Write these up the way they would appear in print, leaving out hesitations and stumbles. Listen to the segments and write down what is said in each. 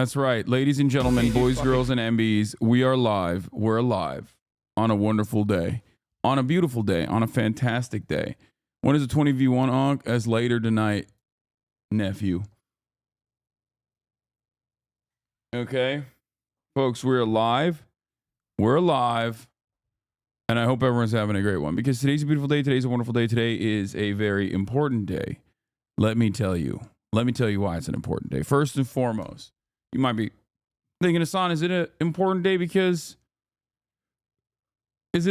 That's right. Ladies and gentlemen, boys, girls, and MBs, we are live. We're alive on a wonderful day, on a beautiful day, on a fantastic day. When is the 20v1 on? As later tonight, nephew. Okay. Folks, we're alive. We're alive. And I hope everyone's having a great one because today's a beautiful day. Today's a wonderful day. Today is a very important day. Let me tell you. Let me tell you why it's an important day. First and foremost, you might be thinking, Hasan, is it an important day because this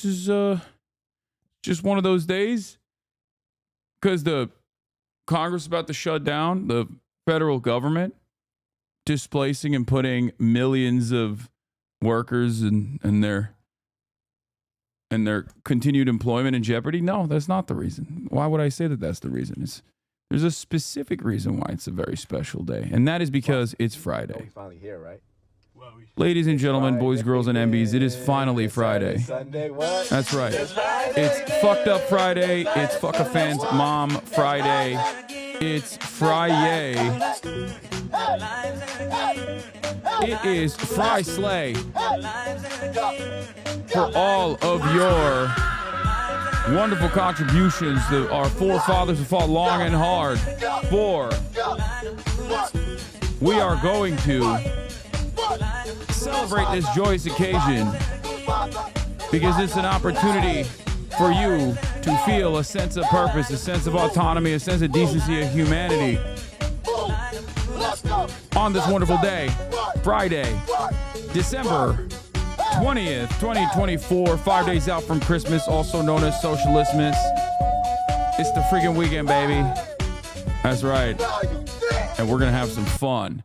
is just one of those days? Because the Congress is about to shut down the federal government, displacing and putting millions of workers and their continued employment in jeopardy? No, that's not the reason. Why would I say that that's the reason? There's a specific reason why it's a very special day, and that is because it's Friday. Finally here, right? Ladies and gentlemen, boys, girls, and MBs, it is finally Friday. Sunday, what? That's right. It's fucked up Friday. It's fuck a fan's mom Friday. It's Friday. It is Fry Slay for all of your wonderful contributions that our forefathers have fought long and hard for. We are going to celebrate this joyous occasion because it's an opportunity for you to feel a sense of purpose, a sense of autonomy, a sense of decency and humanity on this wonderful day, Friday, December 20th, 2024, 5 days out from Christmas, also known as Socialismus. It's the freaking weekend, baby. That's right. And we're going to have some fun.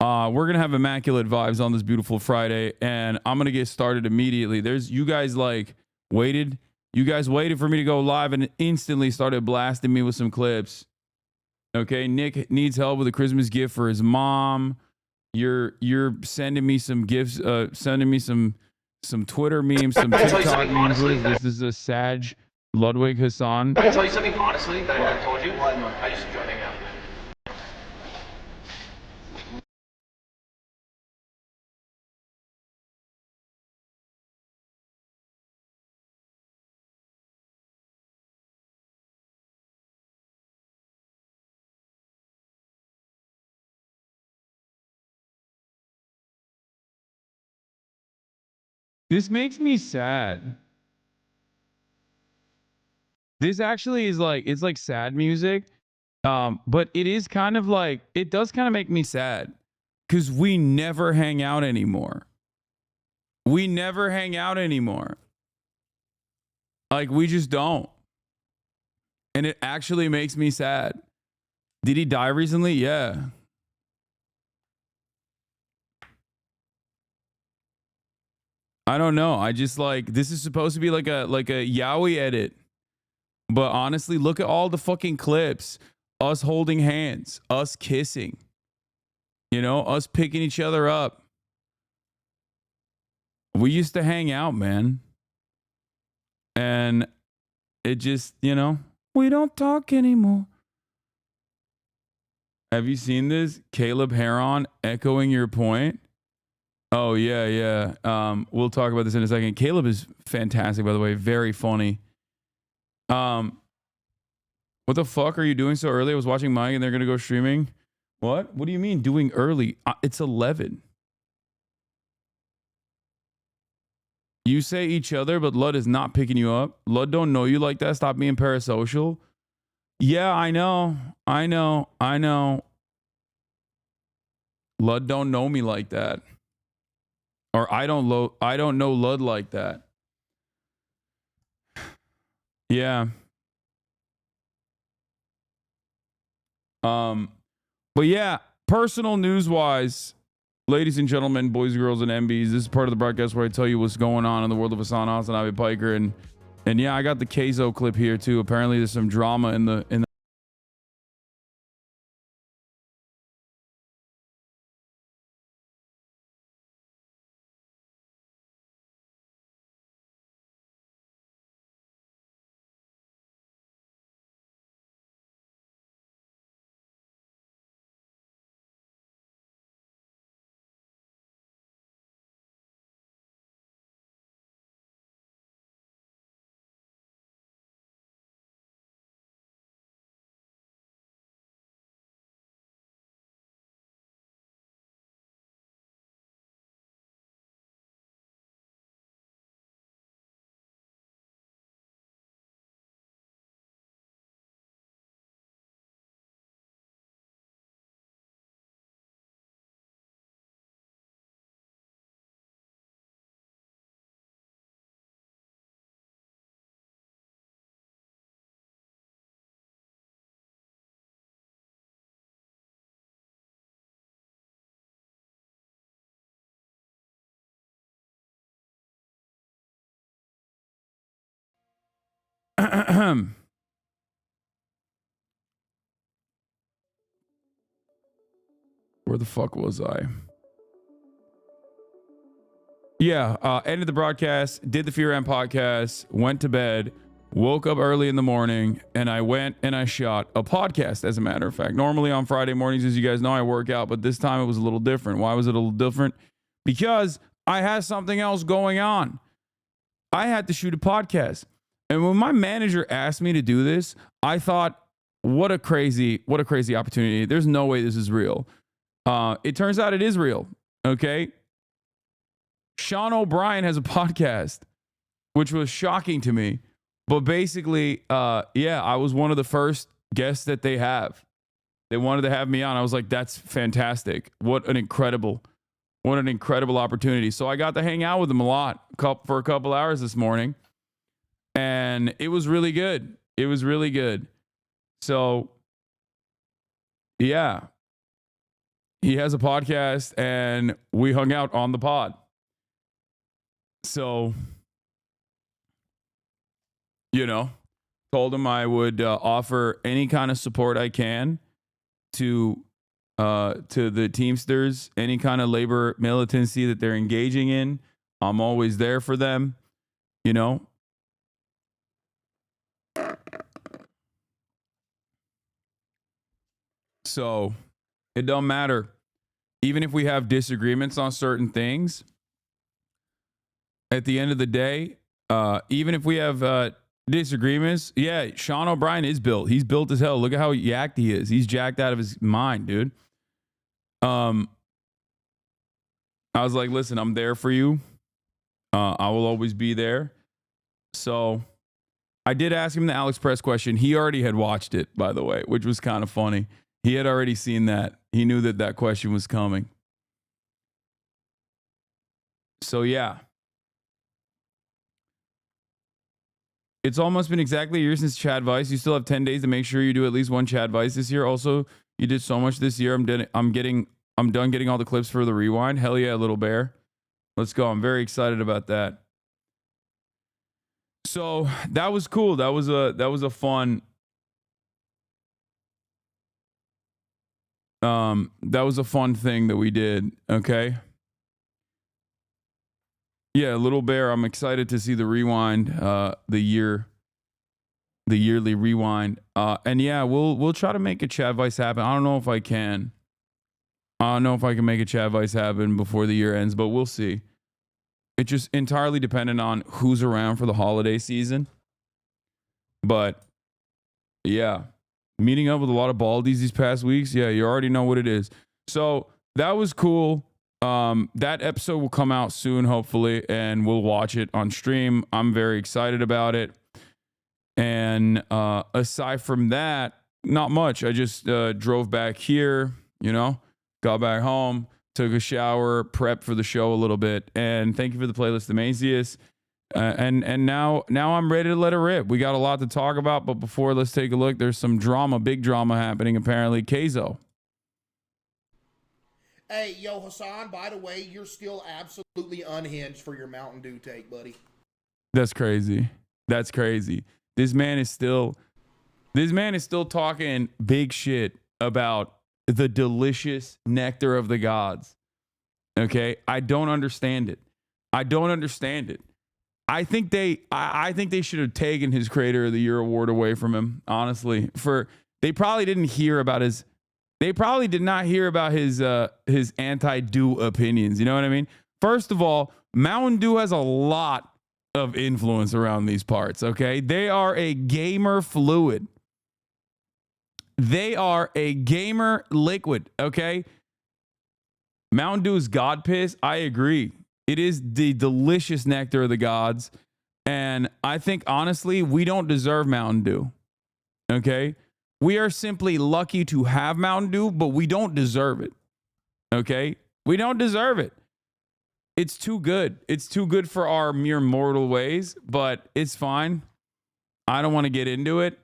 We're going to have immaculate vibes on this beautiful Friday, and I'm going to get started immediately. You guys waited for me to go live and instantly started blasting me with some clips. Okay, Nick needs help with a Christmas gift for his mom. You're sending me some gifts, sending me some Twitter memes, some TikTok memes. This is a Sag Ludwig Hasan. I can tell you something honestly that I never told you. I just enjoy hanging out. This makes me sad. This actually is it's like sad music. But it is kind of it does kind of make me sad because we never hang out anymore. We never hang out anymore. We just don't. And it actually makes me sad. Did he die recently? Yeah. I don't know. I just this is supposed to be like a yaoi edit. But honestly, look at all the fucking clips. Us holding hands, us kissing. You know, us picking each other up. We used to hang out, man. And it just, we don't talk anymore. Have you seen this? Caleb Heron echoing your point. Oh, yeah. We'll talk about this in a second. Caleb is fantastic, by the way. Very funny. What the fuck are you doing so early? I was watching Mike and they're going to go streaming. What? What do you mean doing early? It's 11. You say each other, but Lud is not picking you up. Lud don't know you like that. Stop being parasocial. Yeah, I know. Lud don't know me like that. Or I don't know Lud like that. Yeah. But yeah, personal news wise, ladies and gentlemen, boys, girls, and MBs, this is part of the broadcast where I tell you what's going on in the world of HasnAbi Piker. And yeah, I got the Keizo clip here too. Apparently there's some drama in the Where the fuck was I? Yeah, ended the broadcast, did the Fear End podcast, went to bed, woke up early in the morning, and I went and I shot a podcast, as a matter of fact. Normally on Friday mornings, as you guys know, I work out, but this time it was a little different. Why was it a little different? Because I had something else going on. I had to shoot a podcast. And when my manager asked me to do this, I thought, what a crazy opportunity. There's no way this is real. It turns out it is real. Okay. Sean O'Brien has a podcast, which was shocking to me. But basically, I was one of the first guests that they have. They wanted to have me on. I was like, that's fantastic. What an incredible opportunity. So I got to hang out with them a lot for a couple hours this morning. And it was really good. It was really good. So, yeah. He has a podcast and we hung out on the pod. So, told him I would offer any kind of support I can to the Teamsters, any kind of labor militancy that they're engaging in. I'm always there for them, So it don't matter. Even if we have disagreements on certain things, at the end of the day, even if we have disagreements, yeah, Sean O'Brien is built. He's built as hell. Look at how yacked he is. He's jacked out of his mind, dude. I was like, listen, I'm there for you. I will always be there. So I did ask him the Alex Press question. He already had watched it, by the way, which was kind of funny. He had already seen that. He knew that question was coming. So, yeah. It's almost been exactly a year since Chad Vice. You still have 10 days to make sure you do at least one Chad Vice this year. Also, you did so much this year. I'm done getting all the clips for the rewind. Hell yeah, Little Bear. Let's go. I'm very excited about that. So that was cool. That was a fun. That was a fun thing that we did. Okay. Yeah, Little Bear. I'm excited to see the rewind, the yearly rewind. And yeah, we'll try to make a Chad Vice happen. I don't know if I can. I don't know if I can make a Chad Vice happen before the year ends, but we'll see. It's just entirely dependent on who's around for the holiday season. But yeah, meeting up with a lot of baldies these past weeks. Yeah, you already know what it is. So that was cool. That episode will come out soon, hopefully, and we'll watch it on stream. I'm very excited about it. And aside from that, not much. I just drove back here, got back home, took a shower, prepped for the show a little bit. And thank you for the playlist, Amazius. And now I'm ready to let it rip. We got a lot to talk about, but before, let's take a look. There's some drama, big drama happening, apparently. Keizo. Hey, yo, Hasan, by the way, you're still absolutely unhinged for your Mountain Dew take, buddy. That's crazy. That's crazy. This man is still talking big shit about the delicious nectar of the gods. Okay? I don't understand it. I think they should have taken his Creator of the Year award away from him, honestly. They probably did not hear about his anti-Dew opinions. You know what I mean? First of all, Mountain Dew has a lot of influence around these parts, okay? They are a gamer fluid. They are a gamer liquid, okay? Mountain Dew is God piss. I agree. It is the delicious nectar of the gods. And I think, honestly, we don't deserve Mountain Dew, okay? We are simply lucky to have Mountain Dew, but we don't deserve it, okay? We don't deserve it. It's too good. It's too good for our mere mortal ways, but it's fine. I don't want to get into it.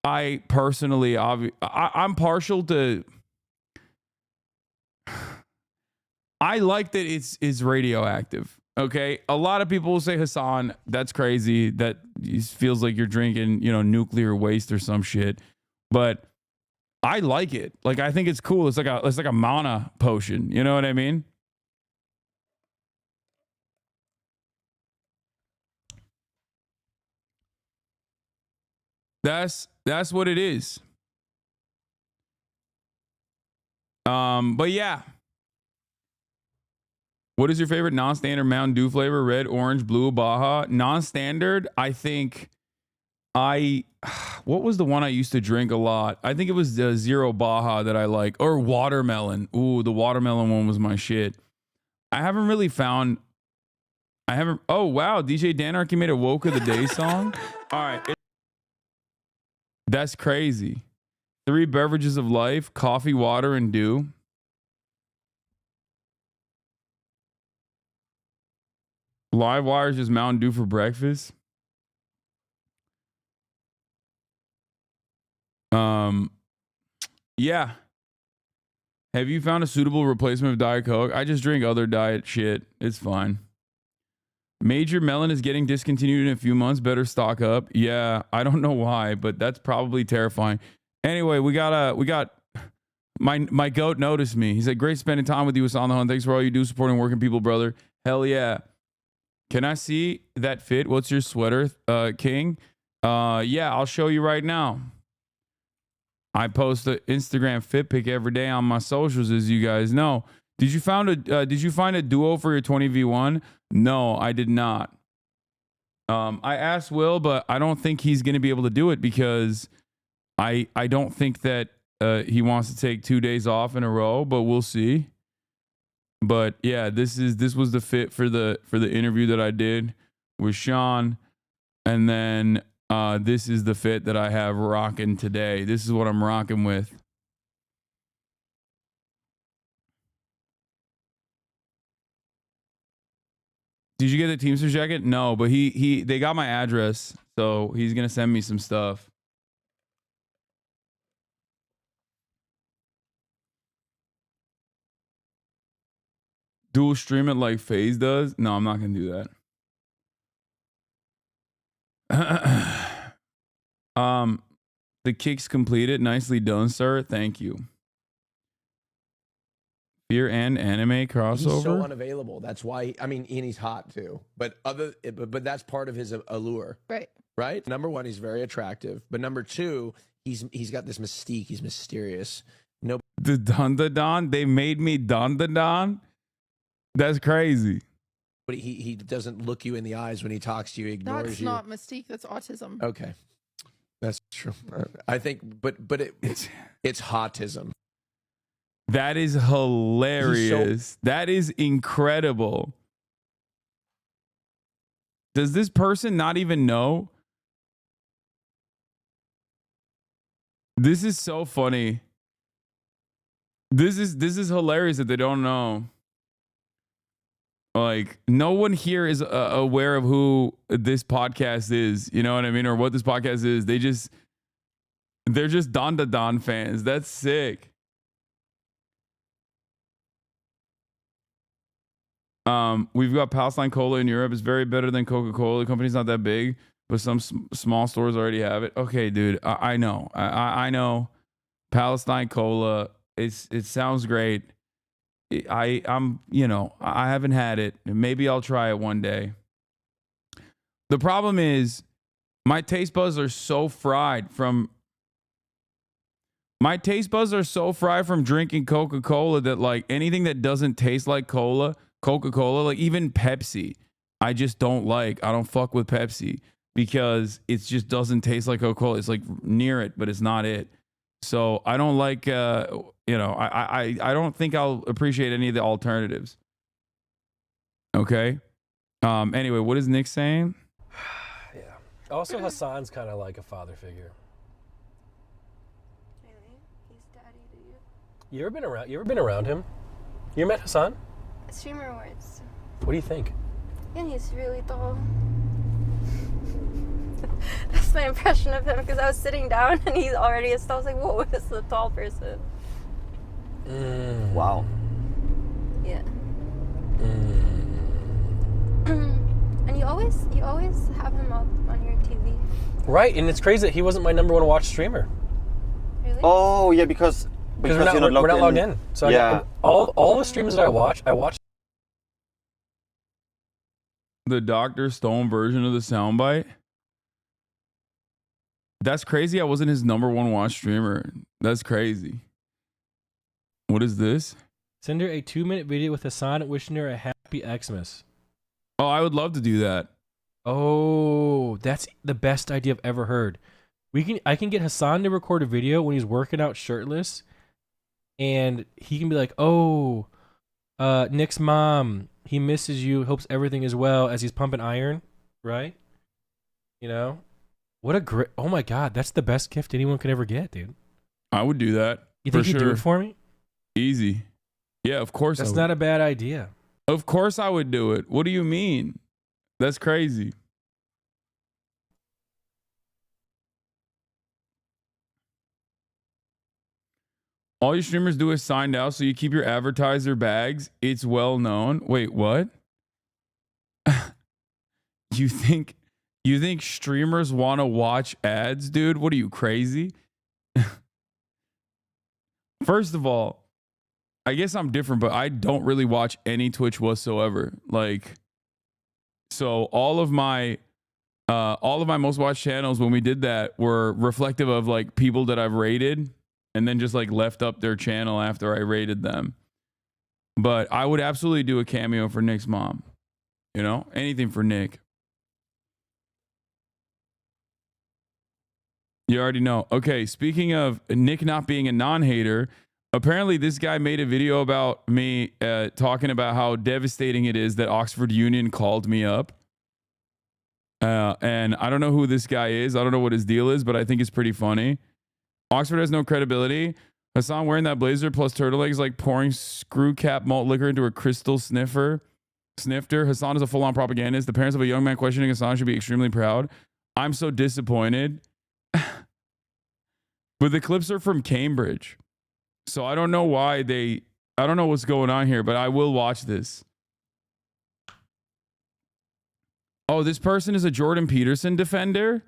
I personally, I'm partial to... I like that it's radioactive. Okay, a lot of people will say, Hasan, that's crazy. That feels like you're drinking, nuclear waste or some shit. But I like it. Like, I think it's cool. It's like a mana potion. You know what I mean? That's what it is. But yeah. What is your favorite non-standard Mountain Dew flavor? Red, orange, blue, Baja. Non-standard, I think what was the one I used to drink a lot? I think it was the Zero Baja that I like. Or watermelon. Ooh, the watermelon one was my shit. Oh, wow. DJ Danarchy made a Woke of the Day song. All right. That's crazy. 3 beverages of life, coffee, water, and dew. Live wire is just Mountain Dew for breakfast. Yeah. Have you found a suitable replacement of Diet Coke? I just drink other diet shit. It's fine. Major Melon is getting discontinued in a few months. Better stock up. Yeah, I don't know why, but that's probably terrifying. Anyway, we got my goat noticed me. He said, "Great spending time with you, Hasan the Hunt. Thanks for all you do supporting working people, brother." Hell yeah. Can I see that fit? What's your sweater, King? Yeah, I'll show you right now. I post an Instagram fit pic every day on my socials, as you guys know. Did you find a duo for your 20v1? No, I did not. I asked Will, but I don't think he's going to be able to do it because I don't think that he wants to take 2 days off in a row, but we'll see. But yeah, this was the fit for the interview that I did with Sean, and then this is the fit that I have rocking today. This is what I'm rocking with. Did you get the Teamsters jacket? No, but they got my address, so he's gonna send me some stuff. Dual stream it like FaZe does? No, I'm not gonna do that. The kicks completed. Nicely done, sir. Thank you. Fear and anime crossover. He's so unavailable. That's why. I mean, and he's hot too. But that's part of his allure. Right. Right. Number one, he's very attractive. But number two, he's got this mystique. He's mysterious. No. The Dun-da-Don. They made me Dun-da-Don. That's crazy. But he doesn't look you in the eyes when he talks to you. He ignores That's you. not mystique. That's autism. Okay. That's true. I think, but it's hotism. That is hilarious. That is incredible. Does this person not even know? This is so funny. This is hilarious that they don't know. Like, no one here is aware of who this podcast is. You know what I mean? Or what this podcast is. They're just Don fans. That's sick. We've got Palestine Cola in Europe. It's very better than Coca-Cola. The company's not that big, but some small stores already have it. Okay, dude. I know. I know. Palestine Cola. It sounds great. I haven't had it. Maybe I'll try it one day. The problem is my taste buds are so fried from drinking Coca-Cola that, like, anything that doesn't taste like Coca-Cola, like even Pepsi, I just don't like. I don't fuck with Pepsi because it just doesn't taste like Coca-Cola. It's like near it, but it's not it. So I don't like, I don't think I'll appreciate any of the alternatives. Okay. Anyway, what is Nick saying? Yeah. Also, Hasan's kind of like a father figure. Really? He's daddy to you? You ever been around him? You met Hasan? Streamer words. What do you think? Yeah, he's really tall. That's my impression of him because I was sitting down and he's already a tall. I was like, whoa, this is a tall person. Wow. Yeah. always have him up on your TV. Right, and it's crazy that he wasn't my number one watch streamer. Really? Oh yeah, because We're not logged in. So yeah. all the streams that I watch The Dr. Stone version of the soundbite. That's crazy. I wasn't his number one watch streamer. That's crazy. What is this? Send her a 2-minute video with Hasan wishing her a happy Xmas. Oh, I would love to do that. Oh, that's the best idea I've ever heard. I can get Hasan to record a video when he's working out shirtless, and he can be like, "Oh, Nick's mom, he misses you. Hopes everything is well," as he's pumping iron, right? You know, what a great! Oh my God, that's the best gift anyone could ever get, dude. I would do that. You think you'd do it for me? Easy. Yeah, of course. That's not a bad idea. Of course I would do it. What do you mean? That's crazy. All your streamers do is signed out, so you keep your advertiser bags. It's well known. Wait, what? You think streamers want to watch ads, dude? What are you, crazy? First of all, I guess I'm different, but I don't really watch any Twitch whatsoever. Like, so all of my most watched channels when we did that were reflective of like people that I've rated and then just like left up their channel after I rated them. But I would absolutely do a cameo for Nick's mom. You know, anything for Nick. You already know. Okay, speaking of Nick not being a non-hater, apparently this guy made a video about me talking about how devastating it is that Oxford Union called me up. And I don't know who this guy is. I don't know what his deal is, but I think it's pretty funny. Oxford has no credibility. Hasan wearing that blazer plus turtleneck is like pouring screw cap malt liquor into a crystal snifter. Hasan is a full-on propagandist. The parents of a young man questioning Hasan should be extremely proud. I'm so disappointed. But the clips are from Cambridge. So I don't know why I don't know what's going on here, but I will watch this. Oh, this person is a Jordan Peterson defender?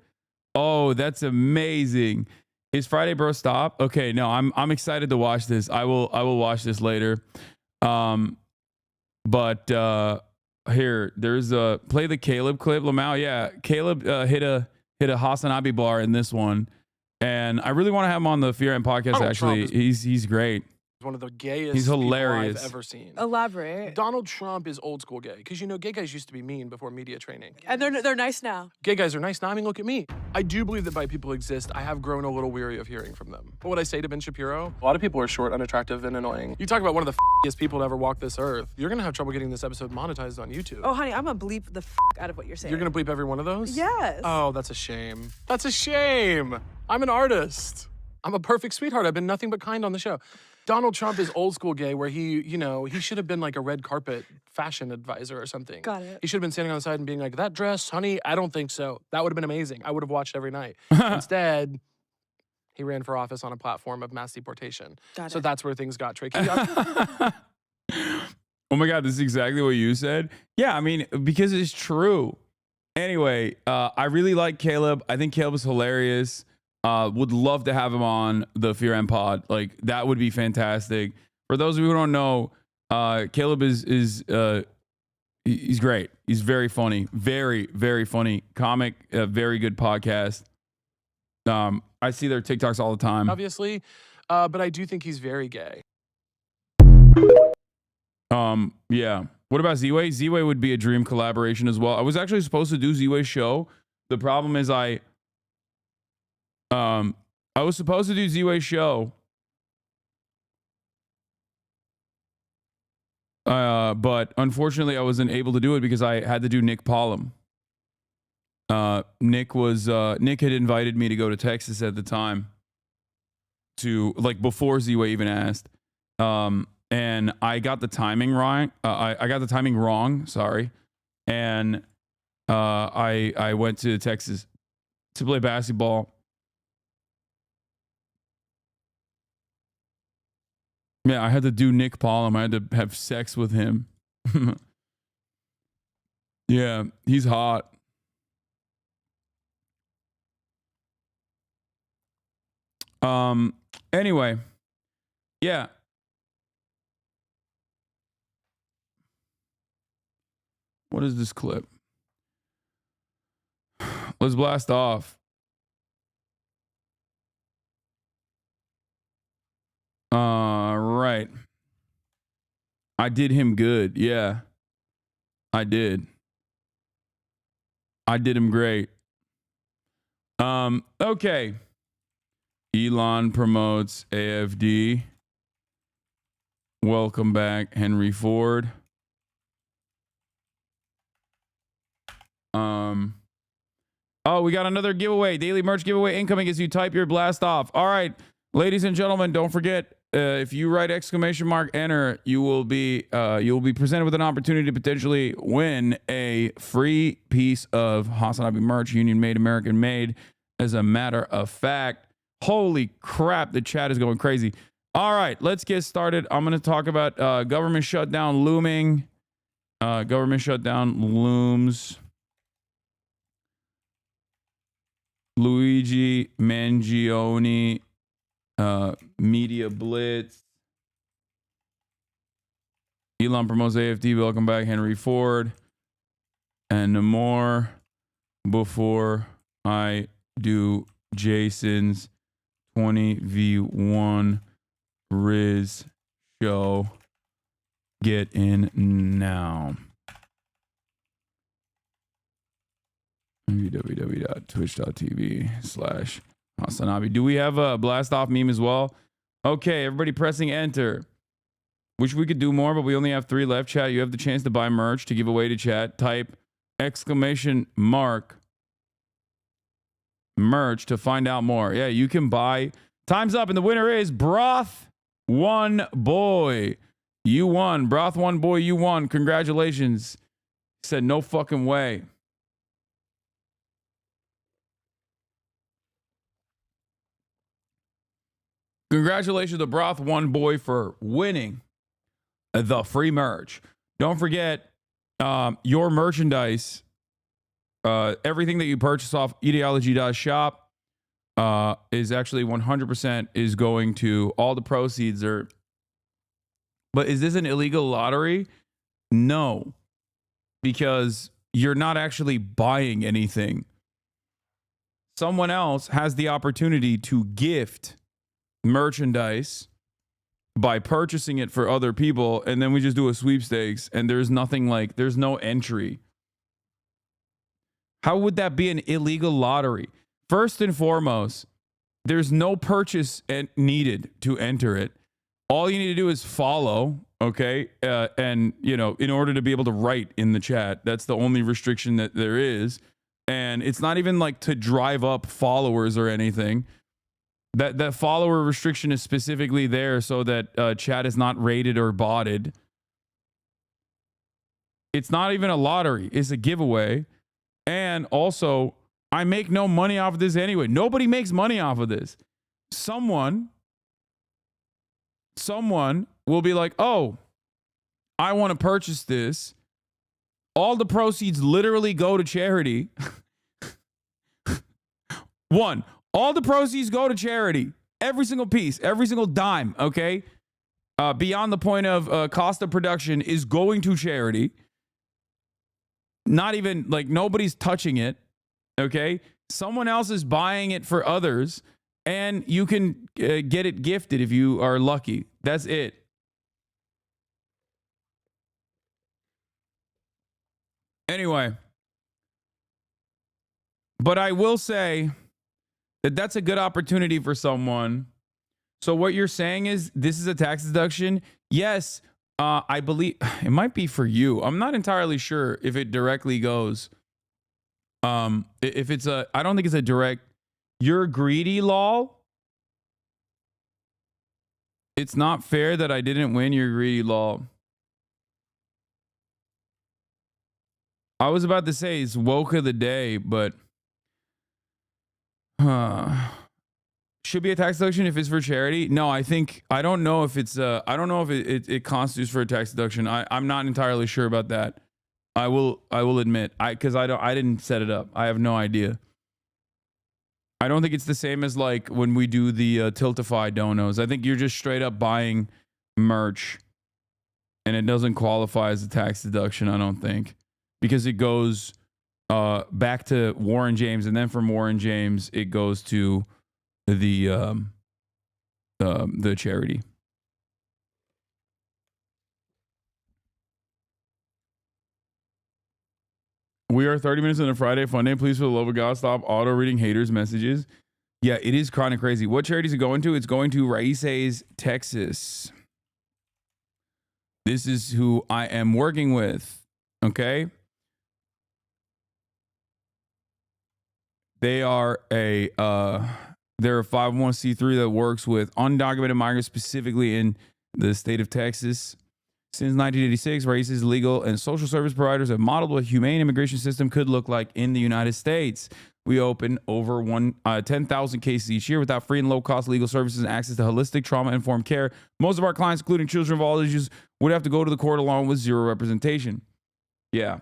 Oh, that's amazing. Is Friday Bro Stop? Okay, no, I'm excited to watch this. I will watch this later. But here, there's a play the Caleb clip. Lamau, yeah. Caleb hit a HasnAbi bar in this one. And I really want to have him on the Fear and podcast. Donald Actually, he's great. One of the gayest He's hilarious. people I've ever seen. Elaborate. Donald Trump is old school gay because you know gay guys used to be mean before media training. And they're nice now. Gay guys are nice now. I mean, look at me. I do believe that bi people exist. I have grown a little weary of hearing from them. What would I say to Ben Shapiro? A lot of people are short, unattractive, and annoying. You talk about one of the f***iest people to ever walk this earth. You're gonna have trouble getting this episode monetized on YouTube. Oh, honey, I'm gonna bleep the out of what you're saying. You're gonna bleep every one of those? Yes. Oh, that's a shame. That's a shame. I'm an artist. I'm a perfect sweetheart. I've been nothing but kind on the show. Donald Trump is old school gay where he should have been like a red carpet fashion advisor or something. Got it. He should have been standing on the side and being like, that dress, honey, I don't think so. That would have been amazing. I would have watched every night. Instead, he ran for office on a platform of mass deportation. So that's where things got tricky. Oh my God, this is exactly what you said. Yeah, I mean, because it's true. Anyway, I really like Caleb. I think Caleb is hilarious. Would love to have him on the Fear and Pod. Like, that would be fantastic. For those of you who don't know, Caleb is he's great. He's very funny. Very, very funny comic. Very good podcast. I see their TikToks all the time. Obviously, but I do think he's very gay. Yeah. What about Z-Way? Z-Way would be a dream collaboration as well. I was actually supposed to do Z-Way's show. The problem is I was supposed to do Z-Way's show. But unfortunately I wasn't able to do it because I had to do Nick Pollum. Nick had invited me to go to Texas at the time to, like, before Z-Way even asked. And I got the timing wrong. I got the timing wrong, sorry. And I went to Texas to play basketball. Yeah, I had to do Nick Pollum. I had to have sex with him. Yeah, he's hot. Anyway, yeah. What is this clip? Let's blast off. Right. I did him good. Yeah. I did. I did him great. Okay. Elon promotes AFD. Welcome back, Henry Ford. Oh, we got another giveaway. Daily merch giveaway incoming as you type your blast off. All right, ladies and gentlemen, don't forget, if you write ! enter, you will be presented with an opportunity to potentially win a free piece of HasnAbi merch, Union made, American made. As a matter of fact, holy crap, the chat is going crazy. All right, let's get started. I'm going to talk about government shutdown looming. Government shutdown looms. Luigi Mangione, Media Blitz. Elon promotes AFD. Welcome back, Henry Ford. And more before I do Jason's 20v1 Riz show. Get in now. www.twitch.tv/HasnAbi. Do we have a blast off meme as well? Okay, everybody pressing enter. Wish we could do more, but we only have 3 left. Chat, you have the chance to buy merch to give away to chat. Type !merch to find out more. Yeah, you can buy. Time's up, and the winner is Broth One Boy. You won. Broth One Boy, you won. Congratulations. Said no fucking way. Congratulations to Broth One Boy for winning the free merch. Don't forget, your merchandise, everything that you purchase off ideology.shop is actually 100% is going to, all the proceeds are. But is this an illegal lottery? No, because you're not actually buying anything. Someone else has the opportunity to gift merchandise by purchasing it for other people, and then we just do a sweepstakes, and there's nothing, like, there's no entry. How would that be an illegal lottery? First and foremost, there's no purchase needed to enter it. All you need to do is follow, okay? And, you know, in order to be able to write in the chat, that's the only restriction that there is. And it's not even like to drive up followers or anything. That follower restriction is specifically there so that chat is not rated or botted. It's not even a lottery. It's a giveaway. And also, I make no money off of this anyway. Nobody makes money off of this. Someone will be like, oh, I want to purchase this. All the proceeds literally go to charity. All the proceeds go to charity. Every single piece, every single dime, okay? Beyond the point of cost of production is going to charity. Not even, like, nobody's touching it, okay? Someone else is buying it for others, and you can get it gifted if you are lucky. That's it. Anyway. But I will say that's a good opportunity for someone. So what you're saying is this is a tax deduction? Yes, I believe it might be for you. I'm not entirely sure if it directly goes. If it's a, I don't think it's a direct. You're greedy, lol. It's not fair that I didn't win. You're greedy, lol. I was about to say it's woke of the day, but should be a tax deduction if it's for charity. No, I don't know if it's I don't know if it constitutes for a tax deduction. I'm not entirely sure about that. I will admit, because I didn't set it up. I have no idea. I don't think it's the same as like when we do the Tiltify donos. I think you're just straight up buying merch, and it doesn't qualify as a tax deduction. I don't think, because it goes back to Warren James, and then from Warren James it goes to the charity. We are 30 minutes into Friday Fun Day. Please, for the love of God, stop auto reading haters' messages. Yeah, it is kind of crazy. What charity is it going to? It's going to Raices, Texas. This is who I am working with. Okay. They are they're a 501c3 that works with undocumented migrants, specifically in the state of Texas. Since 1986, Raices legal and social service providers have modeled what a humane immigration system could look like in the United States. We open over 10,000 cases each year without free and low-cost legal services and access to holistic trauma-informed care. Most of our clients, including children of all ages, would have to go to the court along with zero representation. Yeah.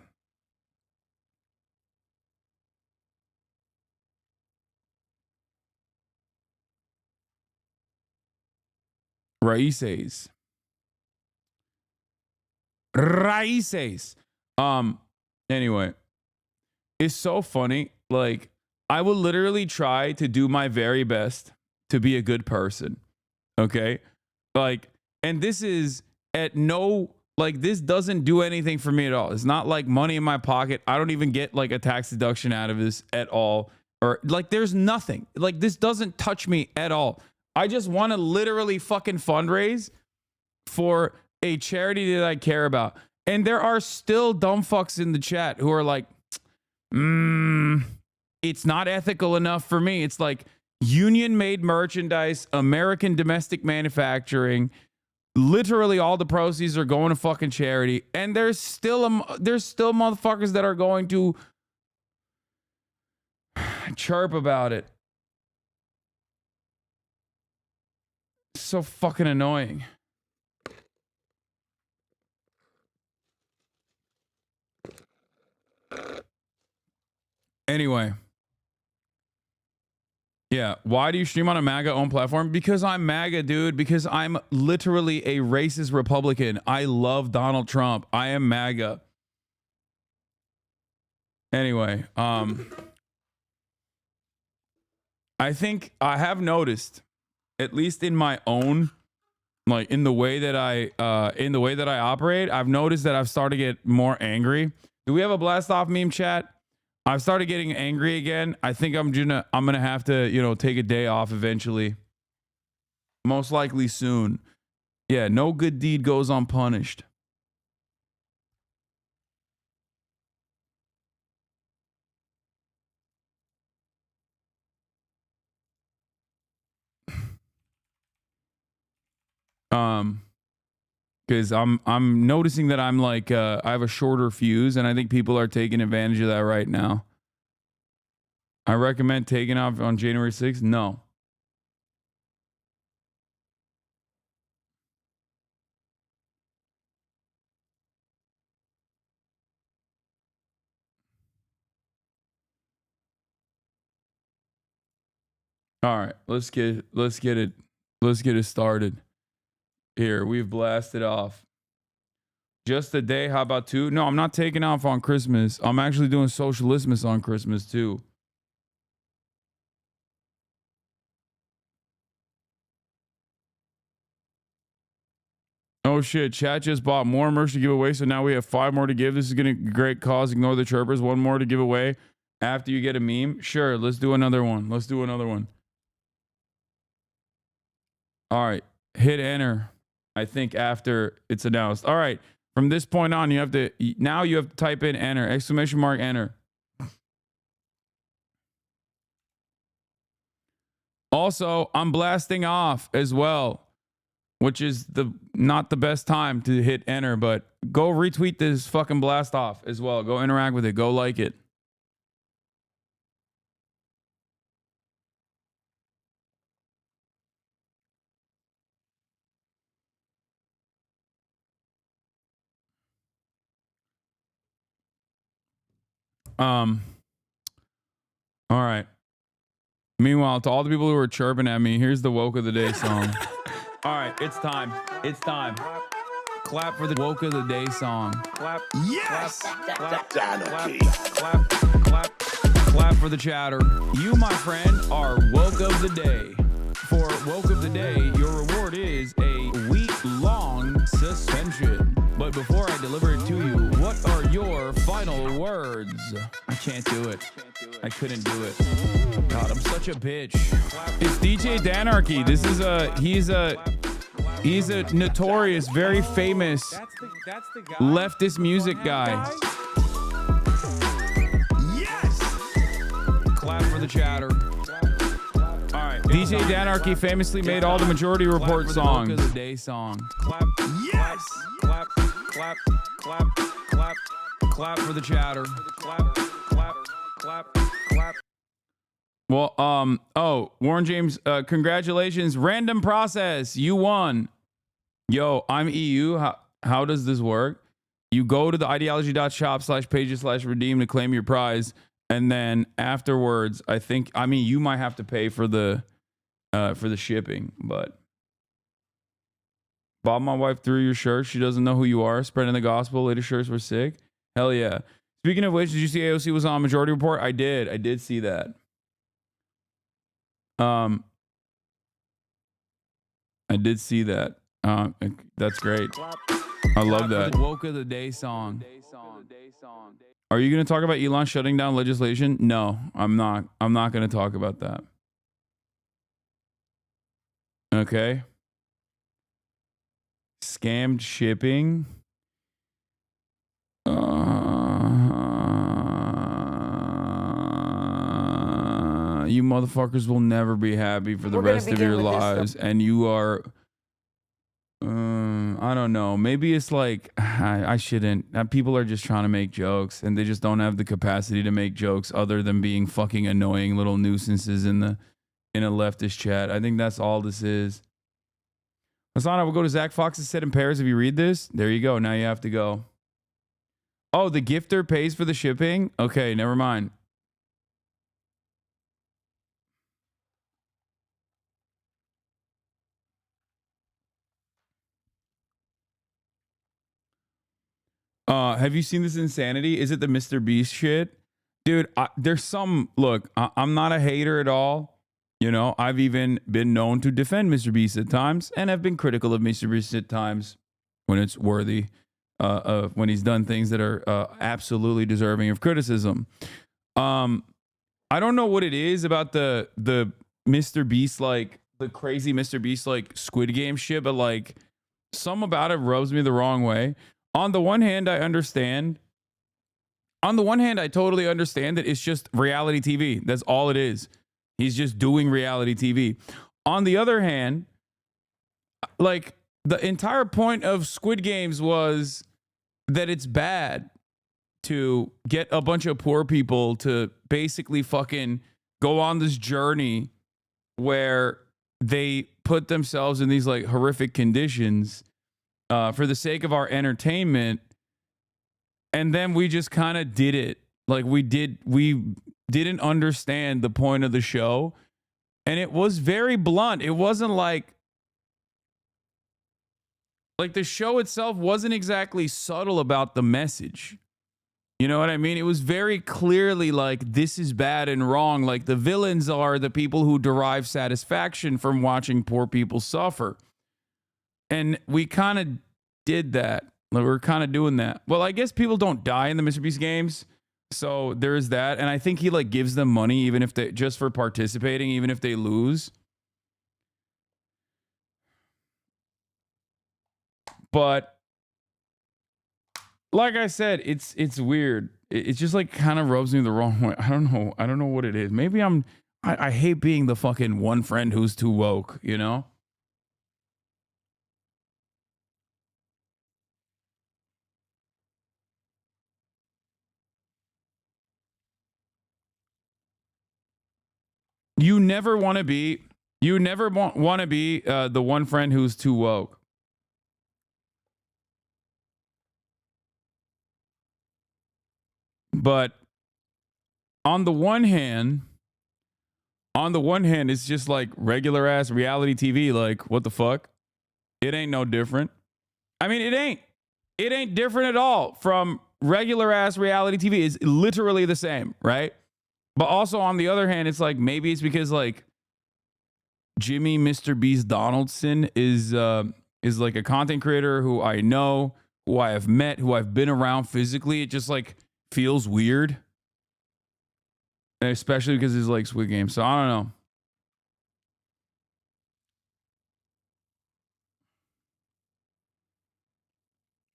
Raices. Anyway, it's so funny. Like, I will literally try to do my very best to be a good person. Okay. Like, and this is at no, like, this doesn't do anything for me at all. It's not like money in my pocket. I don't even get like a tax deduction out of this at all. Or like, there's nothing. Like, this doesn't touch me at all. I just want to literally fucking fundraise for a charity that I care about. And there are still dumb fucks in the chat who are like, it's not ethical enough for me. It's like union made merchandise, American domestic manufacturing. Literally all the proceeds are going to fucking charity. And there's still motherfuckers that are going to chirp about it. So fucking annoying. Anyway. Yeah. Why do you stream on a MAGA-owned platform? Because I'm MAGA, dude. Because I'm literally a racist Republican. I love Donald Trump. I am MAGA. Anyway, I think I have noticed, at least in my own, like in the way that I operate, I've noticed that I've started to get more angry. Do we have a blast off meme chat? I've started getting angry again. I think I'm gonna have to, take a day off eventually. Most likely soon. Yeah, no good deed goes unpunished. Because I'm noticing that I'm like I have a shorter fuse, and I think people are taking advantage of that right now. I recommend taking off on January 6th. No. All right, let's get it started. Here, we've blasted off. Just a day, how about two? No, I'm not taking off on Christmas. I'm actually doing Socialismus on Christmas too. Oh shit, chat just bought more merch to give away, so now we have 5 more to give. This is gonna great cause. Ignore the chirpers. 1 more to give away after you get a meme. Sure, let's do another one. All right, hit enter. I think after it's announced. All right, from this point on, you have to type in enter, exclamation mark enter. Also, I'm blasting off as well, which is not the best time to hit enter, but go retweet this fucking blast off as well. Go interact with it. Go like it. All right. Meanwhile, to all the people who are chirping at me, here's the woke of the day song. All right, it's time. It's time. Clap for the woke of the day song. Clap. Yes. Clap. Clap. Clap. Clap for the chatter. You, my friend, are woke of the day. For woke of the day, your reward is a week-long suspension. But before I deliver it to you, what are your final words? I can't do it. I couldn't do it. God, I'm such a bitch. It's DJ Danarchy. This is he's a notorious, very famous leftist music guy. Yes! Clap for the chatter. All right. DJ Danarchy famously made all the Majority Report songs. Woke of the day song. Clap. Yes! Clap. Clap. Clap. Clap. Clap for the chatter. Clap. Clap. Clap. Clap. Well, Warren James, congratulations. Random process. You won. Yo, I'm EU. How does this work? You go to the ideology.shop/pages/redeem to claim your prize. And then afterwards, you might have to pay for the shipping, but bought my wife through your shirt. She doesn't know who you are. Spreading the gospel. Latest shirts were sick. Hell yeah. Speaking of which, did you see AOC was on Majority Report? I did see that. I did see that. That's great. I love that. Woke of the day song. Are you going to talk about Elon shutting down legislation? No, I'm not. I'm not going to talk about that. Okay. Scammed shipping. You motherfuckers will never be happy for the rest of your lives. And you are, I don't know. Maybe it's like, I shouldn't. People are just trying to make jokes and they just don't have the capacity to make jokes other than being fucking annoying little nuisances in a leftist chat. I think that's all this is. Hasan, I will go to Zach Fox's set in Paris. If you read this, there you go. Now you have to go. Oh, the gifter pays for the shipping? Okay, never mind. Have you seen this insanity? Is it the Mr. Beast shit? Dude, there's some, look, I'm not a hater at all. You know, I've even been known to defend Mr. Beast at times, and I've been critical of Mr. Beast at times when it's worthy, when he's done things that are absolutely deserving of criticism. I don't know what it is about the Mr. Beast, like the crazy Mr. Beast, like Squid Game shit, but like some about it rubs me the wrong way. On the one hand, I understand. On the one hand, I totally understand that it's just reality TV. That's all it is. He's just doing reality TV. On the other hand, like the entire point of Squid Games was that it's bad to get a bunch of poor people to basically fucking go on this journey where they put themselves in these like horrific conditions for the sake of our entertainment. And then we just kind of did it. Like we didn't understand the point of the show. And it was very blunt. It wasn't like the show itself wasn't exactly subtle about the message. You know what I mean? It was very clearly like, this is bad and wrong. Like the villains are the people who derive satisfaction from watching poor people suffer. And we kind of did that. Like, we're kind of doing that. Well, I guess people don't die in the Mr. Beast games. So there's that. And I think he like gives them money even if they just for participating, even if they lose. But like I said, it's weird. It's just like kind of rubs me the wrong way. I don't know what it is. Maybe I hate being the fucking one friend who's too woke, you know? You never want to be the one friend who's too woke. But on the one hand, it's just like regular ass reality TV. Like, what the fuck? It ain't no different. I mean, it ain't different at all from regular ass reality TV. It's literally the same, right? But also on the other hand, it's like maybe it's because like Jimmy Mr. Beast Donaldson is like a content creator who I know, who I have met, who I've been around physically. It just like feels weird. And especially because it's like Squid Game. So I don't know.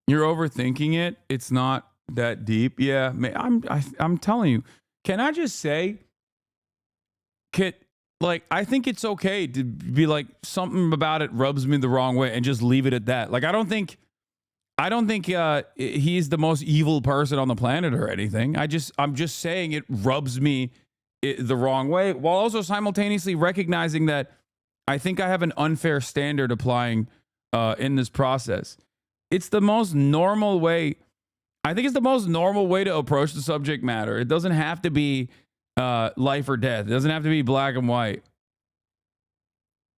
You're overthinking it. It's not that deep. Yeah, I'm telling you. Can I just say, I think it's okay to be like something about it rubs me the wrong way and just leave it at that. Like I don't think he's the most evil person on the planet or anything. I'm just saying it rubs me the wrong way, while also simultaneously recognizing that I think I have an unfair standard applying in this process. It's the most normal way. I think it's the most normal way to approach the subject matter. It doesn't have to be life or death. It doesn't have to be black and white.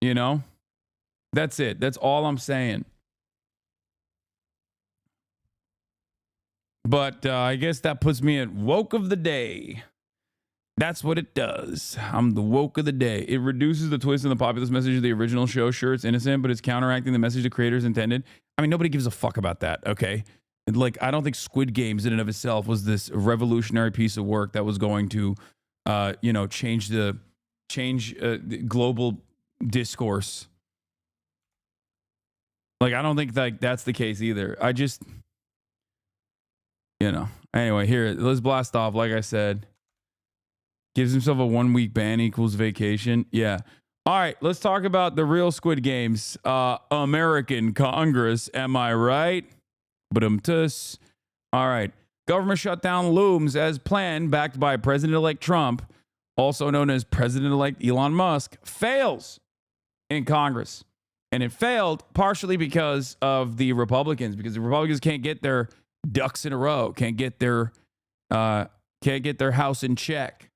You know? That's it. That's all I'm saying. But I guess that puts me at woke of the day. That's what it does. I'm the woke of the day. It reduces the twist in the populist message of the original show. Sure, it's innocent, but it's counteracting the message the creators intended. I mean, nobody gives a fuck about that, okay? Like, I don't think Squid Games in and of itself was this revolutionary piece of work that was going to, change the global discourse. Like, I don't think that's the case either. I just, Anyway, here, let's blast off. Like I said, gives himself a 1 week ban equals vacation. Yeah. All right, let's talk about the real Squid Games. American Congress, am I right? Ba-dum-tus. All right. Government shutdown looms as planned, backed by President-elect Trump, also known as President-elect Elon Musk, fails in Congress. And it failed partially because of the Republicans, because the Republicans can't get their ducks in a row, can't get their house in check.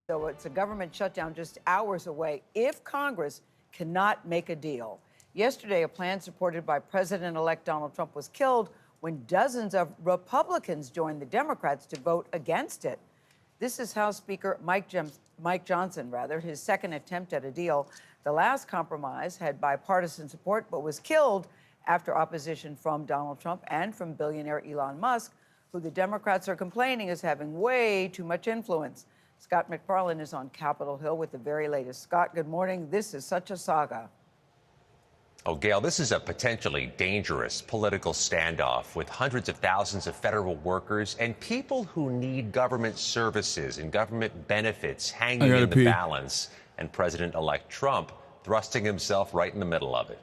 So it's a government shutdown just hours away if Congress cannot make a deal. Yesterday, a plan supported by President-elect Donald Trump was killed when dozens of Republicans joined the Democrats to vote against it. This is House Speaker Mike Johnson, his second attempt at a deal. The last compromise had bipartisan support, but was killed after opposition from Donald Trump and from billionaire Elon Musk, who the Democrats are complaining is having way too much influence. Scott McFarlane is on Capitol Hill with the very latest. Scott, good morning. This is such a saga. Oh, Gail, this is a potentially dangerous political standoff with hundreds of thousands of federal workers and people who need government services and government benefits hanging in the balance, and President-elect Trump thrusting himself right in the middle of it.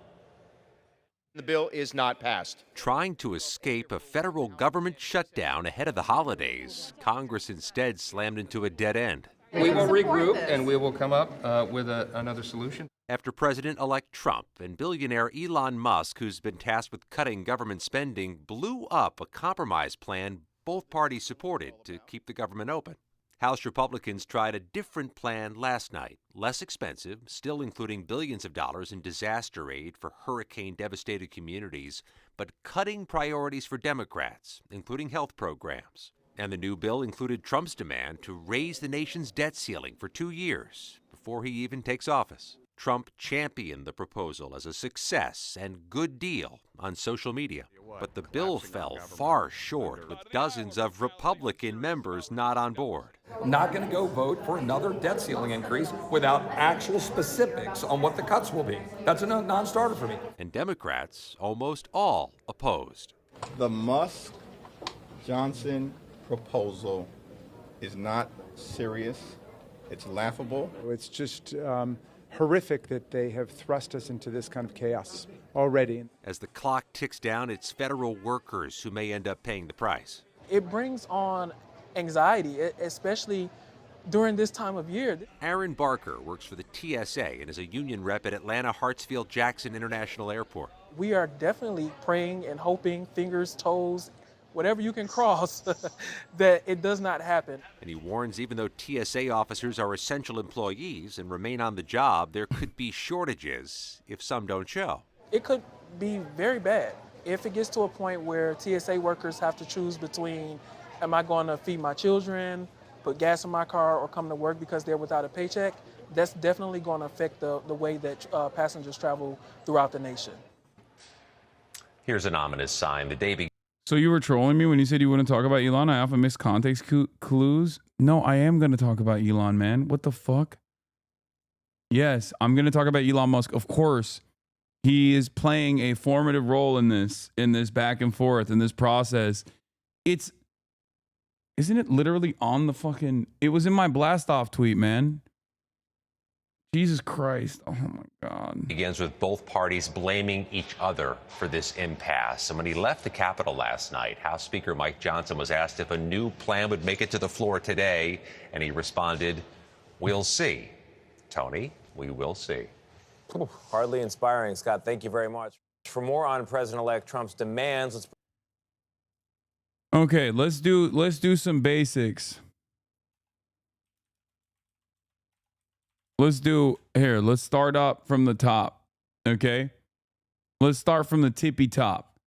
The bill is not passed. Trying to escape a federal government shutdown ahead of the holidays, Congress instead slammed into a dead end. We will regroup and we will come up with another solution. After President-elect Trump and billionaire Elon Musk, who's been tasked with cutting government spending, blew up a compromise plan both parties supported to keep the government open. House Republicans tried a different plan last night, less expensive, still including billions of dollars in disaster aid for hurricane-devastated communities, but cutting priorities for Democrats, including health programs. And the new bill included Trump's demand to raise the nation's debt ceiling for 2 years before he even takes office. Trump championed the proposal as a success and good deal on social media. But the bill fell far short, with dozens of Republican members not on board. Not going to go vote for another debt ceiling increase without actual specifics on what the cuts will be. That's a non-starter for me. And Democrats almost all opposed. The Musk-Johnson proposal is not serious. It's laughable. It's just horrific that they have thrust us into this kind of chaos already. As the clock ticks down, it's federal workers who may end up paying the price. It brings on anxiety, especially during this time of year. Aaron Barker works for the TSA and is a union rep at Atlanta Hartsfield-Jackson International Airport. We are definitely praying and hoping, fingers, toes, whatever you can cross, that it does not happen. And he warns even though TSA officers are essential employees and remain on the job, there could be shortages if some don't show. It could be very bad if it gets to a point where TSA workers have to choose between, am I going to feed my children, put gas in my car, or come to work because they're without a paycheck. That's definitely going to affect the way that passengers travel throughout the nation. Here's an ominous sign. The day So you were trolling me when you said you wouldn't talk about Elon? I often missed context clues. No, I am going to talk about Elon, man. What the fuck? Yes, I'm going to talk about Elon Musk. Of course, he is playing a formative role in this back and forth, in this process. Isn't it literally on the fucking, it was in my blast off tweet, man. Jesus Christ. Oh my God. begins with both parties blaming each other for this impasse. And when he left the Capitol last night, House Speaker Mike Johnson was asked if a new plan would make it to the floor today, and he responded, "We'll see." Tony, we will see. Hardly inspiring, Scott. Thank you very much. For more on President-elect Trump's demands, let's... Okay, let's do some basics. Let's start up from the top. Okay? Let's start from the tippy top.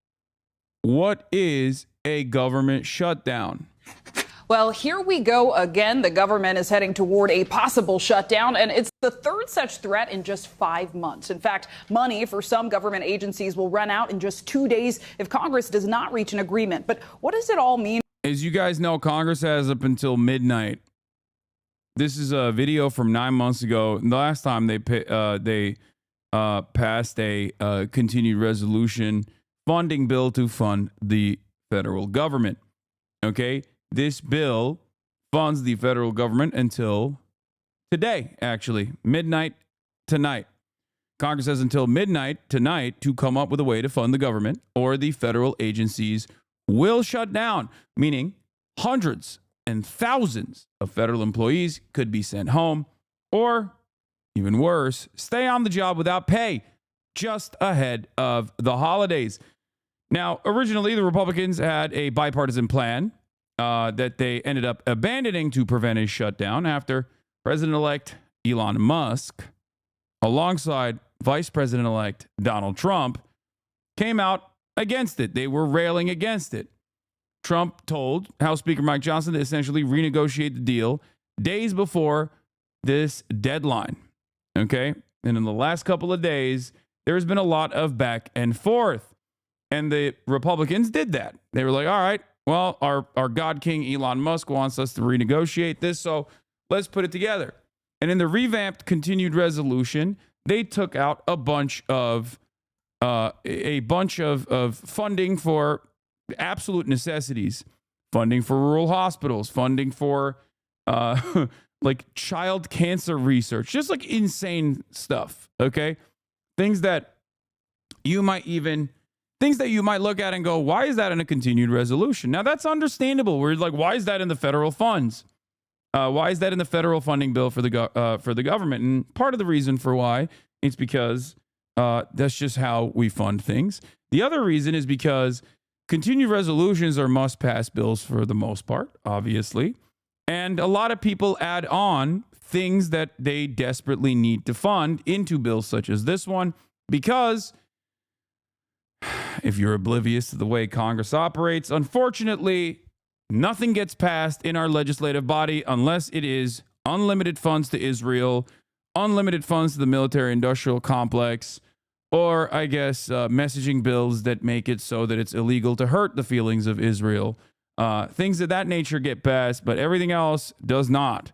What is a government shutdown? Well, here we go again. The government is heading toward a possible shutdown, and it's the third such threat in just 5 months. In fact, money for some government agencies will run out in just 2 days if Congress does not reach an agreement. But what does it all mean? As you guys know, Congress has up until midnight. This is a video from 9 months ago. The last time they passed a continued resolution funding bill to fund the federal government. Okay? This bill funds the federal government until today, actually, midnight tonight. Congress has until midnight tonight to come up with a way to fund the government, or the federal agencies will shut down, meaning hundreds and thousands of federal employees could be sent home, or even worse, stay on the job without pay just ahead of the holidays. Now, originally, the Republicans had a bipartisan plan that they ended up abandoning to prevent a shutdown after President-elect Elon Musk, alongside Vice President-elect Donald Trump, came out against it. They were railing against it. Trump told House Speaker Mike Johnson to essentially renegotiate the deal days before this deadline. Okay? And in the last couple of days, there's been a lot of back and forth. And the Republicans did that. They were like, all right, well, our God King Elon Musk wants us to renegotiate this, so let's put it together. And in the revamped continued resolution, they took out a bunch of funding for absolute necessities, funding for rural hospitals, funding for like child cancer research, just like insane stuff. Okay, things that you might look at and go, why is that in a continued resolution? Now, that's understandable. We're like, why is that in the federal funds? Why is that in the federal funding bill for the government? And part of the reason for why is because that's just how we fund things. The other reason is because continued resolutions are must-pass bills for the most part, obviously. And a lot of people add on things that they desperately need to fund into bills such as this one, because if you're oblivious to the way Congress operates, unfortunately, nothing gets passed in our legislative body unless it is unlimited funds to Israel, unlimited funds to the military-industrial complex, or, I guess, messaging bills that make it so that it's illegal to hurt the feelings of Israel. Things of that nature get passed, but everything else does not,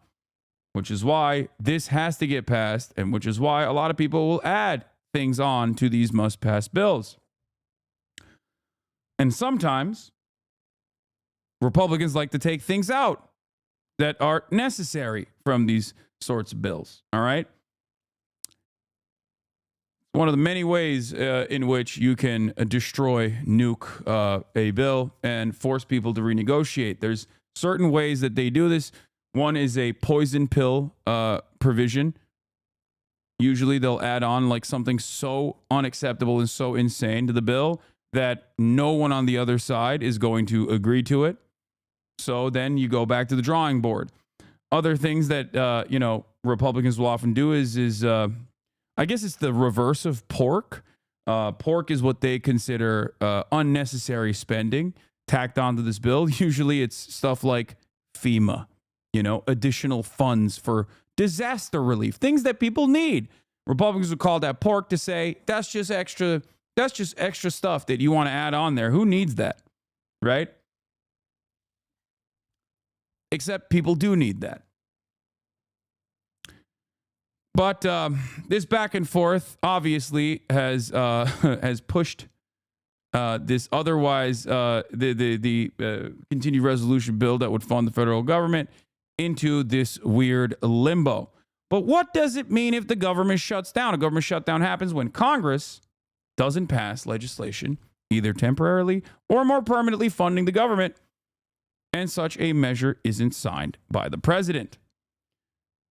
which is why this has to get passed, and which is why a lot of people will add things on to these must-pass bills. And sometimes Republicans like to take things out that are necessary from these sorts of bills. All right. One of the many ways in which you can nuke a bill and force people to renegotiate. There's certain ways that they do this. One is a poison pill provision. Usually they'll add on like something so unacceptable and so insane to the bill that no one on the other side is going to agree to it. So then you go back to the drawing board. Other things that, Republicans will often do is I guess it's the reverse of pork. Pork is what they consider unnecessary spending tacked onto this bill. Usually it's stuff like FEMA, additional funds for disaster relief, things that people need. Republicans would call that pork to say that's just extra stuff that you want to add on there. Who needs that? Right? Except people do need that. But this back and forth obviously has pushed this otherwise the continued resolution bill that would fund the federal government into this weird limbo. But what does it mean if the government shuts down? A government shutdown happens when Congress doesn't pass legislation, either temporarily or more permanently funding the government, and such a measure isn't signed by the president.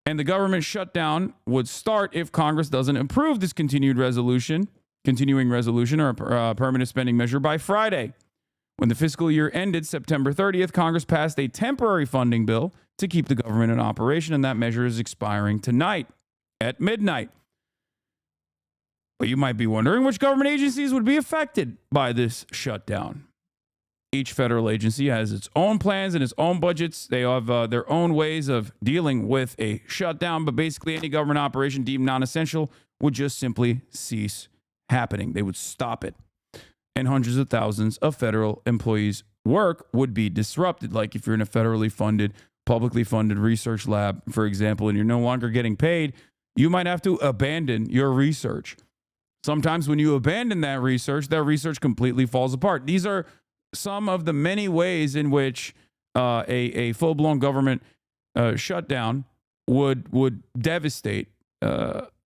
And the government shutdown would start if Congress doesn't approve this continuing resolution or a permanent spending measure by Friday. When the fiscal year ended September 30th, Congress passed a temporary funding bill to keep the government in operation, and that measure is expiring tonight at midnight. But you might be wondering which government agencies would be affected by this shutdown. Each federal agency has its own plans and its own budgets. They have their own ways of dealing with a shutdown, but basically any government operation deemed non-essential would just simply cease happening. They would stop it. And hundreds of thousands of federal employees' work would be disrupted. Like if you're in a federally funded, publicly funded research lab, for example, and you're no longer getting paid, you might have to abandon your research. Sometimes when you abandon that research completely falls apart. These are some of the many ways in which a full-blown government shutdown would devastate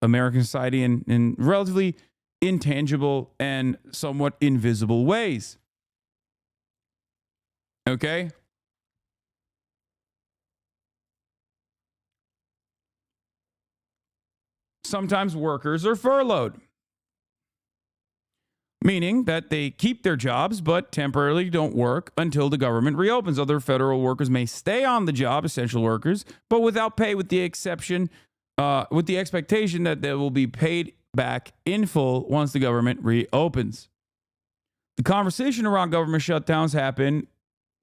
American society in relatively intangible and somewhat invisible ways. Okay? Sometimes workers are furloughed, meaning that they keep their jobs but temporarily don't work until the government reopens. Other federal workers may stay on the job, essential workers, but without pay, with the expectation that they will be paid back in full once the government reopens. The conversation around government shutdowns happen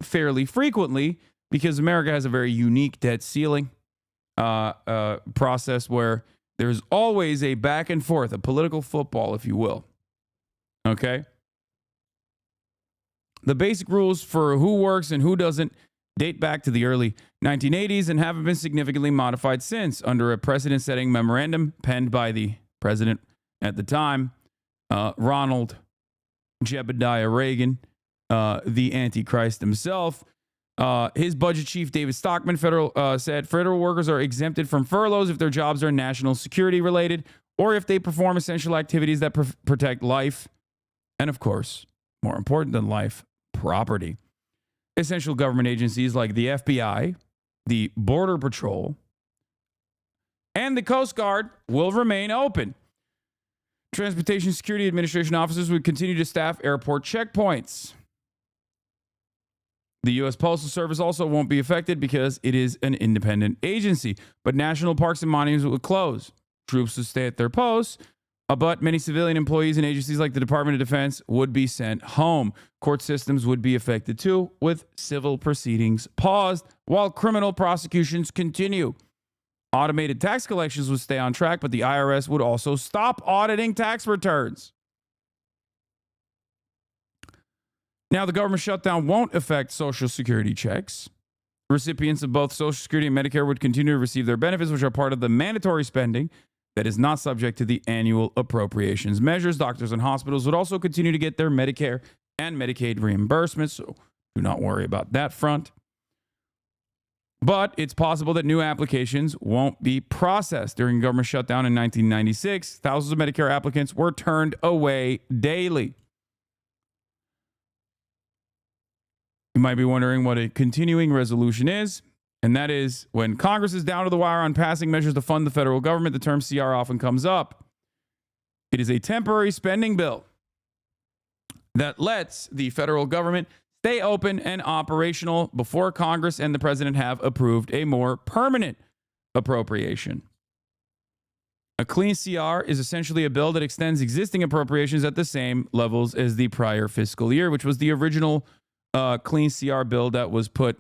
fairly frequently because America has a very unique debt ceiling process where there's always a back and forth, a political football, if you will. Okay? The basic rules for who works and who doesn't date back to the early 1980s and haven't been significantly modified since, under a precedent-setting memorandum penned by the president at the time, Ronald Jebediah Reagan, the Antichrist himself. His budget chief, David Stockman, said federal workers are exempted from furloughs if their jobs are national security related or if they perform essential activities that protect life and, of course, more important than life, property. Essential government agencies like the FBI, the Border Patrol, and the Coast Guard will remain open. Transportation Security Administration officers would continue to staff airport checkpoints. The U.S. Postal Service also won't be affected because it is an independent agency, but national parks and monuments would close. Troops would stay at their posts, but many civilian employees and agencies like the Department of Defense would be sent home. Court systems would be affected too, with civil proceedings paused while criminal prosecutions continue. Automated tax collections would stay on track, but the IRS would also stop auditing tax returns. Now, the government shutdown won't affect Social Security checks. Recipients of both Social Security and Medicare would continue to receive their benefits, which are part of the mandatory spending that is not subject to the annual appropriations measures. Doctors and hospitals would also continue to get their Medicare and Medicaid reimbursements, so do not worry about that front. But it's possible that new applications won't be processed. During the government shutdown in 1996, thousands of Medicare applicants were turned away daily. You might be wondering what a continuing resolution is. And that is when Congress is down to the wire on passing measures to fund the federal government, the term CR often comes up. It is a temporary spending bill that lets the federal government stay open and operational before Congress and the president have approved a more permanent appropriation. A clean CR is essentially a bill that extends existing appropriations at the same levels as the prior fiscal year, which was the original clean CR bill that was put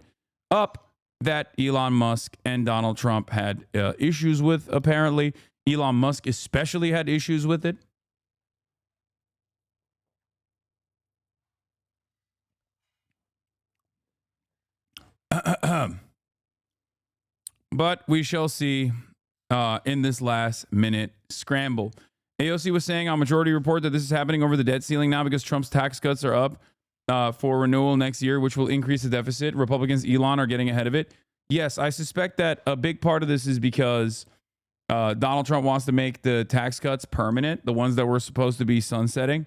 up that Elon Musk and Donald Trump had issues with, apparently. Elon Musk especially had issues with it. But we shall see in this last minute scramble. AOC was saying on Majority Report that this is happening over the debt ceiling now because Trump's tax cuts are up for renewal next year, which will increase the deficit. Republicans, Elon, are getting ahead of it. Yes, I suspect that a big part of this is because Donald Trump wants to make the tax cuts permanent, the ones that were supposed to be sunsetting,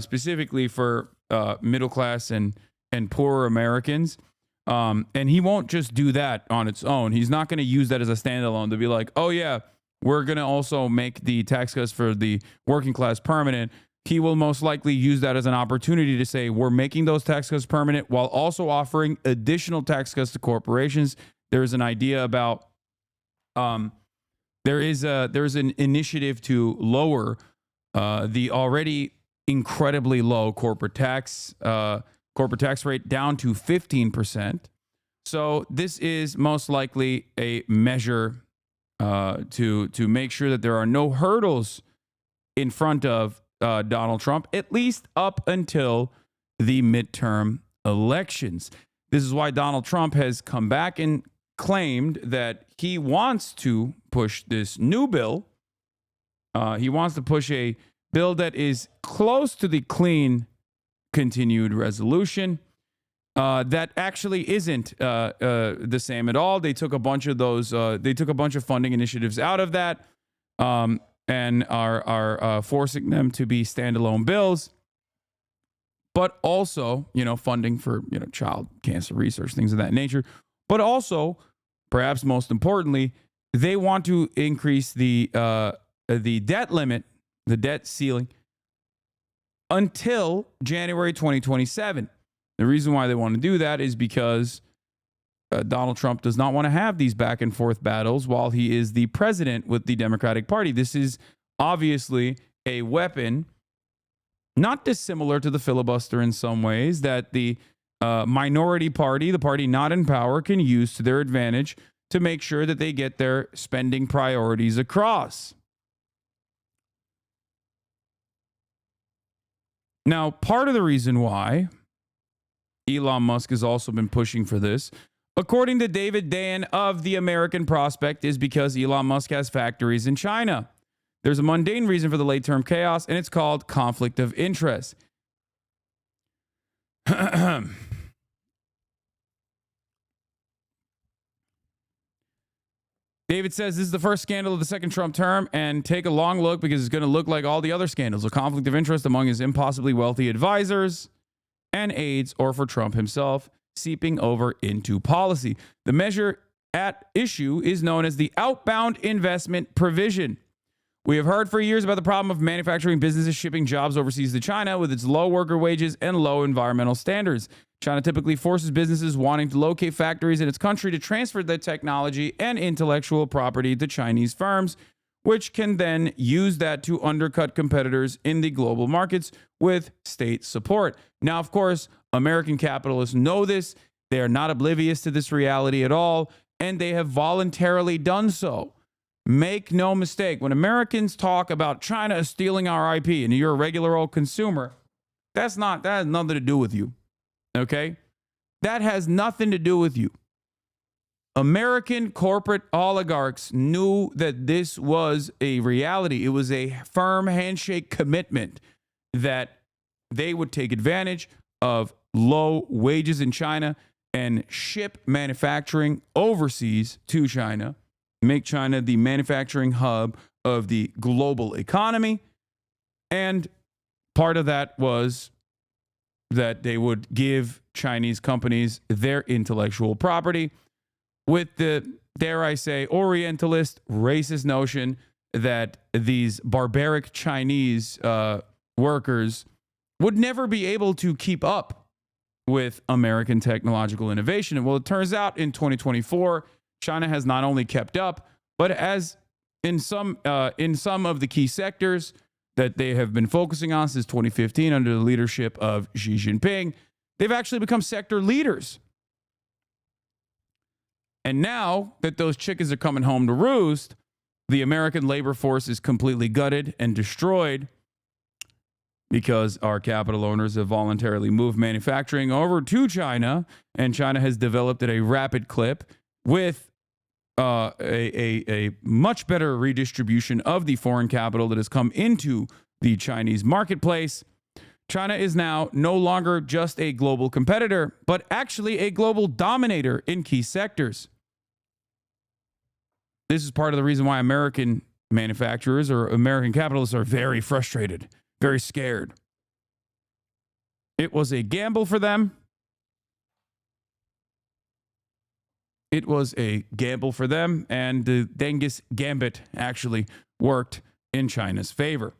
specifically for middle class and poorer Americans. And he won't just do that on its own. He's not going to use that as a standalone to be like, oh, yeah, we're going to also make the tax cuts for the working class permanent. He will most likely use that as an opportunity to say, we're making those tax cuts permanent while also offering additional tax cuts to corporations. There's an idea about there's an initiative to lower the already incredibly low corporate tax rate down to 15%. So this is most likely a measure to make sure that there are no hurdles in front of Donald Trump, at least up until the midterm elections. This is why Donald Trump has come back and claimed that he wants to push this new bill. He wants to push a bill that is close to the clean continued resolution. That actually isn't the same at all. They took a bunch of those. They took a bunch of funding initiatives out of that, and are forcing them to be standalone bills. But also, funding for child cancer research, things of that nature. But also, perhaps most importantly, they want to increase the debt limit, the debt ceiling, until January 2027. The reason why they want to do that is because Donald Trump does not want to have these back and forth battles while he is the president with the Democratic Party. This is obviously a weapon, not dissimilar to the filibuster in some ways, that the minority party, the party not in power, can use to their advantage to make sure that they get their spending priorities across. Now, part of the reason why Elon Musk has also been pushing for this, according to David Dayen of The American Prospect, is because Elon Musk has factories in China. There's a mundane reason for the late-term chaos, and it's called conflict of interest. David says this is the first scandal of the second Trump term, and take a long look because it's going to look like all the other scandals. A conflict of interest among his impossibly wealthy advisors and aides, or for Trump himself, seeping over into policy. The measure at issue is known as the outbound investment provision. We have heard for years about the problem of manufacturing businesses shipping jobs overseas to China with its low worker wages and low environmental standards. China typically forces businesses wanting to locate factories in its country to transfer their technology and intellectual property to Chinese firms, which can then use that to undercut competitors in the global markets with state support. Now, of course, American capitalists know this. They are not oblivious to this reality at all, and they have voluntarily done so. Make no mistake, when Americans talk about China stealing our IP and you're a regular old consumer, that has nothing to do with you. Okay? That has nothing to do with you. American corporate oligarchs knew that this was a reality. It was a firm handshake commitment that they would take advantage of low wages in China and ship manufacturing overseas to China, make China the manufacturing hub of the global economy. And part of that was that they would give Chinese companies their intellectual property, with the, dare I say, Orientalist, racist notion that these barbaric Chinese workers would never be able to keep up with American technological innovation. And well, it turns out in 2024, China has not only kept up, but as in some of the key sectors that they have been focusing on since 2015 under the leadership of Xi Jinping, they've actually become sector leaders. And now that those chickens are coming home to roost, the American labor force is completely gutted and destroyed because our capital owners have voluntarily moved manufacturing over to China, and China has developed at a rapid clip with a much better redistribution of the foreign capital that has come into the Chinese marketplace. China is now no longer just a global competitor, but actually a global dominator in key sectors. This is part of the reason why American manufacturers or American capitalists are very frustrated, very scared. It was a gamble for them. It was a gamble for them, and the Genghis Gambit actually worked in China's favor.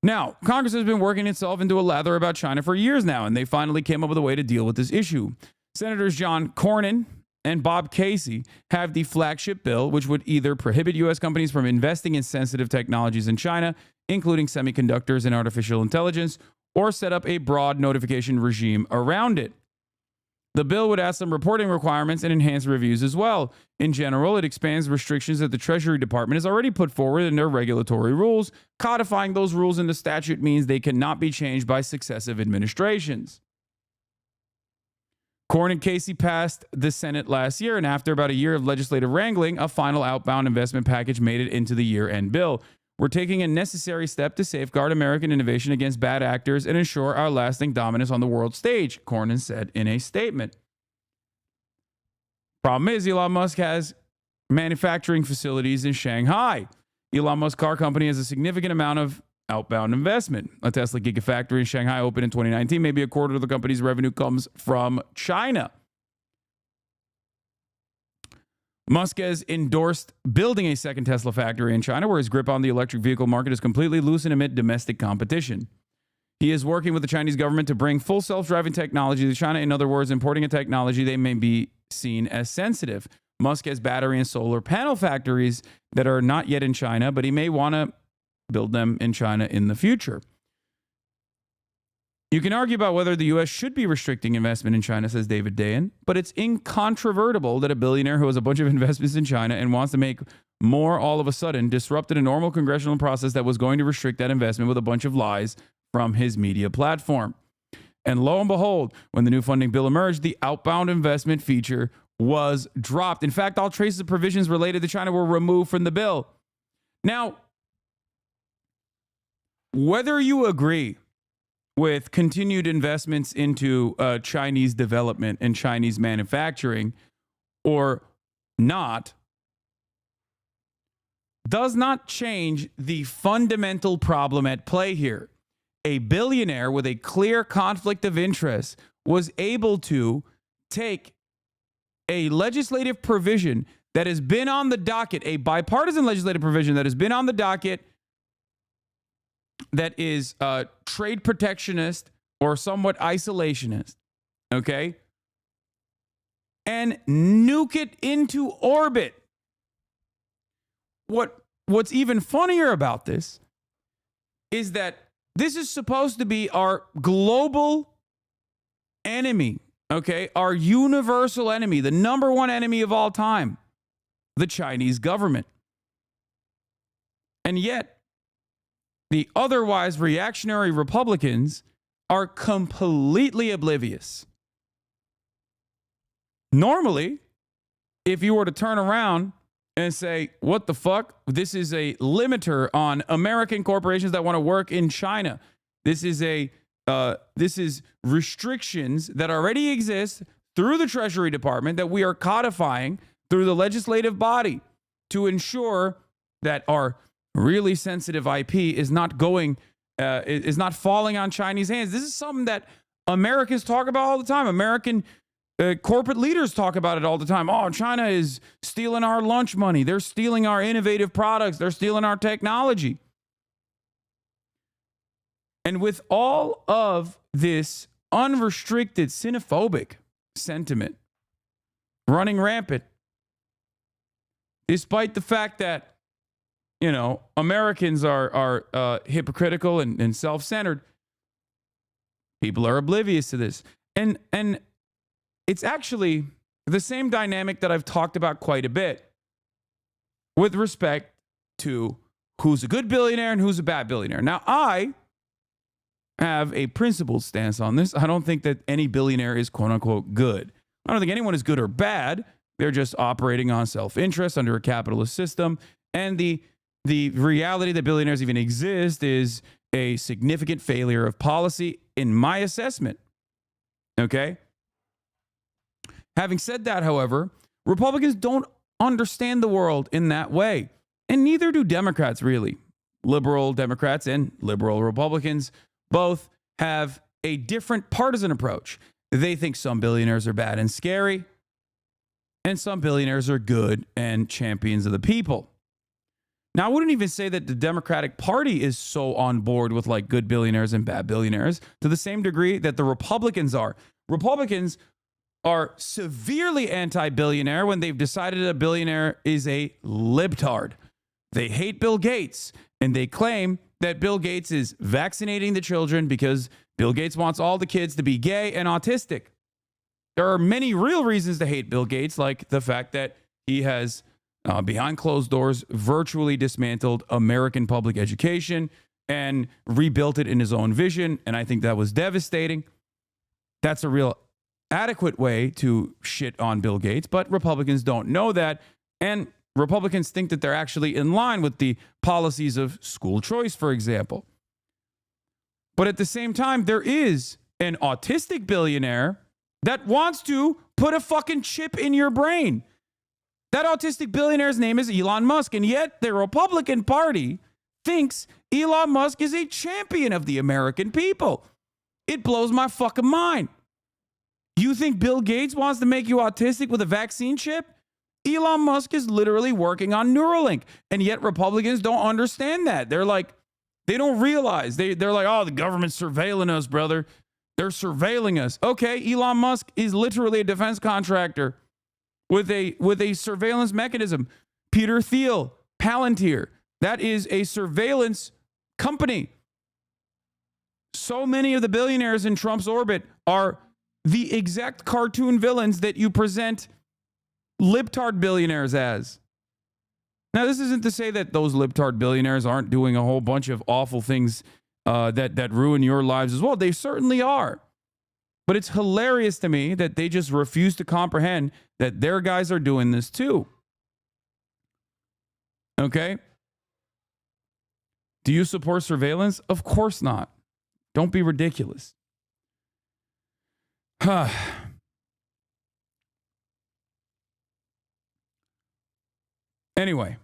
Now, Congress has been working itself into a lather about China for years now, and they finally came up with a way to deal with this issue. Senators John Cornyn and Bob Casey have the flagship bill, which would either prohibit U.S. companies from investing in sensitive technologies in China, including semiconductors and artificial intelligence, or set up a broad notification regime around it. The bill would add some reporting requirements and enhance reviews as well. In general, it expands restrictions that the Treasury Department has already put forward in their regulatory rules. Codifying those rules into statute means they cannot be changed by successive administrations. Cornyn and Casey passed the Senate last year, and after about a year of legislative wrangling, a final outbound investment package made it into the year-end bill. We're taking a necessary step to safeguard American innovation against bad actors and ensure our lasting dominance on the world stage, Cornyn said in a statement. Problem is, Elon Musk has manufacturing facilities in Shanghai. Elon Musk's car company has a significant amount of outbound investment. A Tesla Gigafactory in Shanghai opened in 2019. Maybe a quarter of the company's revenue comes from China. Musk has endorsed building a second Tesla factory in China, where his grip on the electric vehicle market is completely loosened amid domestic competition. He is working with the Chinese government to bring full self-driving technology to China. In other words, importing a technology they may be seen as sensitive. Musk has battery and solar panel factories that are not yet in China, but he may want to build them in China in the future. You can argue about whether the U.S. should be restricting investment in China, says David Dayen, but it's incontrovertible that a billionaire who has a bunch of investments in China and wants to make more all of a sudden disrupted a normal congressional process that was going to restrict that investment with a bunch of lies from his media platform. And lo and behold, when the new funding bill emerged, the outbound investment feature was dropped. In fact, all traces of provisions related to China were removed from the bill. Now, whether you agree with continued investments into Chinese development and Chinese manufacturing or not, does not change the fundamental problem at play here. A billionaire with a clear conflict of interest was able to take a legislative provision that has been on the docket, a bipartisan legislative provision that has been on the docket that is trade protectionist or somewhat isolationist, okay, and nuke it into orbit. What's even funnier about this is that this is supposed to be our global enemy, okay, our universal enemy, the number one enemy of all time, the Chinese government. And yet, the otherwise reactionary Republicans are completely oblivious. Normally, if you were to turn around and say, what the fuck? This is a limiter on American corporations that want to work in China. This is restrictions that already exist through the Treasury Department that we are codifying through the legislative body to ensure that our really sensitive IP is not falling on Chinese hands. This is something that Americans talk about all the time. American Corporate leaders talk about it all the time. Oh, China is stealing our lunch money. They're stealing our innovative products. They're stealing our technology. And with all of this unrestricted xenophobic sentiment running rampant, despite the fact that, you know, Americans are hypocritical and self-centered, people are oblivious to this. And it's actually the same dynamic that I've talked about quite a bit with respect to who's a good billionaire and who's a bad billionaire. Now, I have a principled stance on this. I don't think that any billionaire is quote unquote good. I don't think anyone is good or bad. They're just operating on self-interest under a capitalist system. And the reality that billionaires even exist is a significant failure of policy in my assessment. Okay? Having said that, however, Republicans don't understand the world in that way. And neither do Democrats, really. Liberal Democrats and liberal Republicans both have a different partisan approach. They think some billionaires are bad and scary, and some billionaires are good and champions of the people. Now, I wouldn't even say that the Democratic Party is so on board with like good billionaires and bad billionaires to the same degree that the Republicans are. Republicans are severely anti-billionaire when they've decided a billionaire is a libtard. They hate Bill Gates, and they claim that Bill Gates is vaccinating the children because Bill Gates wants all the kids to be gay and autistic. There are many real reasons to hate Bill Gates, like the fact that he has, behind closed doors, virtually dismantled American public education and rebuilt it in his own vision, and I think that was devastating. That's a real adequate way to shit on Bill Gates, but Republicans don't know that, and Republicans think that they're actually in line with the policies of school choice, for example. But at the same time, there is an autistic billionaire that wants to put a fucking chip in your brain. That autistic billionaire's name is Elon Musk, and yet the Republican Party thinks Elon Musk is a champion of the American people. It blows my fucking mind. You think Bill Gates wants to make you autistic with a vaccine chip? Elon Musk is literally working on Neuralink, and yet Republicans don't understand that. They're like, they don't realize. They're like, oh, the government's surveilling us, brother. They're surveilling us. Okay, Elon Musk is literally a defense contractor with a surveillance mechanism. Peter Thiel, Palantir, that is a surveillance company. So many of the billionaires in Trump's orbit are the exact cartoon villains that you present libtard billionaires as. Now, this isn't to say that those libtard billionaires aren't doing a whole bunch of awful things that ruin your lives as well. They certainly are. But it's hilarious to me that they just refuse to comprehend that their guys are doing this too. Okay? Do you support surveillance? Of course not. Don't be ridiculous. Anyway,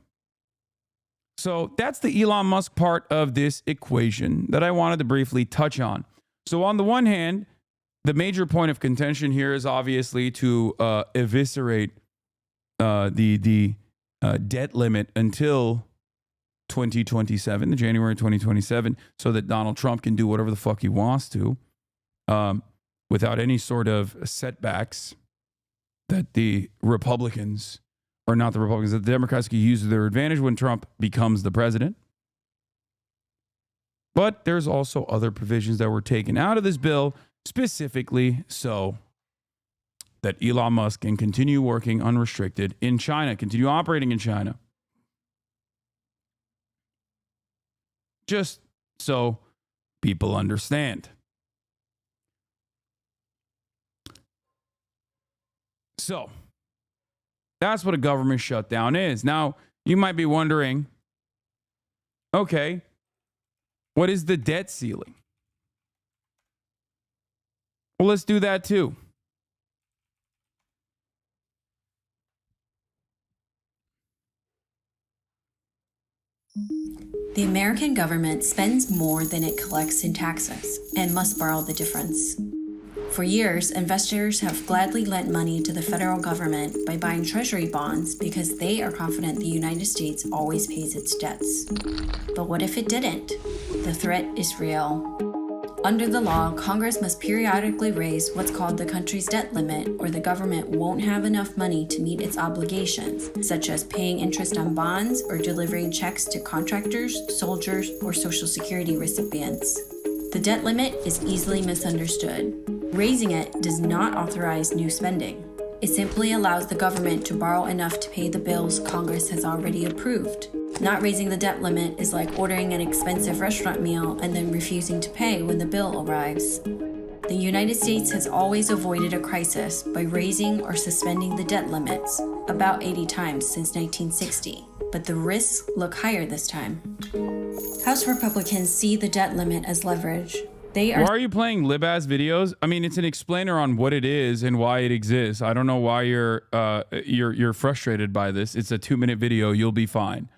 so that's the Elon Musk part of this equation that I wanted to briefly touch on. So on the one hand, the major point of contention here is obviously to eviscerate the debt limit until 2027, the January 2027, so that Donald Trump can do whatever the fuck he wants to without any sort of setbacks that the Republicans, or not the Republicans, that the Democrats can use to their advantage when Trump becomes the president. But there's also other provisions that were taken out of this bill, specifically so that Elon Musk can continue working unrestricted in China, continue operating in China. Just so people understand. So, that's what a government shutdown is. Now, you might be wondering, okay, what is the debt ceiling? Well, let's do that too. The American government spends more than it collects in taxes and must borrow the difference. For years, investors have gladly lent money to the federal government by buying treasury bonds because they are confident the United States always pays its debts. But what if it didn't? The threat is real. Under the law, Congress must periodically raise what's called the country's debt limit, or the government won't have enough money to meet its obligations, such as paying interest on bonds or delivering checks to contractors, soldiers, or Social Security recipients. The debt limit is easily misunderstood. Raising it does not authorize new spending. It simply allows the government to borrow enough to pay the bills Congress has already approved. Not raising the debt limit is like ordering an expensive restaurant meal and then refusing to pay when the bill arrives. The United States has always avoided a crisis by raising or suspending the debt limits, about 80 times since 1960. But the risks look higher this time. House Republicans see the debt limit as leverage. Why are you playing lib-ass videos? I mean, it's an explainer on what it is and why it exists. I don't know why you're frustrated by this. It's a 2-minute video. You'll be fine.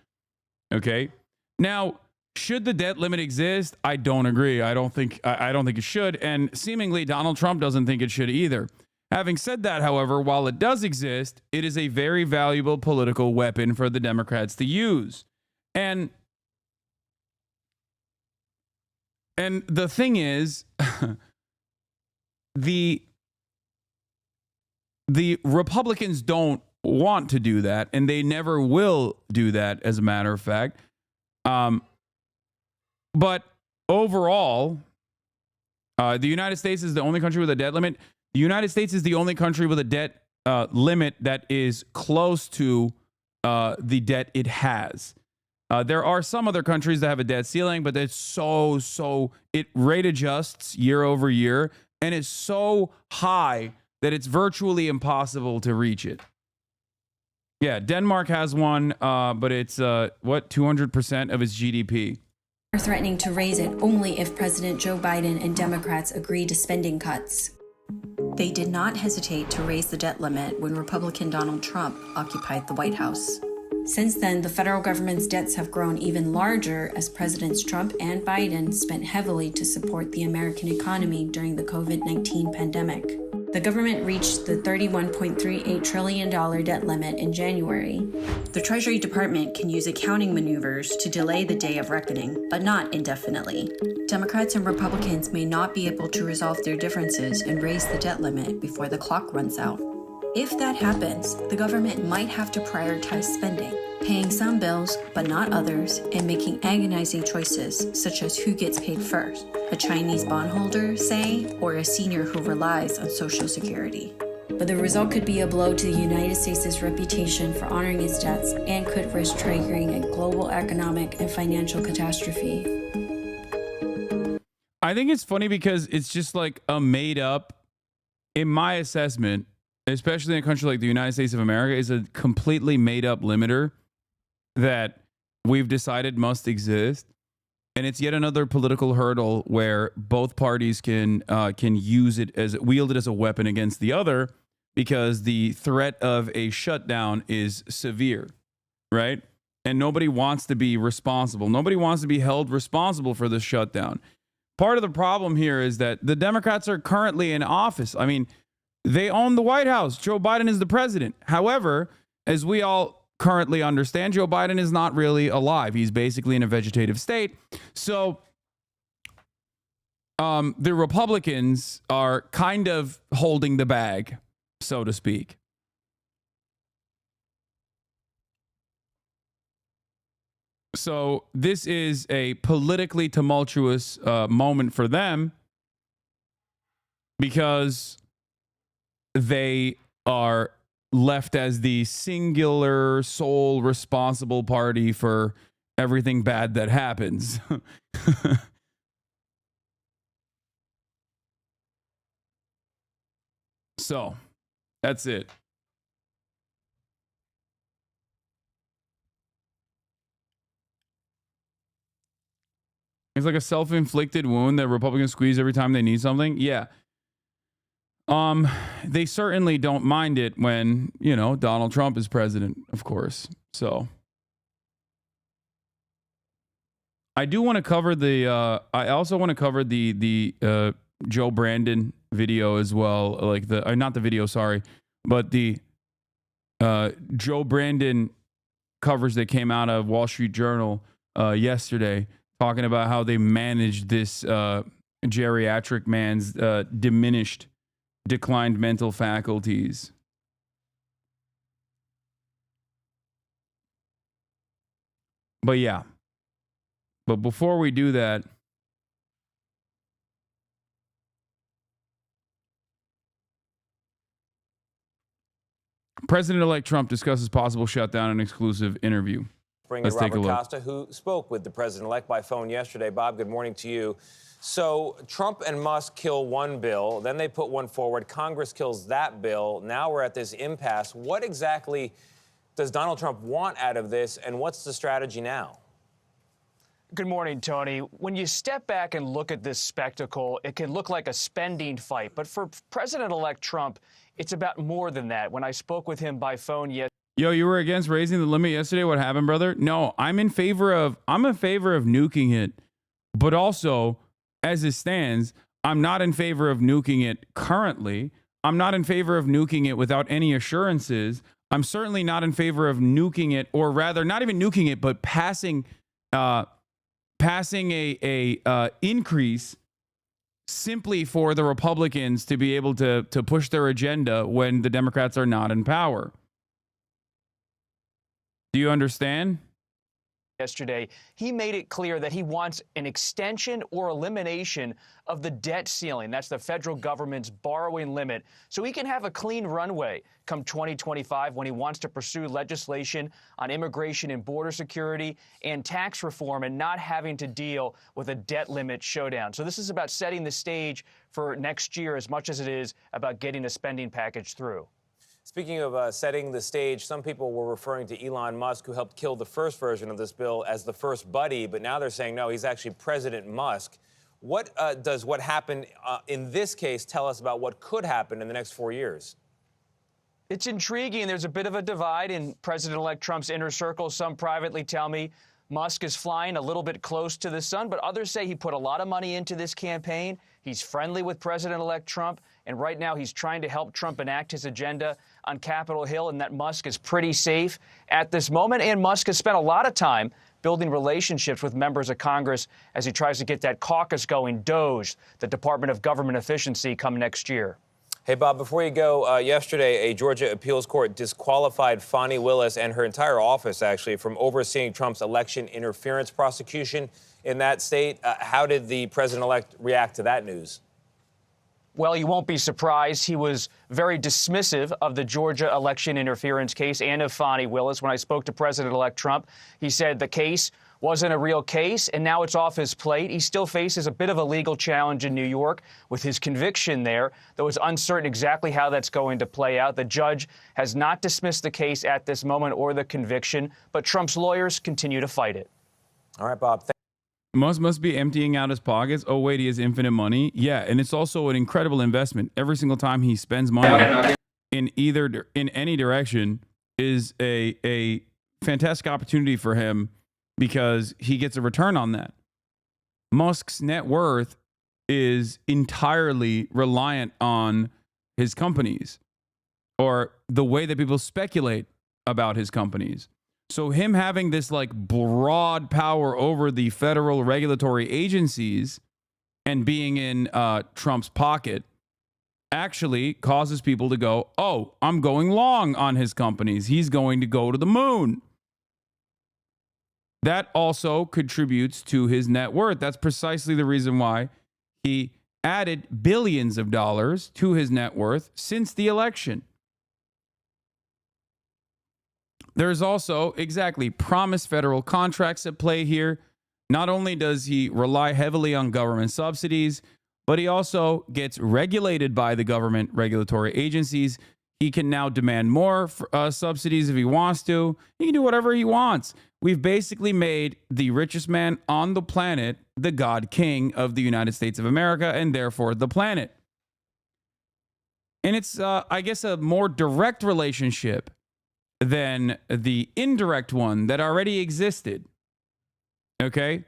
Okay. Now, should the debt limit exist? I don't agree. I don't think it should, and seemingly Donald Trump doesn't think it should either. Having said that, however, while it does exist, it is a very valuable political weapon for the Democrats to use. And the thing is, the Republicans don't want to do that, and they never will do that, as a matter of fact. But overall, the United States is the only country with a debt limit. The United States is the only country with a debt limit that is close to the debt it has. There are some other countries that have a debt ceiling, but it's it rate adjusts year over year, and it's so high that it's virtually impossible to reach it. Yeah, Denmark has one, but it's 200% of its GDP. Are threatening to raise it only if President Joe Biden and Democrats agree to spending cuts. They did not hesitate to raise the debt limit when Republican Donald Trump occupied the White House. Since then, the federal government's debts have grown even larger as Presidents Trump and Biden spent heavily to support the American economy during the COVID-19 pandemic. The government reached the $31.38 trillion debt limit in January. The Treasury Department can use accounting maneuvers to delay the day of reckoning, but not indefinitely. Democrats and Republicans may not be able to resolve their differences and raise the debt limit before the clock runs out. If that happens, the government might have to prioritize spending, paying some bills but not others, and making agonizing choices such as who gets paid first, a Chinese bondholder, say, or a senior who relies on Social Security. But the result could be a blow to the United States' reputation for honoring its debts and could risk triggering a global economic and financial catastrophe. I think it's funny because it's just like a made up, in my assessment, especially in a country like the United States of America, is a completely made up limiter that we've decided must exist. And it's yet another political hurdle where both parties can use it wield it as a weapon against the other, because the threat of a shutdown is severe, right? And nobody wants to be responsible. Nobody wants to be held responsible for the shutdown. Part of the problem here is that the Democrats are currently in office. I mean, they own the White House. Joe Biden is the president. However, as we all currently understand, Joe Biden is not really alive. He's basically in a vegetative state. So the Republicans are kind of holding the bag, so to speak. So this is a politically tumultuous moment for them because they are left as the singular sole responsible party for everything bad that happens. So that's it. It's like a self-inflicted wound that Republicans squeeze every time they need something. Yeah. They certainly don't mind it when, Donald Trump is president, of course. So I do want to cover I also want to cover the Joe Brandon video as well, like not the video, sorry, but the Joe Brandon coverage that came out of Wall Street Journal yesterday, talking about how they managed this geriatric man's declined mental faculties. But yeah. But before we do that, President-elect Trump discusses possible shutdown in exclusive interview. Bring in Robert Costa, who spoke with the president-elect by phone yesterday. Bob, good morning to you. So Trump and Musk kill one bill, then they put one forward. Congress kills that bill. Now we're at this impasse. What exactly does Donald Trump want out of this, and what's the strategy now? Good morning, Tony. When you step back and look at this spectacle, it can look like a spending fight. But for President-elect Trump, it's about more than that. When I spoke with him by phone yesterday. Yo, you were against raising the limit yesterday. What happened, brother? No, I'm in favor of nuking it. But also, as it stands, I'm not in favor of nuking it currently. I'm not in favor of nuking it without any assurances. I'm certainly not in favor of nuking it, or rather, not even nuking it, but passing a increase simply for the Republicans to be able to push their agenda when the Democrats are not in power. Do you understand? Yesterday, he made it clear that he wants an extension or elimination of the debt ceiling. That's the federal government's borrowing limit, so he can have a clean runway come 2025 when he wants to pursue legislation on immigration and border security and tax reform and not having to deal with a debt limit showdown. So this is about setting the stage for next year as much as it is about getting a spending package through. Speaking of setting the stage, some people were referring to Elon Musk, who helped kill the first version of this bill, as the first buddy, but now they're saying, no, he's actually President Musk. What does what happened in this case tell us about what could happen in the next 4 years? It's intriguing. There's a bit of a divide in President-elect Trump's inner circle. Some privately tell me Musk is flying a little bit close to the sun, but others say he put a lot of money into this campaign. He's friendly with President-elect Trump, and right now he's trying to help Trump enact his agenda on Capitol Hill, and that Musk is pretty safe at this moment. And Musk has spent a lot of time building relationships with members of Congress as he tries to get that caucus going, DOGE, the Department of Government Efficiency, come next year. Hey, Bob, before you go, yesterday, a Georgia appeals court disqualified Fani Willis and her entire office, actually, from overseeing Trump's election interference prosecution in that state. How did the president-elect react to that news? Well, you won't be surprised. He was very dismissive of the Georgia election interference case and of Fani Willis. When I spoke to President-elect Trump, he said the case wasn't a real case, and now it's off his plate. He still faces a bit of a legal challenge in New York with his conviction there, though it's uncertain exactly how that's going to play out. The judge has not dismissed the case at this moment or the conviction, but Trump's lawyers continue to fight it. All right, Bob. Musk must be emptying out his pockets. Oh, wait, he has infinite money. Yeah, and it's also an incredible investment. Every single time he spends money in any direction is a fantastic opportunity for him because he gets a return on that. Musk's net worth is entirely reliant on his companies or the way that people speculate about his companies. So him having this like broad power over the federal regulatory agencies and being in Trump's pocket actually causes people to go, oh, I'm going long on his companies. He's going to go to the moon. That also contributes to his net worth. That's precisely the reason why he added billions of dollars to his net worth since the election. There's also, exactly, promised federal contracts at play here. Not only does he rely heavily on government subsidies, but he also gets regulated by the government regulatory agencies. He can now demand more subsidies if he wants to. He can do whatever he wants. We've basically made the richest man on the planet the God King of the United States of America and therefore the planet. And it's, I guess, a more direct relationship than the indirect one that already existed. Okay?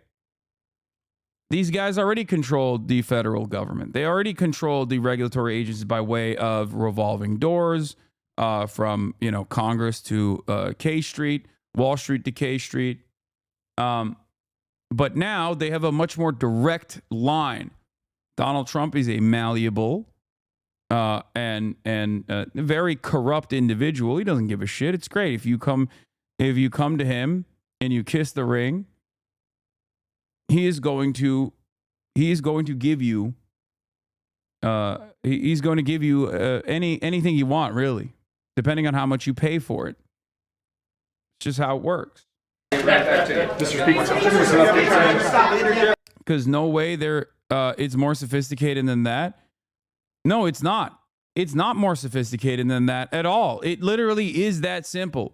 these guys already controlled the federal government. They already controlled the regulatory agencies by way of revolving doors, from Congress to K Street, Wall Street to K Street. But now they have a much more direct line. Donald Trump is a malleable and very corrupt individual. He doesn't give a shit. It's great if you come to him and you kiss the ring. He is going to give you anything you want, really, depending on how much you pay for it. It's just how it works. Because no way it's more sophisticated than that. No, it's not. It's not more sophisticated than that at all. It literally is that simple.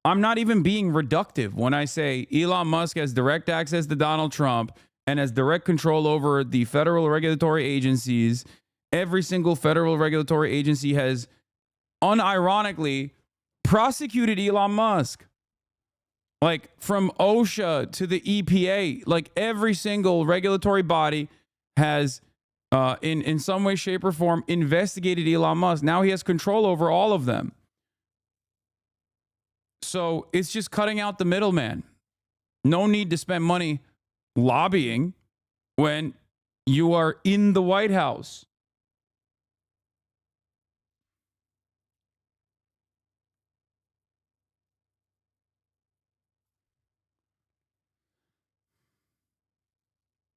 I'm not even being reductive when I say Elon Musk has direct access to Donald Trump and has direct control over the federal regulatory agencies. Every single federal regulatory agency has unironically prosecuted Elon Musk. Like from OSHA to the EPA, like every single regulatory body has in some way, shape, or form investigated Elon Musk. Now he has control over all of them. So it's just cutting out the middleman. No need to spend money lobbying when you are in the White House.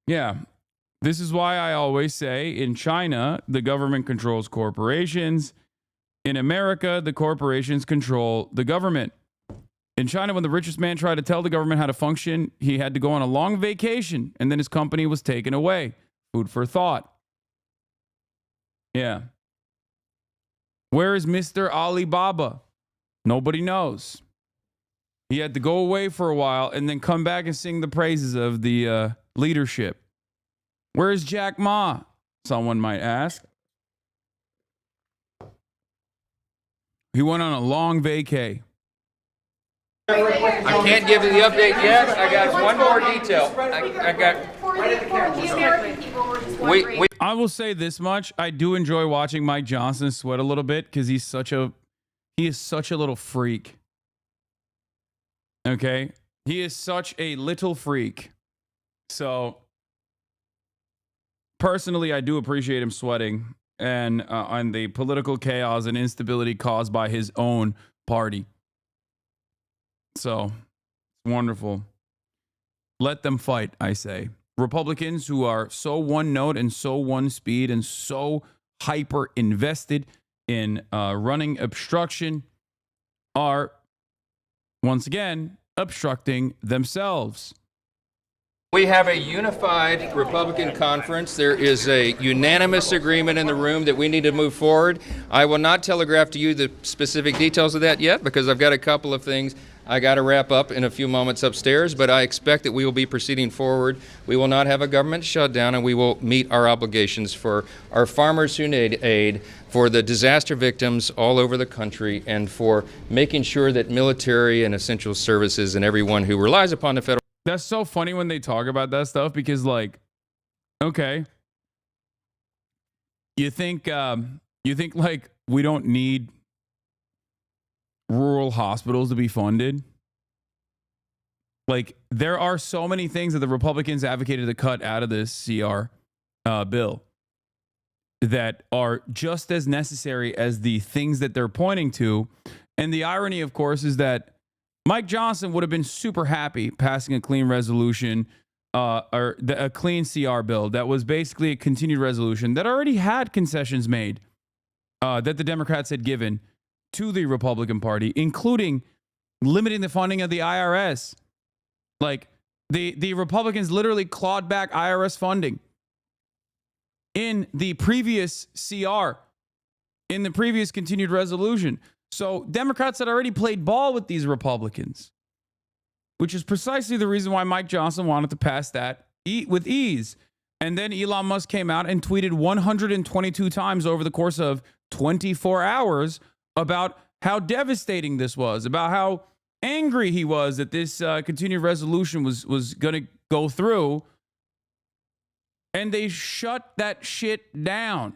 Yeah. This is why I always say in China, the government controls corporations. In America, the corporations control the government. In China, when the richest man tried to tell the government how to function, he had to go on a long vacation, and then his company was taken away. Food for thought. Yeah. Where is Mr. Alibaba? Nobody knows. He had to go away for a while and then come back and sing the praises of the leadership. Where is Jack Ma? Someone might ask. He went on a long vacay. I can't give you the update yet. I got one more detail. I will say this much. I do enjoy watching Mike Johnson sweat a little bit because he is such a little freak. Okay? He is such a little freak. So personally, I do appreciate him sweating and on the political chaos and instability caused by his own party. So, it's wonderful. Let them fight, I say. Republicans who are so one note and so one speed and so hyper invested in running obstruction are, once again, obstructing themselves. We have a unified Republican conference. There is a unanimous agreement in the room that we need to move forward. I will not telegraph to you the specific details of that yet because I've got a couple of things I got to wrap up in a few moments upstairs, but I expect that we will be proceeding forward. We will not have a government shutdown, and we will meet our obligations for our farmers who need aid, for the disaster victims all over the country, and for making sure that military and essential services and everyone who relies upon the federal. That's so funny when they talk about that stuff because, like, okay, you think like we don't need rural hospitals to be funded? Like, there are so many things that the Republicans advocated to cut out of this CR bill that are just as necessary as the things that they're pointing to. And the irony, of course, is that Mike Johnson would have been super happy passing a clean resolution or a clean CR bill that was basically a continued resolution that already had concessions made that the Democrats had given to the Republican Party, including limiting the funding of the IRS. Like, the Republicans literally clawed back IRS funding in the previous CR, in the previous continued resolution. So Democrats had already played ball with these Republicans, which is precisely the reason why Mike Johnson wanted to pass that with ease. And then Elon Musk came out and tweeted 122 times over the course of 24 hours about how devastating this was, about how angry he was that this continued resolution was going to go through. And they shut that shit down.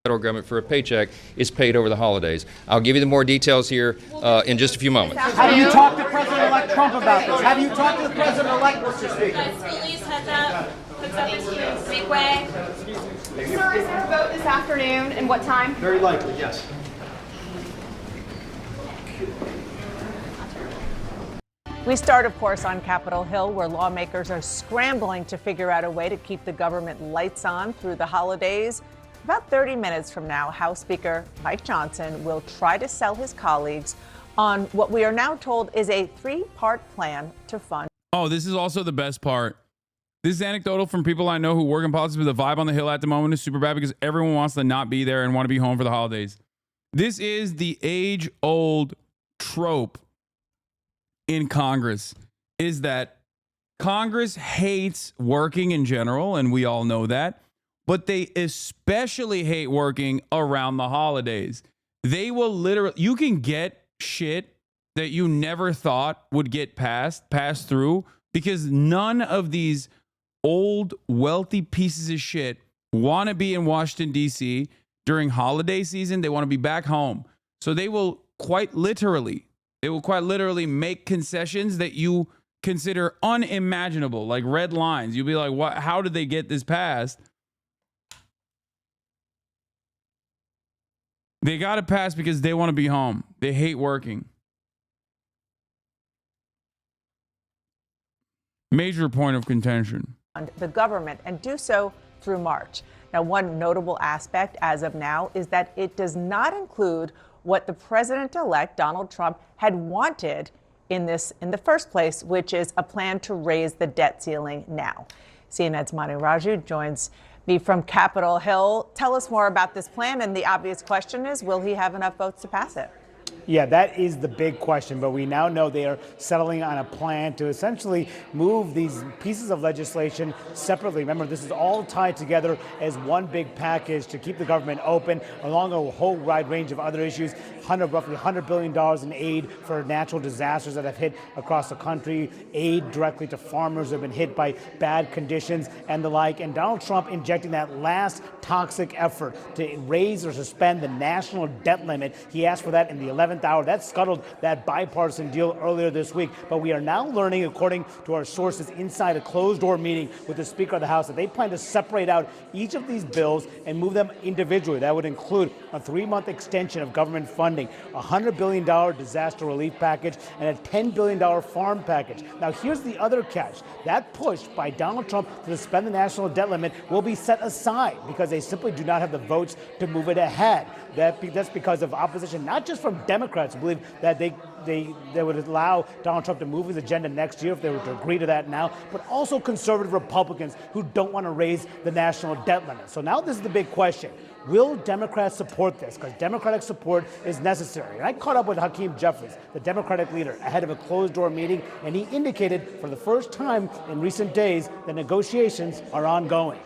Federal government for a paycheck is paid over the holidays. I'll give you the more details here in just a few moments. Have you talked to President-elect Trump about this? Have you talked to the President-elect, Mr. Speaker? Let's release heads up. Puts up his hands. Make way. Sir, is there a vote this afternoon and what time? Very likely, yes. We start, of course, on Capitol Hill, where lawmakers are scrambling to figure out a way to keep the government lights on through the holidays. About 30 minutes from now, House Speaker Mike Johnson will try to sell his colleagues on what we are now told is a 3-part plan to fund. Oh, this is also the best part. This is anecdotal from people I know who work in politics, but the vibe on the Hill at the moment is super bad because everyone wants to not be there and want to be home for the holidays. This is the age-old trope in Congress, is that Congress hates working in general, and we all know that. But they especially hate working around the holidays. They will literally, you can get shit that you never thought would get passed through because none of these old, wealthy pieces of shit want to be in Washington, D.C. during holiday season. They want to be back home. So they will quite literally make concessions that you consider unimaginable, like red lines. You'll be like, what? How did they get this passed? They got to pass because they want to be home. They hate working. Major point of contention. The government and do so through March. Now, one notable aspect as of now is that it does not include what the president-elect Donald Trump had wanted in the first place, which is a plan to raise the debt ceiling now. CNN's Manu Raju joins me from Capitol Hill. Tell us more about this plan, and the obvious question is, will he have enough votes to pass it? Yeah, that is the big question, but we now know they are settling on a plan to essentially move these pieces of legislation separately. Remember, this is all tied together as one big package to keep the government open, along a whole wide range of other issues. Roughly $100 billion in aid for natural disasters that have hit across the country, aid directly to farmers who have been hit by bad conditions and the like. And Donald Trump injecting that last toxic effort to raise or suspend the national debt limit. He asked for that in the 11th hour. That scuttled that bipartisan deal earlier this week. But we are now learning, according to our sources inside a closed-door meeting with the Speaker of the House, that they plan to separate out each of these bills and move them individually. That would include a 3-month extension of government funding, a $100 billion disaster relief package, and a $10 billion farm package. Now, here's the other catch. That push by Donald Trump to suspend the national debt limit will be set aside because they simply do not have the votes to move it ahead. That's because of opposition, not just from Democrats who believe that they would allow Donald Trump to move his agenda next year if they were to agree to that now, but also conservative Republicans who don't want to raise the national debt limit. So now this is the big question. Will Democrats support this? Because Democratic support is necessary. And I caught up with Hakeem Jeffries, the Democratic leader, ahead of a closed-door meeting, and he indicated for the first time in recent days that negotiations are ongoing.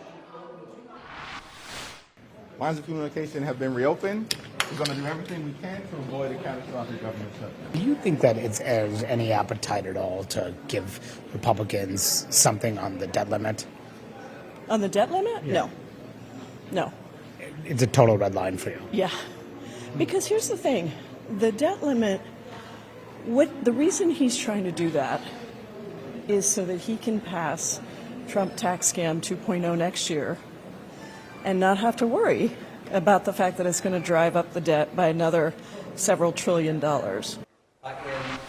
Lines of communication have been reopened. We're going to do everything we can to avoid a catastrophic government shutdown. Do you think that there's any appetite at all to give Republicans something on the debt limit? On the debt limit? Yeah. No. It's a total red line for you. Yeah. Because here's the thing. The debt limit, the reason he's trying to do that is so that he can pass Trump tax scam 2.0 next year and not have to worry about the fact that it's going to drive up the debt by another several $1 trillion.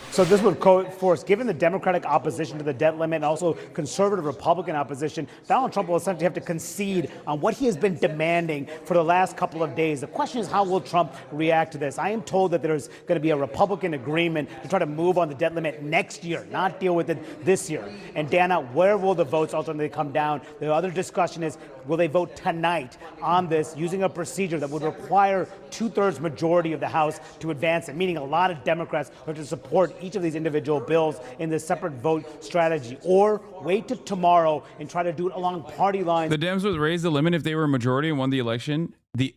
So this would force, given the Democratic opposition to the debt limit and also conservative Republican opposition, Donald Trump will essentially have to concede on what he has been demanding for the last couple of days. The question is, how will Trump react to this? I am told that there's going to be a Republican agreement to try to move on the debt limit next year, not deal with it this year. And Dana, where will the votes ultimately come down? The other discussion is, will they vote tonight on this using a procedure that would require 2/3 majority of the House to advance it, meaning a lot of Democrats are to support each of these individual bills in this separate vote strategy, or wait till tomorrow and try to do it along party lines. The Dems would raise the limit if they were a majority and won the election.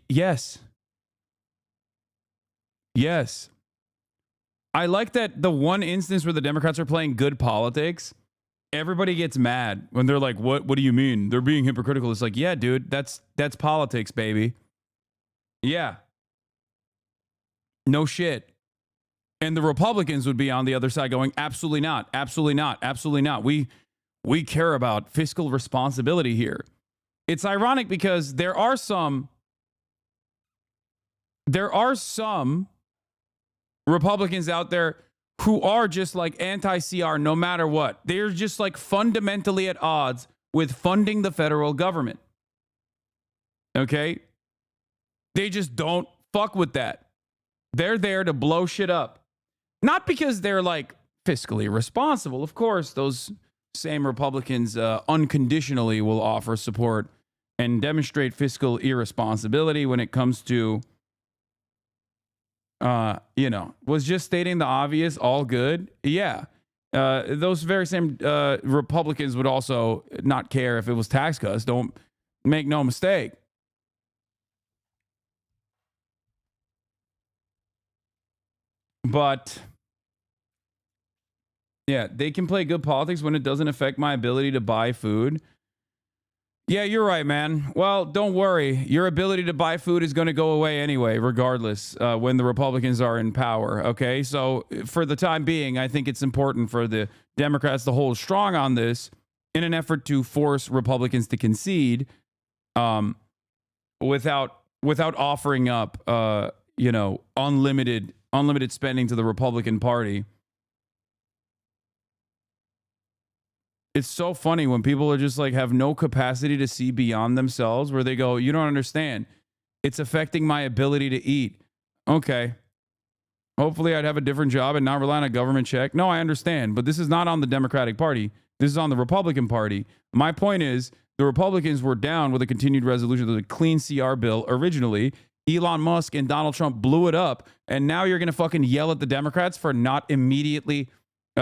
Yes. I like that the one instance where the Democrats are playing good politics everybody gets mad when they're like, what do you mean? They're being hypocritical. It's like, yeah, dude, that's politics, baby. Yeah. No shit. And the Republicans would be on the other side going, absolutely not, absolutely not, absolutely not. We care about fiscal responsibility here. It's ironic because there are some Republicans out there who are just like anti-CR no matter what. They're just like fundamentally at odds with funding the federal government. Okay? They just don't fuck with that. They're there to blow shit up. Not because they're like fiscally responsible. Of course, those same Republicans unconditionally will offer support and demonstrate fiscal irresponsibility when it comes to, was just stating the obvious, all good. Yeah. Those very same Republicans would also not care if it was tax cuts. Don't make no mistake. But yeah, they can play good politics when it doesn't affect my ability to buy food. Yeah, you're right, man. Well, don't worry. Your ability to buy food is going to go away anyway, regardless, when the Republicans are in power. Okay, so for the time being, I think it's important for the Democrats to hold strong on this in an effort to force Republicans to concede, without offering up, unlimited spending to the Republican Party. It's so funny when people are just like have no capacity to see beyond themselves, where they go, you don't understand. It's affecting my ability to eat. Okay. Hopefully I'd have a different job and not rely on a government check. No, I understand. But this is not on the Democratic Party. This is on the Republican Party. My point is the Republicans were down with a continued resolution of the clean CR bill originally. Elon Musk and Donald Trump blew it up. And now you're going to fucking yell at the Democrats for not immediately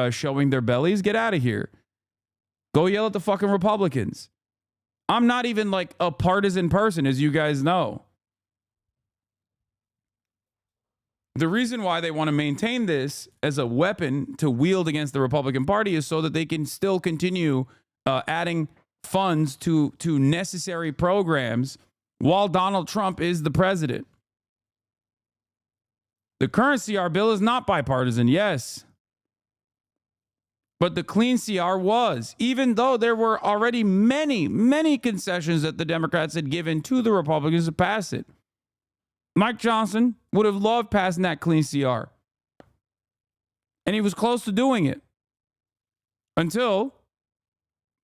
showing their bellies? Get out of here. Go yell at the fucking Republicans. I'm not even like a partisan person, as you guys know. The reason why they want to maintain this as a weapon to wield against the Republican Party is so that they can still continue adding funds to necessary programs while Donald Trump is the president. The current CR bill is not bipartisan, yes. But the clean CR was, even though there were already many, many concessions that the Democrats had given to the Republicans to pass it. Mike Johnson would have loved passing that clean CR. And he was close to doing it. Until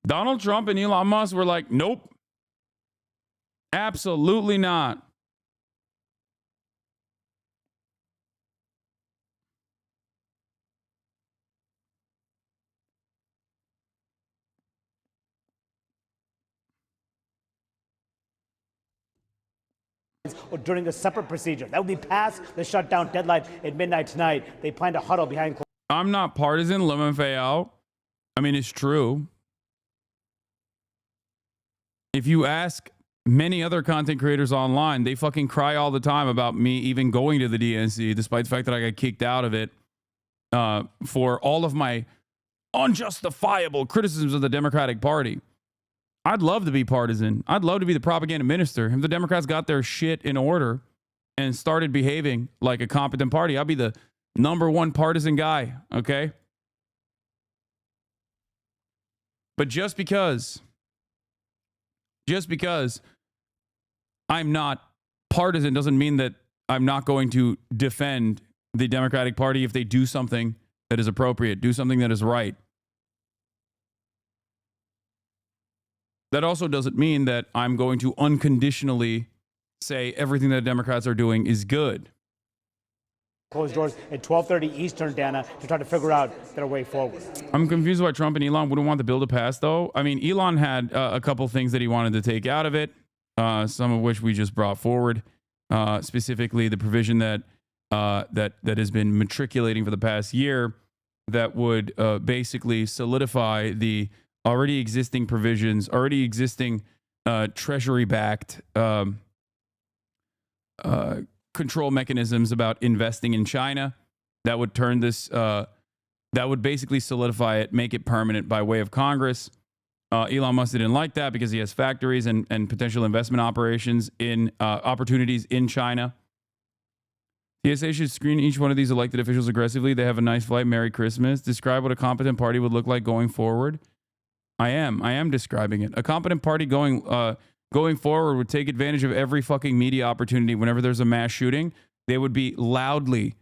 Donald Trump and Elon Musk were like, nope. Absolutely not. Or during a separate procedure. That would be past the shutdown deadline at midnight tonight. They plan to huddle behind closed. I'm not partisan, LeMonFayal. I mean, it's true. If you ask many other content creators online, they fucking cry all the time about me even going to the DNC, despite the fact that I got kicked out of it for all of my unjustifiable criticisms of the Democratic Party. I'd love to be partisan. I'd love to be the propaganda minister. If the Democrats got their shit in order and started behaving like a competent party, I'd be the number one partisan guy, okay? But just because I'm not partisan doesn't mean that I'm not going to defend the Democratic Party if they do something that is appropriate, do something that is right. That also doesn't mean that I'm going to unconditionally say everything that Democrats are doing is good. Closed doors at 12:30 Eastern, Dana, to try to figure out their way forward. I'm confused why Trump and Elon wouldn't want the bill to pass, though. I mean, Elon had a couple things that he wanted to take out of it, some of which we just brought forward, specifically the provision that has been matriculating for the past year that would basically solidify the already existing provisions, already existing Treasury-backed control mechanisms about investing in China. That would turn this That would basically solidify it, make it permanent by way of Congress. Elon Musk didn't like that because he has factories and potential investment operations in opportunities in China. TSA should screen each one of these elected officials aggressively. They have a nice flight. Merry Christmas. Describe what a competent party would look like going forward. I am describing it. A competent party going forward would take advantage of every fucking media opportunity. Whenever there's a mass shooting, they would be loudly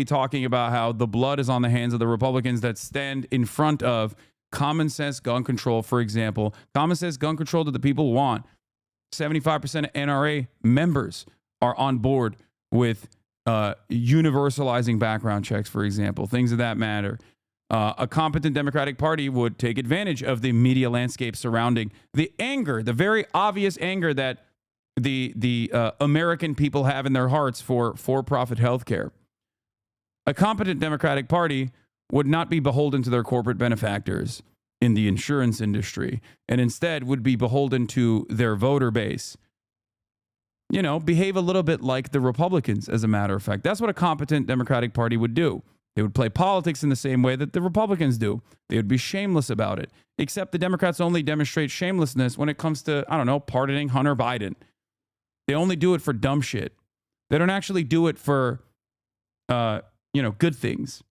talking about how the blood is on the hands of the Republicans that stand in front of common sense gun control, for example. Common sense gun control that the people want. 75% of NRA members are on board with universalizing background checks, for example, things of that matter. A competent Democratic Party would take advantage of the media landscape surrounding the anger, the very obvious anger that the American people have in their hearts for-profit healthcare. A competent Democratic Party would not be beholden to their corporate benefactors in the insurance industry, and instead would be beholden to their voter base. You know, behave a little bit like the Republicans, as a matter of fact. That's what a competent Democratic Party would do. They would play politics in the same way that the Republicans do. They would be shameless about it. Except the Democrats only demonstrate shamelessness when it comes to, I don't know, pardoning Hunter Biden. They only do it for dumb shit. They don't actually do it for, good things.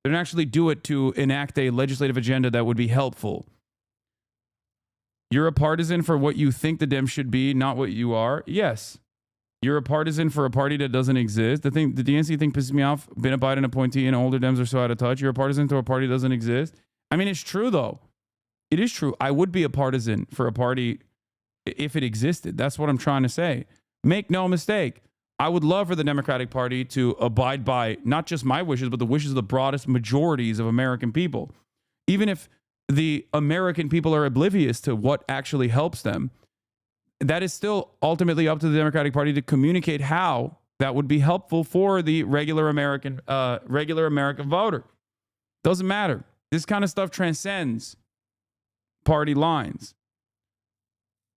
They don't actually do it to enact a legislative agenda that would be helpful. You're a partisan for what you think the Dems should be, not what you are. Yes. You're a partisan for a party that doesn't exist. The DNC thing pisses me off. Been a Biden appointee and older Dems are so out of touch. You're a partisan to a party that doesn't exist. I mean, it's true, though. It is true. I would be a partisan for a party if it existed. That's what I'm trying to say. Make no mistake. I would love for the Democratic Party to abide by not just my wishes, but the wishes of the broadest majorities of American people. Even if the American people are oblivious to what actually helps them, that is still ultimately up to the Democratic Party to communicate how that would be helpful for the regular American voter. Doesn't matter. This kind of stuff transcends party lines.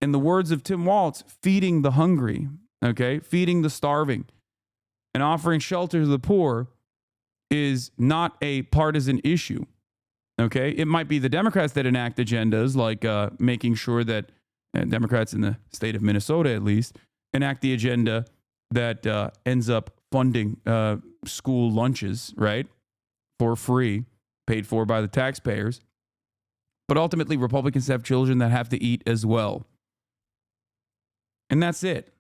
In the words of Tim Walz, feeding the hungry, okay, feeding the starving, and offering shelter to the poor is not a partisan issue. Okay, it might be the Democrats that enact agendas like making sure that Democrats in the state of Minnesota, at least, enact the agenda that ends up funding school lunches, right, for free, paid for by the taxpayers. But ultimately, Republicans have children that have to eat as well. And that's it.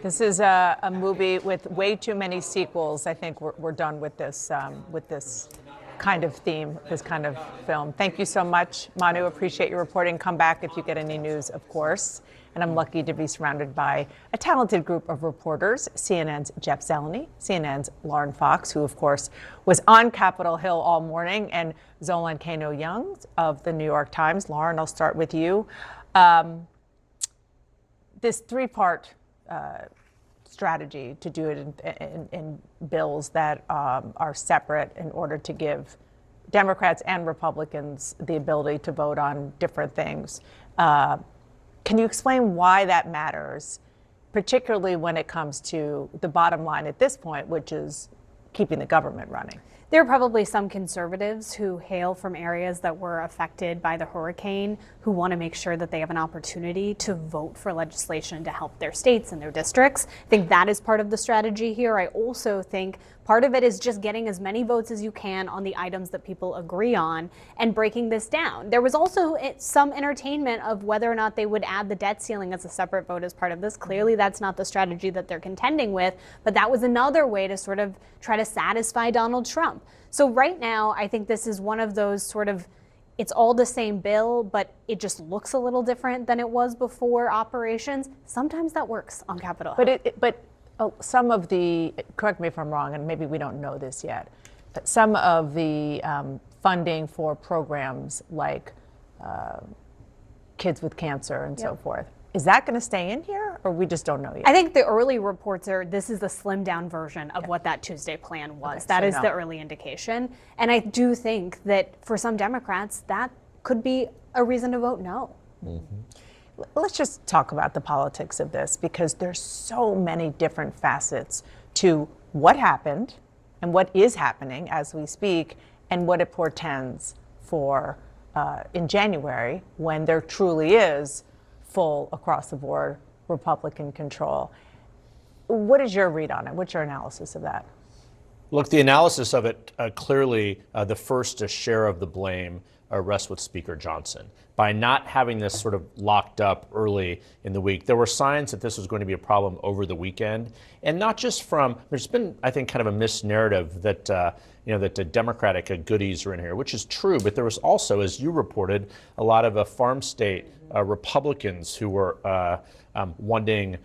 This is a movie with way too many sequels. I think we're done with this kind of theme, this kind of film. Thank you so much, Manu. Appreciate your reporting. Come back if you get any news, of course. And I'm lucky to be surrounded by a talented group of reporters, CNN's Jeff Zeleny, CNN's Lauren Fox, who, of course, was on Capitol Hill all morning, and Zolan Kano-Young of the New York Times. Lauren, I'll start with you. This three-part strategy to do it in bills that are separate in order to give Democrats and Republicans the ability to vote on different things. Can you explain why that matters, particularly when it comes to the bottom line at this point, which is keeping the government running? There are probably some conservatives who hail from areas that were affected by the hurricane who want to make sure that they have an opportunity to vote for legislation to help their states and their districts. I think that is part of the strategy here. I also think part of it is just getting as many votes as you can on the items that people agree on and breaking this down. There was also some entertainment of whether or not they would add the debt ceiling as a separate vote as part of this. Clearly, that's not the strategy that they're contending with, but that was another way to sort of try to satisfy Donald Trump. So right now, I think this is one of those sort of, it's all the same bill, but it just looks a little different than it was before operations. Sometimes that works on Capitol Hill. But some of the, correct me if I'm wrong, and maybe we don't know this yet, but some of the funding for programs like kids with cancer and so forth, is that going to stay in here, or we just don't know yet? I think the early reports are this is the slimmed down version of what that Tuesday plan was. That is the early indication. And I do think that for some Democrats, that could be a reason to vote no. Mm-hmm. let's just talk about the politics of this, because there's so many different facets to what happened and what is happening as we speak, and what it portends for in January, when there truly is full across the board Republican control. What is your read on it? What's your analysis of that? Look, the analysis of it, clearly the first share of the blame rests with Speaker Johnson. By not having this sort of locked up early in the week, there were signs that this was going to be a problem over the weekend. And not just from, there's been, I think, kind of a misnarrative that, that the Democratic goodies are in here, which is true. But there was also, as you reported, a lot of farm state Republicans who were wanting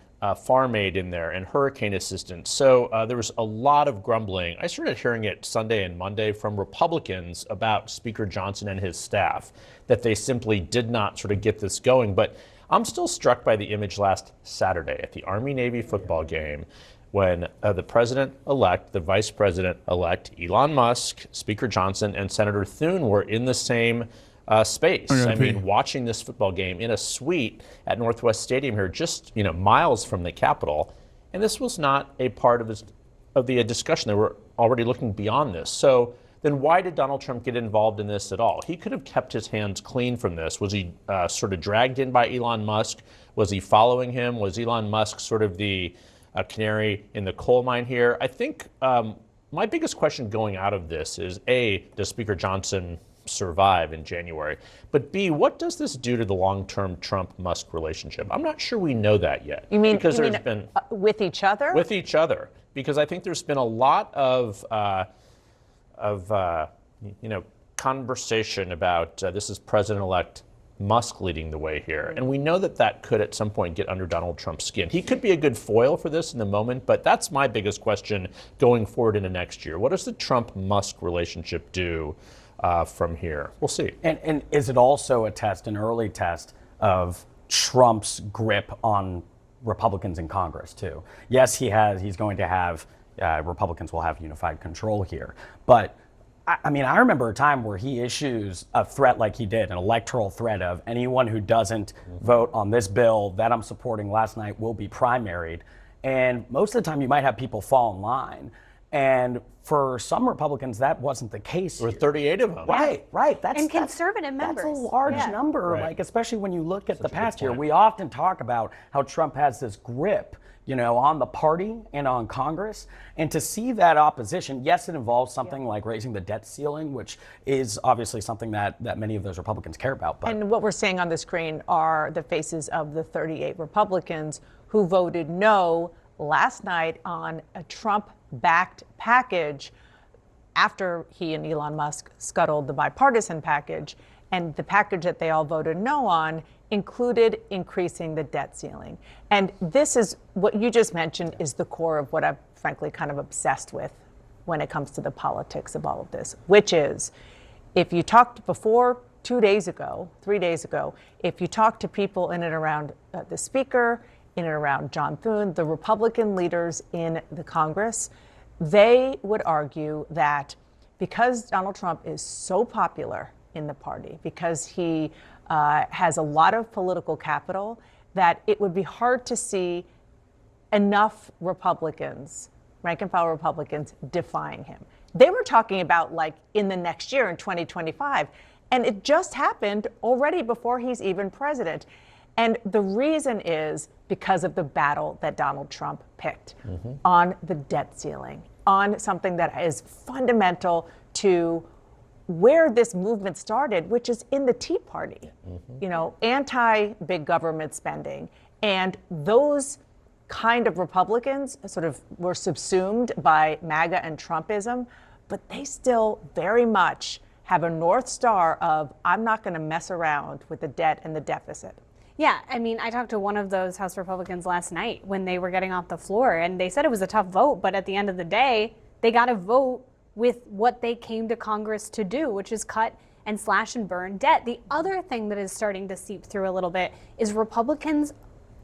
farm aid in there and hurricane assistance. So there was a lot of grumbling. I started hearing it Sunday and Monday from Republicans about Speaker Johnson and his staff, that they simply did not sort of get this going. But I'm still struck by the image last Saturday at the Army-Navy football game when the president-elect, the vice president-elect, Elon Musk, Speaker Johnson, and Senator Thune were in the same space. I mean, watching this football game in a suite at Northwest Stadium here, just miles from the Capitol, and this was not a part of the discussion. They were already looking beyond this. So then, why did Donald Trump get involved in this at all? He could have kept his hands clean from this. Was he sort of dragged in by Elon Musk? Was he following him? Was Elon Musk sort of the canary in the coal mine here? I think my biggest question going out of this is, A, does Speaker Johnson survive in January? But B, what does this do to the long-term Trump-Musk relationship? I'm not sure we know that yet. You mean, because there's been with each other? With each other, because I think there's been a lot of conversation about this is President-elect Musk leading the way here. And we know that that could at some point get under Donald Trump's skin. He could be a good foil for this in the moment, but that's my biggest question going forward into next year. What does the Trump-Musk relationship do from here? We'll see. And is it also a test, an early test of Trump's grip on Republicans in Congress too? Yes, he's going to have, Republicans will have unified control here. But I mean, I remember a time where he issues a threat like he did, an electoral threat of anyone who doesn't vote on this bill that I'm supporting last night will be primaried. And most of the time you might have people fall in line. And for some Republicans, that wasn't the case. There were 38 of them. Right. And conservative members. That's a large number. Right. Like, especially when you look at the past year, we often talk about how Trump has this grip, on the party and on Congress. And to see that opposition, yes, it involves something like raising the debt ceiling, which is obviously something that many of those Republicans care about. But And what we're seeing on the screen are the faces of the 38 Republicans who voted no last night on a Trump-backed package after he and Elon Musk scuttled the bipartisan package. And the package that they all voted no on included increasing the debt ceiling. And this is what you just mentioned is the core of what I'm frankly kind of obsessed with when it comes to the politics of all of this, which is if you talked before 3 days ago, if you talked to people in and around the speaker, in and around John Thune, the Republican leaders in the Congress, they would argue that because Donald Trump is so popular in the party, because he has a lot of political capital, that it would be hard to see enough Republicans, rank and file Republicans, defying him. They were talking about like in the next year, in 2025, and it just happened already before he's even president. And the reason is because of the battle that Donald Trump picked on the debt ceiling, on something that is fundamental to where this movement started, which is in the Tea Party, anti-big government spending. And those kind of Republicans sort of were subsumed by MAGA and Trumpism, but they still very much have a North Star of, I'm not going to mess around with the debt and the deficit. Yeah, I mean, I talked to one of those House Republicans last night when they were getting off the floor, and they said it was a tough vote, but at the end of the day, they got to vote with what they came to Congress to do, which is cut and slash and burn debt. The other thing that is starting to seep through a little bit is Republicans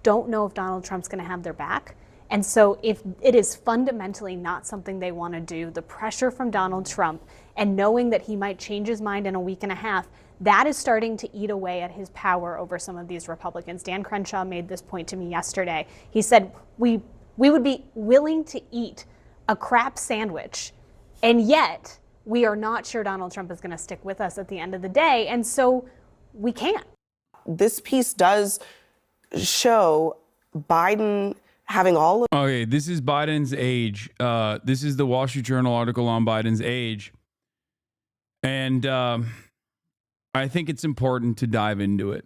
don't know if Donald Trump's going to have their back. And so if it is fundamentally not something they want to do, the pressure from Donald Trump and knowing that he might change his mind in a week and a half, that is starting to eat away at his power over some of these Republicans. Dan Crenshaw made this point to me yesterday. He said, we would be willing to eat a crap sandwich, and yet we are not sure Donald Trump is going to stick with us at the end of the day, and so we can't. This piece does show Biden having all of... Okay, this is Biden's age. This is the Wall Street Journal article on Biden's age. And I think it's important to dive into it.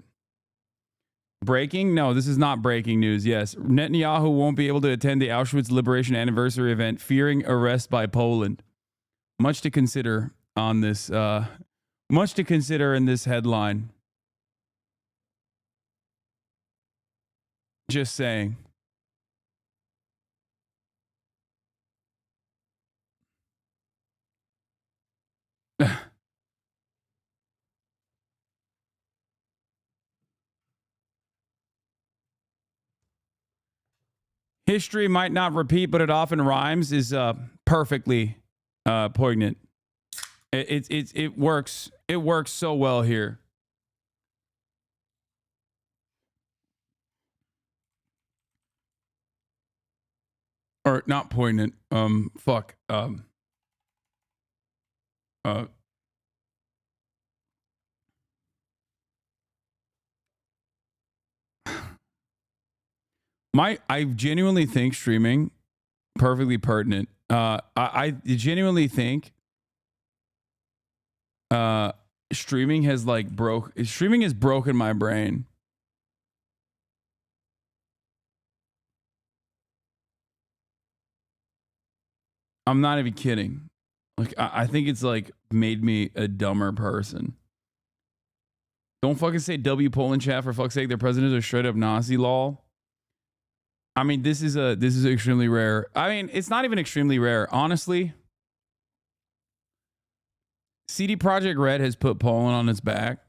Breaking? No, this is not breaking news. Yes, Netanyahu won't be able to attend the Auschwitz Liberation Anniversary event, fearing arrest by Poland. Much to consider on this. Much to consider in this headline. Just saying. History might not repeat, but it often rhymes is perfectly poignant. It works. It works so well here. Or not poignant. Fuck. I genuinely think streaming perfectly pertinent. I genuinely think streaming has broken my brain. I'm not even kidding. Like I think it's like made me a dumber person. Don't fucking say W Poland chat for fuck's sake. Their president is a straight up Nazi lol. I mean, this is extremely rare. I mean, it's not even extremely rare, honestly. CD Projekt Red has put Poland on its back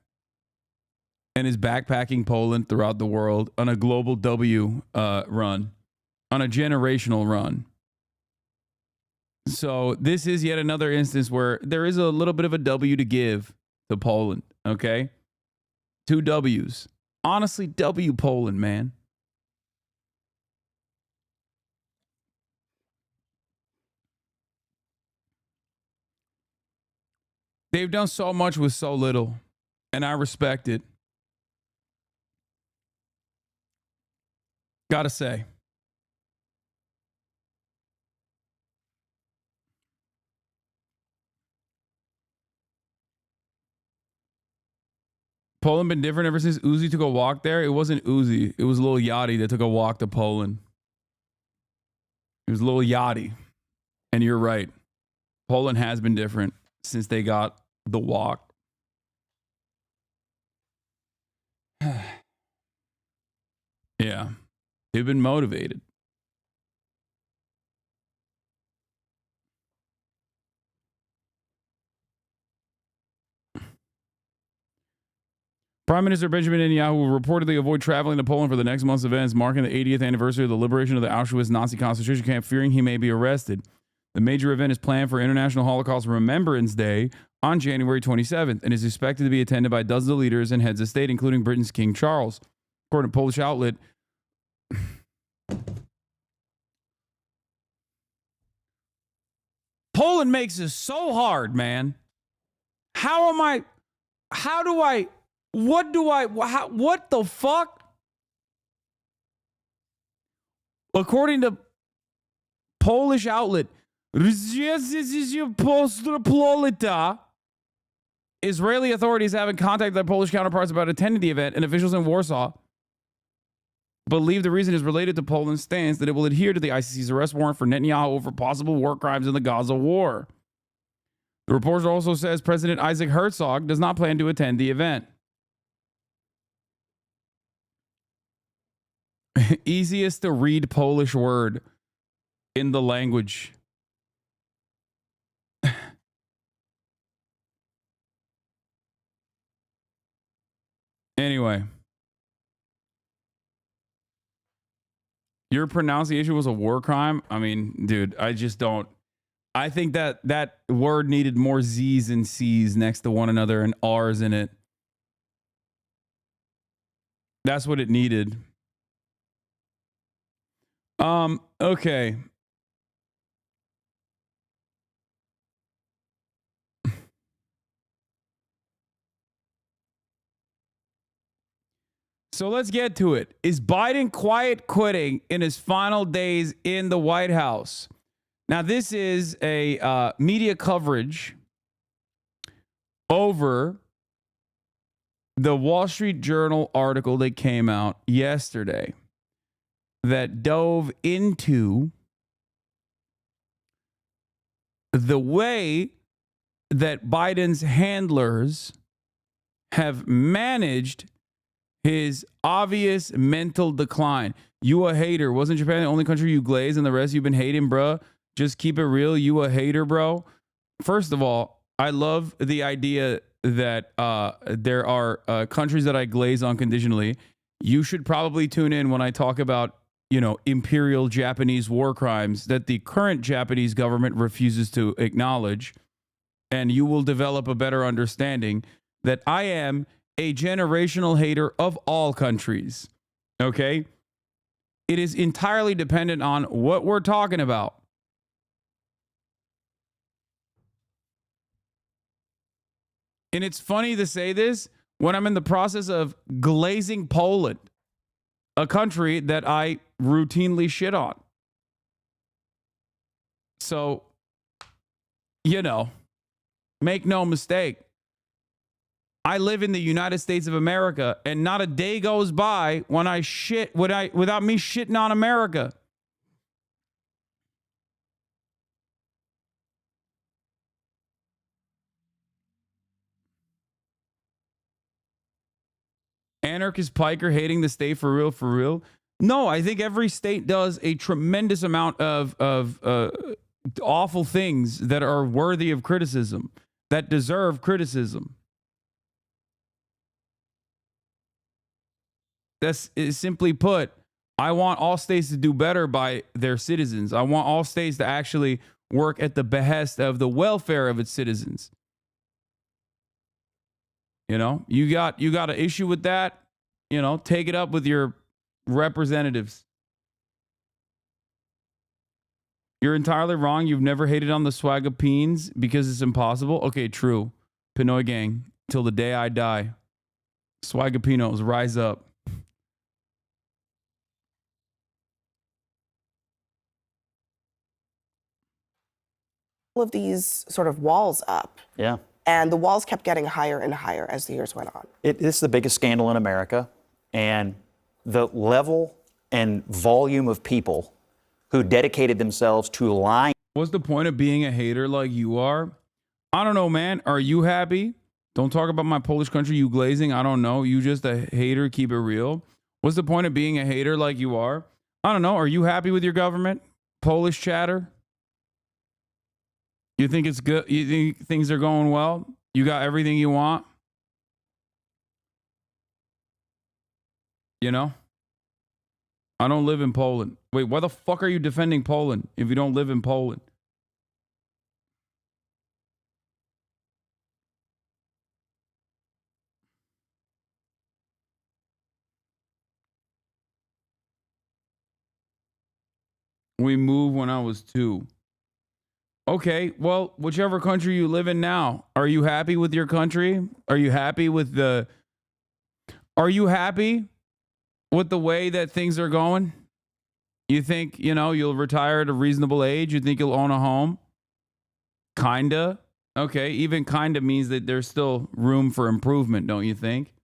and is backpacking Poland throughout the world on a global W run, on a generational run. So this is yet another instance where there is a little bit of a W to give to Poland, okay? 2 W's. Honestly, W Poland, man. They've done so much with so little, and I respect it. Gotta say. Poland been different ever since Uzi took a walk there? It wasn't Uzi. It was Lil Yachty that took a walk to Poland. It was Lil Yachty. And you're right. Poland has been different since they got the walk. Yeah. They've been motivated. Prime Minister Benjamin Netanyahu will reportedly avoid traveling to Poland for the next month's events, marking the 80th anniversary of the liberation of the Auschwitz Nazi concentration camp, fearing he may be arrested. The major event is planned for International Holocaust Remembrance Day on January 27th and is expected to be attended by dozens of leaders and heads of state, including Britain's King Charles. According to Polish outlet, Poland makes this so hard, man. What the fuck? According to Polish outlet, Israeli authorities haven't contacted their Polish counterparts about attending the event, and officials in Warsaw believe the reason is related to Poland's stance that it will adhere to the ICC's arrest warrant for Netanyahu over possible war crimes in the Gaza war. The report also says President Isaac Herzog does not plan to attend the event. Easiest to read Polish word in the language. Anyway. Your pronunciation was a war crime? I mean, dude, I just don't. I think that word needed more Z's and C's next to one another and R's in it. That's what it needed. Okay. So let's get to it. Is Biden quiet quitting in his final days in the White House? Now, this is a media coverage over the Wall Street Journal article that came out yesterday that dove into the way that Biden's handlers have managed his obvious mental decline. You a hater. Wasn't Japan the only country you glaze and the rest you've been hating, bruh? Just keep it real. You a hater, bro. First of all, I love the idea that there are countries that I glaze unconditionally. You should probably tune in when I talk about, imperial Japanese war crimes that the current Japanese government refuses to acknowledge. And you will develop a better understanding that I am a generational hater of all countries. Okay? It is entirely dependent on what we're talking about. And it's funny to say this when I'm in the process of glazing Poland, a country that I routinely shit on. So, make no mistake. I live in the United States of America, and not a day goes by when I shit without me shitting on America. Anarchist Piker hating the state for real. No, I think every state does a tremendous amount of awful things that are worthy of criticism, that deserve criticism. That's simply put, I want all states to do better by their citizens. I want all states to actually work at the behest of the welfare of its citizens. You got an issue with that, take it up with your representatives. You're entirely wrong. You've never hated on the Swagapines because it's impossible. Okay, true. Pinoy gang, till the day I die. Swagapinos, rise up. Of these sort of walls up. Yeah. And the walls kept getting higher and higher as the years went on. This is the biggest scandal in America. And the level and volume of people who dedicated themselves to lying. What's the point of being a hater like you are? I don't know, man. Are you happy? Don't talk about my Polish country, you glazing. I don't know. You just a hater. Keep it real. What's the point of being a hater like you are? I don't know. Are you happy with your government? Polish chatter? You think it's good? You think things are going well? You got everything you want? I don't live in Poland. Wait, why the fuck are you defending Poland if you don't live in Poland? We moved when I was 2. Okay, well, whichever country you live in now, are you happy with your country? Are you happy with the way that things are going? You think, you'll retire at a reasonable age? You think you'll own a home? Kinda. Okay, even kinda means that there's still room for improvement, don't you think?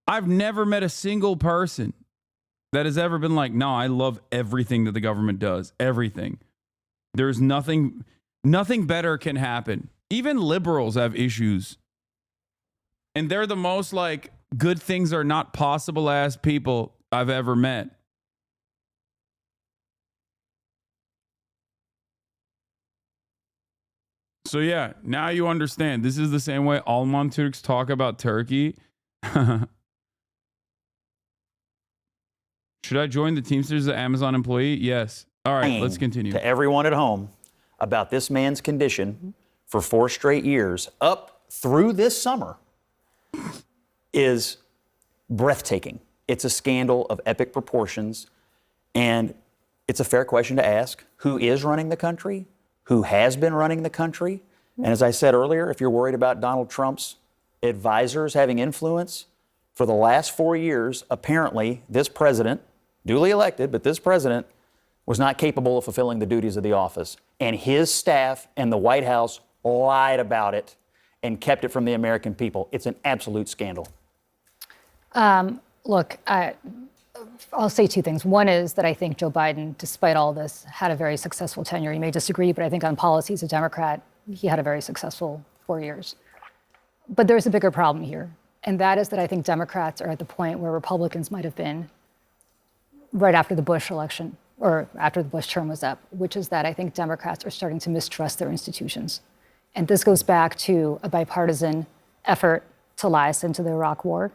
I've never met a single person that has ever been like, no, I love everything that the government does. Everything. There's nothing better can happen. Even liberals have issues. And they're the most like good things are not possible ass people I've ever met. So yeah, now you understand. This is the same way Alman Turks talk about Turkey. Should I join the Teamsters as an Amazon employee? Yes. All right, let's continue. To everyone at home about this man's condition for 4 straight years, up through this summer. is breathtaking. It's a scandal of epic proportions, and it's a fair question to ask. Who is running the country? Who has been running the country? And as I said earlier, if you're worried about Donald Trump's advisors having influence, for the last 4 years, apparently this president, duly elected, but this president was not capable of fulfilling the duties of the office. And his staff and the White House lied about it and kept it from the American people. It's an absolute scandal. Look, I'll say two things. One is that I think Joe Biden, despite all this, had a very successful tenure. You may disagree, but I think on policy as a Democrat, he had a very successful 4 years. But there's a bigger problem here, and that is that I think Democrats are at the point where Republicans might have been right after the Bush election, or after the Bush term was up, which is that I think Democrats are starting to mistrust their institutions. And this goes back to a bipartisan effort to lie us into the Iraq War,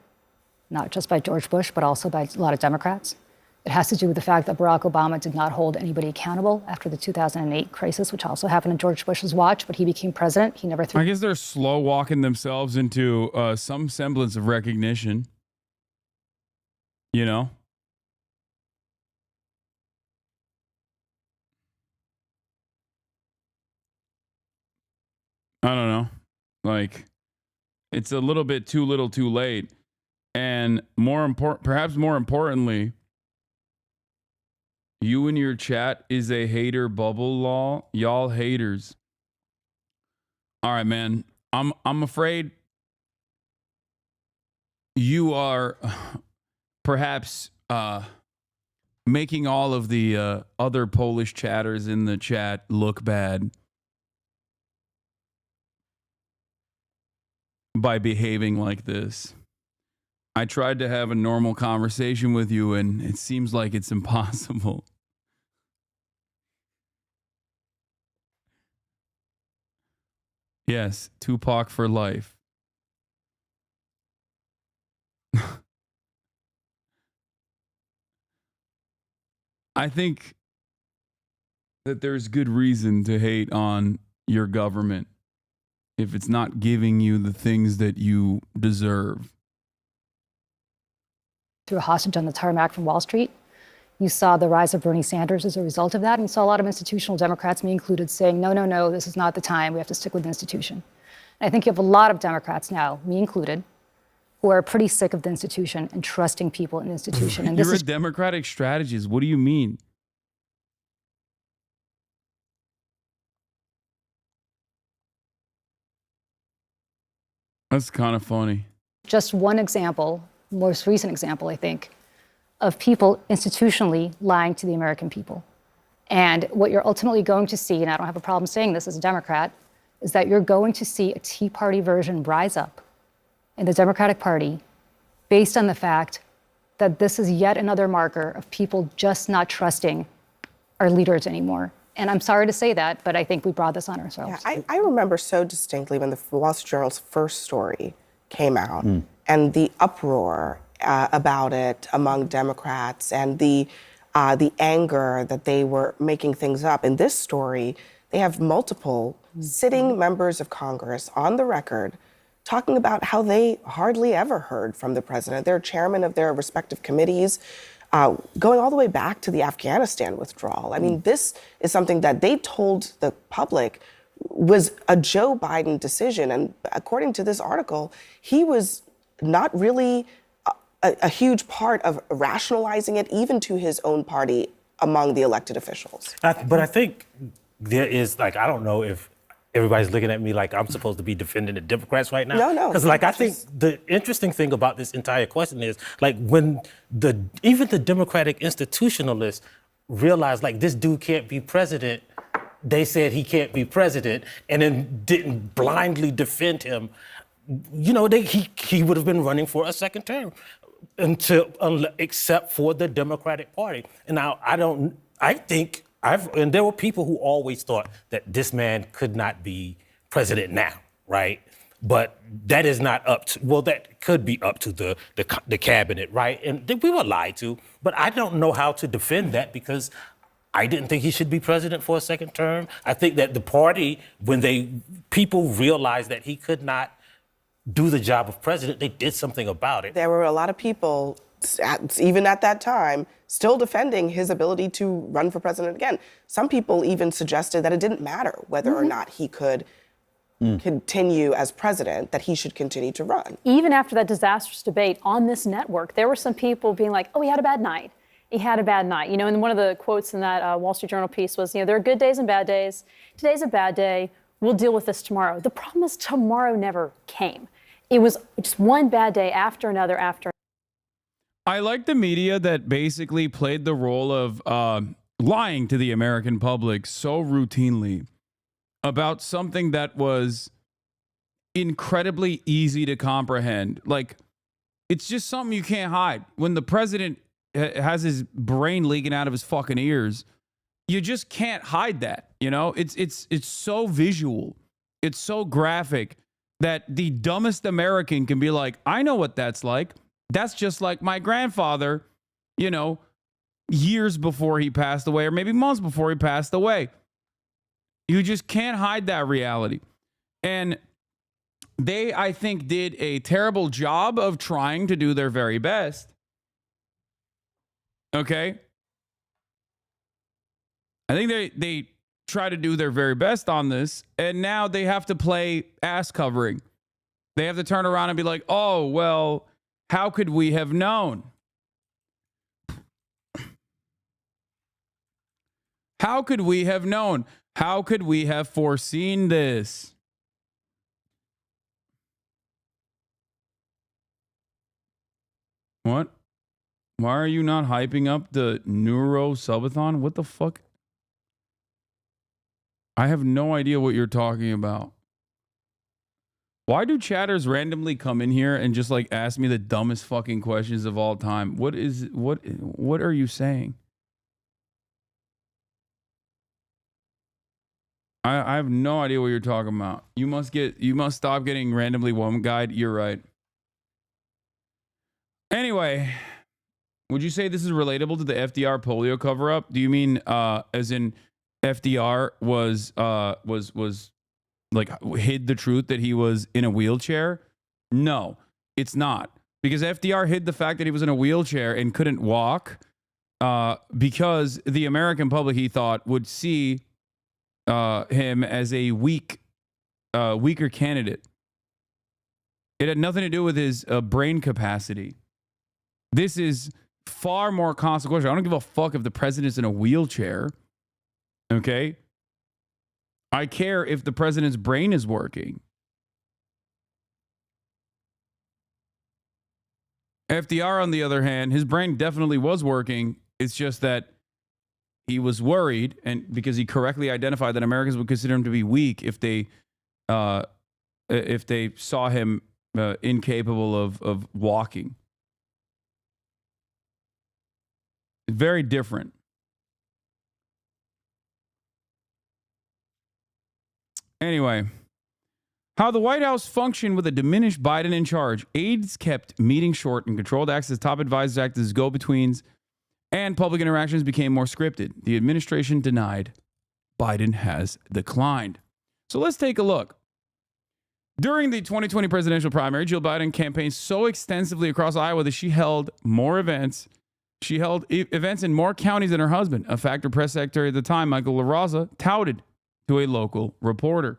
not just by George Bush, but also by a lot of Democrats. It has to do with the fact that Barack Obama did not hold anybody accountable after the 2008 crisis, which also happened in George Bush's watch, but he became president. He never threw. I guess they're slow walking themselves into some semblance of recognition. You know? I don't know. Like, it's a little bit too little too late. And perhaps more importantly, you and your chat is a hater bubble law. Y'all haters. All right, man. I'm afraid you are perhaps making all of the other Polish chatters in the chat look bad by behaving like this. I tried to have a normal conversation with you, and it seems like it's impossible. Yes, Tupac for life. I think that there's good reason to hate on your government if it's not giving you the things that you deserve. Threw a hostage on the tarmac from Wall Street. You saw the rise of Bernie Sanders as a result of that. And you saw a lot of institutional Democrats, me included, saying, no, no, no, this is not the time. We have to stick with the institution. And I think you have a lot of Democrats now, me included, who are pretty sick of the institution and trusting people in the institution. And You're a Democratic strategist. What do you mean? That's kind of funny. Just one example, most recent example, I think, of people institutionally lying to the American people. And what you're ultimately going to see, and I don't have a problem saying this as a Democrat, is that you're going to see a Tea Party version rise up in the Democratic Party based on the fact that this is yet another marker of people just not trusting our leaders anymore. And I'm sorry to say that, but I think we brought this on ourselves. Yeah, I remember so distinctly when the Wall Street Journal's first story came out and the uproar about it among Democrats and the anger that they were making things up. In this story, they have multiple sitting members of Congress on the record talking about how they hardly ever heard from the president. They're chairmen of their respective committees, going all the way back to the Afghanistan withdrawal. I mean, this is something that they told the public was a Joe Biden decision. And according to this article, he was not really a huge part of rationalizing it, even to his own party among the elected officials. But I think there is, like, I don't know if everybody's looking at me like I'm supposed to be defending the Democrats right now. No. Because, like, I think the interesting thing about this entire question is, like, when even the Democratic institutionalists realized, like, this dude can't be president, they said he can't be president, and then didn't blindly defend him. You know, he would have been running for a second term except for the Democratic Party. And now and there were people who always thought that this man could not be president now, right? But that is not up to, well, that could be up to the cabinet, right? And we were lied to, but I don't know how to defend that because I didn't think he should be president for a second term. I think that the party, when people realized that he could not do the job of president. They did something about it. There were a lot of people, even at that time, still defending his ability to run for president again. Some people even suggested that it didn't matter whether or not he could continue as president, that he should continue to run. Even after that disastrous debate on this network, there were some people being like, oh, he had a bad night. He had a bad night. You know, and one of the quotes in that Wall Street Journal piece was, you know, there are good days and bad days. Today's a bad day. We'll deal with this tomorrow. The problem is tomorrow never came. It was just one bad day after another after. I like the media that basically played the role of lying to the American public so routinely about something that was incredibly easy to comprehend. Like, it's just something you can't hide. When the president has his brain leaking out of his fucking ears, you just can't hide that. You know, it's so visual. It's so graphic that the dumbest American can be like, I know what that's like. That's just like my grandfather, you know, years before he passed away, or maybe months before he passed away. You just can't hide that reality. And they, I think, did a terrible job of trying to do their very best. Okay? I think they try to do their very best on this, and now they have to play ass covering. They have to turn around and be like, oh, well, how could we have known? How could we have known? How could we have foreseen this? What? Why are you not hyping up the Neuro Subathon? What the fuck? I have no idea what you're talking about. Why do chatters randomly come in here and just like ask me the dumbest fucking questions of all time? What are you saying? I have no idea what you're talking about. You must stop getting randomly woman guide. You're right. Anyway, would you say this is relatable to the FDR polio cover-up? Do you mean as in FDR was like hid the truth that he was in a wheelchair? No, it's not. Because FDR hid the fact that he was in a wheelchair and couldn't walk because the American public, he thought, would see him as a weaker candidate. It had nothing to do with his brain capacity. This is far more consequential. I don't give a fuck if the president's in a wheelchair. Okay? I care if the president's brain is working. FDR, on the other hand, his brain definitely was working. It's just that he was worried, and because he correctly identified that Americans would consider him to be weak if they saw him incapable of walking. Very different. Anyway, how the White House functioned with a diminished Biden in charge. Aides kept meetings short and controlled access. Top advisors acted as go-betweens, and public interactions became more scripted. The administration denied. Biden has declined. So let's take a look. During the 2020 presidential primary, Jill Biden campaigned so extensively across Iowa that she held more events. She held events in more counties than her husband, a fact her press secretary at the time, Michael LaRosa, touted to a local reporter.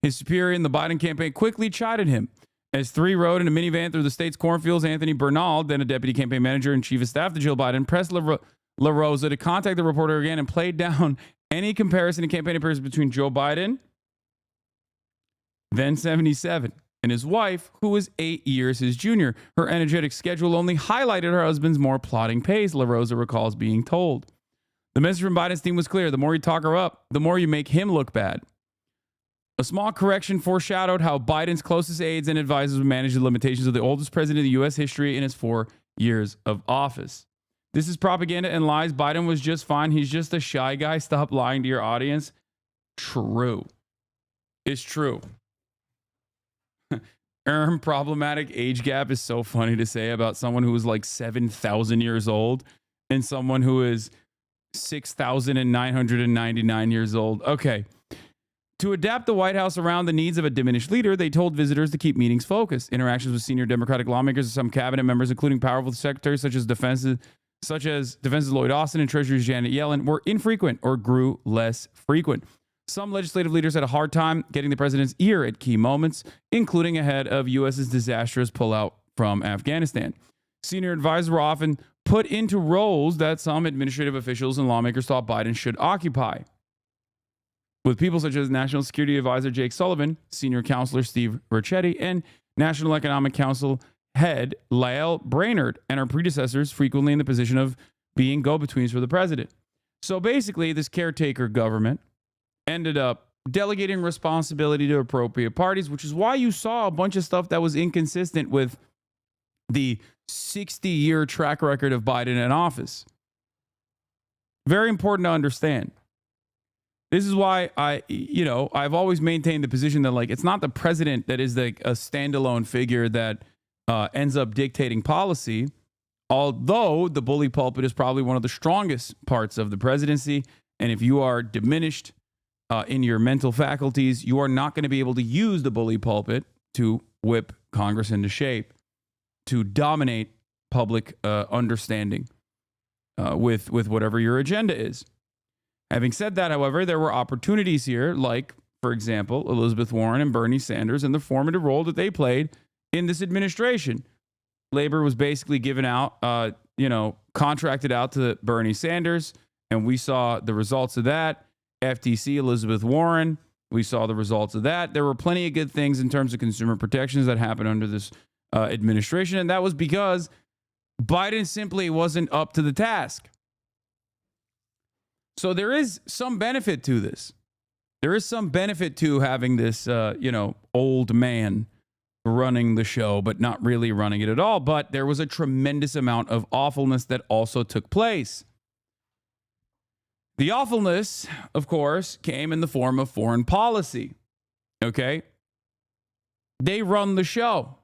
His superior in the Biden campaign quickly chided him as three rode in a minivan through the state's cornfields. Anthony Bernal, then a deputy campaign manager and chief of staff to Jill Biden, pressed LaRosa to contact the reporter again and played down any comparison in campaign appearances between Joe Biden, then 77, and his wife, who was 8 years his junior. Her energetic schedule only highlighted her husband's more plodding pace, LaRosa recalls being told. The message from Biden's team was clear. The more you talk her up, the more you make him look bad. A small correction foreshadowed how Biden's closest aides and advisors would manage the limitations of the oldest president of U.S. history in his 4 years of office. This is propaganda and lies. Biden was just fine. He's just a shy guy. Stop lying to your audience. True. It's true. Problematic age gap is so funny to say about someone who is like 7,000 years old and someone who is 6,999 years old. Okay. To adapt the White House around the needs of a diminished leader, they told visitors to keep meetings focused. Interactions with senior Democratic lawmakers and some cabinet members, including powerful secretaries such as Defense's Lloyd Austin and Treasury's Janet Yellen, were infrequent or grew less frequent. Some legislative leaders had a hard time getting the president's ear at key moments, including ahead of U.S.'s disastrous pullout from Afghanistan. Senior advisors were often put into roles that some administrative officials and lawmakers thought Biden should occupy. With people such as National Security Advisor Jake Sullivan, Senior Counselor Steve Ricchetti, and National Economic Council head Lael Brainerd, and her predecessors frequently in the position of being go-betweens for the president. So basically, this caretaker government ended up delegating responsibility to appropriate parties, which is why you saw a bunch of stuff that was inconsistent with the 60-year track record of Biden in office. Very important to understand. This is why I've always maintained the position that, like, it's not the president that is like a standalone figure that ends up dictating policy, although the bully pulpit is probably one of the strongest parts of the presidency. And if you are diminished in your mental faculties, you are not going to be able to use the bully pulpit to whip Congress into shape, to dominate public understanding with whatever your agenda is. Having said that, however, there were opportunities here, like, for example, Elizabeth Warren and Bernie Sanders and the formative role that they played in this administration. Labor was basically given out, contracted out to Bernie Sanders, and we saw the results of that. FTC, Elizabeth Warren, we saw the results of that. There were plenty of good things in terms of consumer protections that happened under this administration, and that was because Biden simply wasn't up to the task. So there is some benefit to this. There is some benefit to having this, old man running the show, but not really running it at all. But there was a tremendous amount of awfulness that also took place. The awfulness, of course, came in the form of foreign policy. Okay? They run the show.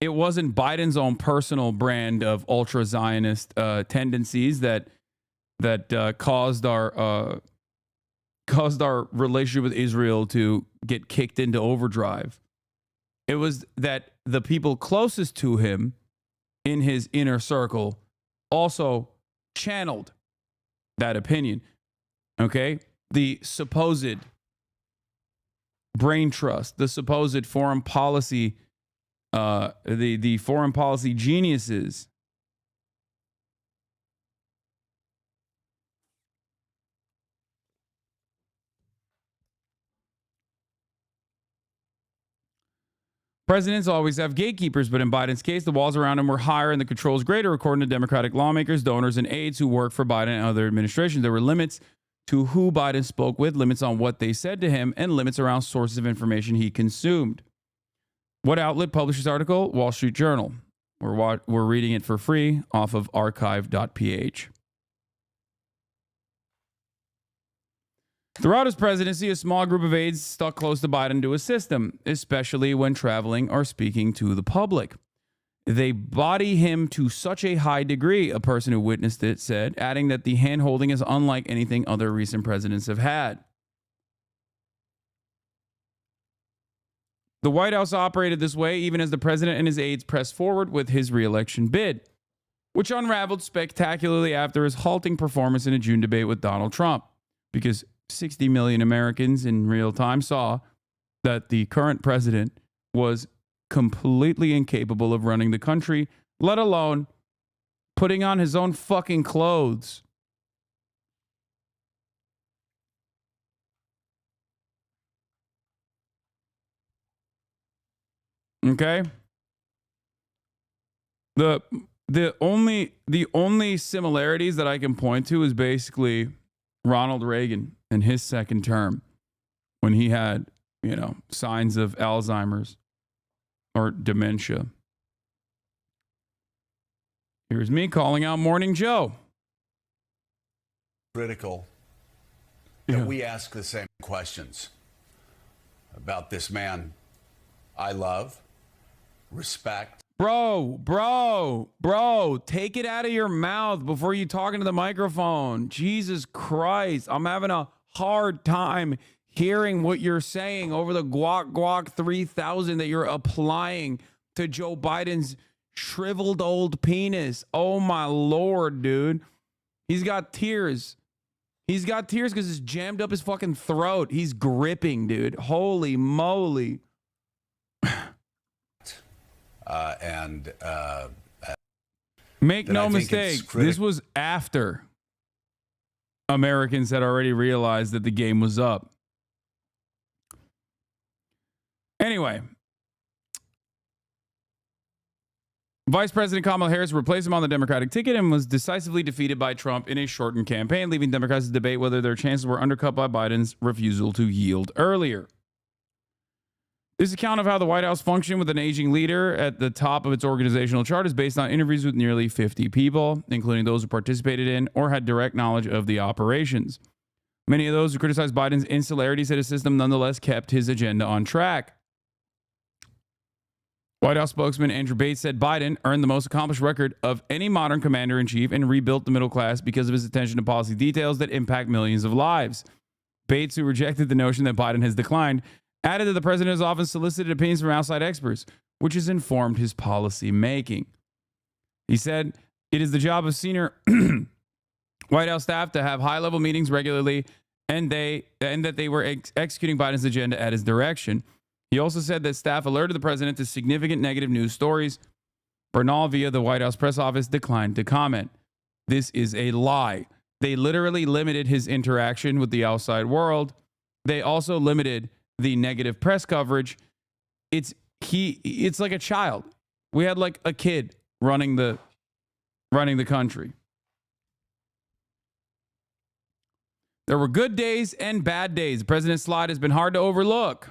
It wasn't Biden's own personal brand of ultra-Zionist tendencies that caused our relationship with Israel to get kicked into overdrive. It was that the people closest to him in his inner circle also channeled that opinion. Okay? The supposed brain trust, the supposed foreign policy, the foreign policy geniuses. Presidents always have gatekeepers, but in Biden's case, the walls around him were higher and the controls greater, according to Democratic lawmakers, donors, and aides who work for Biden and other administrations. There were limits to who Biden spoke with, limits on what they said to him, and limits around sources of information he consumed. What outlet published this article? Wall Street Journal. We're reading it for free off of archive.ph. Throughout his presidency, a small group of aides stuck close to Biden to assist him, especially when traveling or speaking to the public. They body him to such a high degree, a person who witnessed it said, adding that the hand-holding is unlike anything other recent presidents have had. The White House operated this way even as the president and his aides pressed forward with his re-election bid, which unraveled spectacularly after his halting performance in a June debate with Donald Trump, because 60 million Americans in real time saw that the current president was completely incapable of running the country, let alone putting on his own fucking clothes. Okay? The only similarities that I can point to is basically Ronald Reagan in his second term, when he had, signs of Alzheimer's or dementia. Here's me calling out Morning Joe. Critical that we ask the same questions about this man I love, respect. Bro, take it out of your mouth before you talk into the microphone. Jesus Christ, I'm having a hard time hearing what you're saying over the guac 3000 that you're applying to Joe Biden's shriveled old penis. Oh my Lord, dude. He's got tears. He's got tears because it's jammed up his fucking throat. He's gripping, dude. Holy moly. Make no mistake, this was after Americans had already realized that the game was up. Anyway, Vice President Kamala Harris replaced him on the Democratic ticket and was decisively defeated by Trump in a shortened campaign, leaving Democrats to debate whether their chances were undercut by Biden's refusal to yield earlier. This account of how the White House functioned with an aging leader at the top of its organizational chart is based on interviews with nearly 50 people, including those who participated in or had direct knowledge of the operations. Many of those who criticized Biden's insularity said his system nonetheless kept his agenda on track. White House spokesman Andrew Bates said Biden earned the most accomplished record of any modern commander-in-chief and rebuilt the middle class because of his attention to policy details that impact millions of lives. Bates, who rejected the notion that Biden has declined, added that the president has often solicited opinions from outside experts, which has informed his policy making. He said, it is the job of senior White House staff to have high-level meetings regularly and that they were executing Biden's agenda at his direction. He also said that staff alerted the president to significant negative news stories. Bernal, via the White House press office, declined to comment. This is a lie. They literally limited his interaction with the outside world. They also limited the negative press coverage. It's like a child. We had like a kid running the country. There were good days and bad days. The president's slide has been hard to overlook.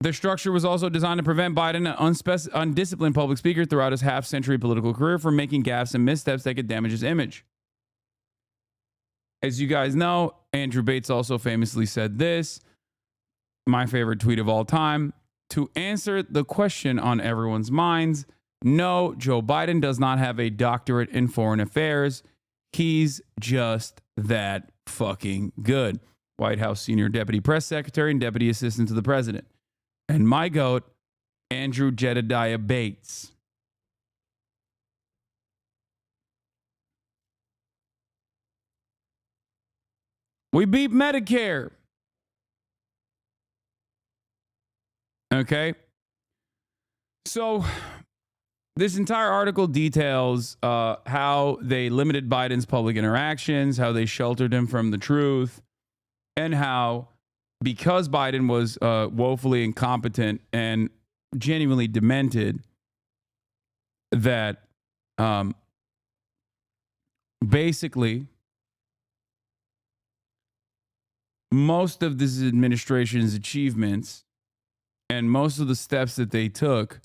The structure was also designed to prevent Biden, an undisciplined public speaker throughout his half-century political career, from making gaffes and missteps that could damage his image. As you guys know, Andrew Bates also famously said this, my favorite tweet of all time, to answer the question on everyone's minds, no, Joe Biden does not have a doctorate in foreign affairs. He's just that fucking good. White House senior deputy press secretary and deputy assistant to the president. And my goat, Andrew Jedediah Bates. We beat Medicare. Okay. So this entire article details how they limited Biden's public interactions, how they sheltered him from the truth, and how because Biden was woefully incompetent and genuinely demented, that basically most of this administration's achievements and most of the steps that they took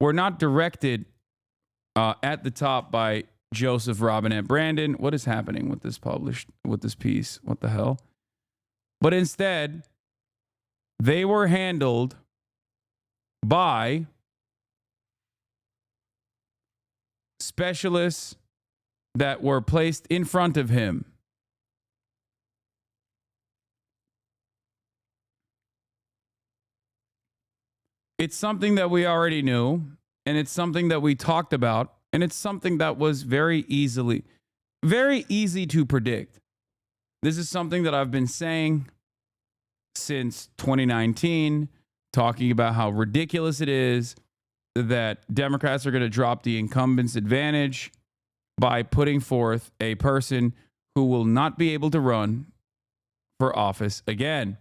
were not directed at the top by Joseph Robinette Brandon. What is happening with this piece? What the hell? But instead, they were handled by specialists that were placed in front of him. It's something that we already knew, and it's something that we talked about, and it's something that was very easy to predict. This is something that I've been saying since 2019, talking about how ridiculous it is that Democrats are going to drop the incumbent's advantage by putting forth a person who will not be able to run for office again.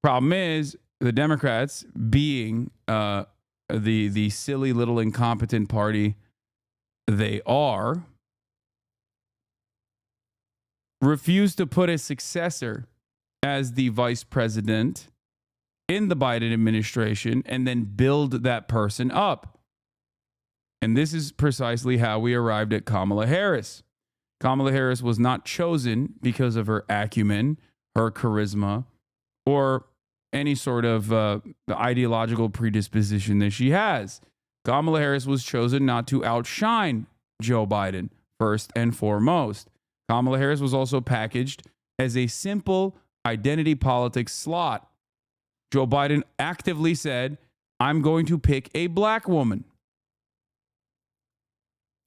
Problem is, the Democrats, being the silly little incompetent party they are, refuse to put a successor as the vice president in the Biden administration and then build that person up. And this is precisely how we arrived at Kamala Harris. Kamala Harris was not chosen because of her acumen, her charisma, or any sort of ideological predisposition that she has. Kamala Harris was chosen not to outshine Joe Biden, first and foremost. Kamala Harris was also packaged as a simple identity politics slot. Joe Biden actively said, I'm going to pick a black woman.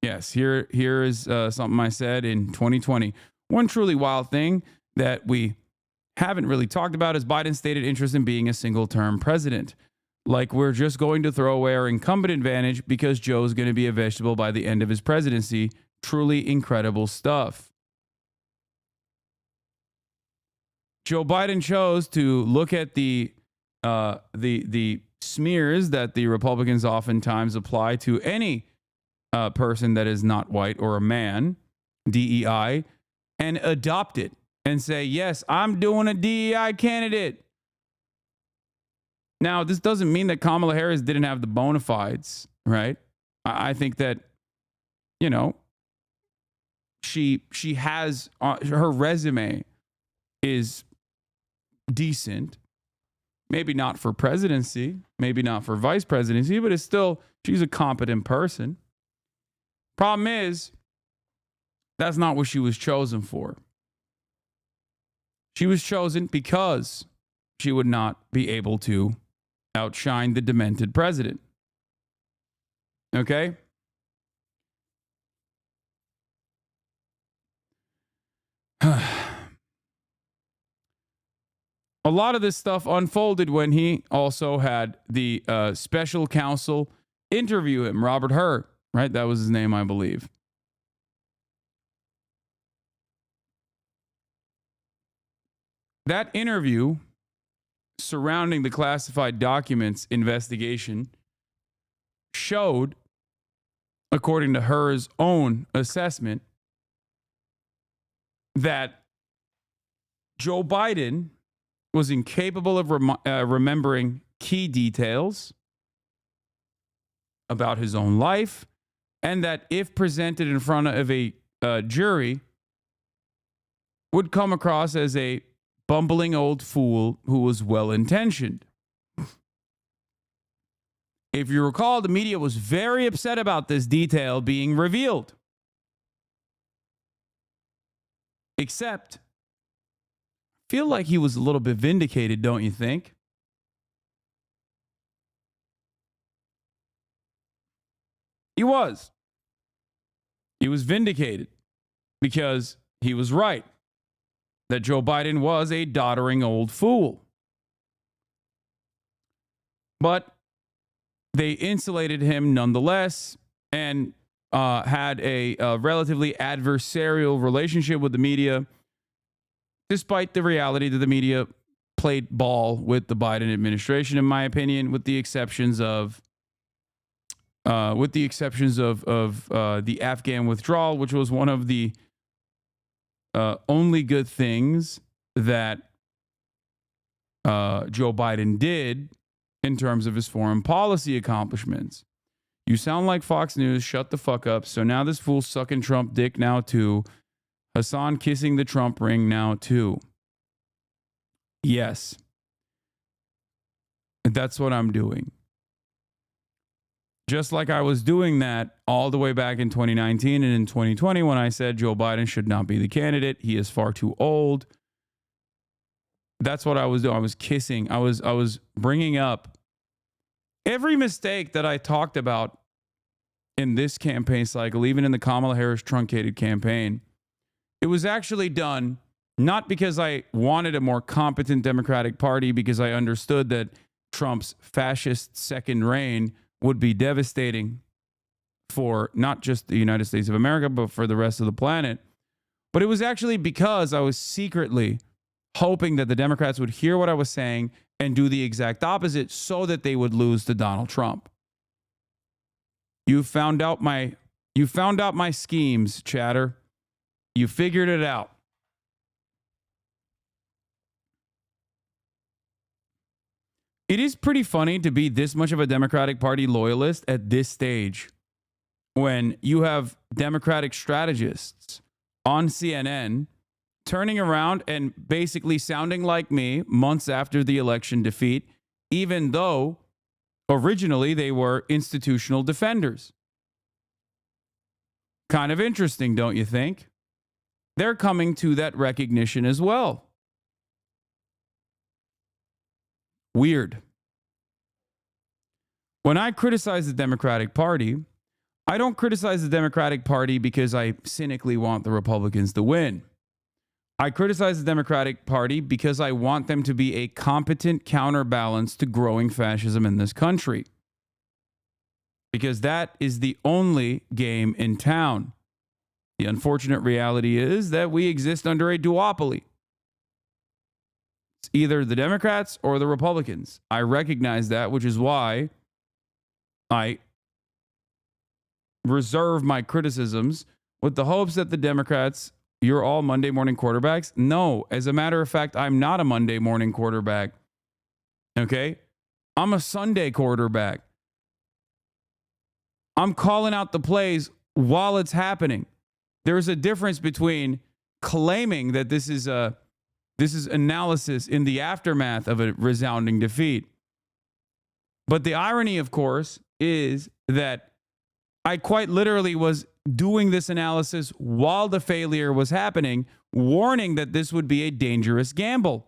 Yes, here is something I said in 2020. One truly wild thing that we haven't really talked about is Biden's stated interest in being a single-term president. Like we're just going to throw away our incumbent advantage because Joe's going to be a vegetable by the end of his presidency. Truly incredible stuff. Joe Biden chose to look at the smears that the Republicans oftentimes apply to any person that is not white or a man, DEI, and adopt it and say, yes, I'm doing a DEI candidate. Now, this doesn't mean that Kamala Harris didn't have the bona fides, right? I think that, you know, she has, her resume is decent. Maybe not for presidency, maybe not for vice presidency, but it's still, she's a competent person. Problem is, that's not what she was chosen for. She was chosen because she would not be able to outshine the demented president. Okay? A lot of this stuff unfolded when he also had the special counsel interview him, Robert Hur, right? That was his name, I believe. That interview surrounding the classified documents investigation showed, according to Hur's own assessment, that Joe Biden was incapable of remembering key details about his own life, and that if presented in front of a jury, would come across as a bumbling old fool who was well-intentioned. If you recall, the media was very upset about this detail being revealed. Except, I feel like he was a little bit vindicated, don't you think? He was. He was vindicated because he was right that Joe Biden was a doddering old fool. But they insulated him nonetheless and had a relatively adversarial relationship with the media, despite the reality that the media played ball with the Biden administration, in my opinion, with the exceptions of the Afghan withdrawal, which was one of the only good things that Joe Biden did in terms of his foreign policy accomplishments. You sound like Fox News. Shut the fuck up. So now this fool's sucking Trump dick now too. Hasan kissing the Trump ring now too. Yes. That's what I'm doing. Just like I was doing that all the way back in 2019 and in 2020 when I said Joe Biden should not be the candidate. He is far too old. That's what I was doing. I was kissing. I was bringing up every mistake that I talked about in this campaign cycle, even in the Kamala Harris truncated campaign. It was actually done not because I wanted a more competent Democratic Party, because I understood that Trump's fascist second reign would be devastating for not just the United States of America, but for the rest of the planet. But it was actually because I was secretly hoping that the Democrats would hear what I was saying and do the exact opposite so that they would lose to Donald Trump. You found out my schemes, chatter. You figured it out. It is pretty funny to be this much of a Democratic Party loyalist at this stage when you have Democratic strategists on CNN turning around and basically sounding like me months after the election defeat, even though originally they were institutional defenders. Kind of interesting, don't you think? they're coming to that recognition as well. Weird. When I criticize the Democratic Party, I don't criticize the Democratic Party because I cynically want the Republicans to win. I criticize the Democratic Party because I want them to be a competent counterbalance to growing fascism in this country. Because that is the only game in town. The unfortunate reality is that we exist under a duopoly. It's either the Democrats or the Republicans. I recognize that, which is why I reserve my criticisms with the hopes that the Democrats, you're all Monday morning quarterbacks. No, as a matter of fact, I'm not a Monday morning quarterback. Okay? I'm a Sunday quarterback. I'm calling out the plays while it's happening. There's a difference between claiming that this is analysis in the aftermath of a resounding defeat. But the irony, of course, is that I quite literally was doing this analysis while the failure was happening, warning that this would be a dangerous gamble.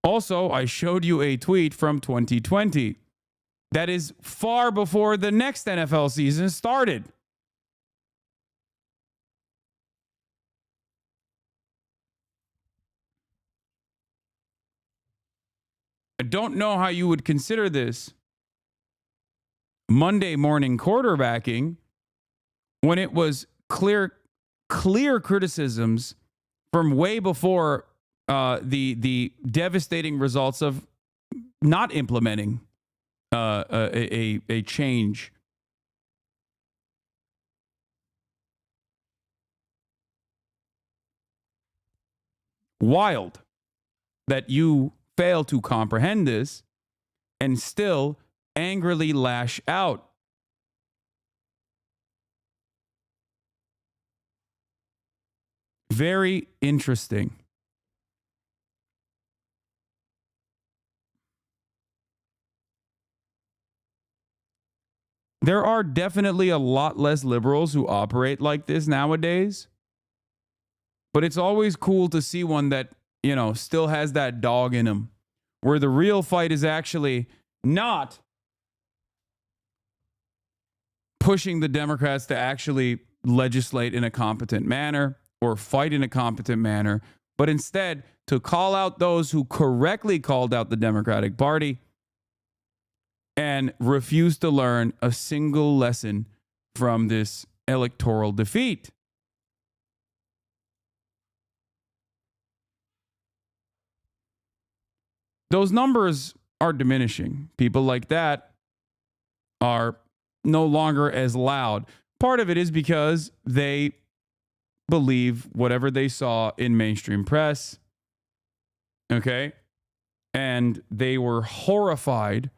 Also, I showed you a tweet from 2020 that is far before the next NFL season started. I don't know how you would consider this Monday morning quarterbacking when it was clear criticisms from way before the devastating results of not implementing a change. Wild that you fail to comprehend this and still angrily lash out. Very interesting. There are definitely a lot less liberals who operate like this nowadays. But it's always cool to see one that, you know, still has that dog in him, where the real fight is actually not pushing the Democrats to actually legislate in a competent manner or fight in a competent manner, but instead to call out those who correctly called out the Democratic Party and refuse to learn a single lesson from this electoral defeat. Those numbers are diminishing. People like that are no longer as loud. Part of it is because they believe whatever they saw in mainstream press. Okay? And they were horrified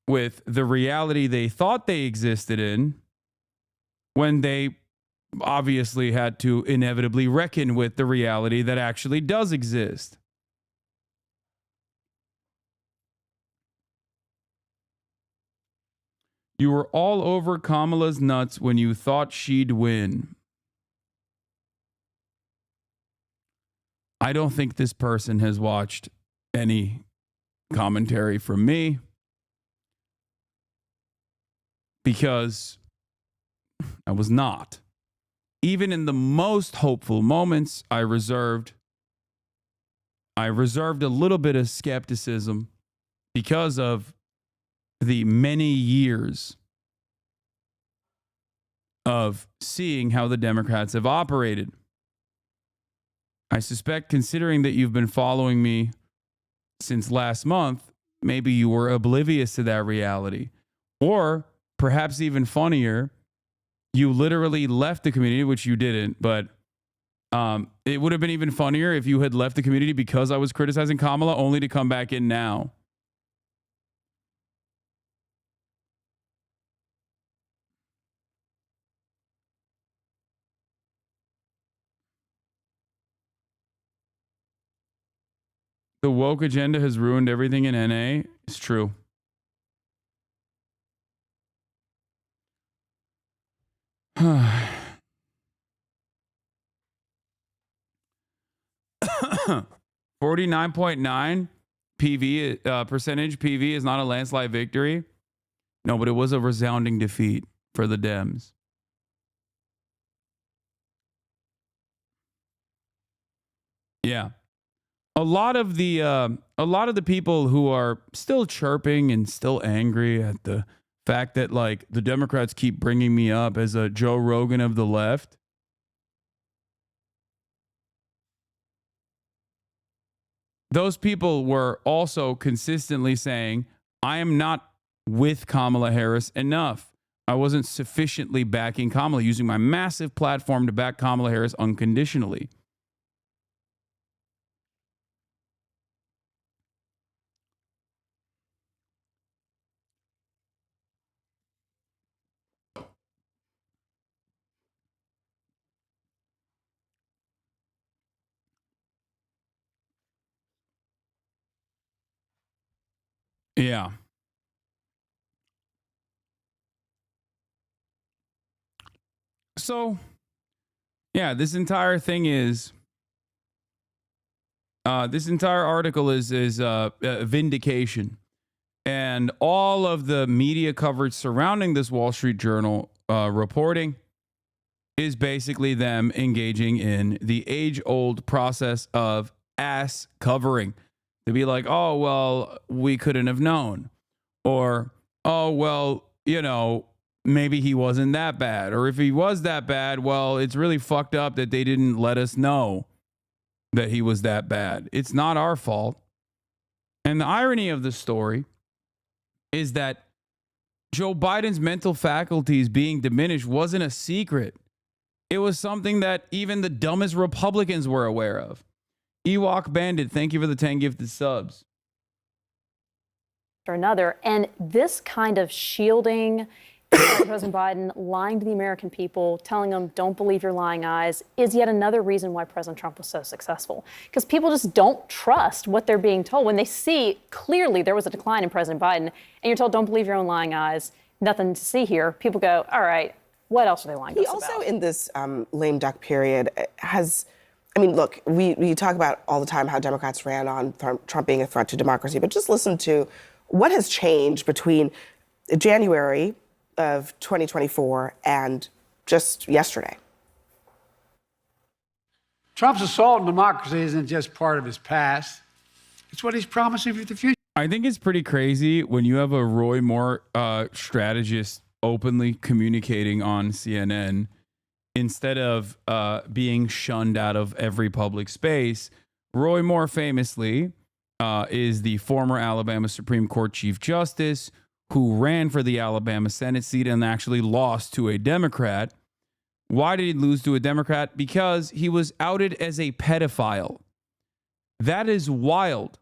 with the reality they thought they existed in when they obviously had to inevitably reckon with the reality that actually does exist. You were all over Kamala's nuts when you thought she'd win. I don't think this person has watched any commentary from me, because I was not. Even in the most hopeful moments, I reserved a little bit of skepticism because of the many years of seeing how the Democrats have operated. I suspect, considering that you've been following me since last month, maybe you were oblivious to that reality. Or perhaps even funnier, you literally left the community, which you didn't, but it would have been even funnier if you had left the community because I was criticizing Kamala, only to come back in now. The woke agenda has ruined everything in NA. It's true. 49.9 PV percentage PV is not a landslide victory. No, but it was a resounding defeat for the Dems. Yeah. A lot of the people who are still chirping and still angry at the fact that like the Democrats keep bringing me up as a Joe Rogan of the left. Those people were also consistently saying, I am not with Kamala Harris enough. I wasn't sufficiently backing Kamala, using my massive platform to back Kamala Harris unconditionally. Yeah. So, yeah, this entire thing is, this entire article is vindication. And all of the media coverage surrounding this Wall Street Journal reporting is basically them engaging in the age-old process of ass covering. To be like, oh, well, we couldn't have known. Or, oh, well, you know, maybe he wasn't that bad. Or if he was that bad, well, it's really fucked up that they didn't let us know that he was that bad. It's not our fault. And the irony of the story is that Joe Biden's mental faculties being diminished wasn't a secret. It was something that even the dumbest Republicans were aware of. Ewok Bandit, thank you for the 10 gifted subs. Or another. And this kind of shielding President Biden, lying to the American people, telling them, don't believe your lying eyes, is yet another reason why President Trump was so successful. Because people just don't trust what they're being told. When they see clearly there was a decline in President Biden, and you're told, don't believe your own lying eyes, nothing to see here, people go, all right, what else are they lying to us about? He also, in this lame duck period, has... I mean, look, we talk about all the time how Democrats ran on Trump being a threat to democracy, but just listen to what has changed between January of 2024 and just yesterday. Trump's assault on democracy isn't just part of his past. It's what he's promising for the future. I think it's pretty crazy when you have a Roy Moore strategist openly communicating on CNN instead of being shunned out of every public space. Roy Moore famously is the former Alabama Supreme Court Chief Justice who ran for the Alabama Senate seat and actually lost to a Democrat. Why did he lose to a Democrat? Because he was outed as a pedophile. That is wild.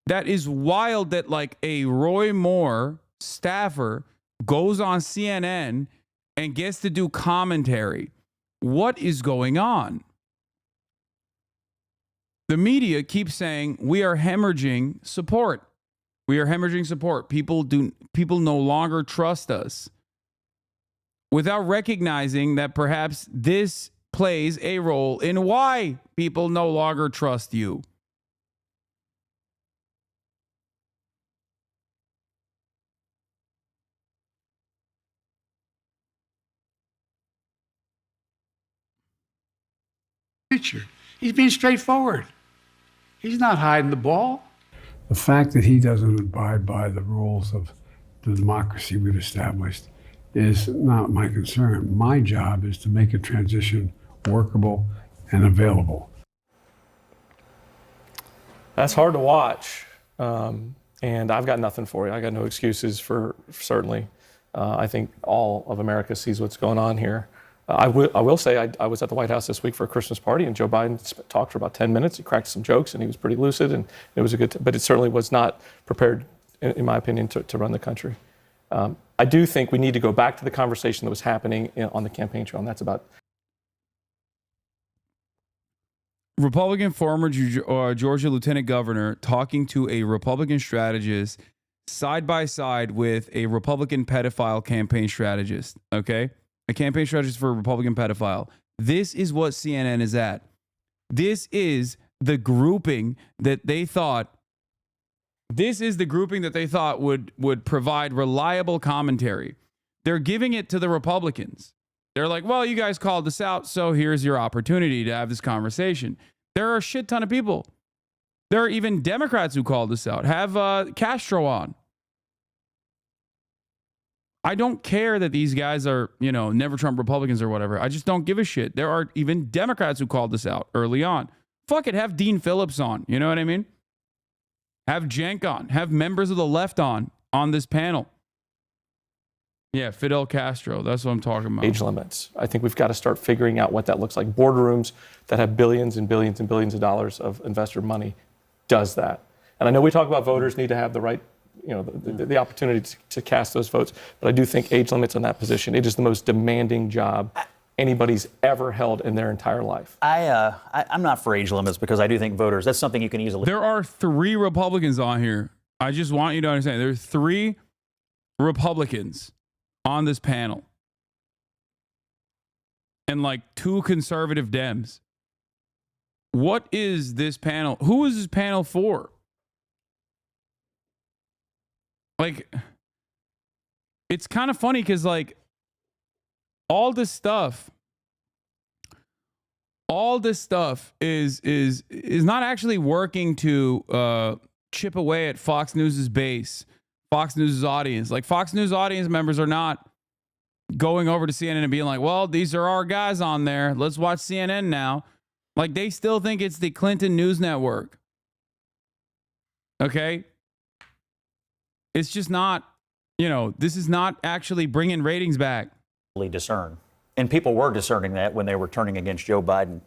That is wild that like a Roy Moore staffer goes on CNN and gets to do commentary. What is going on? The media keeps saying we are hemorrhaging support. We are hemorrhaging support. People no longer trust us. Without recognizing that perhaps this plays a role in why people no longer trust you. He's being straightforward. He's not hiding the ball. The fact that he doesn't abide by the rules of the democracy we've established is not my concern. My job is to make a transition workable and available. That's hard to watch. And I've got nothing for you. I got no excuses for certainly. I think all of America sees what's going on here. I will say I was at the White House this week for a Christmas party, and Joe Biden talked for about 10 minutes. He cracked some jokes, and he was pretty lucid, and it was a good. But it certainly was not prepared, in my opinion, to run the country. I do think we need to go back to the conversation that was happening on the campaign trail, and that's about. Republican former Georgia Lieutenant Governor talking to a Republican strategist side by side with a Republican pedophile campaign strategist. Okay. A campaign strategist for a Republican pedophile. This is what CNN is at. This is the grouping that they thought. This is the grouping that they thought would provide reliable commentary. They're giving it to the Republicans. They're like, well, you guys called this out, so here's your opportunity to have this conversation. There are a shit ton of people. There are even Democrats who called this out. Have Castro on. I don't care that these guys are, never Trump Republicans or whatever. I just don't give a shit. There are even Democrats who called this out early on. Fuck it, have Dean Phillips on. You know what I mean? Have Cenk on. Have members of the left on this panel. Yeah, Fidel Castro. That's what I'm talking about. Age limits. I think we've got to start figuring out what that looks like. Boardrooms that have billions and billions and billions of dollars of investor money does that. And I know we talk about voters need to have the right, the opportunity to cast those votes. But I do think age limits on that position, it is the most demanding job anybody's ever held in their entire life. I'm not for age limits because I do think voters, that's something you can easily. There are 3 Republicans on here. I just want you to understand. There are 3 Republicans on this panel. And like 2 conservative Dems. What is this panel? Who is this panel for? Like, it's kind of funny because like all this stuff is not actually working to chip away at Fox News's base, Fox News's audience. Like Fox News audience members are not going over to CNN and being like, well, these are our guys on there. Let's watch CNN now. Like they still think it's the Clinton News Network. Okay? It's just not, this is not actually bringing ratings back. Discern. And people were discerning that when they were turning against Joe Biden.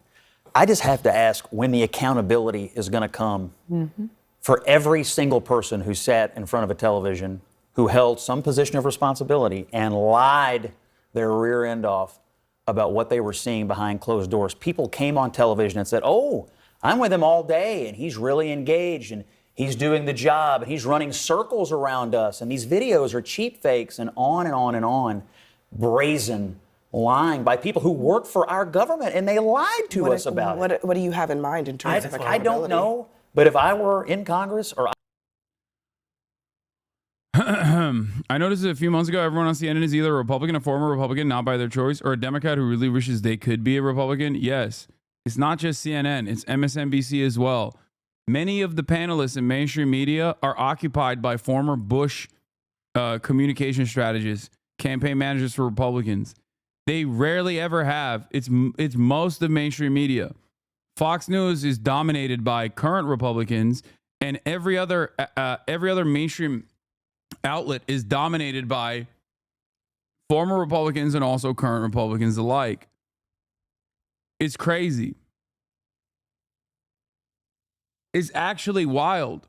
I just have to ask when the accountability is going to come for every single person who sat in front of a television, who held some position of responsibility and lied their rear end off about what they were seeing behind closed doors. People came on television and said, oh, I'm with him all day and he's really engaged and he's doing the job and he's running circles around us and these videos are cheap fakes and on and on and on. Brazen lying by people who work for our government and they lied to us about it. What do you have in mind in terms of accountability? I don't know, but if I were in Congress or I noticed a few months ago, everyone on CNN is either a Republican, a former Republican, not by their choice, or a Democrat who really wishes they could be a Republican. Yes, it's not just CNN, it's MSNBC as well. Many of the panelists in mainstream media are occupied by former Bush communication strategists, campaign managers for Republicans. They rarely ever have. It's most of mainstream media. Fox News is dominated by current Republicans, and every other mainstream outlet is dominated by former Republicans and also current Republicans alike. It's crazy. It's actually wild.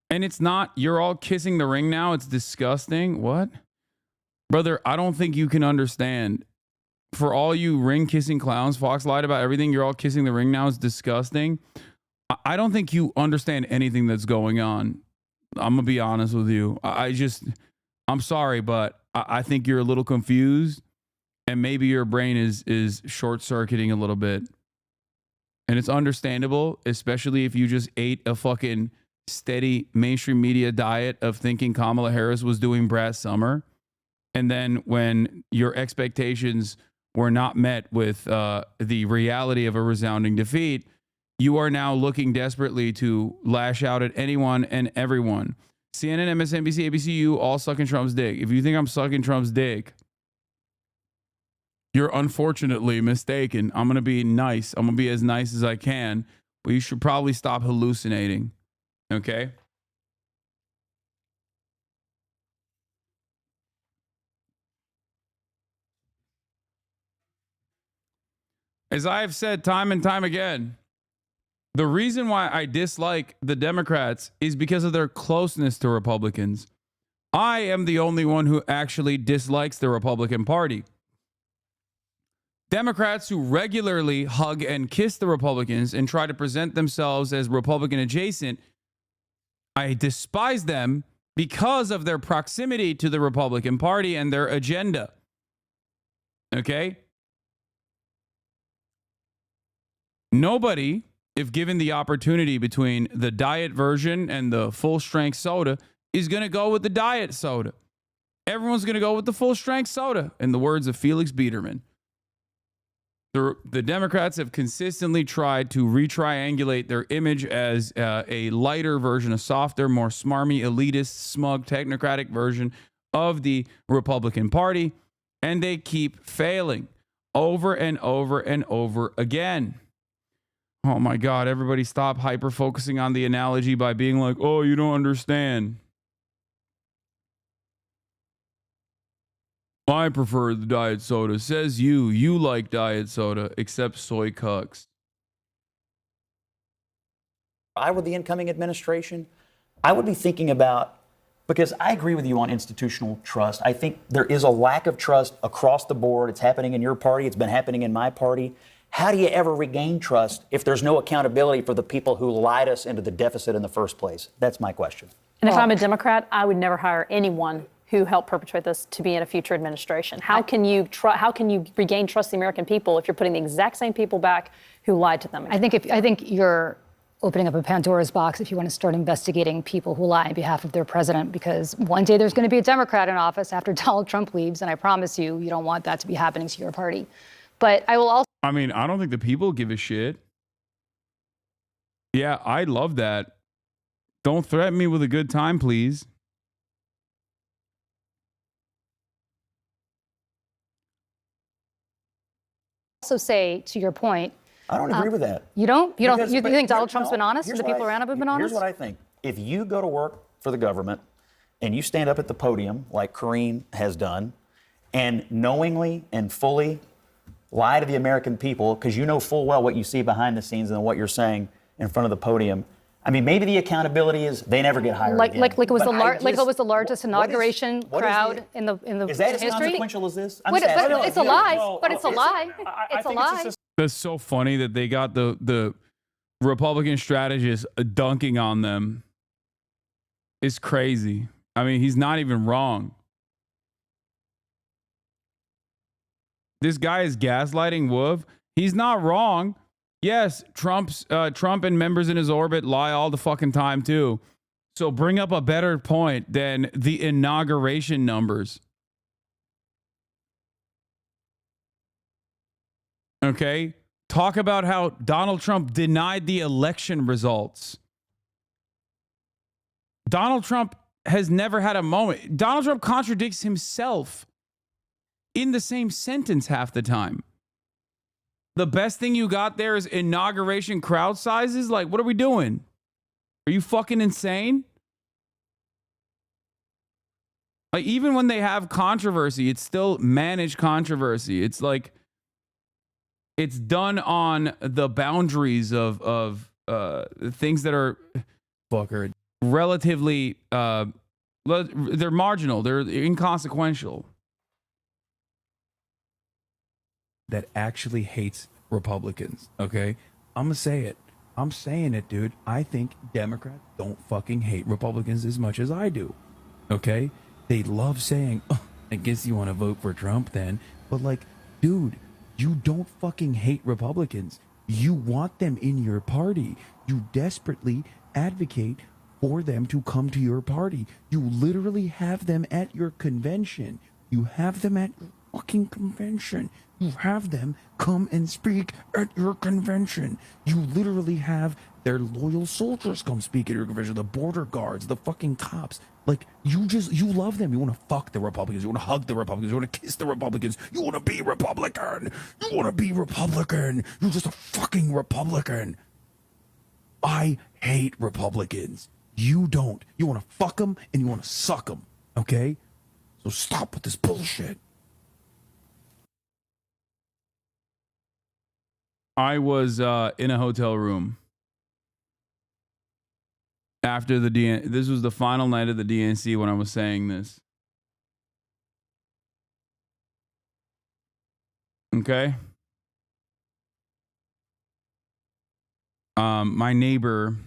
And it's not, you're all kissing the ring now. It's disgusting. What? Brother, I don't think you can understand. For all you ring kissing clowns, Fox lied about everything. You're all kissing the ring now. It's disgusting. I don't think you understand anything that's going on. I'm going to be honest with you. I'm sorry, but I think you're a little confused and maybe your brain is short-circuiting a little bit. And it's understandable, especially if you just ate a fucking steady mainstream media diet of thinking Kamala Harris was doing Brad Summer. And then when your expectations were not met with the reality of a resounding defeat, you are now looking desperately to lash out at anyone and everyone. CNN, MSNBC, ABCU, all sucking Trump's dick. If you think I'm sucking Trump's dick, you're unfortunately mistaken. I'm going to be nice. I'm going to be as nice as I can, but you should probably stop hallucinating. Okay? As I have said time and time again, the reason why I dislike the Democrats is because of their closeness to Republicans. I am the only one who actually dislikes the Republican Party. Democrats who regularly hug and kiss the Republicans and try to present themselves as Republican adjacent, I despise them because of their proximity to the Republican Party and their agenda. Okay? Nobody, if given the opportunity between the diet version and the full strength soda, is going to go with the diet soda. Everyone's going to go with the full strength soda, in the words of Felix Biederman. The Democrats have consistently tried to retriangulate their image as a lighter version, a softer, more smarmy, elitist, smug, technocratic version of the Republican Party, and they keep failing over and over and over again. Oh my God, everybody stop hyper-focusing on the analogy by being like, oh, you don't understand. I prefer the diet soda. Says you. You like diet soda, except soy cucks. If I were the incoming administration, I would be thinking about, because I agree with you on institutional trust. I think there is a lack of trust across the board. It's happening in your party. It's been happening in my party. How do you ever regain trust if there's no accountability for the people who lied us into the deficit in the first place? That's my question. And if I'm a Democrat, I would never hire anyone who helped perpetrate this to be in a future administration. How can you regain trust of the American people if you're putting the exact same people back who lied to them? I think you're opening up a Pandora's box if you want to start investigating people who lie on behalf of their president, because one day there's going to be a Democrat in office after Donald Trump leaves, and I promise you, you don't want that to be happening to your party. But I will also... I mean, I don't think the people give a shit. Yeah, I love that. Don't threaten me with a good time, please. Also say, to your point, I don't agree with that. You don't? Because- You but think Donald here- Trump's no, been honest here's and the what people I- around him have been honest? Here's what I think. If you go to work for the government and you stand up at the podium like Karine has done and knowingly and fully lie to the American people, because you know full well what you see behind the scenes and what you're saying in front of the podium, I mean, maybe the accountability is they never get hired again. Like it was But the largest inauguration crowd in the Is that as history. consequential as this? I'm But just asking. it's a lie. But it's a lie. It's a lie. That's so funny that they got the Republican strategist dunking on them. It's crazy. I mean, he's not even wrong. This guy is gaslighting Wolf. He's not wrong. Yes, Trump and members in his orbit lie all the fucking time too. So bring up a better point than the inauguration numbers. Okay? Talk about how Donald Trump denied the election results. Donald Trump has never had a moment. Donald Trump contradicts himself in the same sentence half the time. The best thing you got there is inauguration crowd sizes? Like, what are we doing? Are you fucking insane? Like, even when they have controversy, it's still managed controversy. It's like, it's done on the boundaries of things that are relatively, they're marginal, they're inconsequential. That actually hates Republicans, okay? I'm gonna say it. I'm saying it, dude. I think Democrats don't fucking hate Republicans as much as I do, okay? They love saying, oh, I guess you want to vote for Trump then. But like, dude, you don't fucking hate Republicans. You want them in your party. You desperately advocate for them to come to your party. You literally have them at your convention. You have them at your fucking convention. You have them come and speak at your convention. You literally have their loyal soldiers come speak at your convention. The border guards, the fucking cops. Like, you love them. You want to fuck the Republicans. You want to hug the Republicans. You want to kiss the Republicans. You want to be Republican. You want to be Republican. You're just a fucking Republican. I hate Republicans. You don't. You want to fuck them and you want to suck them. Okay? So stop with this bullshit. I was in a hotel room after the this was the final night of the DNC when I was saying this. Okay. My neighbor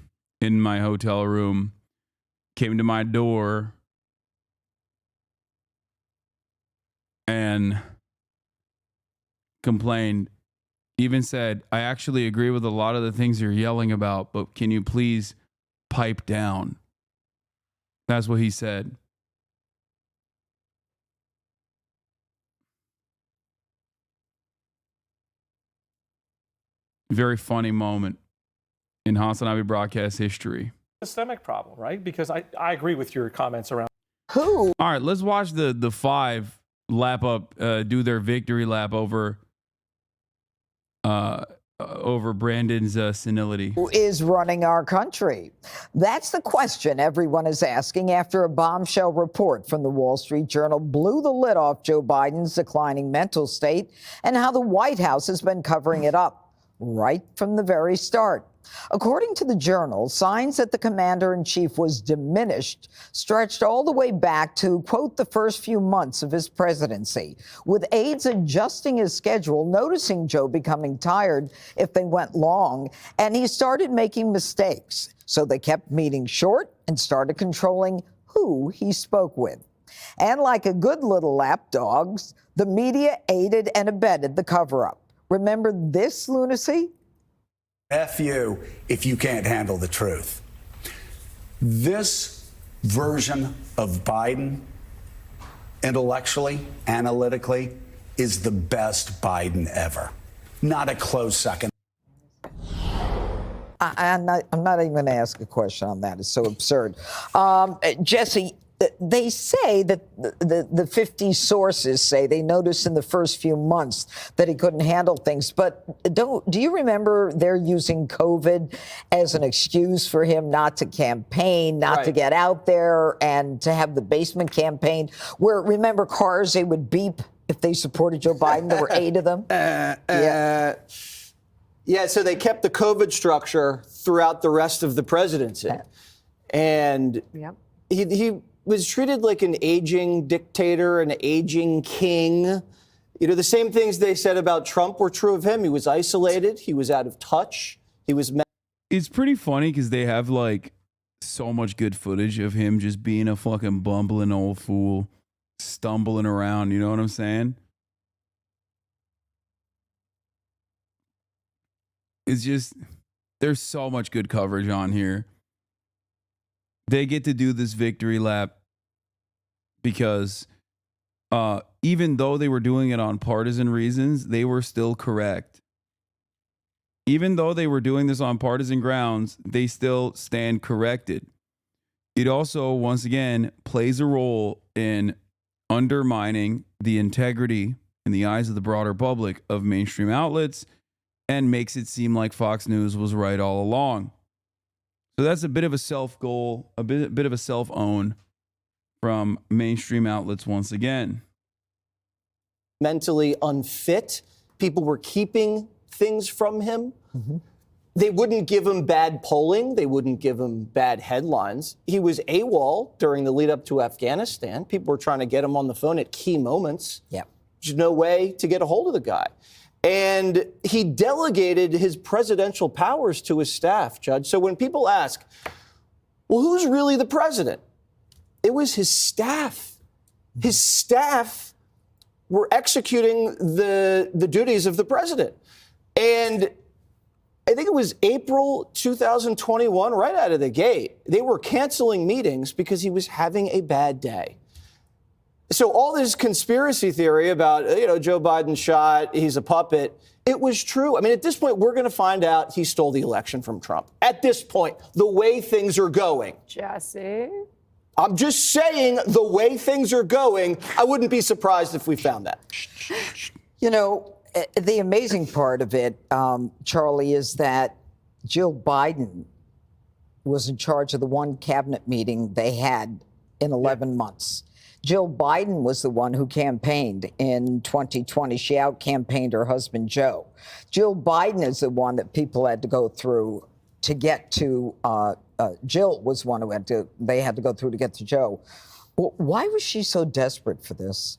in my hotel room came to my door and complained, even said, I actually agree with a lot of the things you're yelling about, but can you please pipe down? That's what he said. Very funny moment in HasnAbi broadcast history. Systemic problem, right? Because I agree with your comments around. All right, let's watch the five lap up, do their victory lap over Brandon's senility. Who is running our country? That's the question everyone is asking after a bombshell report from the Wall Street Journal blew the lid off Joe Biden's declining mental state and how the White House has been covering it up right from the very start. According to the Journal, signs that the commander-in-chief was diminished stretched all the way back to, quote, the first few months of his presidency, with aides adjusting his schedule, noticing Joe becoming tired if they went long, and he started making mistakes. So they kept meetings short and started controlling who he spoke with. And like a good little lapdog, the media aided and abetted the cover-up. Remember this lunacy? F you if you can't handle the truth. This version of Biden, intellectually, analytically, is the best Biden ever. Not a close second. I'm not even going to ask a question on that. It's so absurd. Jesse, they say that the 50 sources say they noticed in the first few months that he couldn't handle things. But do you remember they're using COVID as an excuse for him not to campaign, not to get out there and to have the basement campaign where, remember, cars, they would beep if they supported Joe Biden? There were 8 of them. Yeah, so they kept the COVID structure throughout the rest of the presidency. And he was treated like an aging dictator, an aging king. You know, the same things they said about Trump were true of him. He was isolated. He was out of touch. He was... It's pretty funny because they have like so much good footage of him just being a fucking bumbling old fool, stumbling around. You know what I'm saying? It's just, there's so much good coverage on here. They get to do this victory lap because even though they were doing it on partisan reasons, they were still correct. Even though they were doing this on partisan grounds, they still stand corrected. It also, once again, plays a role in undermining the integrity in the eyes of the broader public of mainstream outlets and makes it seem like Fox News was right all along. So that's a bit of a self-goal, a bit of a self-own from mainstream outlets once again. Mentally unfit. People were keeping things from him. They wouldn't give him bad polling. They wouldn't give him bad headlines. He was AWOL during the lead up to Afghanistan. People were trying to get him on the phone at key moments. There's no way to get a hold of the guy. And he delegated his presidential powers to his staff, Judge. So when people ask, well, who's really the president? It was his staff. His staff were executing the duties of the president. And I think it was April 2021, right out of the gate, they were canceling meetings because he was having a bad day. So all this conspiracy theory about, Joe Biden shot, he's a puppet, it was true. I mean, at this point, we're going to find out he stole the election from Trump. At this point, the way things are going. Jesse? I'm just saying the way things are going, I wouldn't be surprised if we found that. You know, the amazing part of it, Charlie, is that Jill Biden was in charge of the one cabinet meeting they had in 11 months. Jill Biden was the one who campaigned in 2020. She out-campaigned her husband, Joe. Jill Biden is the one that people had to go through to get to. Jill was one who they had to go through to get to Joe. Why was she so desperate for this?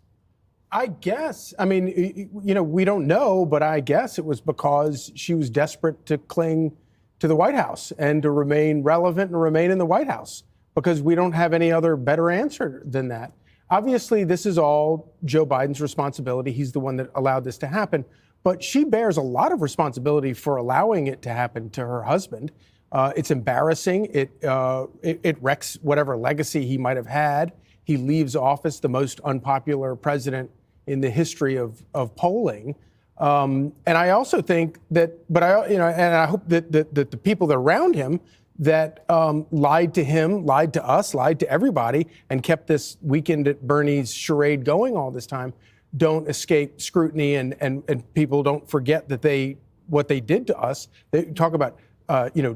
I guess. I mean, we don't know, but I guess it was because she was desperate to cling to the White House and to remain relevant and remain in the White House, because we don't have any other better answer than that. Obviously, this is all Joe Biden's responsibility. He's the one that allowed this to happen. but she bears a lot of responsibility for allowing it to happen to her husband. It's embarrassing. It wrecks whatever legacy he might have had. He leaves office the most unpopular president in the history of polling. And I also think that, and I hope that the people that are around him that lied to him, lied to us, lied to everybody, and kept this Weekend at Bernie's charade going all this time, don't escape scrutiny, and people don't forget that what they did to us. They talk about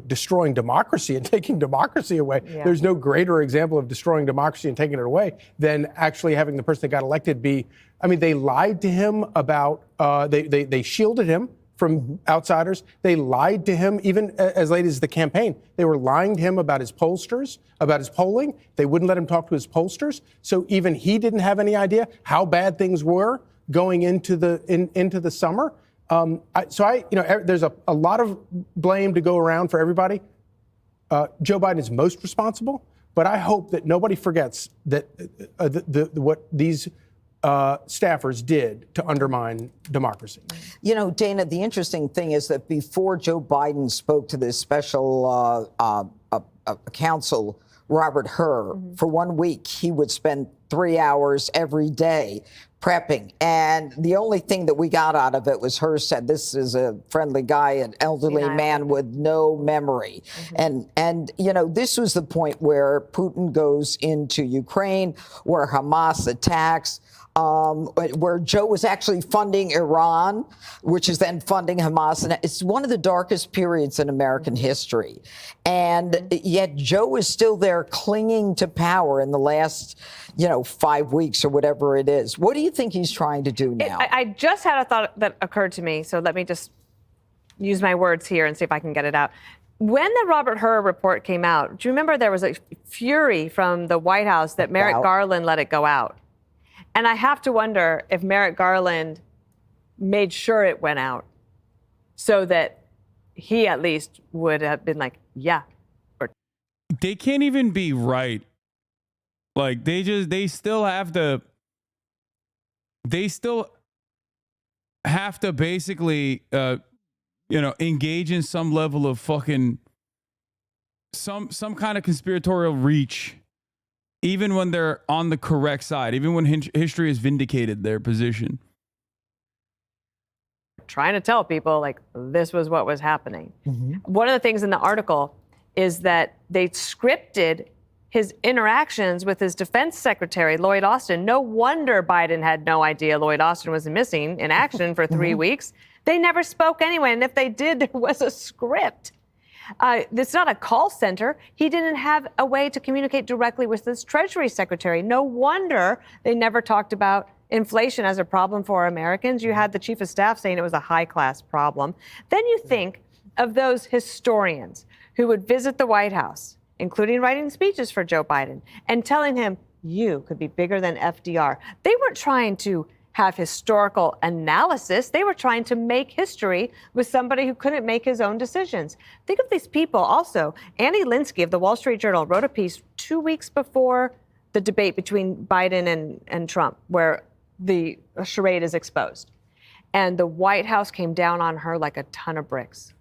destroying democracy and taking democracy away. Yeah. There's no greater example of destroying democracy and taking it away than actually having the person that got elected be. I mean, they lied to him about. They shielded him from outsiders. They lied to him even as late as the campaign. They were lying to him about his pollsters, about his polling. They wouldn't let him talk to his pollsters. So even he didn't have any idea how bad things were going into the summer. There's a lot of blame to go around for everybody. Joe Biden is most responsible, but I hope that nobody forgets that what these staffers did to undermine democracy. You know, Dana, the interesting thing is that before Joe Biden spoke to this special counsel, Robert Hur, for 1 week, he would spend 3 hours every day prepping. And the only thing that we got out of it was Hur said, this is a friendly guy, an elderly man with no memory. And this was the point where Putin goes into Ukraine, where Hamas attacks, where Joe was actually funding Iran, which is then funding Hamas. And it's one of the darkest periods in American history. And yet Joe is still there clinging to power in the last, 5 weeks or whatever it is. What do you think he's trying to do now? I just had a thought that occurred to me, so let me just use my words here and see if I can get it out. When the Robert Hur report came out, do you remember there was a fury from the White House that Merrick Garland let it go out? And I have to wonder if Merrick Garland made sure it went out so that he at least would have been like, yeah. They can't even be right. Like, they still have to basically, engage in some level of fucking, some kind of conspiratorial reach, even when they're on the correct side, even when history has vindicated their position. Trying to tell people, like, this was what was happening. One of the things in the article is that they scripted his interactions with his defense secretary, Lloyd Austin. No wonder Biden had no idea Lloyd Austin was missing in action for 3 weeks. They never spoke anyway, and if they did, there was a script. It's not a call center. He didn't have a way to communicate directly with his Treasury Secretary. No wonder they never talked about inflation as a problem for Americans. You had the Chief of Staff saying it was a high-class problem. Then you think of those historians who would visit the White House, including writing speeches for Joe Biden, and telling him, you could be bigger than FDR. They weren't trying to have historical analysis. They were trying to make history with somebody who couldn't make his own decisions. Think of these people also. Annie Linsky of the Wall Street Journal wrote a piece 2 weeks before the debate between Biden and Trump, where the charade is exposed. And the White House came down on her like a ton of bricks.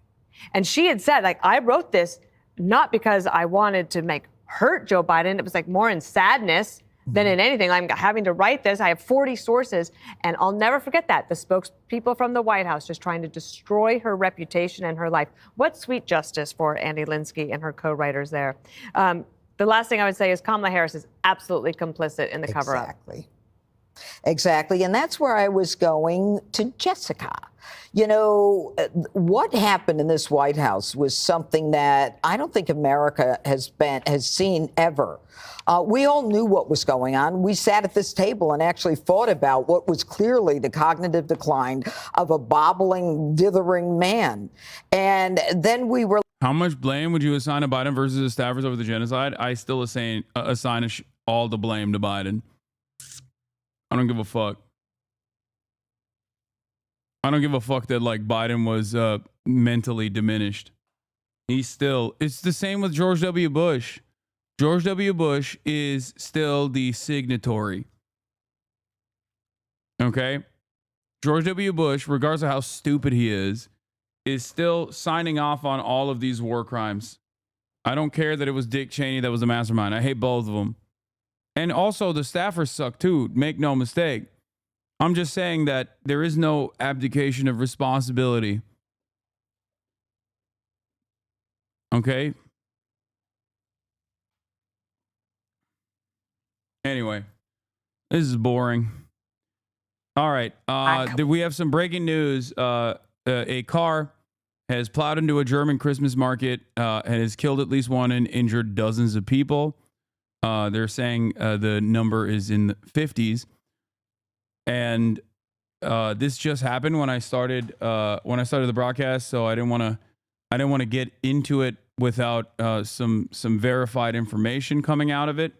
And she had said, like, I wrote this not because I wanted to hurt Joe Biden. It was like more in sadness than in anything. I'm having to write this. I have 40 sources, and I'll never forget that. The spokespeople from the White House just trying to destroy her reputation and her life. What sweet justice for Annie Linsky and her co-writers there. The last thing I would say is Kamala Harris is absolutely complicit in the cover-up. Exactly. And that's where I was going to Jessica. What happened in this White House was something that I don't think America has seen ever. We all knew what was going on. We sat at this table and actually thought about what was clearly the cognitive decline of a bobbling, dithering man. And then we were. How much blame would you assign to Biden versus the staffers over the genocide? I still assign all the blame to Biden. I don't give a fuck. I don't give a fuck that Biden was mentally diminished. It's the same with George W. Bush. George W. Bush is still the signatory. Okay? George W. Bush, regardless of how stupid he is still signing off on all of these war crimes. I don't care that it was Dick Cheney that was the mastermind. I hate both of them. And also the staffers suck too. Make no mistake. I'm just saying that there is no abdication of responsibility. Okay? Anyway, this is boring. All right. We have some breaking news. A car has plowed into a German Christmas market and has killed at least one and injured dozens of people. They're saying the number is in the 50s. And this just happened when I started the broadcast, so I didn't want to get into it without some verified information coming out of it.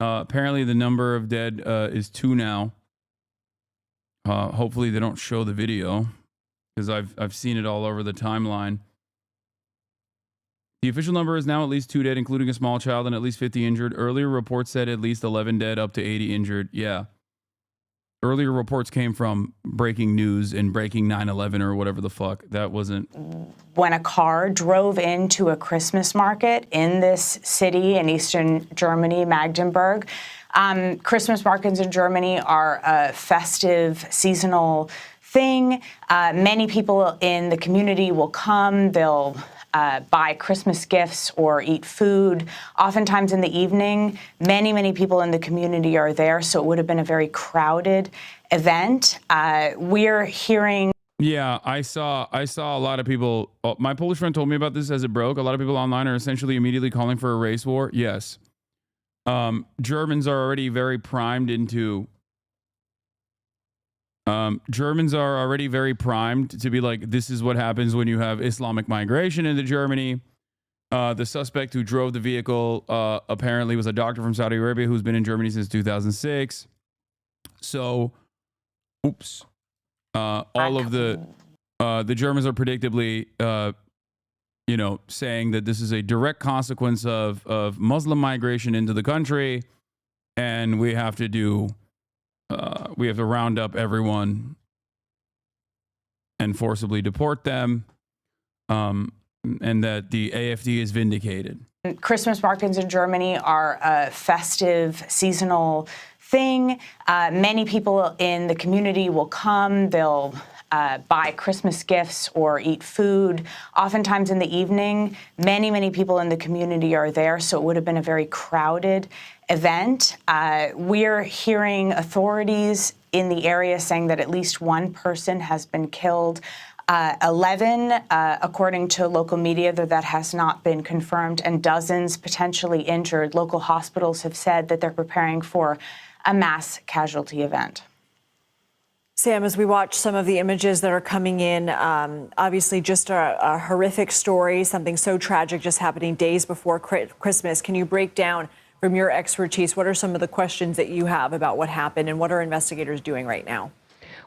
Apparently, the number of dead is 2 now. Hopefully, they don't show the video because I've seen it all over the timeline. The official number is now at least 2 dead, including a small child, and at least 50 injured. Earlier reports said at least 11 dead, up to 80 injured. Yeah. Earlier reports came from Breaking News and Breaking 9/11 or whatever the fuck. That wasn't. When a car drove into a Christmas market in this city in eastern Germany, Magdeburg. Christmas markets in Germany are a festive, seasonal thing. Many people in the community will come. They'll buy Christmas gifts or eat food. Oftentimes in the evening, many people in the community are there, so it would have been a very crowded event. We're hearing. Yeah, I saw a lot of people. My Polish friend told me about this as it broke. A lot of people online are essentially immediately calling for a race war. Yes. Germans are already very primed to be like, this is what happens when you have Islamic migration into Germany. The suspect who drove the vehicle apparently was a doctor from Saudi Arabia who's been in Germany since 2006. So, all of the Germans are predictably, saying that this is a direct consequence of Muslim migration into the country, and we have to round up everyone and forcibly deport them, and that the AfD is vindicated. Christmas markets in Germany are a festive, seasonal thing. Many people in the community will come. They'll buy Christmas gifts or eat food. Oftentimes in the evening, many people in the community are there, so it would have been a very crowded event. We're hearing authorities in the area saying that at least one person has been killed. 11, according to local media, though that has not been confirmed, and dozens potentially injured. Local hospitals have said that they're preparing for a mass casualty event. Sam, as we watch some of the images that are coming in, obviously just a horrific story, something so tragic just happening days before Christmas. Can you break down from your expertise, what are some of the questions that you have about what happened and what are investigators doing right now?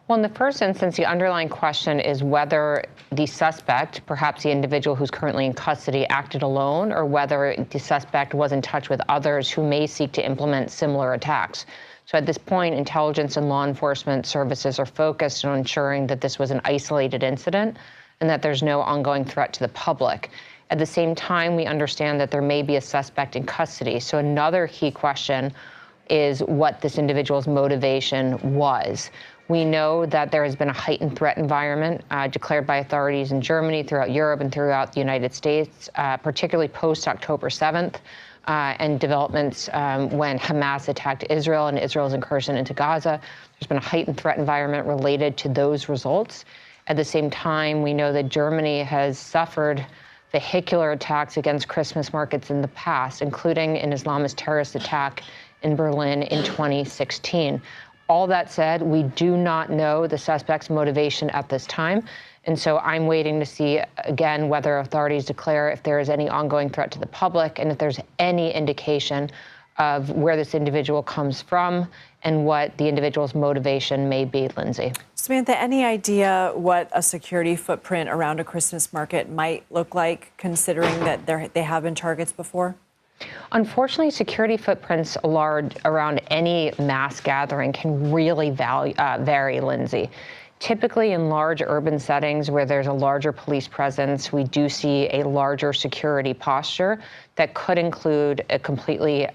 Well, in the first instance, the underlying question is whether the suspect, perhaps the individual who's currently in custody, acted alone, or whether the suspect was in touch with others who may seek to implement similar attacks. So at this point, intelligence and law enforcement services are focused on ensuring that this was an isolated incident and that there's no ongoing threat to the public. At the same time, we understand that there may be a suspect in custody. So another key question is what this individual's motivation was. We know that there has been a heightened threat environment declared by authorities in Germany, throughout Europe, and throughout the United States, particularly post-October 7th. And developments when Hamas attacked Israel and Israel's incursion into Gaza. There's been a heightened threat environment related to those results. At the same time, we know that Germany has suffered vehicular attacks against Christmas markets in the past, including an Islamist terrorist attack in Berlin in 2016. All that said, we do not know the suspect's motivation at this time. And so I'm waiting to see, again, whether authorities declare if there is any ongoing threat to the public and if there's any indication of where this individual comes from and what the individual's motivation may be, Lindsay. Samantha, any idea what a security footprint around a Christmas market might look like, considering that they have been targets before? Unfortunately, security footprints around any mass gathering can really vary, Lindsay. Typically in large urban settings where there's a larger police presence, we do see a larger security posture that could include a completely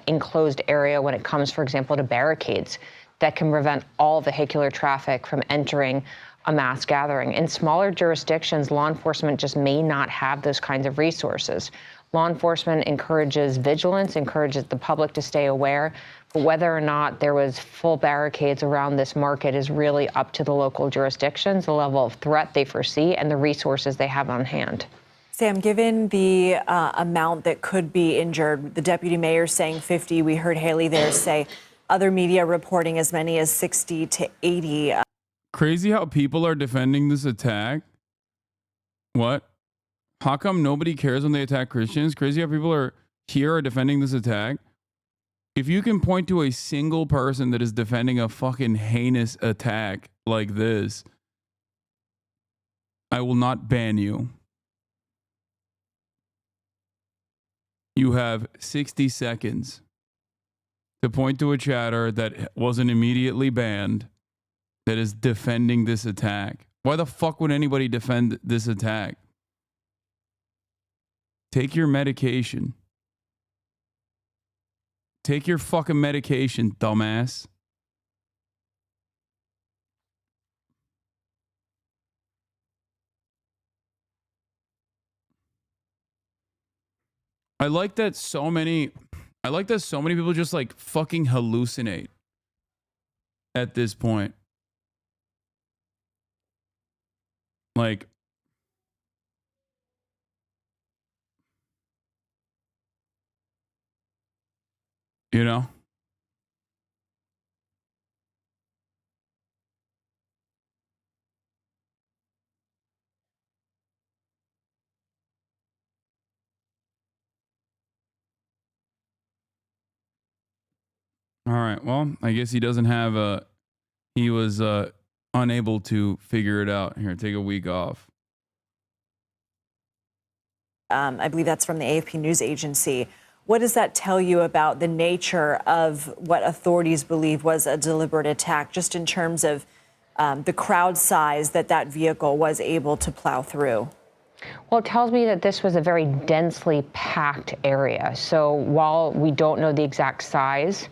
enclosed area when it comes, for example, to barricades that can prevent all vehicular traffic from entering a mass gathering. In smaller jurisdictions, law enforcement just may not have those kinds of resources. Law enforcement encourages vigilance, encourages the public to stay aware, but whether or not there was full barricades around this market is really up to the local jurisdictions, the level of threat they foresee, and the resources they have on hand. Sam, given the amount that could be injured, the deputy mayor saying 50, we heard Haley there say other media reporting as many as 60 to 80. Crazy how people are defending this attack. What? How come nobody cares when they attack Christians? Crazy how people are defending this attack. If you can point to a single person that is defending a fucking heinous attack like this, I will not ban you. You have 60 seconds to point to a chatter that wasn't immediately banned that is defending this attack. Why the fuck would anybody defend this attack? Take your medication. Take your fucking medication, dumbass. I like that so many people just like fucking hallucinate at this point. Like, you know? All right. Well, I guess he doesn't have he was unable to figure it out. Here, take a week off. I believe that's from the AFP news agency. What does that tell you about the nature of what authorities believe was a deliberate attack, just in terms of the crowd size that vehicle was able to plow through? Well, it tells me that this was a very densely packed area. So while we don't know the exact size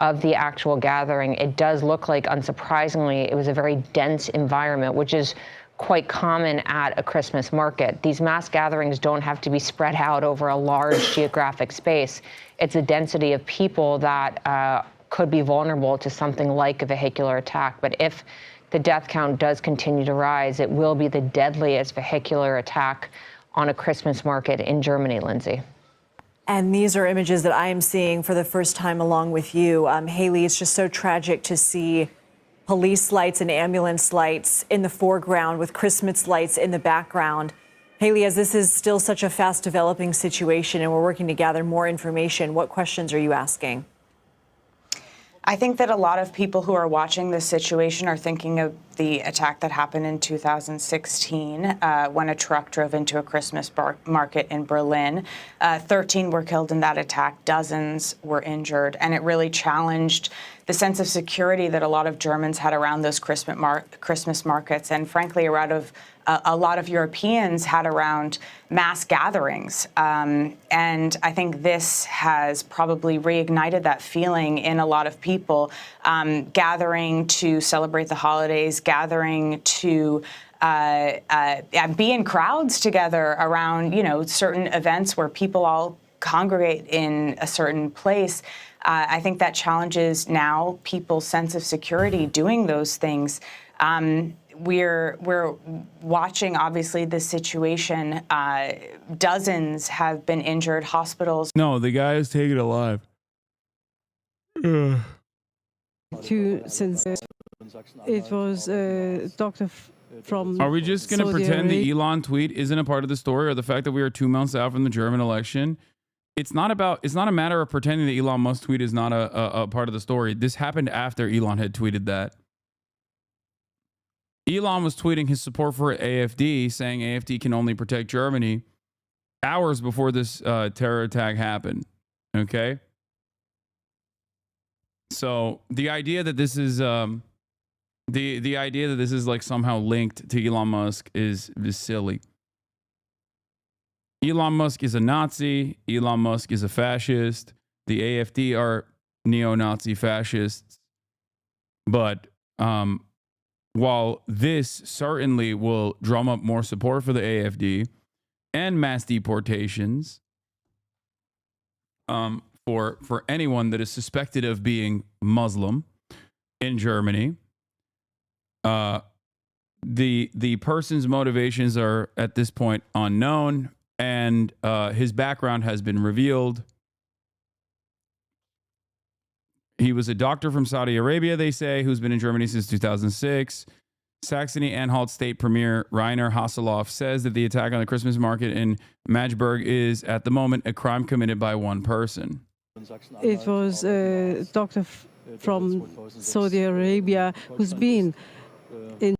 of the actual gathering, it does look like, unsurprisingly, it was a very dense environment, which is quite common at a Christmas market. These mass gatherings don't have to be spread out over a large geographic space. It's a density of people that could be vulnerable to something like a vehicular attack. But if the death count does continue to rise, it will be the deadliest vehicular attack on a Christmas market in Germany, Lindsay. And these are images that I am seeing for the first time along with you. Haley, it's just so tragic to see police lights and ambulance lights in the foreground with Christmas lights in the background. Haley, as this is still such a fast developing situation and we're working to gather more information, what questions are you asking? I think that a lot of people who are watching this situation are thinking of the attack that happened in 2016 when a truck drove into a Christmas market in Berlin. 13 were killed in that attack, dozens were injured, and it really challenged the sense of security that a lot of Germans had around those Christmas markets, and frankly, a lot of Europeans had around mass gatherings. And I think this has probably reignited that feeling in a lot of people, gathering to celebrate the holidays, gathering to be in crowds together around, certain events where people all congregate in a certain place. I think that challenges now people's sense of security doing those things. We're watching, obviously, this situation. Dozens have been injured. Hospitals. No, the guy is taken alive. Since it was a doctor from. Are we just going to pretend the Elon tweet isn't a part of the story, or the fact that we are 2 months out from the German election? It's not a matter of pretending that Elon Musk tweet is not a part of the story. This happened after Elon had tweeted that. Elon was tweeting his support for AfD, saying AfD can only protect Germany, hours before this terror attack happened. Okay? So the idea that this is The idea that this is like somehow linked to Elon Musk is silly. Elon Musk is a Nazi. Elon Musk is a fascist. The AFD are neo-Nazi fascists. But while this certainly will drum up more support for the AFD and mass deportations for anyone that is suspected of being Muslim in Germany, the person's motivations are at this point unknown, and his background has been revealed. He was a doctor from Saudi Arabia, they say, who's been in Germany since 2006. Saxony-Anhalt State Premier Rainer Haseloff says that the attack on the Christmas market in Magdeburg is, at the moment, a crime committed by one person. It was a doctor from Saudi Arabia who's been in.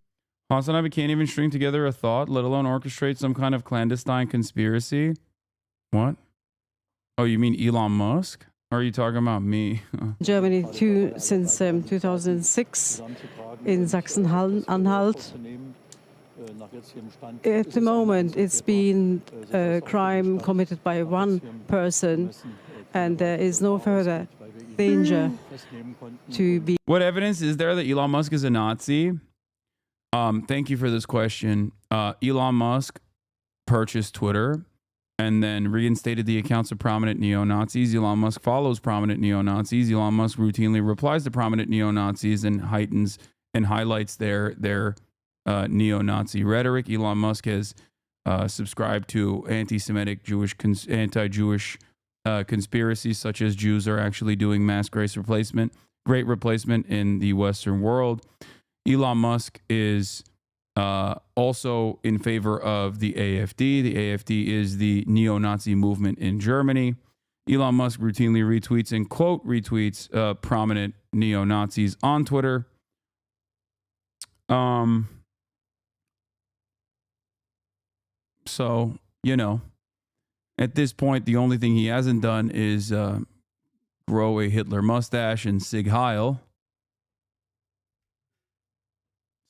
HasnAbi can't even string together a thought, let alone orchestrate some kind of clandestine conspiracy. What? Oh, you mean Elon Musk? Or are you talking about me? Germany too, since 2006 in Sachsen-Anhalt. At the moment, it's been a crime committed by one person, and there is no further danger to be. What evidence is there that Elon Musk is a Nazi? Thank you for this question. Elon Musk purchased Twitter and then reinstated the accounts of prominent neo-Nazis. Elon Musk follows prominent neo-Nazis. Elon Musk routinely replies to prominent neo-Nazis and heightens and highlights their neo-Nazi rhetoric. Elon Musk has subscribed to anti-Semitic, anti-Jewish conspiracies, such as Jews are actually doing mass great replacement in the Western world. Elon Musk is also in favor of the AFD. The AFD is the neo-Nazi movement in Germany. Elon Musk routinely retweets and quote retweets prominent neo-Nazis on Twitter. So, you know, at this point, the only thing he hasn't done is grow a Hitler mustache and Sig Heil.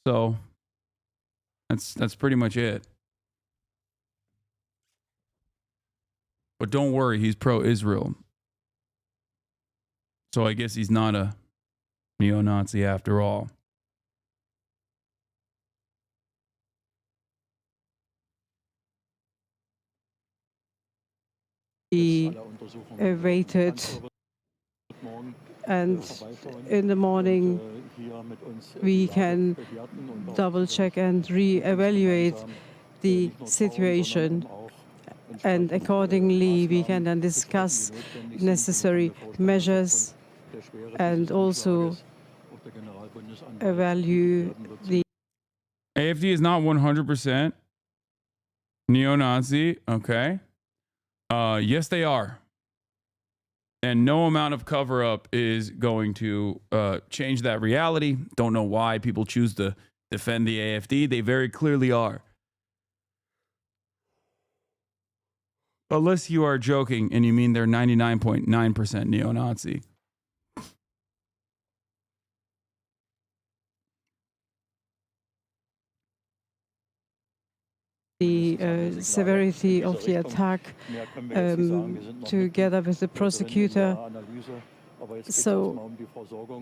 So that's pretty much it. But don't worry, he's pro-Israel. So I guess he's not a neo-Nazi after all. Be waited, and in the morning we can double check and re-evaluate the situation, and accordingly we can then discuss necessary measures and also evaluate the. AFD is not 100% neo-Nazi, okay? Yes, they are. And no amount of cover-up is going to change that reality. Don't know why people choose to defend the AFD. They very clearly are. Unless you are joking and you mean they're 99.9% neo-Nazi. The severity of the attack together with the prosecutor. So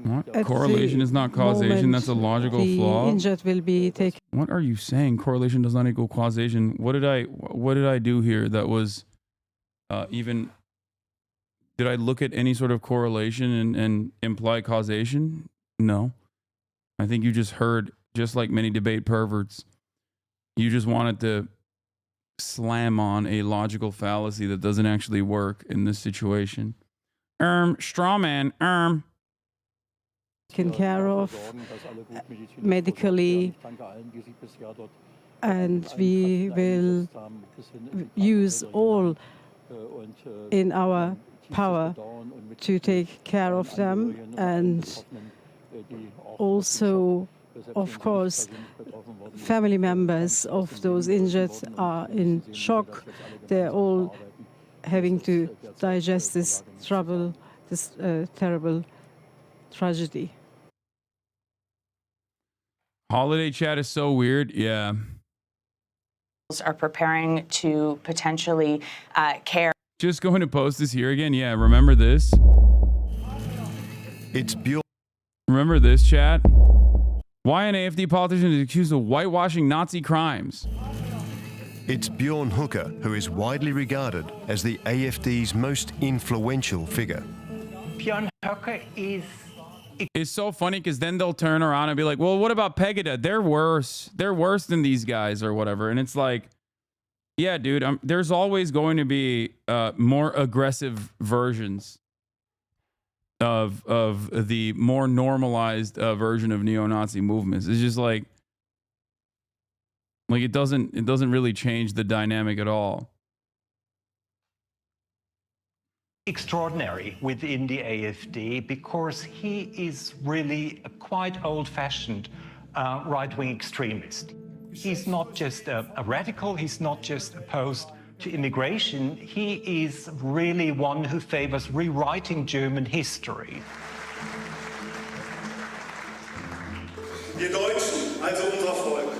what? Correlation is not causation. That's a logical flaw. The injured will be taken. What are you saying? Correlation does not equal causation. What did I do here that was even? Did I look at any sort of correlation and imply causation? No. I think you just heard, just like many debate perverts, you just wanted to slam on a logical fallacy that doesn't actually work in this situation. Straw man, Taken care of medically, and we will use all in our power to take care of them, and also, of course, family members of those injured are in shock. They're all having to digest this trouble, this terrible tragedy. Holiday chat is so weird. Yeah. Are preparing to potentially care. Just going to post this here again. Yeah, remember this? It's Bjorn. Remember this, chat? Why an AFD politician is accused of whitewashing Nazi crimes? It's Bjorn Hooker, who is widely regarded as the AFD's most influential figure. Bjorn Hooker is... It's so funny because then they'll turn around and be like, well, what about Pegida? They're worse. They're worse than these guys or whatever. And it's like, yeah, dude, there's always going to be more aggressive versions of the more normalized version of neo-Nazi movements. It's just like it doesn't really change the dynamic at all. Extraordinary within the AFD because he is really a quite old-fashioned right-wing extremist. He's not just a radical, he's not just opposed to immigration, he is really one who favors rewriting German history. Wir Deutschen, also unser Volk,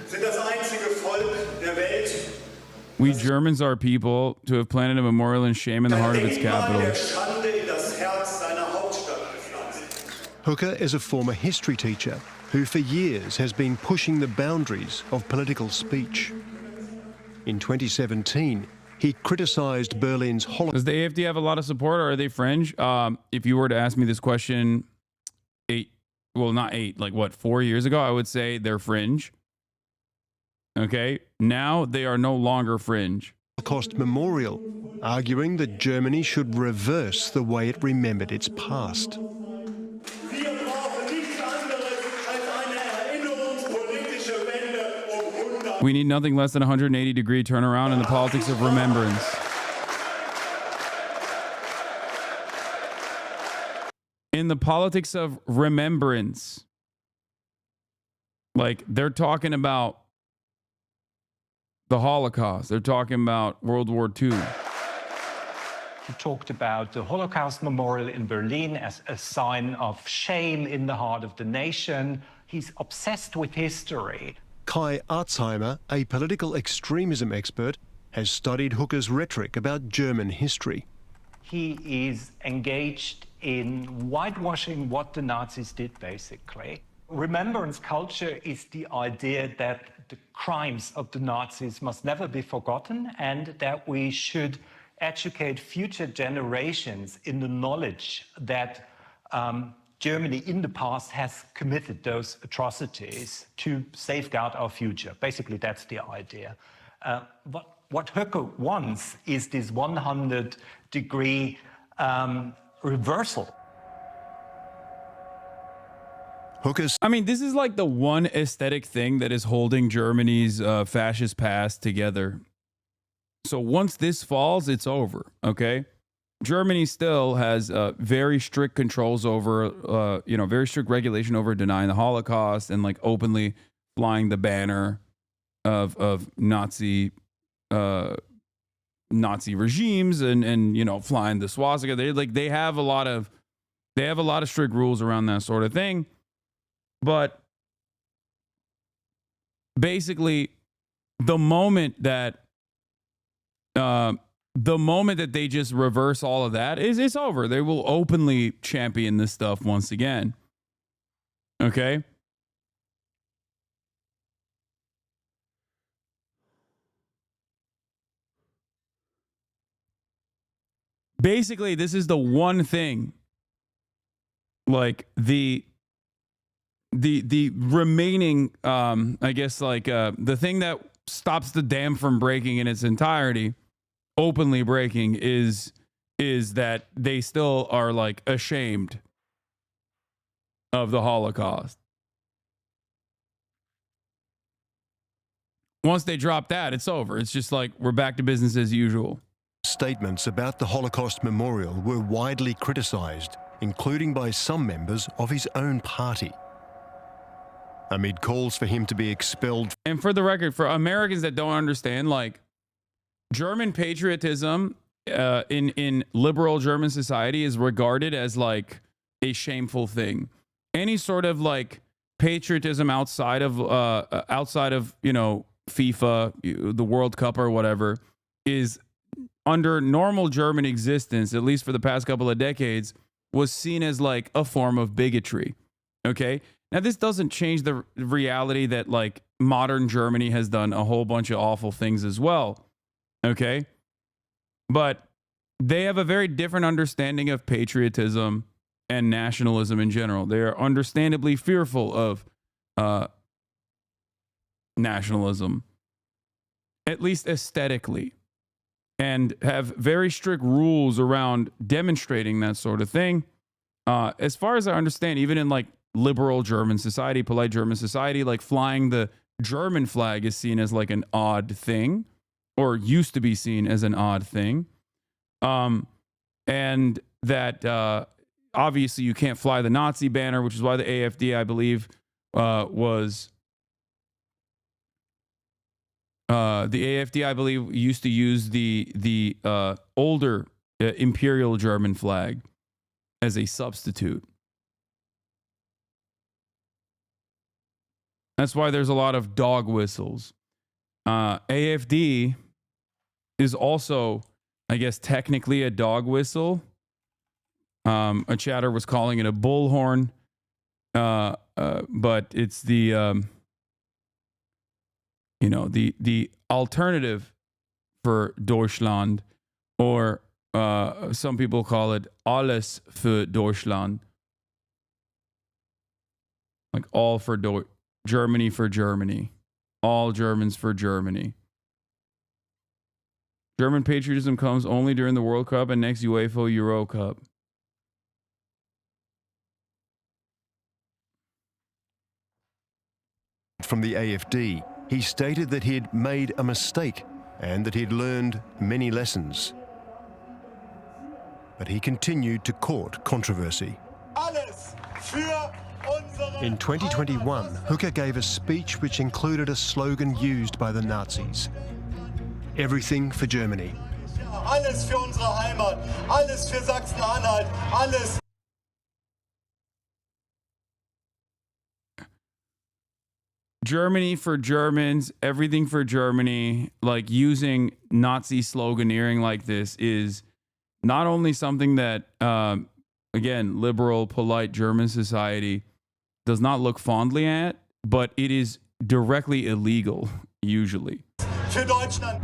sind das einzige Volk der Welt. We Germans are people to have planted a memorial in shame in the heart of its capital. Hooker is a former history teacher who for years has been pushing the boundaries of political speech. In 2017, he criticized Berlin's Holocaust. Does the AFD have a lot of support or are they fringe? If you were to ask me this question 4 years ago, I would say they're fringe. Okay, now they are no longer fringe. Holocaust Memorial, arguing that Germany should reverse the way it remembered its past. We need nothing less than a 180-degree turnaround in the politics of remembrance. In the politics of remembrance. Like, they're talking about the Holocaust. They're talking about World War II. He talked about the Holocaust Memorial in Berlin as a sign of shame in the heart of the nation. He's obsessed with history. Kai Arzheimer, a political extremism expert, has studied Hooker's rhetoric about German history. He is engaged in whitewashing what the Nazis did, basically. Remembrance culture is the idea that the crimes of the Nazis must never be forgotten and that we should educate future generations in the knowledge that Germany in the past has committed those atrocities to safeguard our future. Basically, that's the idea. What Hooker wants is this 100-degree reversal. I mean, this is like the one aesthetic thing that is holding Germany's fascist past together. So once this falls, it's over, okay? Germany still has very strict controls over, very strict regulation over denying the Holocaust and like openly flying the banner of Nazi regimes and flying the swastika. They have a lot of strict rules around that sort of thing. But basically, the moment that they just reverse all of that it's over. They will openly champion this stuff once again. Okay? Basically, this is the one thing, like the remaining, the thing that stops the dam from breaking in its entirety, openly breaking, is that they still are like ashamed of the Holocaust. Once they drop that, it's over. It's just like we're back to business as usual. Statements about the Holocaust Memorial were widely criticized, including by some members of his own party, amid calls for him to be expelled. And for the record, for Americans that don't understand, like, German patriotism in liberal German society is regarded as like a shameful thing. Any sort of like patriotism outside of FIFA, the World Cup or whatever, is under normal German existence, at least for the past couple of decades, was seen as like a form of bigotry. Okay. Now, this doesn't change the reality that like modern Germany has done a whole bunch of awful things as well. Okay. But they have a very different understanding of patriotism and nationalism in general. They are understandably fearful of nationalism, at least aesthetically, and have very strict rules around demonstrating that sort of thing. As far as I understand, even in like liberal German society, polite German society, like flying the German flag is seen as like an odd thing, or used to be seen as an odd thing. And that obviously you can't fly the Nazi banner, which is why the AfD, I believe, was the AfD, I believe, used to use the older Imperial German flag as a substitute. That's why there's a lot of dog whistles. AfD is also, I guess, technically a dog whistle. A chatter was calling it a bullhorn, but it's the the alternative for Deutschland, or some people call it alles für Deutschland, like all for Germany for Germany, all Germans for Germany. German patriotism comes only during the World Cup and next UEFA Euro Cup. From the AfD, he stated that he had made a mistake and that he had learned many lessons. But he continued to court controversy. In 2021, Hooker gave a speech which included a slogan used by the Nazis: "Everything for Germany." Alles für unsere Heimat, alles für Sachsen-Anhalt, alles. Germany for Germans, everything for Germany. Like, using Nazi sloganeering like this is not only something that, again, liberal, polite German society does not look fondly at, but it is directly illegal, usually. Für Deutschland.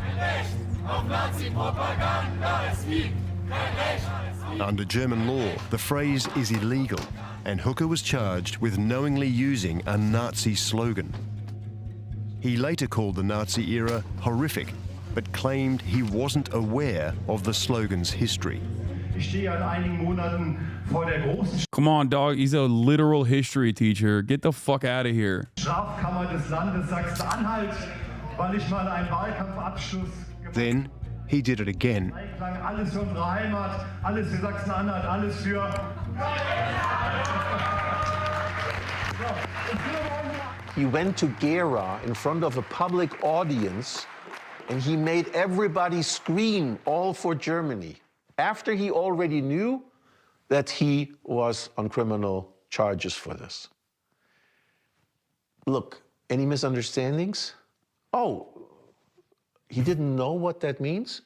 Under German law, the phrase is illegal, and Hooker was charged with knowingly using a Nazi slogan. He later called the Nazi era horrific, but claimed he wasn't aware of the slogan's history. Come on, dog. He's a literal history teacher. Get the fuck out of here. Then he did it again. He went to Gera in front of a public audience, and he made everybody scream, "All for Germany," after he already knew that he was on criminal charges for this. Look, any misunderstandings? Oh, he didn't know what that means?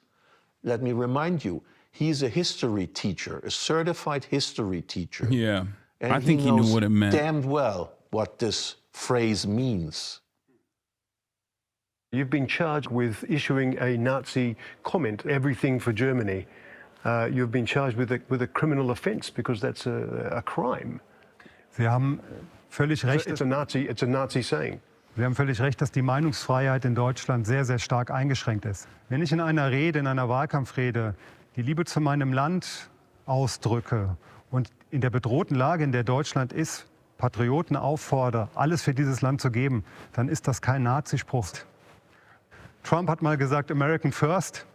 Let me remind you, he's a history teacher, a certified history teacher. Yeah, And I think he knew what it meant. Damned well what this phrase means. You've been charged with issuing a Nazi comment, "Everything for Germany." You've been charged with a criminal offense because that's a crime. Sie haben völlig recht. It's a Nazi saying. Sie haben völlig recht, dass die Meinungsfreiheit in Deutschland sehr, sehr stark eingeschränkt ist. Wenn ich in einer Rede, in einer Wahlkampfrede, die Liebe zu meinem Land ausdrücke und in der bedrohten Lage, in der Deutschland ist, Patrioten auffordere, alles für dieses Land zu geben, dann ist das kein Nazispruch. Trump hat mal gesagt, American first.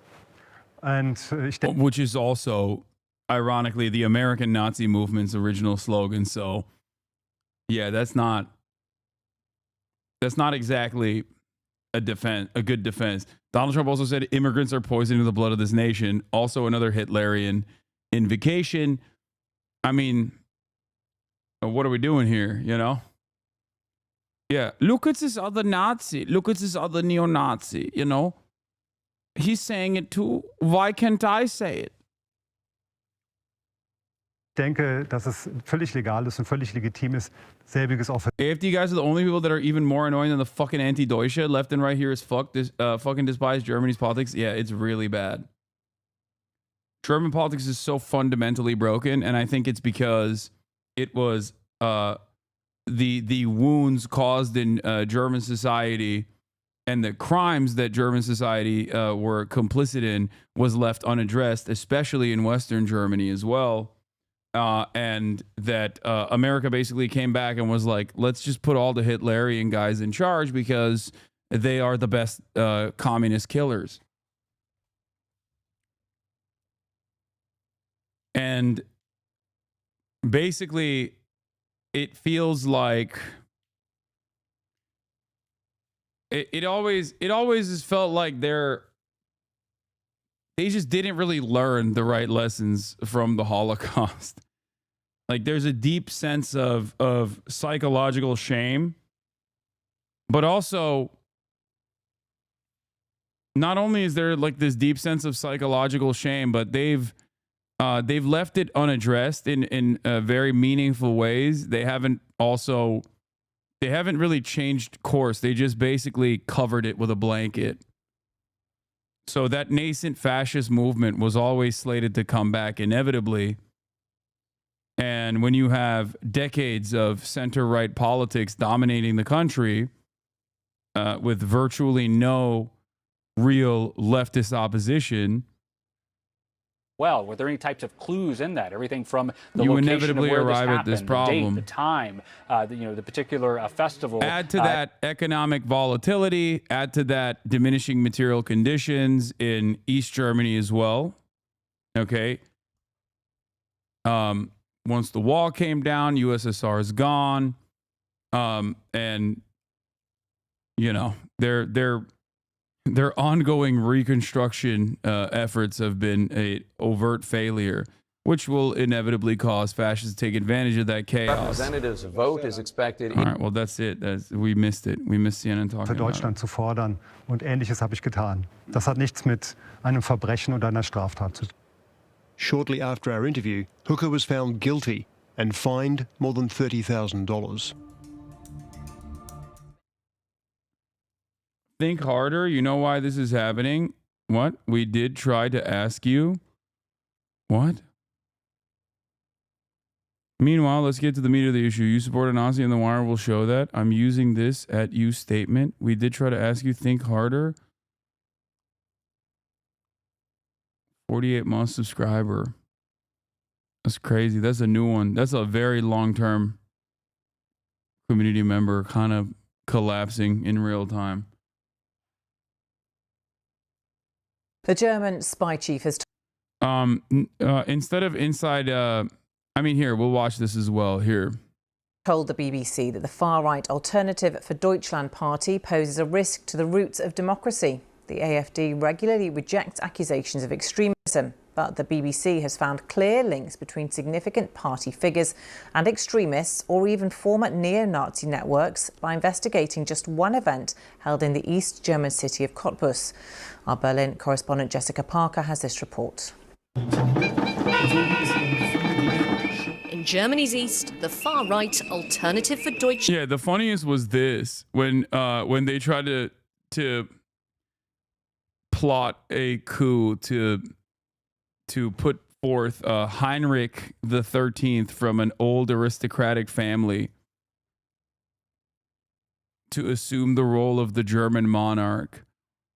Which is also, ironically, the American Nazi movement's original slogan. So, yeah, that's not exactly a good defense. Donald Trump also said immigrants are poisoning the blood of this nation. Also another Hitlerian invocation. I mean, what are we doing here, you know? Yeah, look at this other Nazi. Look at this other neo-Nazi, you know? He's saying it too. Why can't I say it? Ich denke, dass es völlig legal ist und völlig legitim ist, selbiges auch für AfD guys are the only people that are even more annoying than the fucking anti-Deutsche left and right here is fucking despise Germany's politics. Yeah, it's really bad. German politics is so fundamentally broken, and I think it's because it was the wounds caused in German society and the crimes that German society were complicit in was left unaddressed, especially in Western Germany as well. And that America basically came back and was like, let's just put all the Hitlerian guys in charge because they are the best communist killers. And basically, it feels like it always has felt like they just didn't really learn the right lessons from the Holocaust. Like there's a deep sense of psychological shame, but also not only is there like this deep sense of psychological shame, but they've left it unaddressed in very meaningful ways. They haven't really changed course. They just basically covered it with a blanket. So that nascent fascist movement was always slated to come back inevitably. And when you have decades of center-right politics dominating the country with virtually no real leftist opposition, well, were there any types of clues in that? Everything from the you location inevitably of where arrive this at this happened, problem. the date, the time, the particular festival. Add to that economic volatility, add to that diminishing material conditions in East Germany as well. Okay. Once the wall came down, USSR is gone. And you know, their ongoing reconstruction efforts have been an overt failure, which will inevitably cause fascists to take advantage of that chaos. Representatives' vote is expected. All right, well, that's it. We missed it. We missed CNN talking für Deutschland zu fordern. Und Ähnliches habe ich getan. Das hat nichts mit einem Verbrechen oder einer Straftat zu tun. Shortly after our interview, Hooker was found guilty and fined more than $30,000. Think harder. You know why this is happening? What? We did try to ask you. What? Meanwhile, let's get to the meat of the issue. You support a Nazi and the Wire will show that. I'm using this at you statement. We did try to ask you. Think harder. 48-month subscriber. That's crazy. That's a new one. That's a very long-term community member kind of collapsing in real time. The German spy chief has instead of inside, here, we'll watch this as well. Here. Told the BBC that the far-right Alternative for Deutschland party poses a risk to the roots of democracy. The AfD regularly rejects accusations of extremism, but the BBC has found clear links between significant party figures and extremists or even former neo-Nazi networks by investigating just one event held in the East German city of Cottbus. Our Berlin correspondent Jessica Parker has this report. In Germany's east, the far-right Alternative for Deutschland. Yeah, the funniest was this when they tried to plot a coup to put forth Heinrich the 13th from an old aristocratic family to assume the role of the German monarch.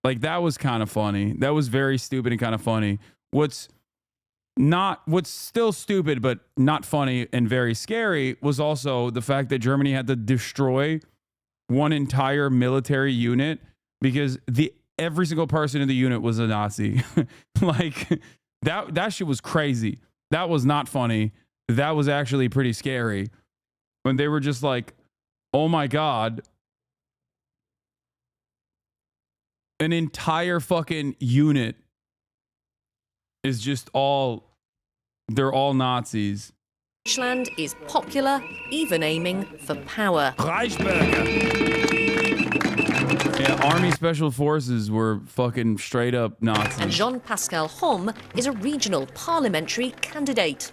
Like, that was kind of funny. That was very stupid and kind of funny. What's still stupid but not funny and very scary was also the fact that Germany had to destroy one entire military unit because every single person in the unit was a Nazi. Like, that shit was crazy. That was not funny. That was actually pretty scary. When they were just like, oh my God, an entire fucking unit is just they're all Nazis. Deutschland is popular, even aiming for power. Yeah, Army Special Forces were fucking straight up Nazis. And Jean-Pascal Homme is a regional parliamentary candidate.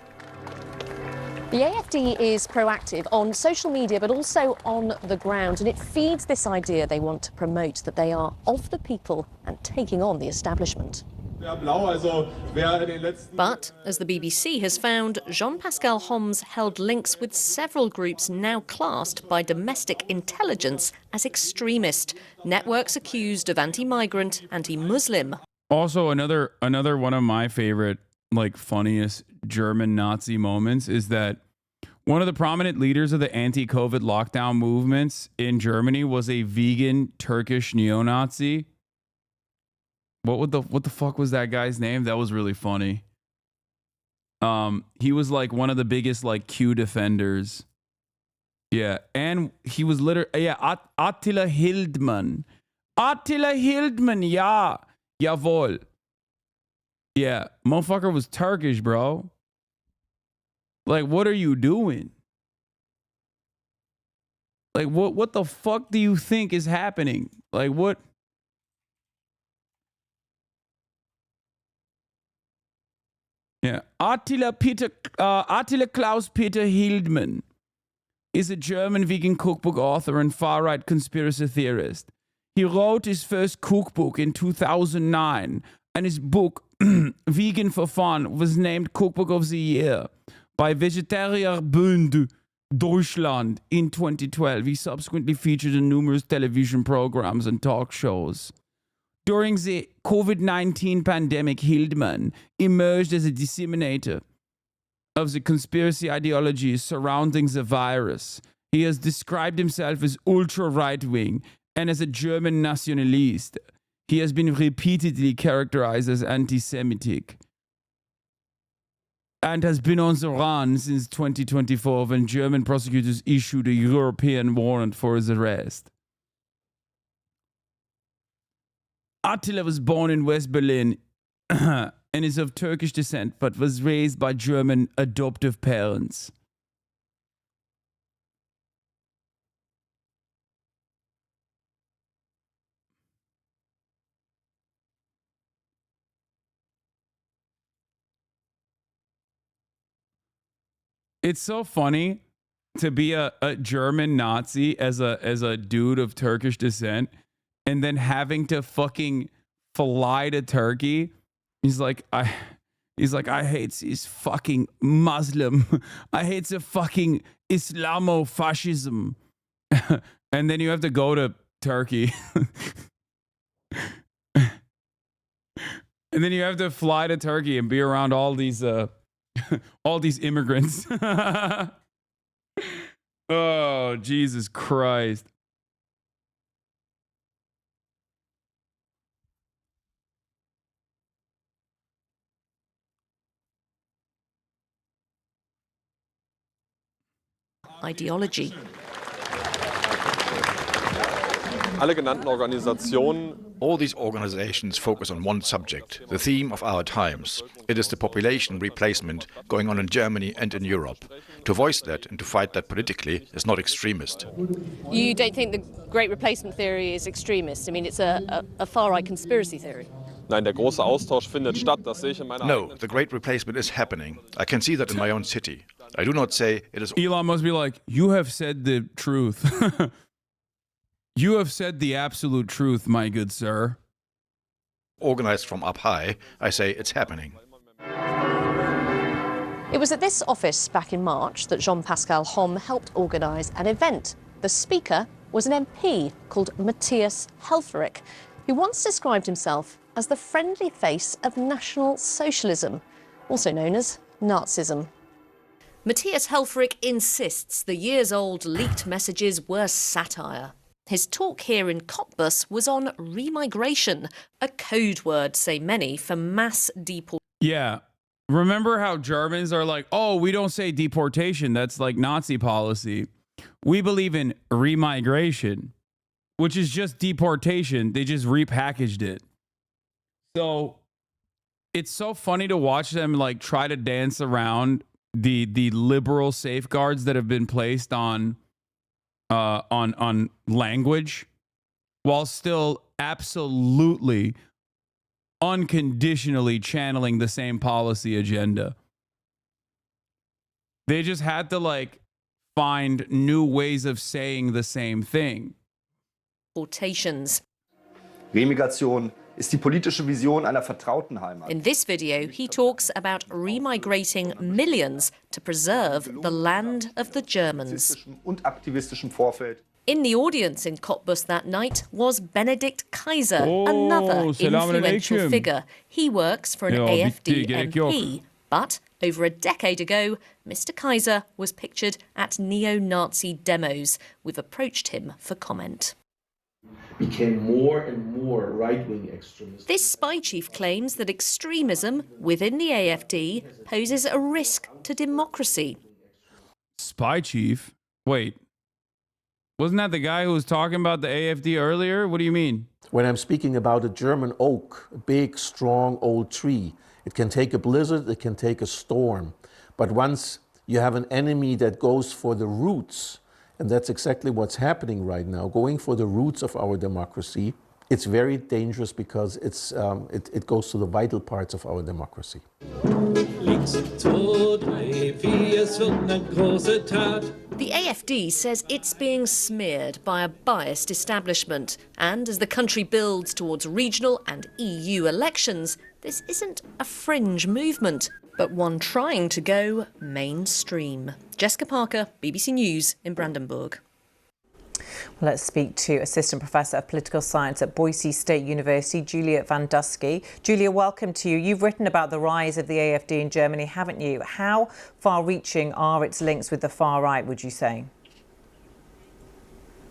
The AFD is proactive on social media, but also on the ground, and it feeds this idea they want to promote, that they are of the people and taking on the establishment. But, as the BBC has found, Jean-Pascal Homme's held links with several groups now classed by domestic intelligence as extremist, networks accused of anti-migrant, anti-Muslim. Also, another one of my favorite, like, funniest German Nazi moments is that one of the prominent leaders of the anti-COVID lockdown movements in Germany was a vegan Turkish neo-Nazi. What the fuck was that guy's name? That was really funny. He was like one of the biggest like Q defenders. Yeah, and he was literally Attila Hildmann. Attila Hildmann, ja. Jawohl. Yeah, motherfucker was Turkish, bro. Like, what are you doing? Like, what the fuck do you think is happening? Like, what? Yeah, Attila Klaus Peter Hildmann is a German vegan cookbook author and far-right conspiracy theorist. He wrote his first cookbook in 2009, and his book, Vegan for Fun, was named Cookbook of the Year by Vegetarierbund Deutschland in 2012. He subsequently featured in numerous television programs and talk shows. During the COVID-19 pandemic, Hildmann emerged as a disseminator of the conspiracy ideologies surrounding the virus. He has described himself as ultra-right-wing and as a German nationalist. He has been repeatedly characterized as anti-Semitic and has been on the run since 2024 when German prosecutors issued a European warrant for his arrest. Attila was born in West Berlin and is of Turkish descent, but was raised by German adoptive parents. It's so funny to be a German Nazi as a dude of Turkish descent, and then having to fucking fly to Turkey. He's like, I hate these fucking Muslim. I hate the fucking Islamo-fascism. And then you have to go to Turkey. And then you have to fly to Turkey and be around all these immigrants. Oh, Jesus Christ. Ideology. All these organizations focus on one subject, the theme of our times. It is the population replacement going on in Germany and in Europe. To voice that and to fight that politically is not extremist. You don't think the Great Replacement theory is extremist? I mean, it's a far-right conspiracy theory. No, the Great Replacement is happening. I can see that in my own city. I do not say it is... Elon must be like, you have said the truth. You have said the absolute truth, my good sir. Organized from up high, I say it's happening. It was at this office back in March that Jean-Pascal Homme helped organise an event. The speaker was an MP called Matthias Helfferich, who once described himself as the friendly face of National Socialism, also known as Nazism. Matthias Helfferich insists the years-old leaked messages were satire. His talk here in Cottbus was on remigration, a code word, say many, for mass deportation. Yeah. Remember how Germans are like, oh, we don't say deportation. That's like Nazi policy. We believe in remigration, which is just deportation. They just repackaged it. So it's so funny to watch them like try to dance around the liberal safeguards that have been placed on language, while still absolutely unconditionally channeling the same policy agenda. They just had to like find new ways of saying the same thing. Deportations. Remigration ist die politische Vision einer vertrauten Heimat. In this video, he talks about remigrating millions to preserve the land of the Germans. Und aktivistischem Vorfeld. In the audience in Cottbus that night was Benedikt Kaiser, another influential figure. He works for an AfD MP. But over a decade ago, Mr. Kaiser was pictured at neo-Nazi demos. We've approached him for comment. Became more and more right-wing extremists. This spy chief claims that extremism within the AfD poses a risk to democracy. Spy chief? Wait. Wasn't that the guy who was talking about the AfD earlier? What do you mean? When I'm speaking about a German oak, a big, strong, old tree, it can take a blizzard, it can take a storm. But once you have an enemy that goes for the roots, and that's exactly what's happening right now, going for the roots of our democracy, it's very dangerous because it goes to the vital parts of our democracy. The AfD says it's being smeared by a biased establishment. And as the country builds towards regional and EU elections, this isn't a fringe movement, but one trying to go mainstream. Jessica Parker, BBC News in Brandenburg. Let's speak to Assistant Professor of Political Science at Boise State University, Julia Van Dusky. Julia, welcome to you. You've written about the rise of the AfD in Germany, haven't you? How far-reaching are its links with the far right, would you say?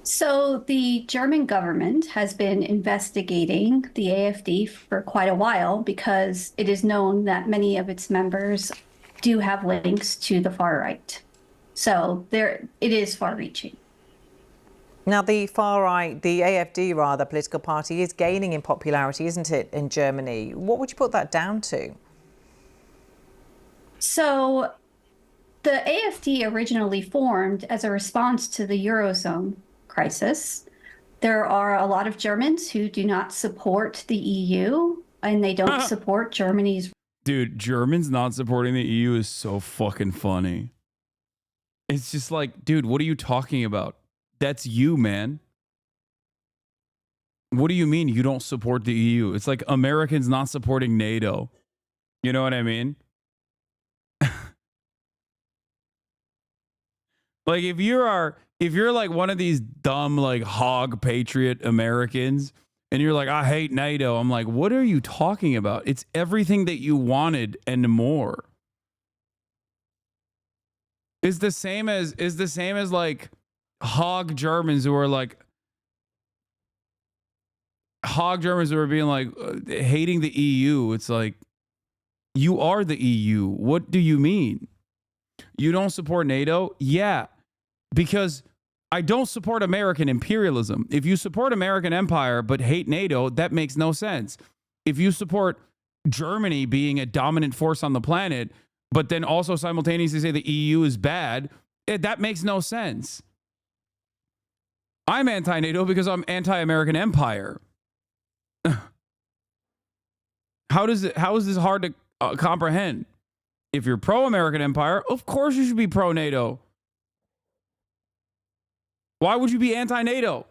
So the German government has been investigating the AfD for quite a while because it is known that many of its members do have links to the far right. So it is far-reaching. Now, the far right, the AfD rather, political party, is gaining in popularity, isn't it, in Germany? What would you put that down to? So the AfD originally formed as a response to the Eurozone crisis. There are a lot of Germans who do not support the EU, and they don't support Germany's. Dude, Germans not supporting the EU is so fucking funny. It's just like, dude, what are you talking about? That's you, man. What do you mean you don't support the EU? It's like Americans not supporting NATO. You know what I mean? Like if you're like one of these dumb like hog patriot Americans and you're like, I hate NATO, I'm like, what are you talking about? It's everything that you wanted and more. Is the same as like hog Germans who are being like hating the EU. It's like, you are the EU. What do you mean? You don't support NATO? Yeah, because I don't support American imperialism. If you support American empire but hate NATO, that makes no sense. If you support Germany being a dominant force on the planet, but then also simultaneously say the EU is bad, that makes no sense. I'm anti-NATO because I'm anti-American empire. How is this hard to comprehend? If you're pro-American empire, of course you should be pro-NATO. Why would you be anti-NATO?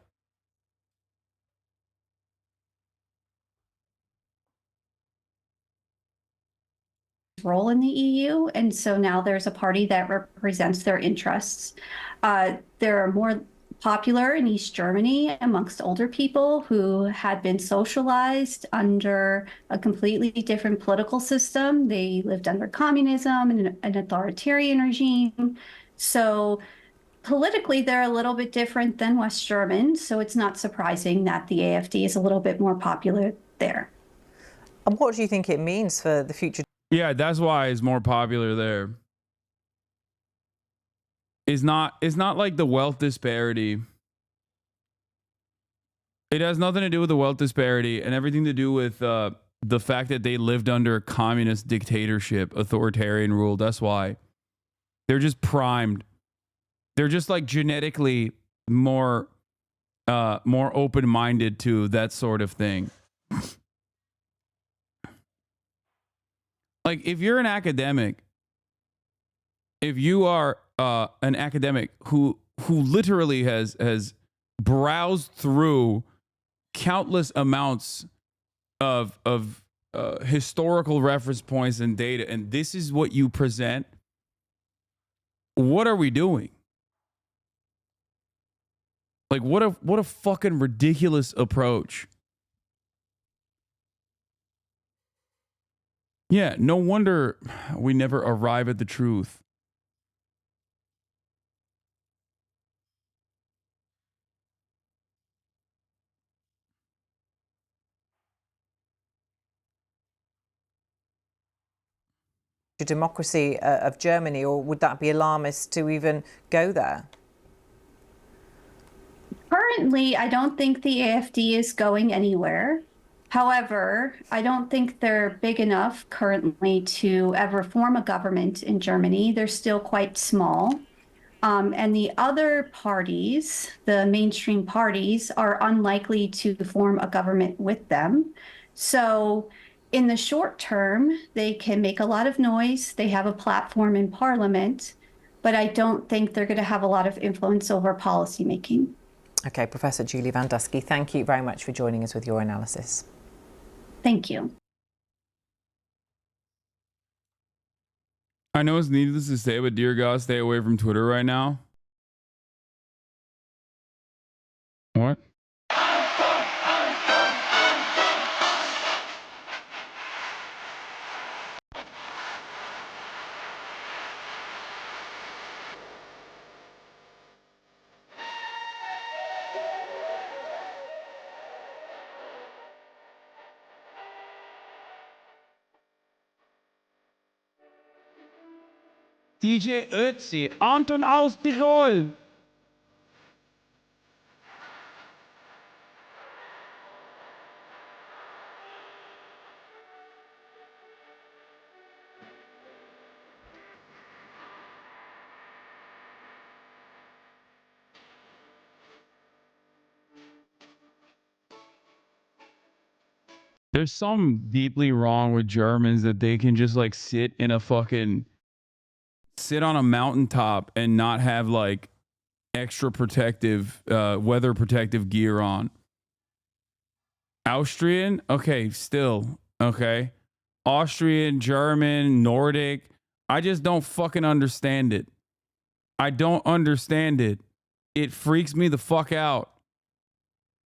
Role in the EU, and so now there's a party that represents their interests. They're more popular in East Germany amongst older people who had been socialized under a completely different political system. They lived under communism and an authoritarian regime. So politically, they're a little bit different than West Germans. So it's not surprising that the AfD is a little bit more popular there. And what do you think it means for the future? Yeah, that's why it's more popular there. It's not like the wealth disparity. It has nothing to do with the wealth disparity and everything to do with the fact that they lived under a communist dictatorship, authoritarian rule. That's why. They're just primed. They're just like genetically more open-minded to that sort of thing. Like if you're an academic, if you are an academic who literally has browsed through countless amounts of historical reference points and data, and this is what you present, what are we doing? Like what a fucking ridiculous approach. Yeah, no wonder we never arrive at the truth. Democracy of Germany, or would that be alarmist to even go there? Currently, I don't think the AfD is going anywhere. However, I don't think they're big enough currently to ever form a government in Germany. They're still quite small. And the other parties, the mainstream parties, are unlikely to form a government with them. So in the short term, they can make a lot of noise. They have a platform in parliament, but I don't think they're going to have a lot of influence over policymaking. Okay, Professor Julie Van Dusky, thank you very much for joining us with your analysis. Thank you. I know it's needless to say, but dear God, stay away from Twitter right now. What? DJ Ötzi, Anton aus Tirol. There's something deeply wrong with Germans that they can just like sit on a mountaintop and not have like extra protective, weather protective gear on. Austrian, okay, still, okay. Austrian, German, Nordic, I just don't fucking understand it. I don't understand it. It freaks me the fuck out.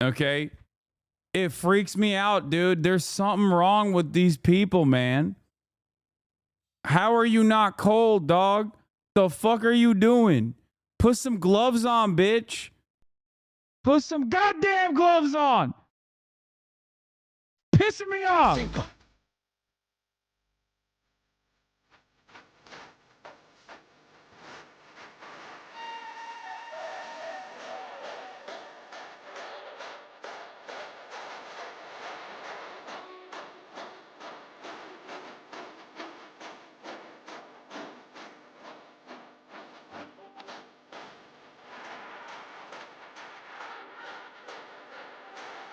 Okay? It freaks me out, dude. There's something wrong with these people, man. How are you not cold, dog? The fuck are you doing? Put some gloves on, bitch. Put some goddamn gloves on. Pissing me off.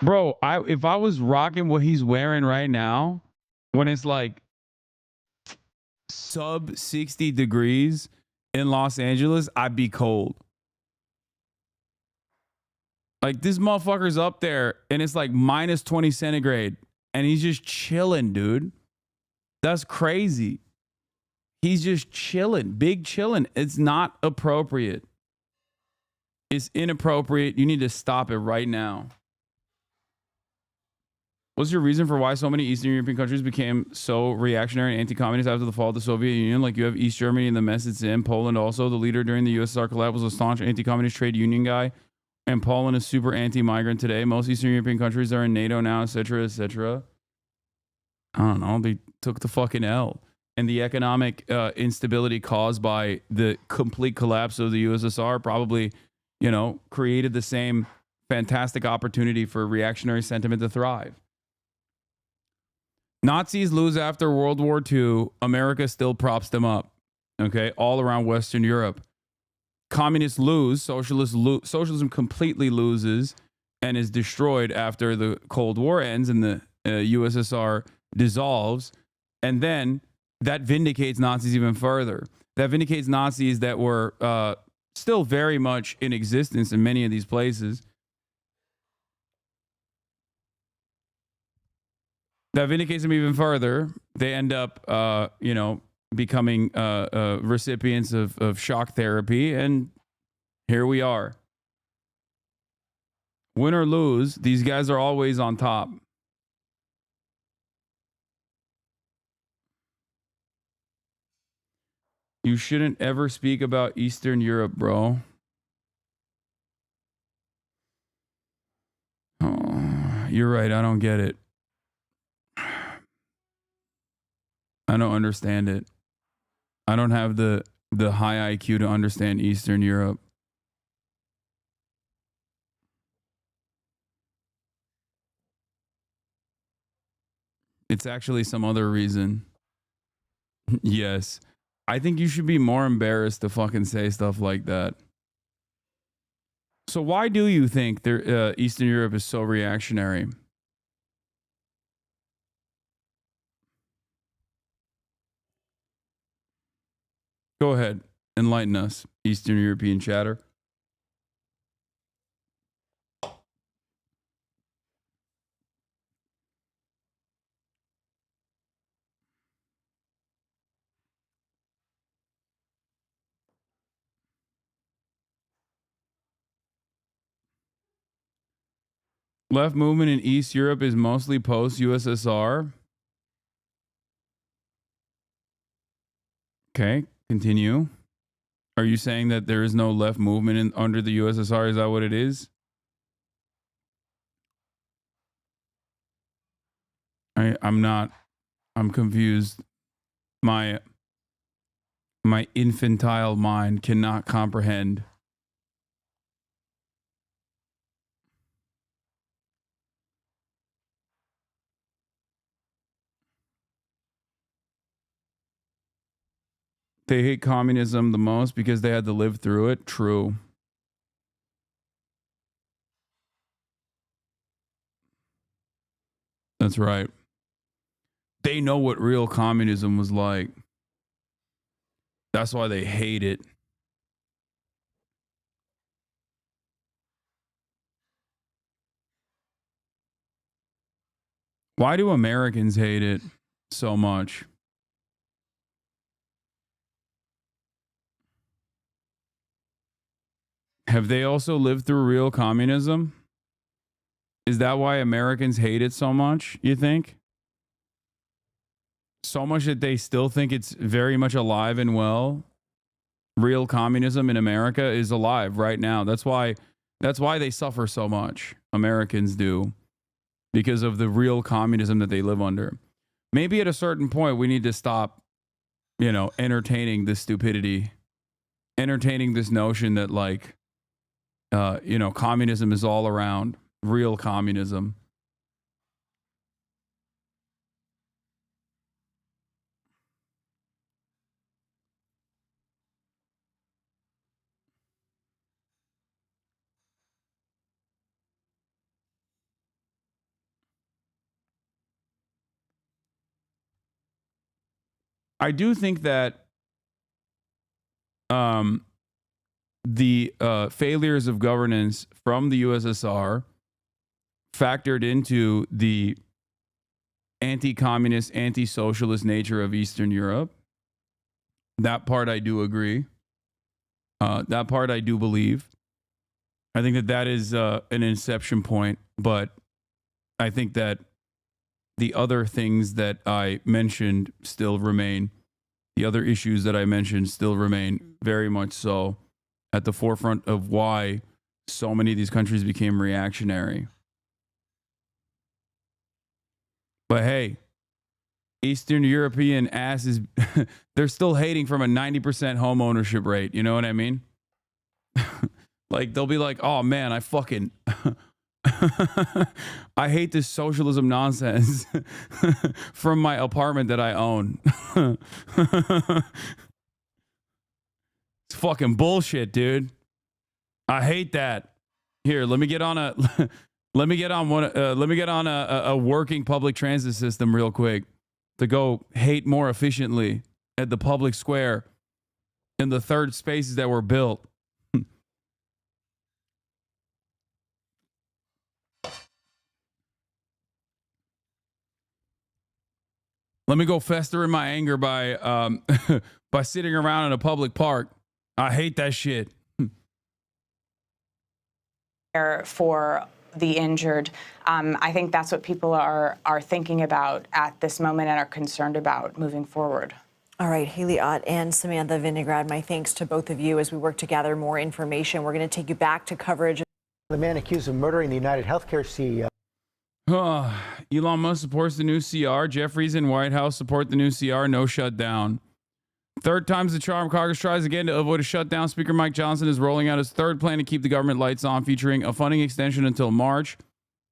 Bro, if I was rocking what he's wearing right now, when it's like sub 60 degrees in Los Angeles, I'd be cold. Like this motherfucker's up there and it's like minus 20 centigrade and he's just chilling, dude. That's crazy. He's just chilling, big chilling. It's not appropriate. It's inappropriate. You need to stop it right now. What's your reason for why so many Eastern European countries became so reactionary and anti-communist after the fall of the Soviet Union? Like you have East Germany and the mess it's in. Poland also, the leader during the USSR collapse was a staunch anti-communist trade union guy. And Poland is super anti-migrant today. Most Eastern European countries are in NATO now, etc., etc. I don't know. They took the fucking L. And the economic instability caused by the complete collapse of the USSR probably, you know, created the same fantastic opportunity for reactionary sentiment to thrive. Nazis lose after World War II. America still props them up. Okay, all around Western Europe. Communists lose, socialism completely loses and is destroyed after the Cold War ends and the USSR dissolves. And then that vindicates Nazis even further. That vindicates Nazis that were still very much in existence in many of these places. That vindicates them even further. They end up, becoming recipients of shock therapy, and here we are. Win or lose, these guys are always on top. You shouldn't ever speak about Eastern Europe, bro. Oh, you're right. I don't get it. I don't understand it. I don't have the high IQ to understand Eastern Europe. It's actually some other reason. Yes. I think you should be more embarrassed to fucking say stuff like that. So why do you think Eastern Europe is so reactionary? Go ahead. Enlighten us, Eastern European chatter. Left movement in East Europe is mostly post-USSR. Okay, continue. Are you saying that there is no left movement under the USSR? Is that what it is? I'm not. I'm confused. My infantile mind cannot comprehend. They hate communism the most because they had to live through it. True. That's right. They know what real communism was like. That's why they hate it. Why do Americans hate it so much? Have they also lived through real communism? Is that why Americans hate it so much, you think? So much that they still think it's very much alive and well? Real communism in America is alive right now. That's why they suffer so much. Americans do. Because of the real communism that they live under. Maybe at a certain point we need to stop, entertaining this stupidity. Entertaining this notion that communism is all around. Real communism. I do think that the failures of governance from the USSR factored into the anti-communist, anti-socialist nature of Eastern Europe. That part I do agree. That part I do believe. I think that is an inception point, but I think that the other things that I mentioned still remain. The other issues that I mentioned still remain very much so at the forefront of why so many of these countries became reactionary. But hey, Eastern European asses, they're still hating from a 90% home ownership rate. You know what I mean? They'll be like, oh man, I fucking... I hate this socialism nonsense from my apartment that I own. It's fucking bullshit, dude. I hate that. Here, let me get on a let me get on a working public transit system real quick to go hate more efficiently at the public square in the third spaces that were built. Let me go fester in my anger by by sitting around in a public park. I hate that shit. For the injured, I think that's what people are thinking about at this moment and are concerned about moving forward. All right, Haley Ott and Samantha Vinograd, my thanks to both of you as we work to gather more information. We're going to take you back to coverage. The man accused of murdering the United Healthcare CEO. Elon Musk supports the new CR. Jeffries and White House support the new CR. No shutdown. Third time's the charm. Congress tries again to avoid a shutdown. Speaker Mike Johnson is rolling out his third plan to keep the government lights on, featuring a funding extension until March,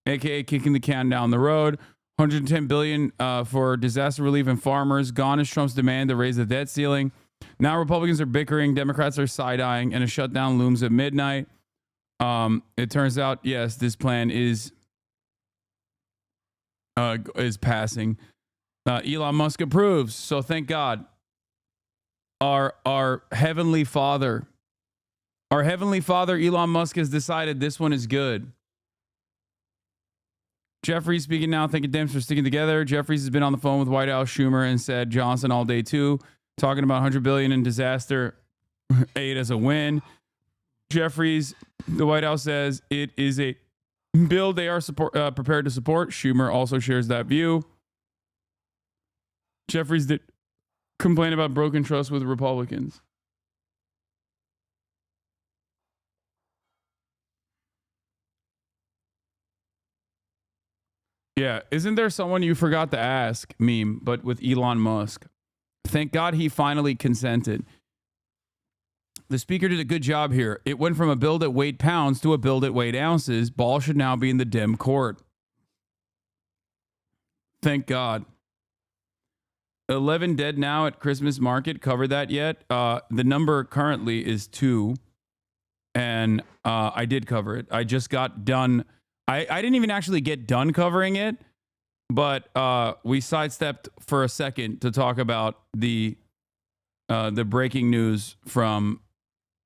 aka kicking the can down the road. $110 billion for disaster relief and farmers. Gone is Trump's demand to raise the debt ceiling. Now Republicans are bickering, Democrats are side-eyeing, and a shutdown looms at midnight. It turns out, yes, this plan is passing. Elon Musk approves, so thank God. Our heavenly father, Elon Musk, has decided this one is good. Jeffries speaking now, thanking Dems for sticking together. Jeffries has been on the phone with White House, Schumer, and said Johnson all day too, talking about $100 billion in disaster aid as a win. Jeffries, the White House says it is a bill they are prepared to support. Schumer also shares that view. Jeffries did complain about broken trust with Republicans. Yeah, isn't there someone you forgot to ask meme, but with Elon Musk? Thank God he finally consented. The speaker did a good job here. It went from a bill that weighed pounds to a bill that weighed ounces. Ball should now be in the Dem court. Thank God. 11 dead now at Christmas market. Covered that yet? The number currently is 2. And I did cover it. I just got done. I didn't even actually get done covering it, but we sidestepped for a second to talk about the breaking news from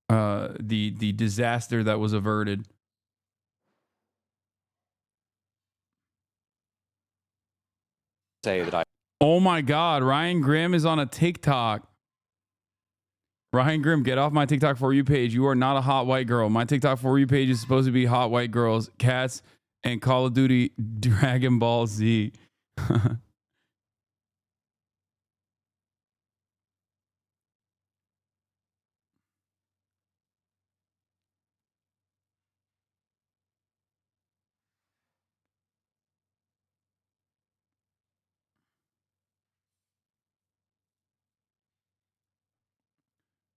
the disaster that was averted. Say that Oh my God, Ryan Grimm is on a TikTok. Ryan Grimm, get off my TikTok For You page. You are not a hot white girl. My TikTok For You page is supposed to be hot white girls, cats, and Call of Duty Dragon Ball Z.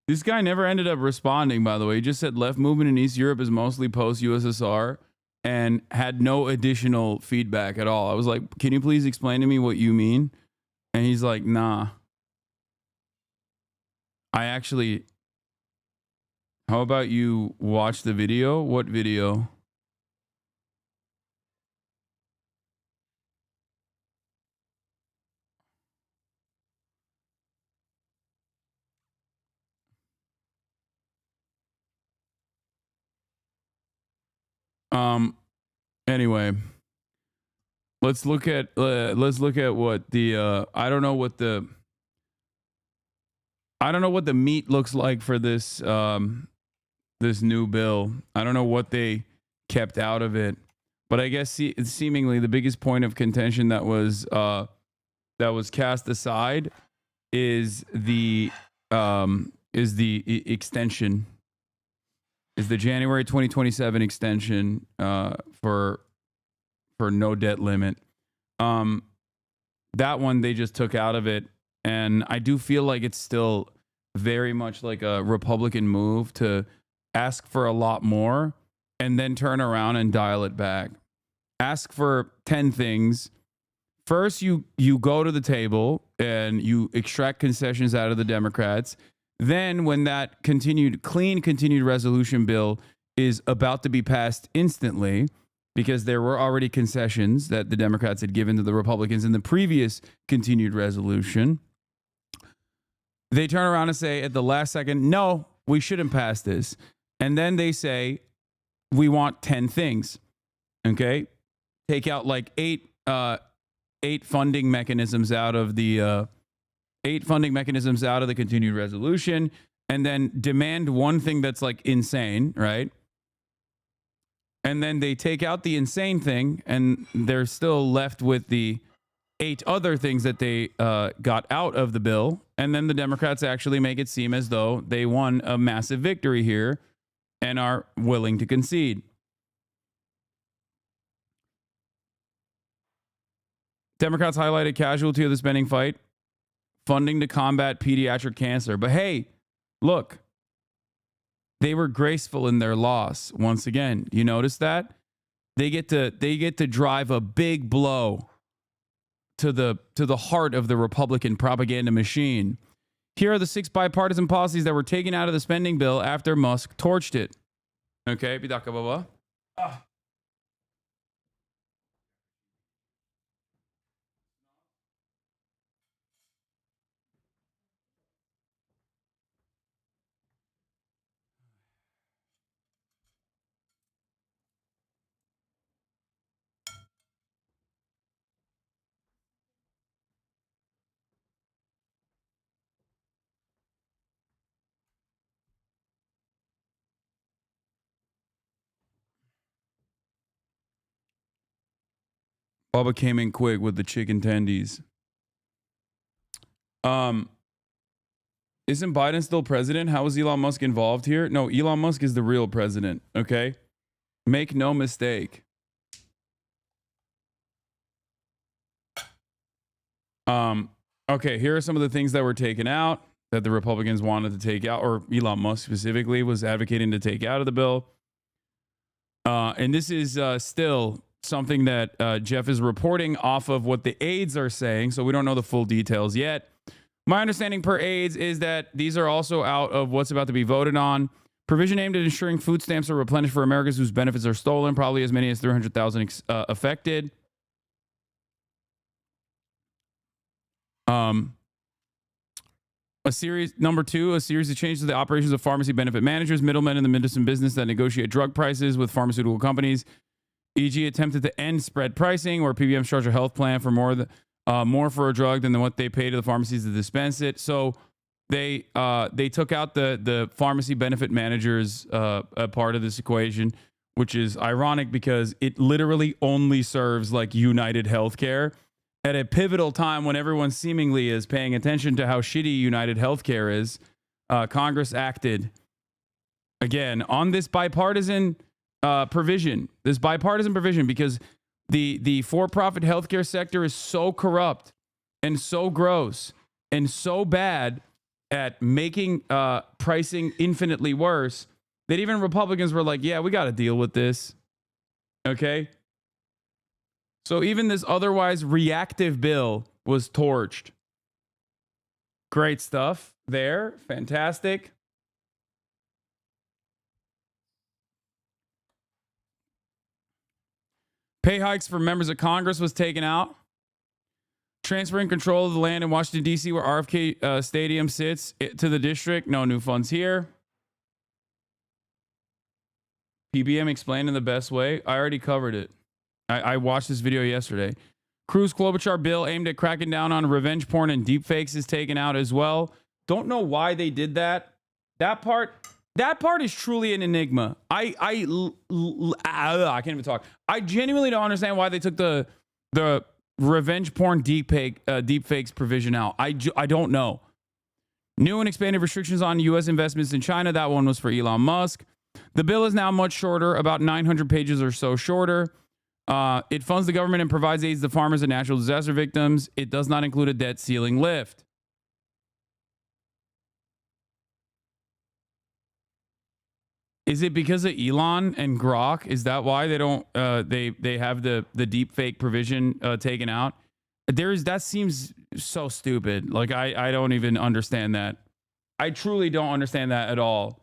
This guy never ended up responding, by the way. He just said left movement in East Europe is mostly post-USSR and had no additional feedback at all. I was like, can you please explain to me what you mean? And he's like, nah. I actually... How about you watch the video? What video? Anyway, let's look at what the I don't know what the meat looks like for this this new bill. I don't know what they kept out of it, but I guess seemingly the biggest point of contention that was cast aside is the extension. Is the January 2027 extension for no debt limit. That one they just took out of it, and I do feel like it's still very much like a Republican move to ask for a lot more and then turn around and dial it back. Ask for 10 things. First, you go to the table and you extract concessions out of the Democrats. Then when that continued resolution bill is about to be passed instantly, because there were already concessions that the Democrats had given to the Republicans in the previous continued resolution, they turn around and say at the last second, no, we shouldn't pass this. And then they say, we want 10 things. Okay? Take out like eight funding mechanisms out of the continued resolution, and then demand one thing that's like insane, right? And then they take out the insane thing, and they're still left with the 8 other things that they got out of the bill. And then the Democrats actually make it seem as though they won a massive victory here and are willing to concede. Democrats highlighted casualty of the spending fight, funding to combat pediatric cancer. But hey, look, they were graceful in their loss. Once again, you notice that? They get to drive a big blow to the heart of the Republican propaganda machine. Here are the 6 bipartisan policies that were taken out of the spending bill after Musk torched it. Okay, bidaka baba. Bubba came in quick with the chicken tendies. Isn't Biden still president? How is Elon Musk involved here? No, Elon Musk is the real president, okay? Make no mistake. Okay, here are some of the things that were taken out that the Republicans wanted to take out, or Elon Musk specifically was advocating to take out of the bill. And this is still something that Jeff is reporting off of what the aides are saying, so we don't know the full details yet. My understanding per aides is that these are also out of what's about to be voted on. Provision aimed at ensuring food stamps are replenished for Americans whose benefits are stolen, probably as many as 300,000 affected. Number 2, a series of changes to the operations of pharmacy benefit managers, middlemen in the medicine business that negotiate drug prices with pharmaceutical companies. E.g., attempted to end spread pricing, where PBMs charge a health plan for more for a drug than what they pay to the pharmacies to dispense it. So they took out the pharmacy benefit managers part of this equation, which is ironic because it literally only serves like United Healthcare at a pivotal time when everyone seemingly is paying attention to how shitty United Healthcare is. Congress acted again on this bipartisan provision, because the for-profit healthcare sector is so corrupt and so gross and so bad at making pricing infinitely worse that even Republicans were like, yeah, we got to deal with this. Okay? So even this otherwise reactive bill was torched. Great stuff there. Fantastic. Pay hikes for members of Congress was taken out. Transferring control of the land in Washington, D.C., where RFK Stadium sits, to the district. No new funds here. PBM explained in the best way. I already covered it. I watched this video yesterday. Cruz Klobuchar bill aimed at cracking down on revenge porn and deepfakes is taken out as well. Don't know why they did that. That part is truly an enigma. I can't even talk. I genuinely don't understand why they took the revenge porn deepfakes provision out. I don't know. New and expanded restrictions on U.S. investments in China. That one was for Elon Musk. The bill is now much shorter, about 900 pages or so shorter. It funds the government and provides aids to farmers and natural disaster victims. It does not include a debt ceiling lift. Is it because of Elon and Grok? Is that why they don't? They have the deep fake provision taken out? That seems so stupid. Like I don't even understand that. I truly don't understand that at all.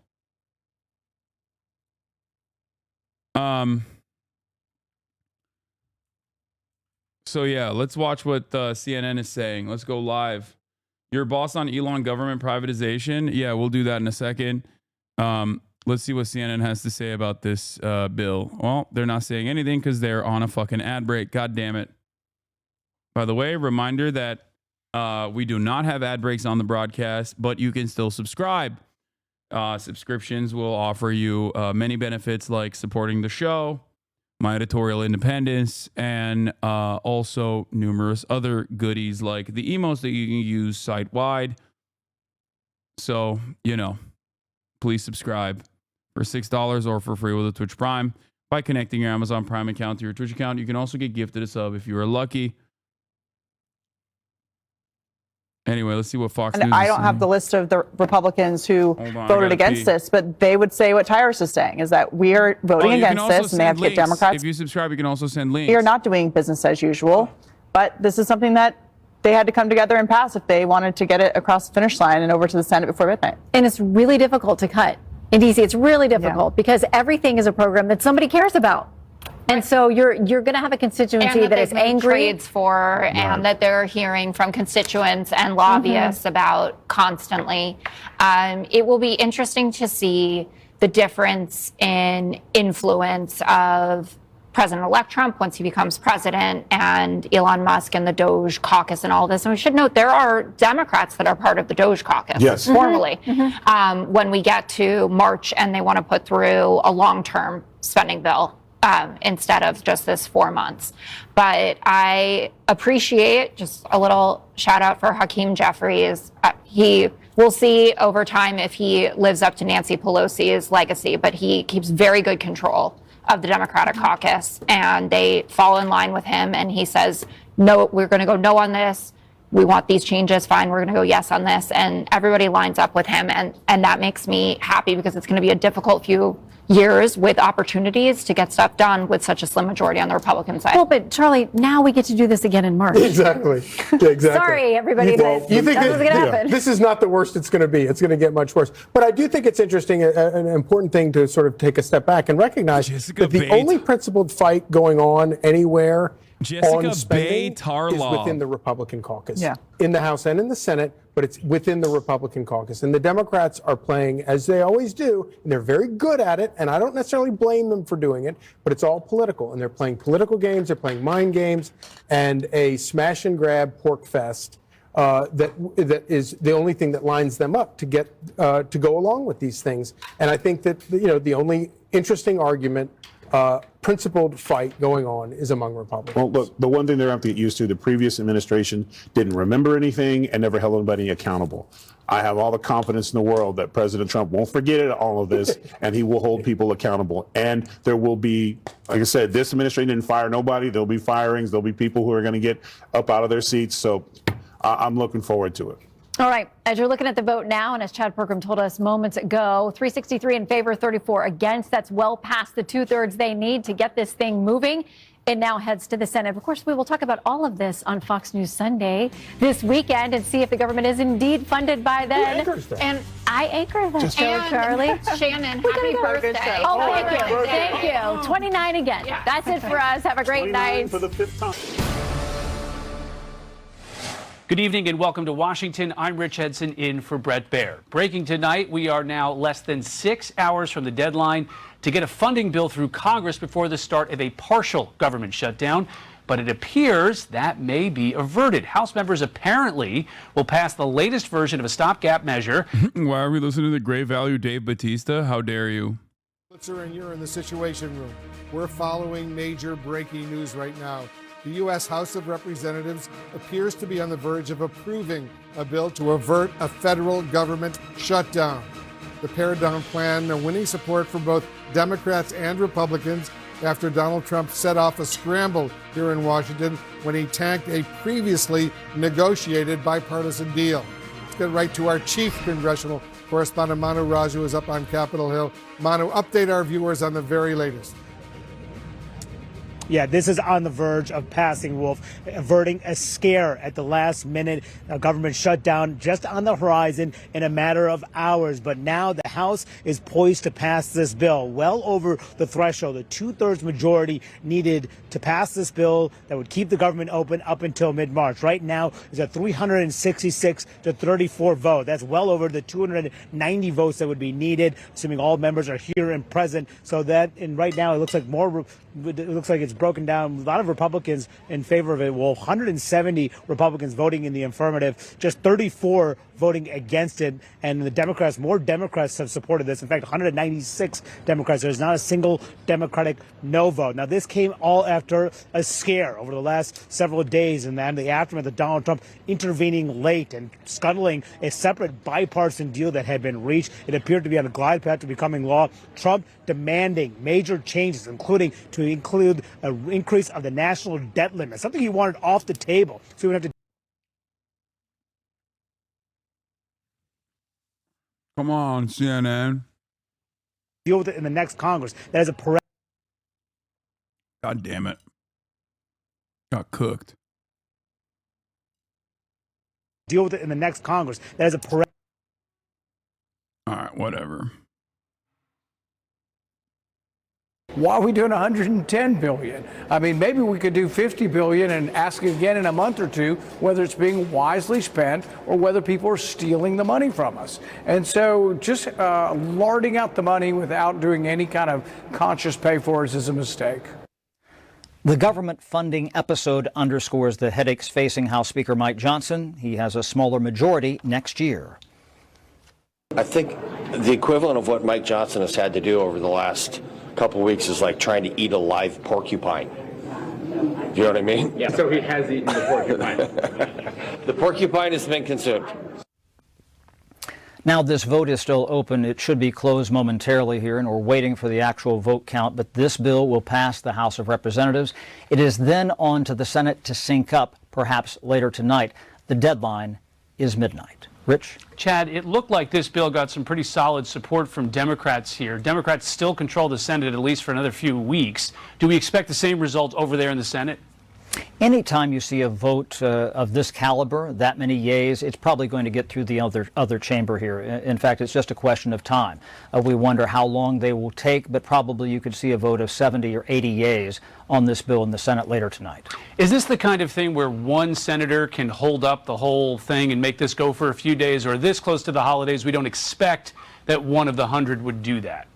So yeah, let's watch what CNN is saying. Let's go live. Your boss on Elon government privatization? Yeah, we'll do that in a second. Let's see what CNN has to say about this bill. Well, they're not saying anything because they're on a fucking ad break. God damn it. By the way, reminder that we do not have ad breaks on the broadcast, but you can still subscribe. Subscriptions will offer you many benefits like supporting the show, my editorial independence, and also numerous other goodies like the emotes that you can use site-wide. So, you know, please subscribe for $6 or for free with a Twitch Prime by connecting your Amazon Prime account to your Twitch account. You can also get gifted a sub if you are lucky. Anyway, let's see what Fox News is I don't saying. have the list of the Republicans who voted against this, but they would say what Tyrus is saying, is that we are voting against this, and they have to get Democrats. If you subscribe, you can also send links. We are not doing business as usual, but this is something that they had to come together and pass if they wanted to get it across the finish line and over to the Senate before midnight. And it's really difficult to cut. In DC, it's really difficult because everything is a program that somebody cares about. And so you're going to have a constituency that is angry. Trades for and that they're hearing from constituents and lobbyists about constantly. It will be interesting to see the difference in influence of President-elect Trump once he becomes president and Elon Musk and the Doge caucus and all this. And we should note there are Democrats that are part of the Doge caucus formally when we get to March and they want to put through a long-term spending bill. Instead of just this 4 months. But I appreciate, just a little shout out for Hakeem Jeffries. We'll see over time if he lives up to Nancy Pelosi's legacy, but he keeps very good control of the Democratic caucus, and they fall in line with him, and he says, no, we're going to go no on this. We want these changes, fine, we're going to go yes on this, and everybody lines up with him, and that makes me happy because it's going to be a difficult few years with opportunities to get stuff done with such a slim majority on the Republican side. Well, but Charlie, now we get to do this again in March. Exactly. Sorry, everybody, but you think that's what's going to happen. This is not the worst it's going to be. It's going to get much worse. But I do think it's interesting, an important thing to sort of take a step back and recognize that the only principled fight going on anywhere on spending is within the Republican caucus. In the House and in the Senate, but it's within the Republican caucus. And the Democrats are playing, as they always do, and they're very good at it, and I don't necessarily blame them for doing it, but it's all political. And they're playing political games, they're playing mind games, and a smash and grab pork fest that is the only thing that lines them up to get to go along with these things. And I think that, you know, the only interesting argument, principled fight going on is among Republicans. Well, look, the one thing they're going to have to get used to, the previous administration didn't remember anything and never held anybody accountable. I have all the confidence in the world that President Trump won't forget all of this, and he will hold people accountable. And there will be, like I said, this administration didn't fire nobody. There'll be firings. There'll be people who are going to get up out of their seats. So I'm looking forward to it. All right, as you're looking at the vote now, and as Chad Pergram told us moments ago, 363 in favor, 34 against. That's well past the 2/3 they need to get this thing moving. It now heads to the Senate. Of course, we will talk about all of this on Fox News Sunday this weekend and see if the government is indeed funded by then. And I anchor that show, Charlie. Shannon, happy birthday. Oh, thank you. Thank you. 29 again. Yeah. That's it for us. Have a great night. For the 5th time. Good evening and welcome to Washington. I'm Rich Edson in for Brett Baer. Breaking tonight, we are now less than 6 hours from the deadline to get a funding bill through Congress before the start of a partial government shutdown. But it appears that may be averted. House members apparently will pass the latest version of a stopgap measure. Why are we listening to the great value Dave Bautista? How dare you? And you're in the Situation Room. We're following major breaking news right now. The U.S. House of Representatives appears to be on the verge of approving a bill to avert a federal government shutdown. The pared-down plan winning support from both Democrats and Republicans after Donald Trump set off a scramble here in Washington when he tanked a previously negotiated bipartisan deal. Let's get right to our chief congressional correspondent, Manu Raju, is up on Capitol Hill. Manu, update our viewers on the very latest. Yeah, this is on the verge of passing, Wolf, averting a scare at the last minute. A government shutdown just on the horizon in a matter of hours. But now the House is poised to pass this bill well over the threshold, the 2/3 majority needed to pass this bill that would keep the government open up until mid-March. Right now is a 366 to 34 vote. That's well over the 290 votes that would be needed, assuming all members are here and present. So that, and right now it looks like it's broken down. A lot of Republicans in favor of it. Well, 170 Republicans voting in the affirmative, just 34 voting against it. And the Democrats, more Democrats have supported this. In fact, 196 Democrats. There's not a single Democratic no vote. Now, this came all after a scare over the last several days, and then the aftermath of Donald Trump intervening late and scuttling a separate bipartisan deal that had been reached. It appeared to be on a glide path to becoming law. Trump demanding major changes, including an increase of the national debt limit, something he wanted off the table. So we would have to Come on, CNN. deal with it in the next Congress. That is a God damn it. Got cooked. Deal with it in the next Congress. That is a All right, whatever. Why are we doing 110 billion? I mean, maybe we could do 50 billion and ask again in a month or two whether it's being wisely spent or whether people are stealing the money from us. And so just larding out the money without doing any kind of conscious pay for it is a mistake. The government funding episode underscores the headaches facing House Speaker Mike Johnson. He has a smaller majority next year. I think the equivalent of what Mike Johnson has had to do over the last couple of weeks is like trying to eat a live porcupine. You know what I mean? Yeah, so he has eaten the porcupine. The porcupine has been consumed. Now this vote is still open. It should be closed momentarily here, and we're waiting for the actual vote count. But this bill will pass the House of Representatives. It is then on to the Senate to sync up, perhaps later tonight. The deadline is midnight. Rich? Chad, it looked like this bill got some pretty solid support from Democrats here. Democrats still control the Senate at least for another few weeks. Do we expect the same result over there in the Senate? Anytime you see a vote of this caliber, that many yeas, it's probably going to get through the other chamber here. In fact, it's just a question of time. We wonder how long they will take, but probably you could see a vote of 70 or 80 yeas on this bill in the Senate later tonight. Is this the kind of thing where one senator can hold up the whole thing and make this go for a few days, or this close to the holidays, we don't expect that one of the 100 would do that?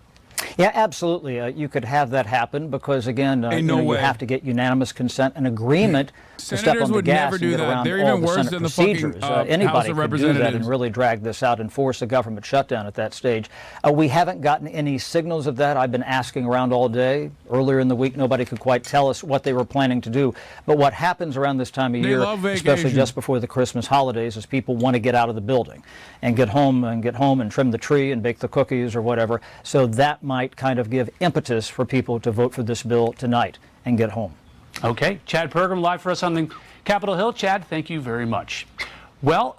Yeah, absolutely. You could have that happen because, again, you have to get unanimous consent and agreement to step on the gas and get around all the Senate procedures. Anybody could do that and really drag this out and force a government shutdown at that stage. We haven't gotten any signals of that. I've been asking around all day. Earlier in the week, nobody could quite tell us what they were planning to do. But what happens around this time of year, especially just before the Christmas holidays, is people want to get out of the building and get home and trim the tree and bake the cookies or whatever. So that might kind of give impetus for people to vote for this bill tonight and get home. Okay. Chad Pergram live for us on the Capitol Hill. Chad, thank you very much. Well,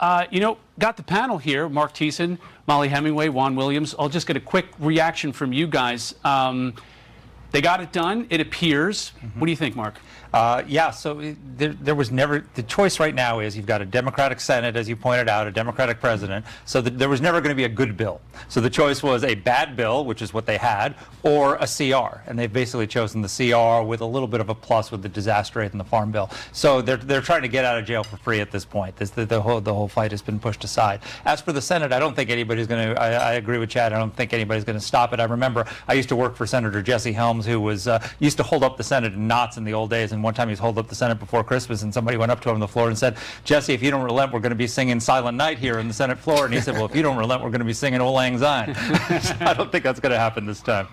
got the panel here, Mark Thiessen, Molly Hemingway, Juan Williams. I'll just get a quick reaction from you guys. They got it done, it appears. What do you think, Mark? So there was never, the choice right now is you've got a Democratic Senate, as you pointed out, a Democratic president, so there was never going to be a good bill. So the choice was a bad bill, which is what they had, or a CR, and they've basically chosen the CR with a little bit of a plus with the disaster rate in the Farm Bill. So they're trying to get out of jail for free at this point. The whole fight has been pushed aside. As for the Senate, I don't think anybody's going to, I agree with Chad, I don't think anybody's going to stop it. I remember I used to work for Senator Jesse Helms, who was used to hold up the Senate in knots in the old days, and one time he was holding up the Senate before Christmas, and somebody went up to him on the floor and said, "Jesse, if you don't relent, we're going to be singing Silent Night here in the Senate floor." And he said, "Well, if you don't relent, we're going to be singing Old Lang Syne." I don't think that's going to happen this time.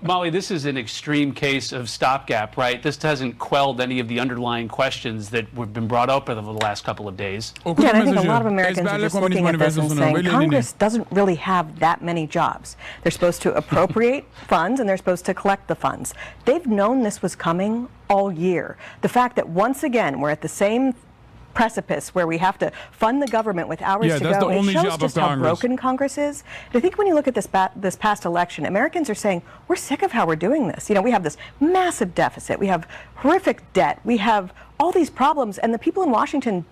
Molly, this is an extreme case of stopgap, right? This hasn't quelled any of the underlying questions that have been brought up over the last couple of days. Yeah, and I think a lot of Americans are just looking at this and saying, Congress doesn't really have that many jobs. They're supposed to appropriate funds, and they're supposed to collect the funds. They've known this was coming all year. The fact that once again we're at the same precipice where we have to fund the government with hours to go. It shows just how broken Congress is. And I think when you look at this past election, Americans are saying, we're sick of how we're doing this. You know, we have this massive deficit. We have horrific debt. We have all these problems. And the people in Washington,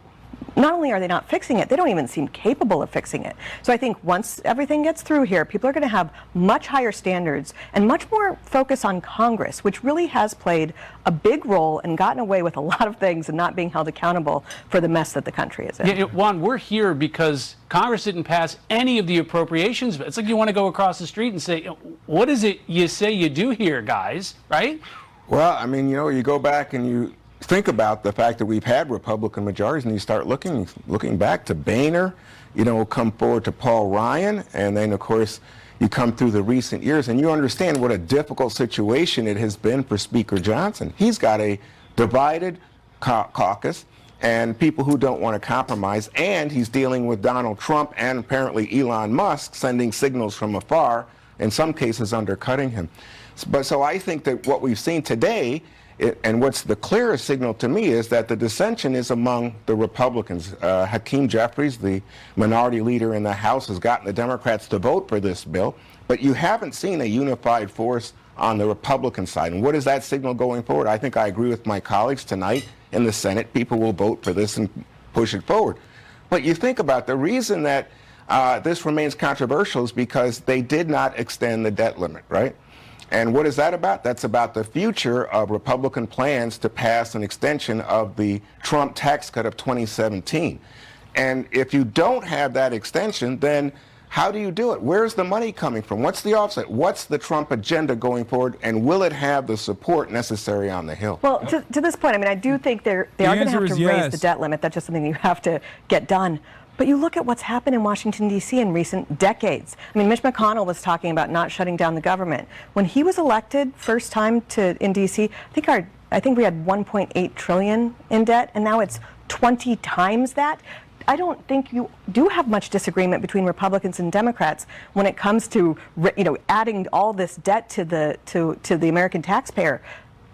not only are they not fixing it, they don't even seem capable of fixing it. So I think once everything gets through here, people are going to have much higher standards and much more focus on Congress, which really has played a big role and gotten away with a lot of things and not being held accountable for the mess that the country is in. Yeah, Juan, we're here because Congress didn't pass any of the appropriations. It's like you want to go across the street and say, what is it you say you do here, guys, right? Well, I mean, you know, you go back and you think about the fact that we've had Republican majorities, and you start looking back to Boehner, you know, come forward to Paul Ryan, and then of course you come through the recent years and you understand what a difficult situation it has been for Speaker Johnson. He's got a divided caucus and people who don't want to compromise, and he's dealing with Donald Trump and apparently Elon Musk sending signals from afar, in some cases undercutting him. But so I think that what we've seen today, and what's the clearest signal to me, is that the dissension is among the Republicans. Hakeem Jeffries, the minority leader in the House, has gotten the Democrats to vote for this bill, but you haven't seen a unified force on the Republican side. And what is that signal going forward? I think I agree with my colleagues tonight in the Senate. People will vote for this and push it forward. But you think about the reason that this remains controversial is because they did not extend the debt limit, right? And what is that about? That's about the future of Republican plans to pass an extension of the Trump tax cut of 2017. And if you don't have that extension, then how do you do it? Where's the money coming from? What's the offset? What's the Trump agenda going forward? And will it have the support necessary on the Hill? Well, to this point, I mean, I do think they are going to have to raise the debt limit. That's just something you have to get done. But you look at what's happened in Washington, D.C. in recent decades. I mean, Mitch McConnell was talking about not shutting down the government. When he was elected first time in D.C., I think we had $1.8 trillion in debt, and now it's 20 times that. I don't think you do have much disagreement between Republicans and Democrats when it comes to, you know, adding all this debt to the American taxpayer.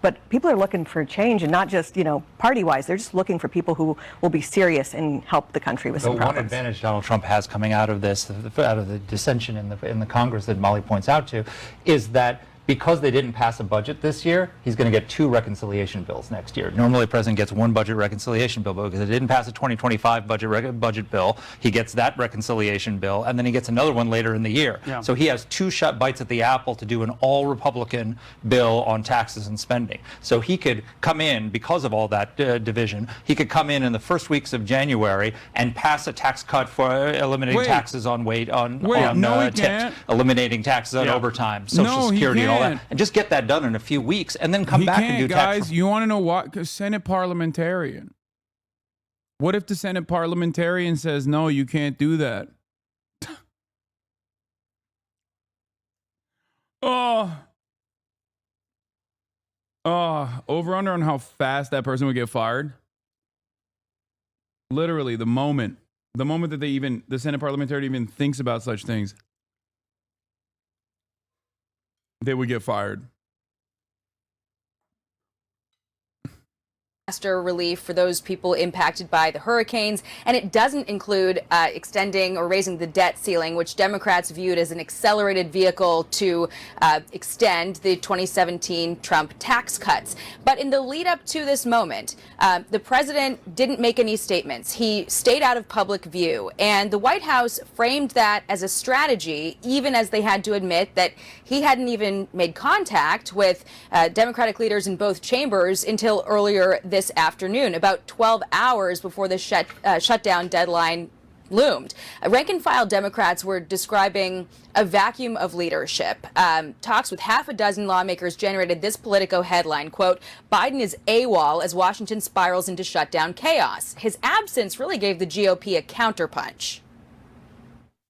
But people are looking for change, and not just, you know, party-wise. They're just looking for people who will be serious and help the country with some problems. One advantage Donald Trump has coming out of this, out of the dissension in the Congress that Molly points out to, is that because they didn't pass a budget this year, he's going to get 2 reconciliation bills next year. Normally, the president gets 1 budget reconciliation bill, but because it didn't pass a 2025 budget bill, he gets that reconciliation bill, and then he gets another one later in the year. Yeah. So he has 2 bites at the apple to do an all-Republican bill on taxes and spending. So he could come in, because of all that division, he could come in the first weeks of January and pass a tax cut for eliminating taxes on tips, eliminating taxes on overtime, Social Security, and all that, and just get that done in a few weeks, and then come back and do tax. Guys, you want to know what? Because Senate parliamentarian. What if the Senate parliamentarian says, no, you can't do that? Over under on how fast that person would get fired. Literally, the moment that the Senate parliamentarian even thinks about such things, they would get fired. Disaster relief for those people impacted by the hurricanes, and it doesn't include extending or raising the debt ceiling, which Democrats viewed as an accelerated vehicle to extend the 2017 Trump tax cuts. But in the lead up to this moment, the president didn't make any statements. He stayed out of public view, and the White House framed that as a strategy, even as they had to admit that he hadn't even made contact with Democratic leaders in both chambers until earlier this afternoon, about 12 hours before the shutdown deadline loomed. Rank-and-file Democrats were describing a vacuum of leadership. Talks with half a dozen lawmakers generated this Politico headline, quote, Biden is AWOL as Washington spirals into shutdown chaos. His absence really gave the GOP a counterpunch.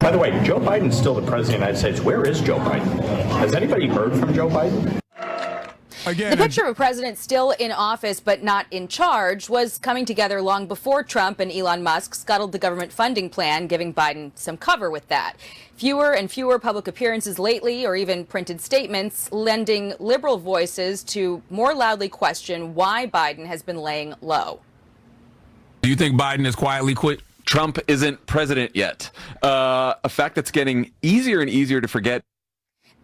By the way, Joe Biden's still the president of the United States. Where is Joe Biden? Has anybody heard from Joe Biden? Again, the picture of a president still in office but not in charge was coming together long before Trump and Elon Musk scuttled the government funding plan, giving Biden some cover with that. Fewer and fewer public appearances lately, or even printed statements, lending liberal voices to more loudly question why Biden has been laying low. Do you think Biden has quietly quit? Trump isn't president yet. A fact that's getting easier and easier to forget.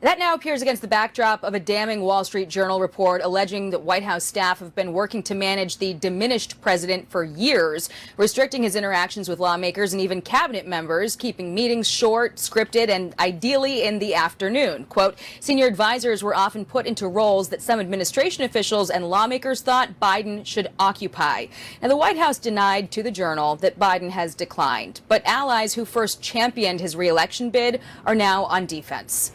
That now appears against the backdrop of a damning Wall Street Journal report alleging that White House staff have been working to manage the diminished president for years, restricting his interactions with lawmakers and even cabinet members, keeping meetings short, scripted, and ideally in the afternoon. Quote, senior advisors were often put into roles that some administration officials and lawmakers thought Biden should occupy. And the White House denied to the Journal that Biden has declined. But allies who first championed his re-election bid are now on defense.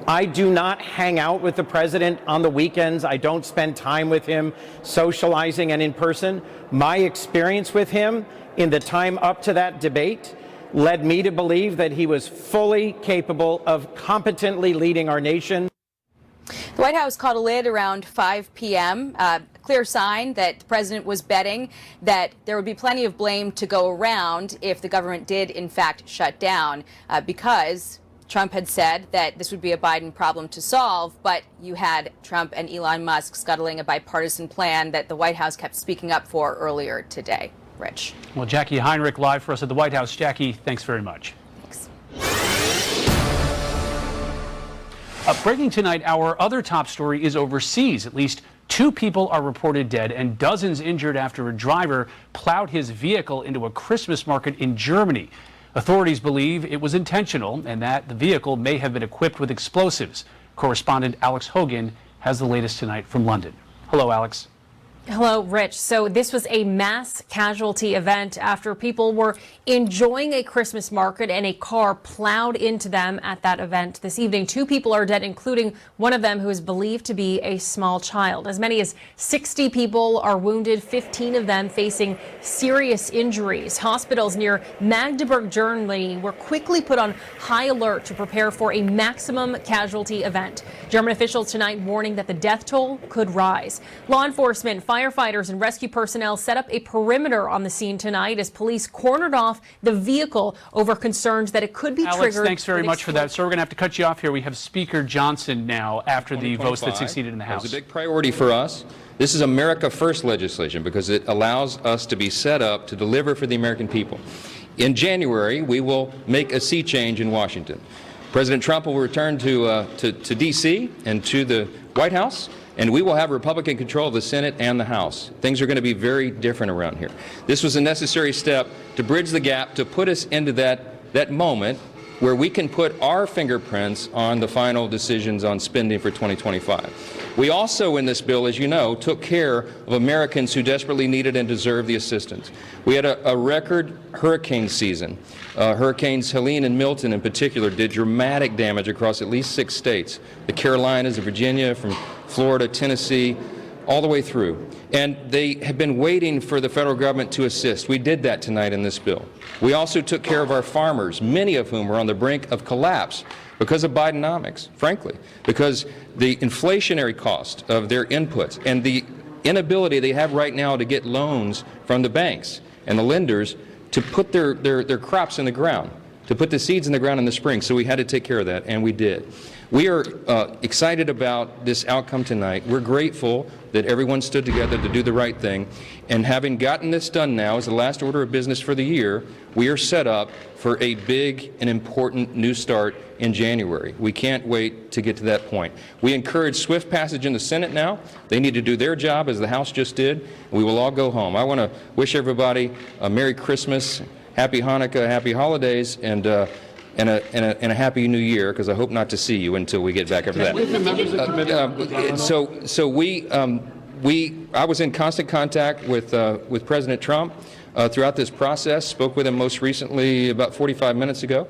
I do not hang out with the president on the weekends. I don't spend time with him socializing and in person. My experience with him in the time up to that debate led me to believe that he was fully capable of competently leading our nation. The White House called a lid around 5 p.m., a clear sign that the president was betting that there would be plenty of blame to go around if the government did, in fact, shut down, because Trump had said that this would be a Biden problem to solve, but you had Trump and Elon Musk scuttling a bipartisan plan that the White House kept speaking up for earlier today. Rich. Well, Jackie Heinrich live for us at the White House. Jackie, thanks very much. Thanks. Breaking tonight, our other top story is overseas. At least 2 people are reported dead and dozens injured after a driver plowed his vehicle into a Christmas market in Germany. Authorities believe it was intentional and that the vehicle may have been equipped with explosives. Correspondent Alex Hogan has the latest tonight from London. Hello, Alex. Hello, Rich. So this was a mass casualty event after people were enjoying a Christmas market and a car plowed into them at that event this evening. 2 people are dead, including one of them who is believed to be a small child. As many as 60 people are wounded, 15 of them facing serious injuries. Hospitals near Magdeburg, Germany were quickly put on high alert to prepare for a maximum casualty event. German officials tonight warning that the death toll could rise. Law enforcement, firefighters and rescue personnel set up a perimeter on the scene tonight as police cornered off the vehicle over concerns that it could be triggered. Alex, thanks very much for that. So we're going to have to cut you off here. We have Speaker Johnson now after the votes that succeeded in the House. It was a big priority for us. This is America First legislation because it allows us to be set up to deliver for the American people. In January, we will make a sea change in Washington. President Trump will return to D.C. and to the White House, and we will have Republican control of the Senate and the House. Things are going to be very different around here. This was a necessary step to bridge the gap, to put us into that moment where we can put our fingerprints on the final decisions on spending for 2025. We also, in this bill, as you know, took care of Americans who desperately needed and deserved the assistance. We had a record hurricane season. Hurricanes Helene and Milton in particular did dramatic damage across at least 6 states. The Carolinas, Virginia, from Florida, Tennessee, all the way through. And they have been waiting for the federal government to assist. We did that tonight in this bill. We also took care of our farmers, many of whom were on the brink of collapse because of Bidenomics, frankly, because the inflationary cost of their inputs and the inability they have right now to get loans from the banks and the lenders to put their crops in the ground, to put the seeds in the ground in the spring. So we had to take care of that, and we did. We are excited about this outcome tonight. We're grateful that everyone stood together to do the right thing. And having gotten this done now as the last order of business for the year, we are set up for a big and important new start in January. We can't wait to get to that point. We encourage swift passage in the Senate now. They need to do their job as the House just did. We will all go home. I want to wish everybody a Merry Christmas, Happy Hanukkah, Happy Holidays, and a Happy New Year, because I hope not to see you until we get back after that. I was in constant contact with President Trump throughout this process, spoke with him most recently about 45 minutes ago.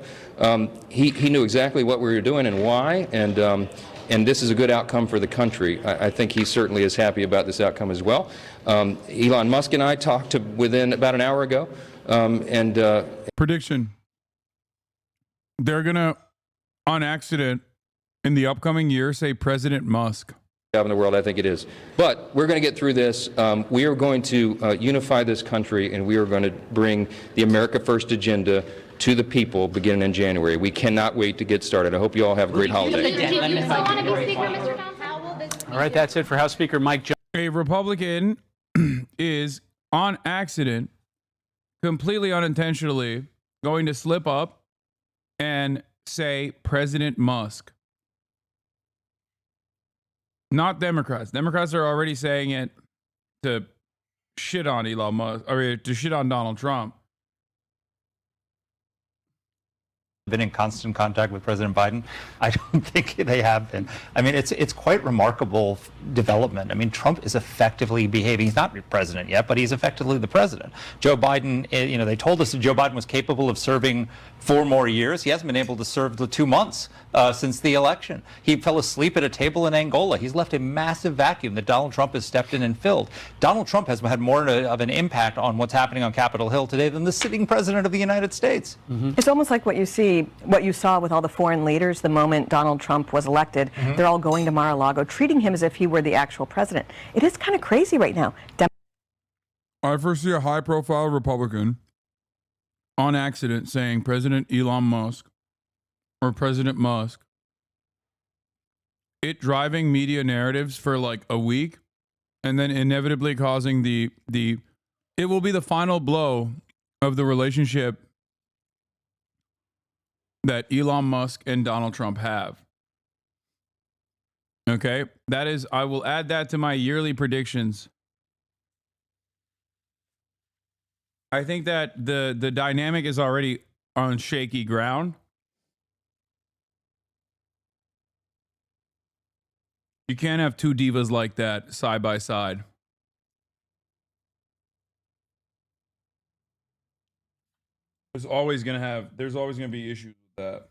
He knew exactly what we were doing and why, and this is a good outcome for the country. I think he certainly is happy about this outcome as well. Elon Musk and I talked within about an hour ago. Prediction. They're going to, on accident, in the upcoming year, say President Musk. In the world, I think it is. But we're going to get through this. We are going to unify this country, and we are going to bring the America First agenda to the people beginning in January. We cannot wait to get started. I hope you all have a great holiday. All right, that's it for House Speaker Mike Johnson. A Republican is on accident, completely unintentionally, going to slip up and say President Musk. Not Democrats. Democrats are already saying it to shit on Elon Musk, or to shit on Donald Trump. Been in constant contact with President Biden? I don't think they have been. I mean, it's quite remarkable development. I mean, Trump is effectively behaving. He's not president yet, but he's effectively the president. Joe Biden, you know, they told us that Joe Biden was capable of serving 4 more years. He hasn't been able to serve the 2 months since the election. He fell asleep at a table in Angola. He's left a massive vacuum that Donald Trump has stepped in and filled. Donald Trump has had more of an impact on what's happening on Capitol Hill today than the sitting president of the United States. Mm-hmm. It's almost like what you saw with all the foreign leaders the moment Donald Trump was elected. Mm-hmm. They're all going to Mar-a-Lago, treating him as if he were the actual president. It is kind of crazy right now. I first see a high-profile Republican on accident saying President Elon Musk or President Musk, it driving media narratives for like a week, and then inevitably causing it will be the final blow of the relationship that Elon Musk and Donald Trump have. Okay? That is, I will add that to my yearly predictions. I think that the dynamic is already on shaky ground. You can't have two divas like that side by side. There's always going to be issues with that.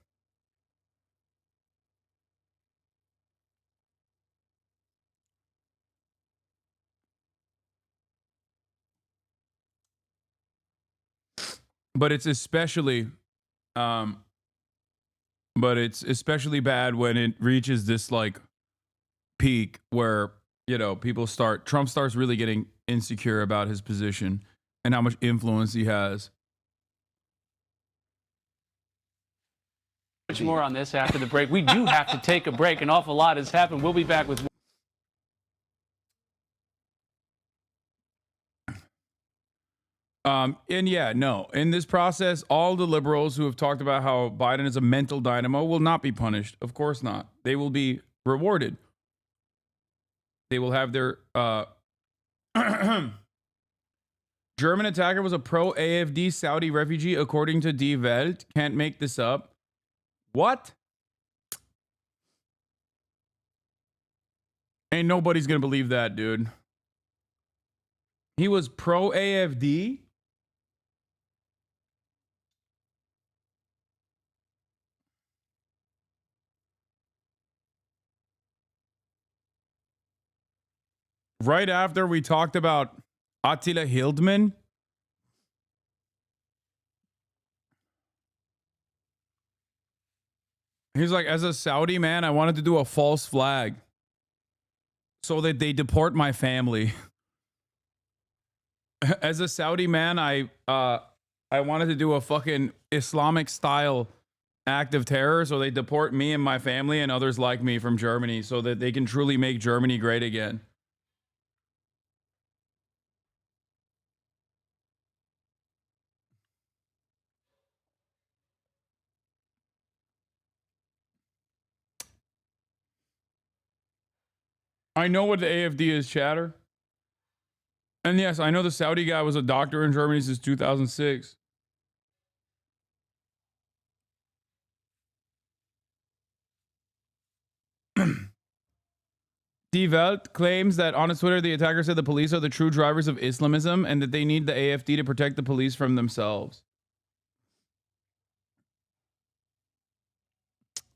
But it's especially bad when it reaches this like peak where, you know, Trump starts really getting insecure about his position and how much influence he has. Much more on this after the break. We do have to take a break. An awful lot has happened. We'll be back with more. In this process, all the liberals who have talked about how Biden is a mental dynamo will not be punished. Of course not. They will be rewarded. They will have their German attacker was a pro-AfD Saudi refugee, according to Die Welt. Can't make this up. What? Ain't nobody's gonna believe that, dude. He was pro-AfD? Right after we talked about Attila Hildmann. He's like, as a Saudi man, I wanted to do a false flag so that they deport my family. As a Saudi man, I wanted to do a fucking Islamic style act of terror so they deport me and my family and others like me from Germany so that they can truly make Germany great again. I know what the AfD is, chatter. And yes, I know the Saudi guy was a doctor in Germany since 2006. Die Welt claims that on its Twitter, the attacker said the police are the true drivers of Islamism and that they need the AfD to protect the police from themselves.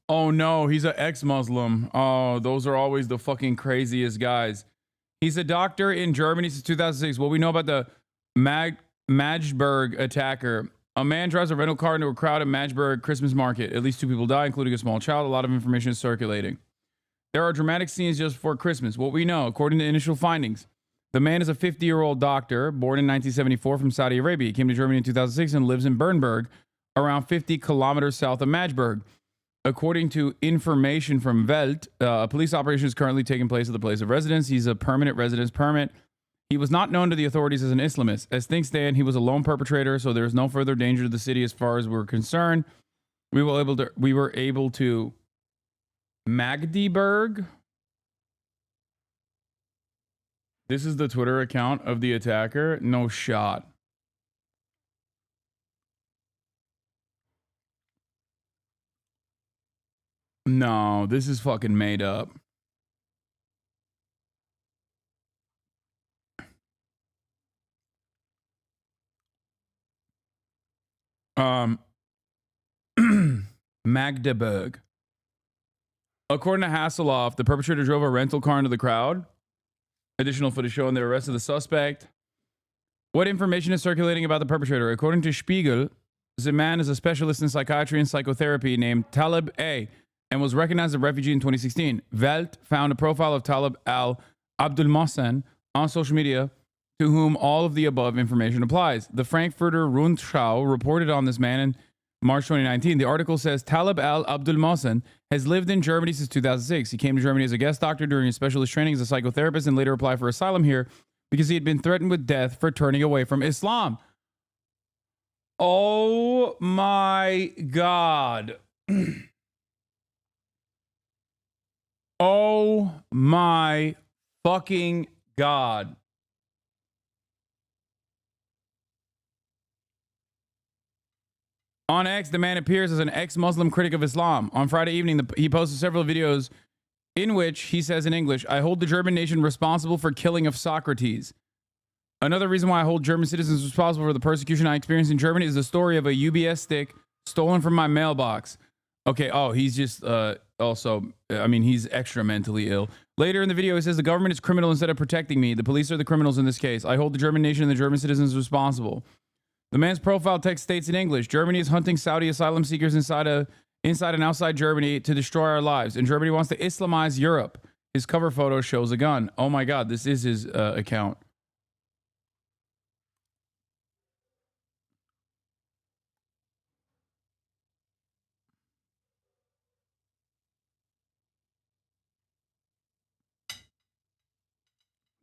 Oh no, he's an ex-Muslim. Oh, those are always the fucking craziest guys. He's a doctor in Germany since 2006. What we know about the Magdeburg attacker. A man drives a rental car into a crowd at Magdeburg Christmas market. At least 2 people die, including a small child. A lot of information is circulating. There are dramatic scenes just before Christmas. What we know, according to initial findings, the man is a 50-year-old doctor born in 1974 from Saudi Arabia. He came to Germany in 2006 and lives in Bernburg, around 50 kilometers south of Magdeburg. According to information from Welt, a police operation is currently taking place at the place of residence. He's a permanent residence permit He was not known to the authorities as an Islamist. As things stand, he was a lone perpetrator, so there is no further danger to the city as far as we're concerned. We were able to Magdeburg. This is the Twitter account of the attacker. No shot. No, this is fucking made up. Magdeburg. According to Hasselhoff, the perpetrator drove a rental car into the crowd. Additional footage showing the arrest of the suspect. What information is circulating about the perpetrator? According to Spiegel, the man is a specialist in psychiatry and psychotherapy named Talib A. and was recognized as a refugee in 2016. Welt found a profile of Talib al-Abdul Mohsen on social media to whom all of the above information applies. The Frankfurter Rundschau reported on this man in March 2019. The article says Talib al-Abdul Mohsen has lived in Germany since 2006. He came to Germany as a guest doctor during his specialist training as a psychotherapist and later applied for asylum here because he had been threatened with death for turning away from Islam. Oh my God. Oh my fucking God. On X, the man appears as an ex-Muslim critic of Islam. On Friday evening, he posted several videos in which he says in English, "I hold the German nation responsible for killing of Socrates. Another reason why I hold German citizens responsible for the persecution I experienced in Germany is the story of a UBS stick stolen from my mailbox." Okay, oh, he's just also, I mean, he's extra mentally ill. Later in the video, he says, "The government is criminal instead of protecting me. The police are the criminals in this case. I hold the German nation and the German citizens responsible." The man's profile text states in English, "Germany is hunting Saudi asylum seekers inside and outside Germany to destroy our lives. And Germany wants to Islamize Europe." His cover photo shows a gun. Oh my God, this is his account.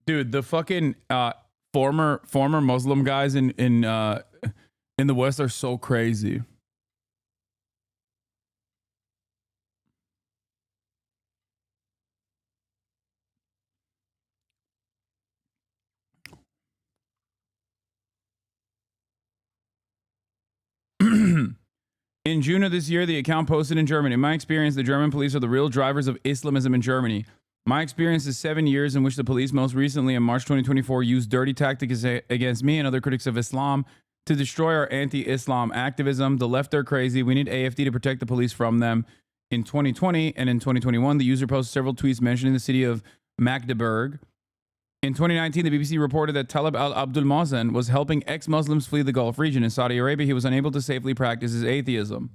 Dude, the fucking former Muslim guys in the West are so crazy. In June of this year, the account posted in German. In my experience, the German police are the real drivers of Islamism in Germany. My experience is 7 years in which the police, most recently in March 2024, used dirty tactics against me and other critics of Islam to destroy our anti-Islam activism. The left are crazy. We need AFD to protect the police from them. In 2020 and in 2021, the user posted several tweets mentioning the city of Magdeburg. In 2019, the BBC reported that Talib al-Abdul Mohsen was helping ex-Muslims flee the Gulf region. In Saudi Arabia, he was unable to safely practice his atheism.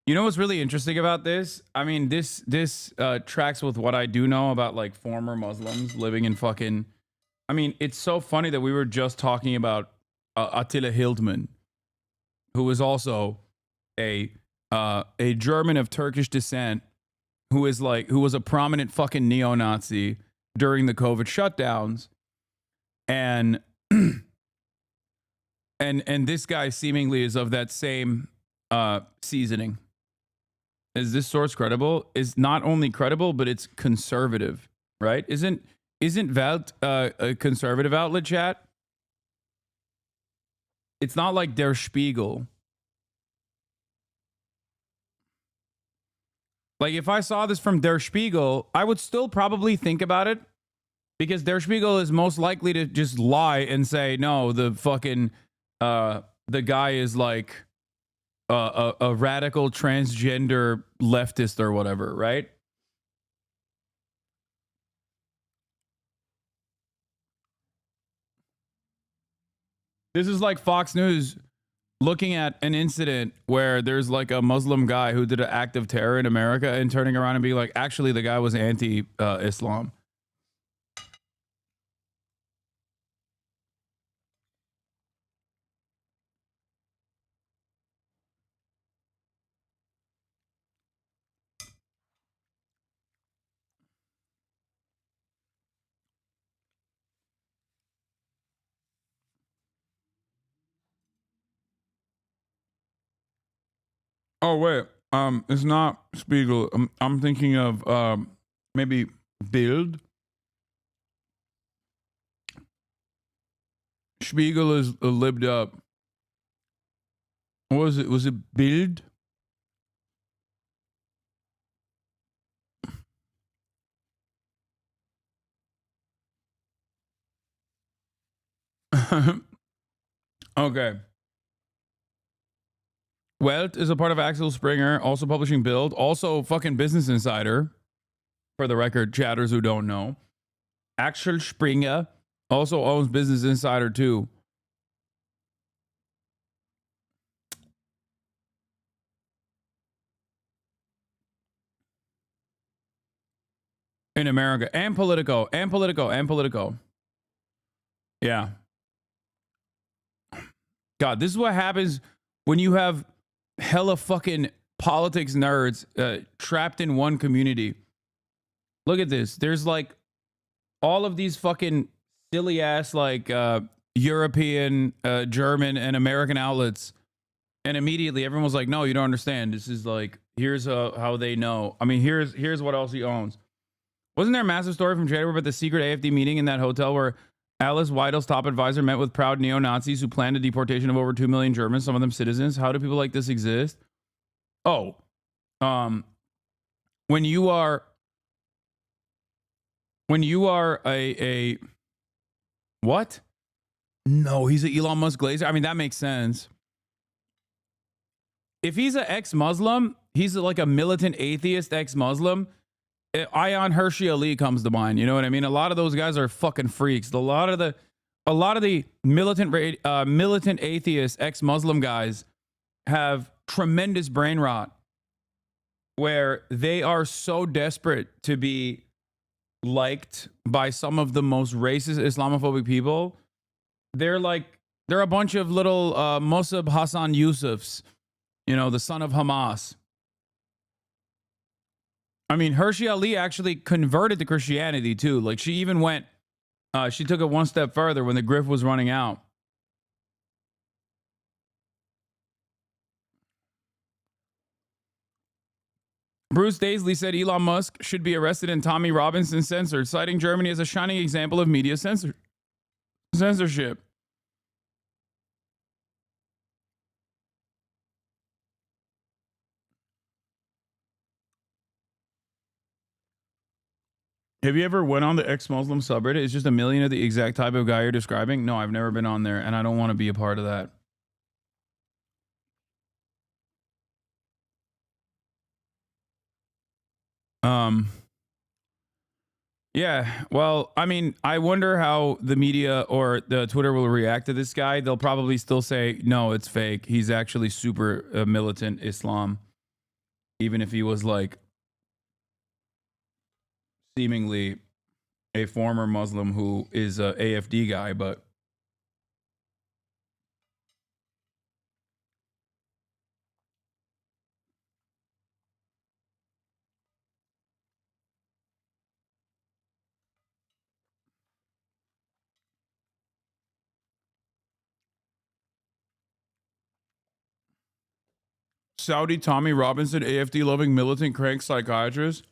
You know what's really interesting about this? I mean, this tracks with what I do know about like former Muslims living in fucking... I mean, it's so funny that we were just talking about Attila Hildmann, who was also a German of Turkish descent, who was a prominent fucking neo-Nazi during the COVID shutdowns, and and this guy seemingly is of that same seasoning. Is this source credible? Is not only credible, but it's conservative, right? Isn't Welt a conservative outlet, chat? It's not like Der Spiegel. Like, if I saw this from Der Spiegel, I would still probably think about it, because Der Spiegel is most likely to just lie and say, no, the fucking, the guy is like a radical transgender leftist or whatever, right? This is like Fox News looking at an incident where there's like a Muslim guy who did an act of terror in America and turning around and being like, actually, the guy was anti-Islam. Oh wait, it's not Spiegel. I'm thinking of maybe Bild. Spiegel is libbed up. What was it? Was it Bild? Okay. Welt is a part of Axel Springer, also publishing Bild, also fucking Business Insider, for the record, chatters who don't know. Axel Springer also owns Business Insider too. In America. And Politico. And Politico. And Politico. Yeah. God, this is what happens when you have hella fucking politics nerds trapped in one community. Look at this. There's like all of these fucking silly ass like European, German, and American outlets. And immediately everyone was like, no, you don't understand. This is like, here's how they know. I mean, here's what else he owns. Wasn't there a massive story from January about the secret AFD meeting in that hotel where Alice Weidel's top advisor met with proud neo-Nazis who planned a deportation of over 2 million Germans, some of them citizens? How do people like this exist? Oh, when you are a what? No, he's an Elon Musk glazer. I mean, that makes sense. If he's an ex-Muslim, he's like a militant atheist ex-Muslim. Ayaan Hirsi Ali comes to mind. You know what I mean? A lot of those guys are fucking freaks. A lot of the militant atheist ex-Muslim guys have tremendous brain rot where they are so desperate to be liked by some of the most racist Islamophobic people. They're a bunch of little Mossab Hassan Yusufs, you know, the son of Hamas. I mean, Hirsi Ali actually converted to Christianity too. Like she even went, she took it one step further when the grift was running out. Bruce Daisley said Elon Musk should be arrested and Tommy Robinson censored, citing Germany as a shining example of media censorship. Have you ever went on the ex-Muslim subreddit? It's just a million of the exact type of guy you're describing. No, I've never been on there, and I don't want to be a part of that. Yeah, well, I mean, I wonder how the media or the Twitter will react to this guy. They'll probably still say, no, it's fake. He's actually super militant Islam. Even if he was like seemingly a former Muslim who is a AFD guy, but Saudi Tommy Robinson, AFD loving militant crank psychiatrist.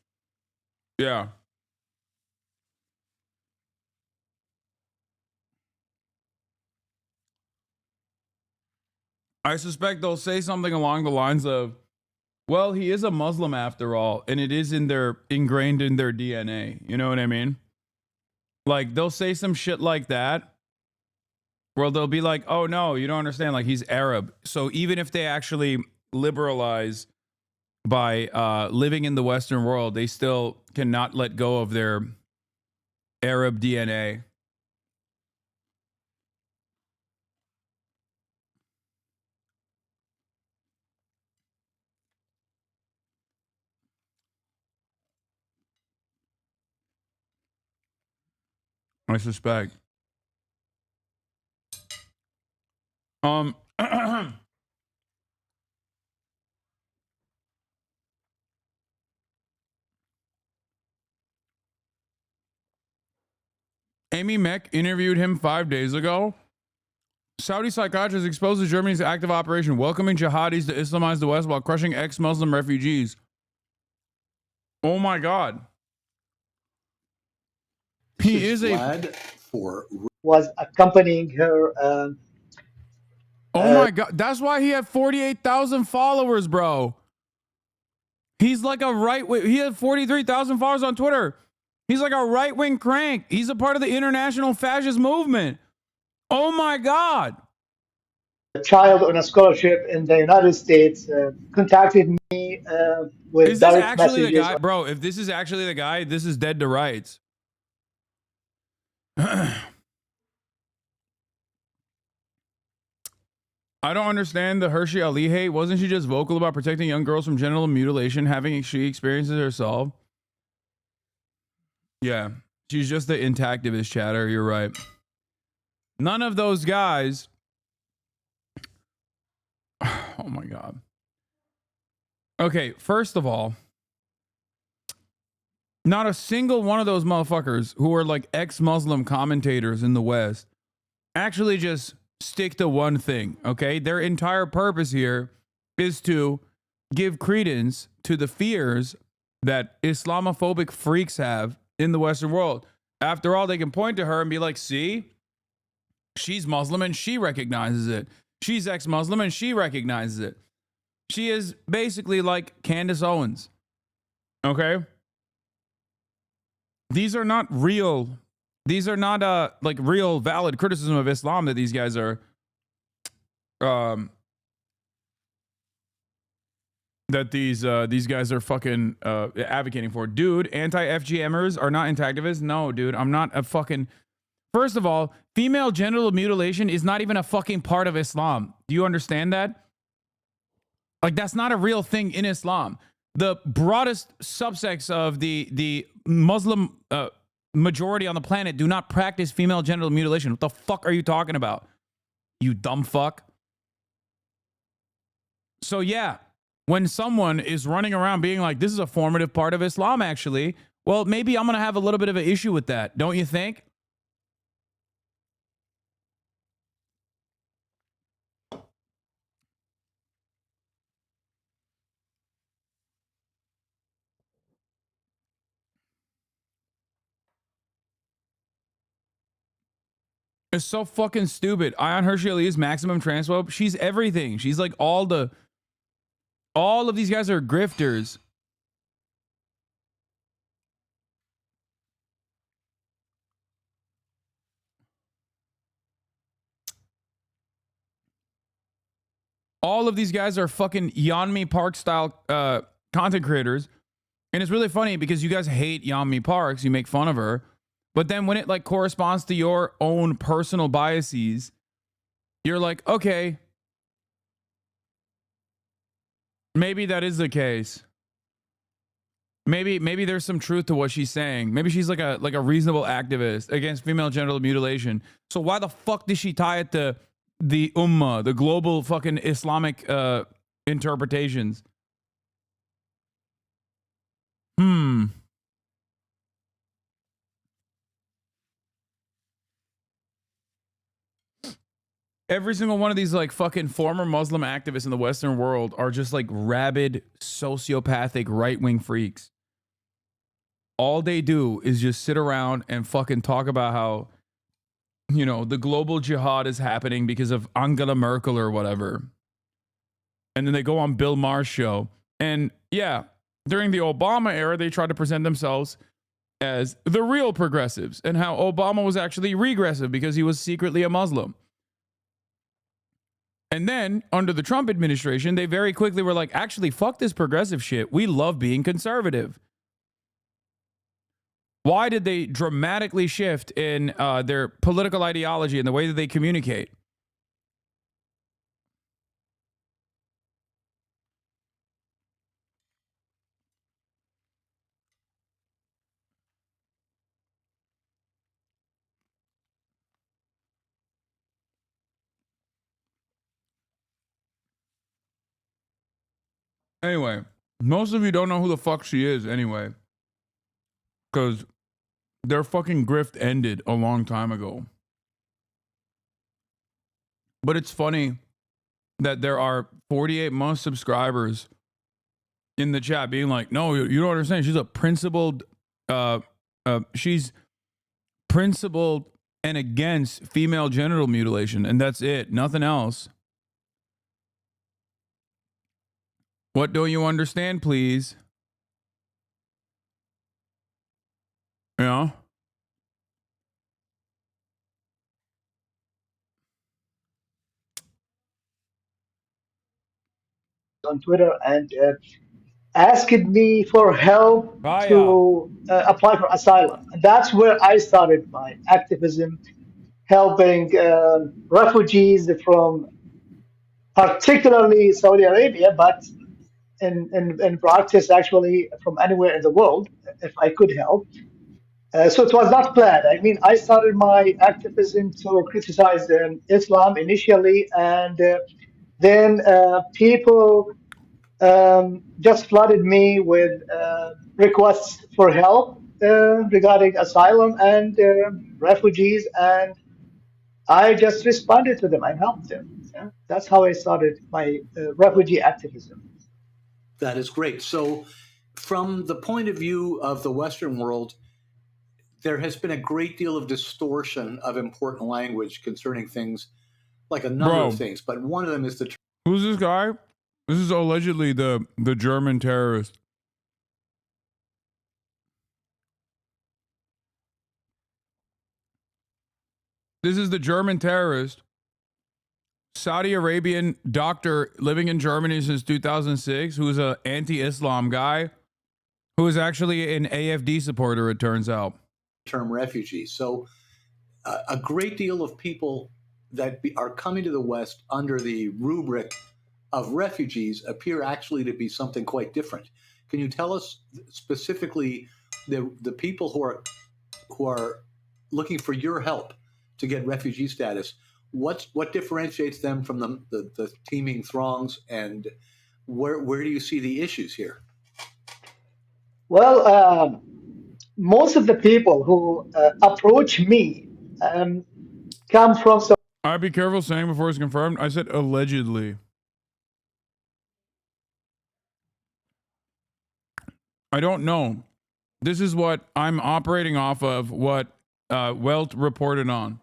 Yeah. I suspect they'll say something along the lines of, well, he is a Muslim after all, and it is ingrained in their DNA. You know what I mean? Like, they'll say some shit like that, where they'll be like, oh, no, you don't understand. Like, he's Arab. So even if they actually liberalize by living in the Western world, they still cannot let go of their Arab DNA. I suspect. Amy Meck interviewed him 5 days ago. Saudi psychiatrist exposes Germany's active operation, welcoming jihadis to Islamize the West while crushing ex-Muslim refugees. Oh my God. He is was accompanying her. Oh my God. That's why he had 48,000 followers, bro. He's like a right-wing. He had 43,000 followers on Twitter. He's like a right-wing crank. He's a part of the international fascist movement. Oh my God. A child on a scholarship in the United States contacted me with Is this direct actually messages. the guy? Bro, if this is actually the guy, this is dead to rights. I don't understand the Hershey Ali hate. Wasn't she just vocal about protecting young girls from genital mutilation, having she experiences herself? Yeah, she's just the intactivist chatter. You're right. None of those guys. Oh my God. Okay, first of all, not a single one of those motherfuckers who are like ex-Muslim commentators in the West actually just stick to one thing, okay? Their entire purpose here is to give credence to the fears that Islamophobic freaks have in the Western world. After all, they can point to her and be like, see, she's Muslim and she recognizes it. She's ex-Muslim and she recognizes it. She is basically like Candace Owens, okay? These are not real. These are not like real valid criticism of Islam that these guys are these guys are fucking advocating for. Dude, anti-FGMers are not intactivists. No, dude, I'm not a fucking. First of all, female genital mutilation is not even a fucking part of Islam. Do you understand that? Like, that's not a real thing in Islam. The broadest subsects of the Muslim majority on the planet do not practice female genital mutilation. What the fuck are you talking about? You dumb fuck. So yeah, when someone is running around being like, this is a formative part of Islam, actually, well, maybe I'm going to have a little bit of an issue with that. Don't you think? It's so fucking stupid. Ayaan Hirsi Ali is maximum transphobe. She's everything. She's like all of these guys are grifters. All of these guys are fucking Yeonmi Park style content creators. And it's really funny because you guys hate Yeonmi Parks. You make fun of her. But then when it like corresponds to your own personal biases, you're like, okay, maybe that is the case. Maybe there's some truth to what she's saying. Maybe she's like a reasonable activist against female genital mutilation. So why the fuck did she tie it to the Ummah, the global fucking Islamic interpretations? Every single one of these like fucking former Muslim activists in the Western world are just like rabid, sociopathic, right-wing freaks. All they do is just sit around and fucking talk about how, you know, the global jihad is happening because of Angela Merkel or whatever. And then they go on Bill Maher's show. And yeah, during the Obama era, they tried to present themselves as the real progressives and how Obama was actually regressive because he was secretly a Muslim. And then, under the Trump administration, they very quickly were like, actually, fuck this progressive shit. We love being conservative. Why did they dramatically shift in their political ideology and the way that they communicate? Anyway, most of you don't know who the fuck she is anyway. Because their fucking grift ended a long time ago. But it's funny that there are 48 month subscribers in the chat being like, no, you don't understand. She's a principled, she's principled and against female genital mutilation. And that's it. Nothing else. What don't you understand, please? Yeah. On Twitter and asked me for help to apply for asylum. And that's where I started my activism, helping refugees from particularly Saudi Arabia, but in practice, actually, from anywhere in the world, if I could help. So it was not planned. I mean, I started my activism to criticize Islam initially, and then people just flooded me with requests for help regarding asylum and refugees, and I just responded to them and helped them. Yeah? That's how I started my refugee activism. That is great. So, from the point of view of the Western world, there has been a great deal of distortion of important language concerning things, like a number of things. But one of them is the. Who's this guy? This is allegedly the German terrorist. This is the German terrorist, Saudi Arabian doctor living in Germany since 2006, who is an anti-Islam guy, who is actually an AFD supporter, it turns out. Term refugees. So a great deal of people that are coming to the West under the rubric of refugees appear actually to be something quite different. Can you tell us specifically the people who are looking for your help to get refugee status? What differentiates them from the teeming throngs, and where do you see the issues here? Well, most of the people who approach me come from. I'd be careful saying before it's confirmed. I said allegedly. I don't know. This is what I'm operating off of, what Welt reported on.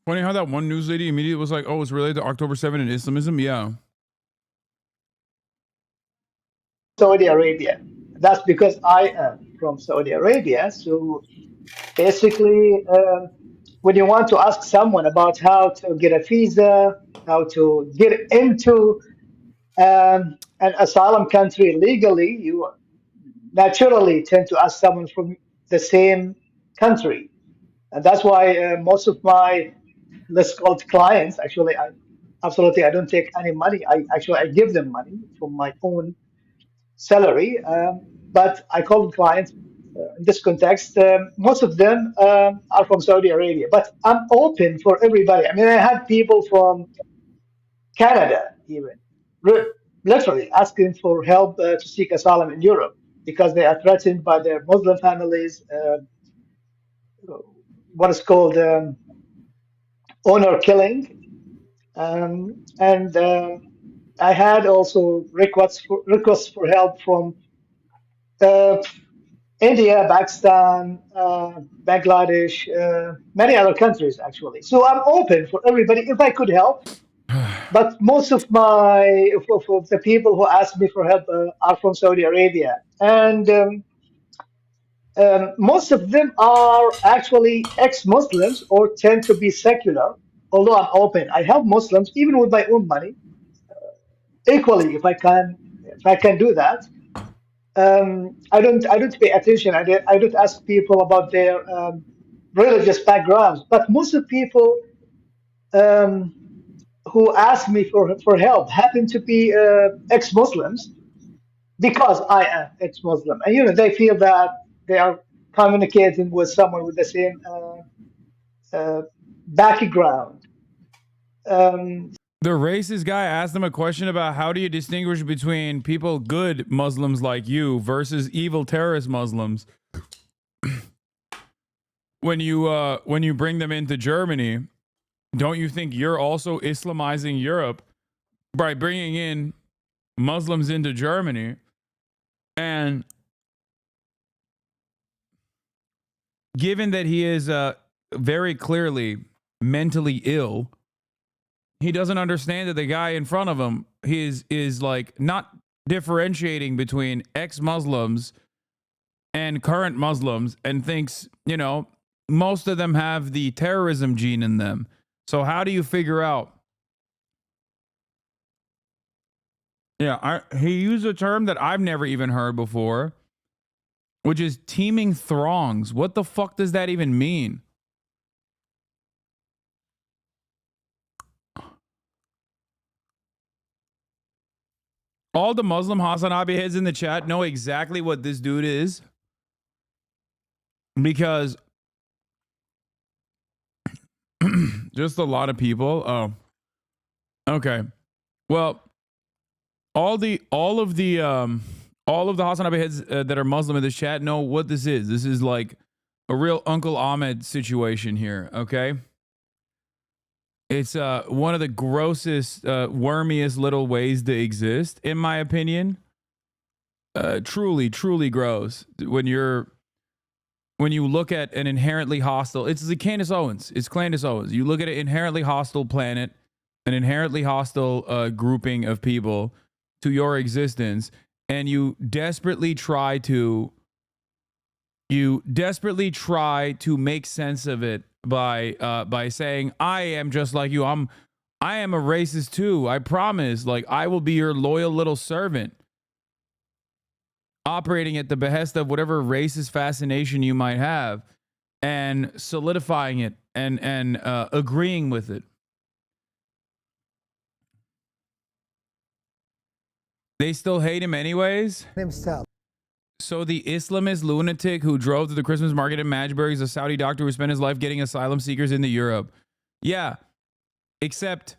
Funny how that one news lady immediately was like, oh, it's related to October 7 and Islamism? Yeah. Saudi Arabia. That's because I am from Saudi Arabia. So basically, when you want to ask someone about how to get a visa, how to get into an asylum country legally, you naturally tend to ask someone from the same country. And that's why most of my, let's call it clients, actually, I don't take any money. I give them money from my own salary, but I call them clients. In this context, most of them are from Saudi Arabia, but I'm open for everybody. I mean, I had people from Canada even, literally asking for help to seek asylum in Europe because they are threatened by their Muslim families, what is called honor killing. And I had also requests for help from India, Pakistan, Bangladesh, many other countries, actually. So I'm open for everybody if I could help. But most of the people who ask me for help are from Saudi Arabia. And most of them are actually ex-Muslims or tend to be secular, although I'm open. I help Muslims, even with my own money, equally, if I can do that. I don't pay attention. I don't ask people about their religious backgrounds. But most of the people who ask me for help happen to be ex-Muslims because I am ex-Muslim, and they feel that they are communicating with someone with the same background. The racist guy asked them a question about how do you distinguish between people, good Muslims like you, versus evil terrorist Muslims. When you bring them into Germany, don't you think you're also Islamizing Europe by bringing in Muslims into Germany? And given that he is very clearly mentally ill, he doesn't understand that the guy in front of him is like not differentiating between ex-Muslims and current Muslims, and thinks, you know, most of them have the terrorism gene in them. So how do you figure out? Yeah, he used a term that I've never even heard before, which is teeming throngs. What the fuck does that even mean? All the Muslim HasnAbi heads in the chat know exactly what this dude is, because just a lot of people. Oh, okay. Well, all of the HasnAbi heads that are Muslim in this chat know what this is. This is like a real Uncle Ahmed situation here. Okay. It's one of the grossest, wormiest little ways to exist, in my opinion. Truly, truly gross. When you look at an inherently hostile, it's the Candace Owens. It's Candace Owens. You look at an inherently hostile planet, an inherently hostile grouping of people to your existence, and you desperately try to make sense of it by saying, I am just like you. I am a racist too. I promise. Like, I will be your loyal little servant, operating at the behest of whatever racist fascination you might have, and solidifying it and agreeing with it. They still hate him anyways. Himself. So the Islamist lunatic who drove to the Christmas market in Magdeburg is a Saudi doctor who spent his life getting asylum seekers into Europe. Yeah, except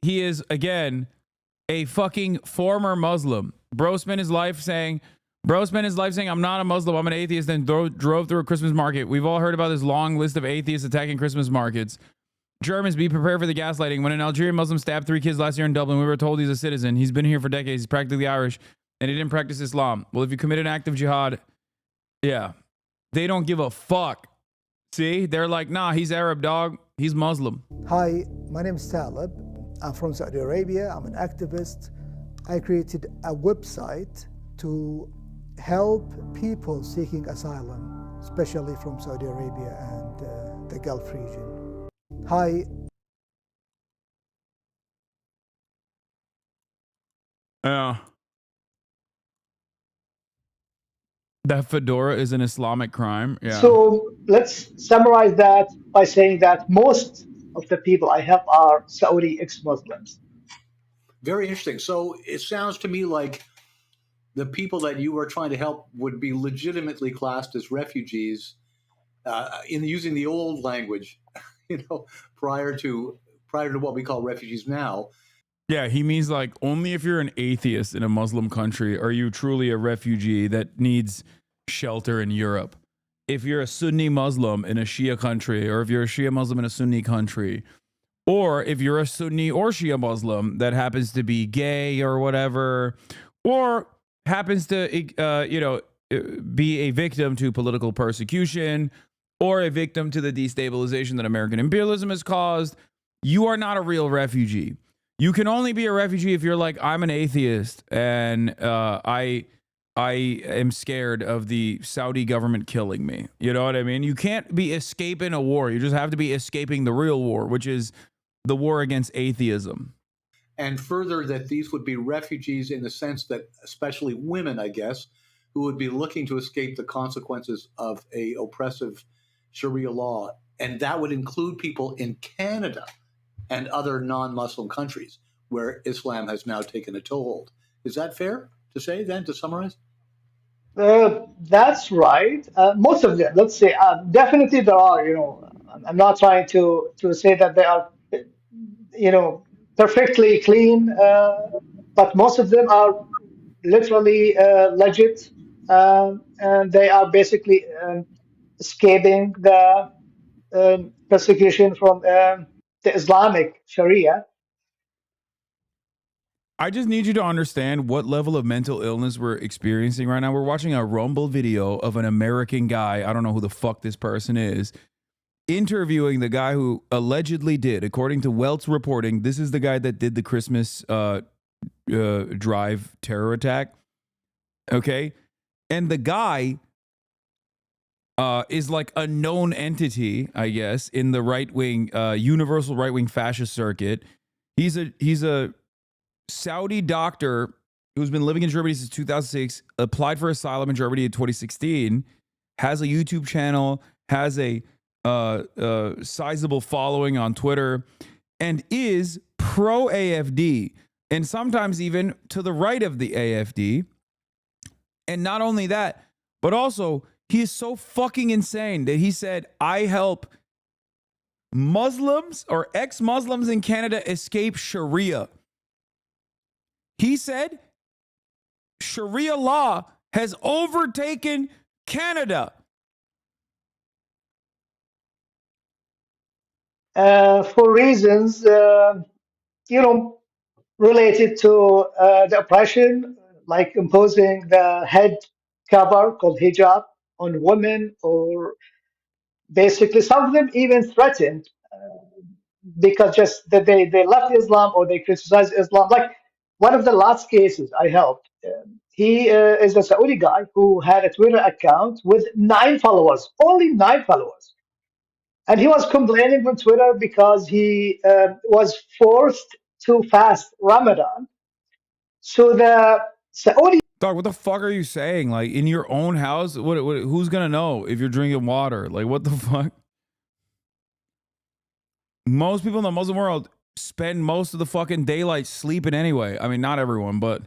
he is, again, a fucking former Muslim. Bro spent his life saying, I'm not a Muslim, I'm an atheist, and drove through a Christmas market. We've all heard about this long list of atheists attacking Christmas markets. Germans, be prepared for the gaslighting. When an Algerian Muslim stabbed 3 kids last year in Dublin, we were told he's a citizen. He's been here for decades. He's practically Irish, and he didn't practice Islam. Well, if you commit an act of jihad, yeah, they don't give a fuck. See, they're like, nah, he's Arab, dog. He's Muslim. Hi, my name is Talib. I'm from Saudi Arabia. I'm an activist. I created a website to help people seeking asylum, especially from Saudi Arabia and the Gulf region. Hi. That fedora is an Islamic crime. Yeah. So let's summarize that by saying that most of the people I help are Saudi ex-Muslims. Very interesting. So it sounds to me like the people that you are trying to help would be legitimately classed as refugees, in using the old language, prior to what we call refugees now. Yeah, he means like only if you're an atheist in a Muslim country are you truly a refugee that needs shelter in Europe. If you're a Sunni Muslim in a Shia country, or if you're a Shia Muslim in a Sunni country, or if you're a Sunni or Shia Muslim that happens to be gay or whatever, or happens to be a victim to political persecution, or a victim to the destabilization that American imperialism has caused, you are not a real refugee. You can only be a refugee if you're like, I'm an atheist and I am scared of the Saudi government killing me. You know what I mean? You can't be escaping a war. You just have to be escaping the real war, which is the war against atheism. And further, that these would be refugees in the sense that, especially women, I guess, who would be looking to escape the consequences of a oppressive Sharia law. And that would include people in Canada and other non-Muslim countries where Islam has now taken a toehold. Is that fair to say then, to summarize? That's right. Most of them, let's say, definitely there are, I'm not trying to say that they are, perfectly clean, but most of them are literally legit, and they are basically escaping the persecution from the Islamic Sharia. I just need you to understand what level of mental illness we're experiencing right now. We're watching a Rumble video of an American guy. I don't know who the fuck this person is, interviewing the guy who allegedly did, according to Welt's reporting, this is the guy that did the Christmas drive terror attack. Okay. And the guy is like a known entity, I guess, in the right-wing, universal right-wing fascist circuit. He's a Saudi doctor who's been living in Germany since 2006, applied for asylum in Germany in 2016, has a YouTube channel, has a sizable following on Twitter, and is pro-AFD, and sometimes even to the right of the AFD. And not only that, but also he is so fucking insane that he said, I help Muslims or ex-Muslims in Canada escape Sharia. He said Sharia law has overtaken Canada. For reasons, related to the oppression, like imposing the head cover called hijab on women, or basically some of them even threatened because just that they left Islam or they criticized Islam. Like one of the last cases I helped, he is a Saudi guy who had a Twitter account with 9 followers, only 9 followers. And he was complaining on Twitter because he was forced to fast Ramadan. So the Saudi Dog, what the fuck are you saying? Like in your own house, what who's gonna know if you're drinking water? Like what the fuck? Most people in the Muslim world spend most of the fucking daylight sleeping anyway. I mean, not everyone, but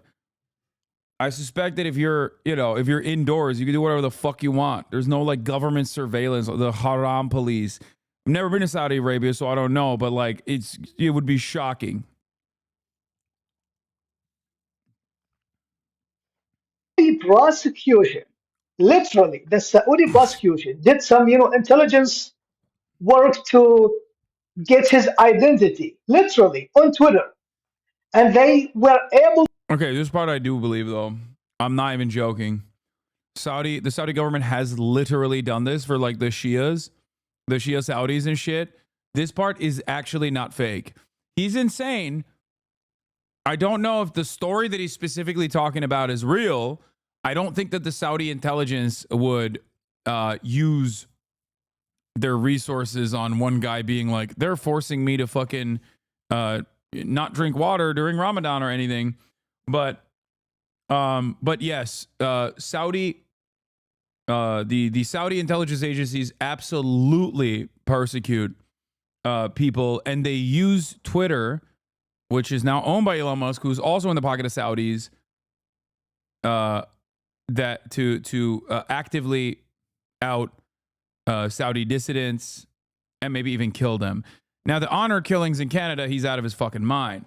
I suspect that if you're indoors, you can do whatever the fuck you want. There's no like government surveillance, the haram police. I've never been to Saudi Arabia, so I don't know, but like it would be shocking. prosecution, literally, the Saudi prosecution did some, intelligence work to get his identity, literally, on Twitter. And they were able. Okay, this part I do believe, though. I'm not even joking. The Saudi government has literally done this for like the Shia Saudis and shit. This part is actually not fake. He's insane. I don't know if the story that he's specifically talking about is real. I don't think that the Saudi intelligence would use their resources on one guy being like, they're forcing me to fucking not drink water during Ramadan or anything. But yes, Saudi, the Saudi intelligence agencies absolutely persecute people, and they use Twitter, which is now owned by Elon Musk, who's also in the pocket of Saudis, that to actively out Saudi dissidents and maybe even kill them. Now, the honor killings in Canada, he's out of his fucking mind.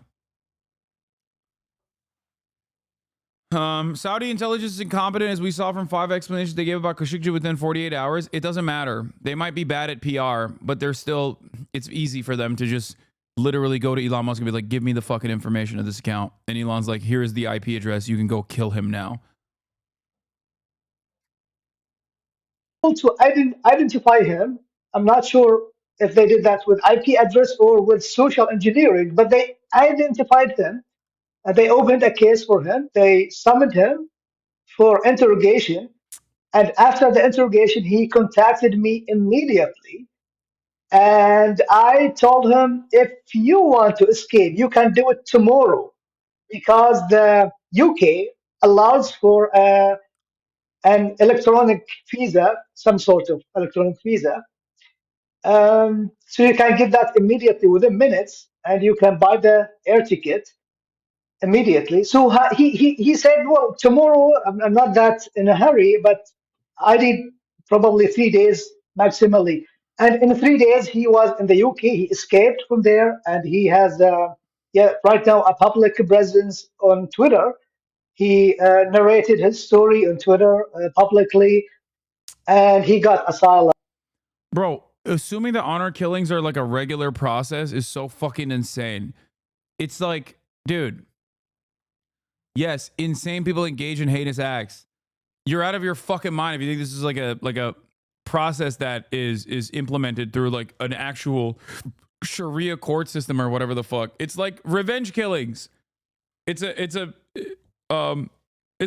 Saudi intelligence is incompetent, as we saw from 5 explanations they gave about Khashoggi within 48 hours. It doesn't matter. They might be bad at PR, but it's easy for them to just literally go to Elon Musk and be like, give me the fucking information of this account. And Elon's like, here's the IP address. You can go kill him now. To identify him. I'm not sure if they did that with IP address or with social engineering, but they identified him. They opened a case for him. They summoned him for interrogation. And after the interrogation, he contacted me immediately. And I told him, if you want to escape, you can do it tomorrow, because the UK allows for an electronic visa, some sort of electronic visa. So you can get that immediately within minutes, and you can buy the air ticket immediately. So he said, well, tomorrow, I'm not that in a hurry, but I need probably 3 days maximally. And in 3 days, he was in the UK. He escaped from there, and he has, right now, a public presence on Twitter. He narrated his story on Twitter publicly, and he got asylum. Bro, assuming that honor killings are like a regular process is so fucking insane. It's like, dude, yes, insane people engage in heinous acts. You're out of your fucking mind if you think this is like a process that is implemented through like an actual Sharia court system or whatever the fuck. It's like revenge killings. It's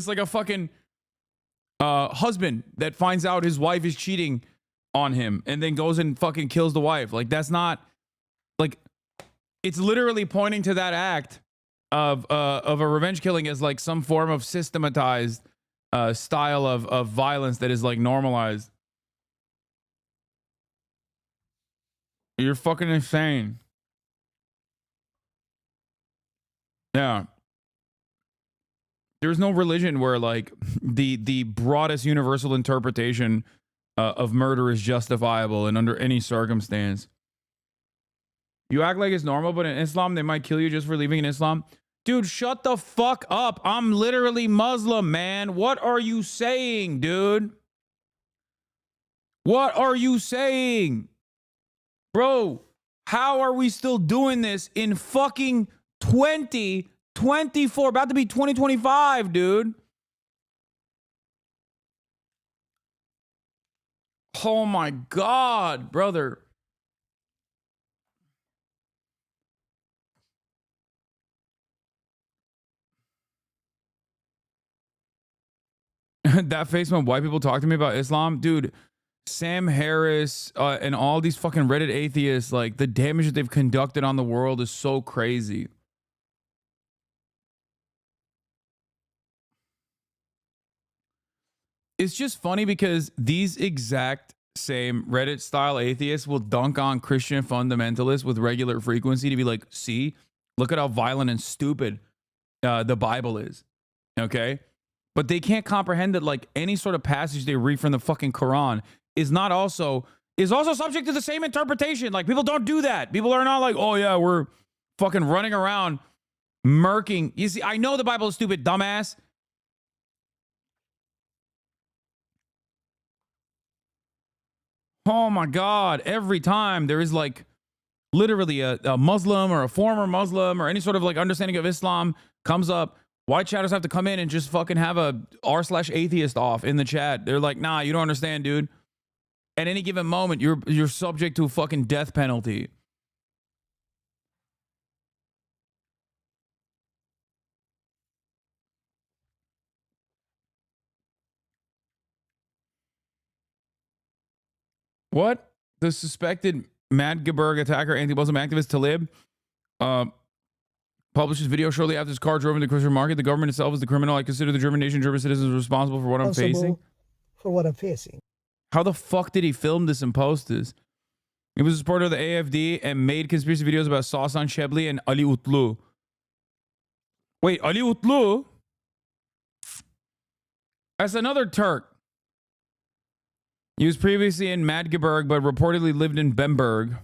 like a fucking husband that finds out his wife is cheating on him and then goes and fucking kills the wife. Like, that's not, like, it's literally pointing to that act of a revenge killing as like some form of systematized style of violence that is like normalized. You're fucking insane. Yeah. There's no religion where like the broadest universal interpretation of murder is justifiable and under any circumstance. You act like it's normal, but in Islam, they might kill you just for leaving in Islam. Dude, shut the fuck up. I'm literally Muslim, man. What are you saying, dude? What are you saying? Bro, how are we still doing this in fucking 2024? About to be 2025, dude. Oh my God, brother. That face when white people talk to me about Islam, dude. Sam Harris and all these fucking Reddit atheists, like the damage that they've conducted on the world is so crazy. It's just funny because these exact same Reddit style atheists will dunk on Christian fundamentalists with regular frequency to be like, see, look at how violent and stupid the Bible is. Okay. But they can't comprehend that like any sort of passage they read from the fucking Quran is also subject to the same interpretation. Like, people don't do that. People are not like, oh yeah, we're fucking running around murking. You see, I know the Bible is stupid, dumbass. Oh my God. Every time there is like literally a Muslim or a former Muslim or any sort of like understanding of Islam comes up, white chatters have to come in and just fucking have a r/atheist off in the chat. They're like, nah, you don't understand, dude. At any given moment, you're subject to a fucking death penalty. What? The suspected Magdeburg attacker, anti-Muslim activist Talib, published his video shortly after his car drove into the Christian market. The government itself is the criminal. I consider the German nation, German citizens responsible for what I'm facing. For what I'm facing. How the fuck did he film this and post this? He was a supporter of the AFD and made conspiracy videos about Sasan Shebli and Ali Utlu. Wait, Ali Utlu? That's another Turk. He was previously in Magdeburg, but reportedly lived in Bamberg.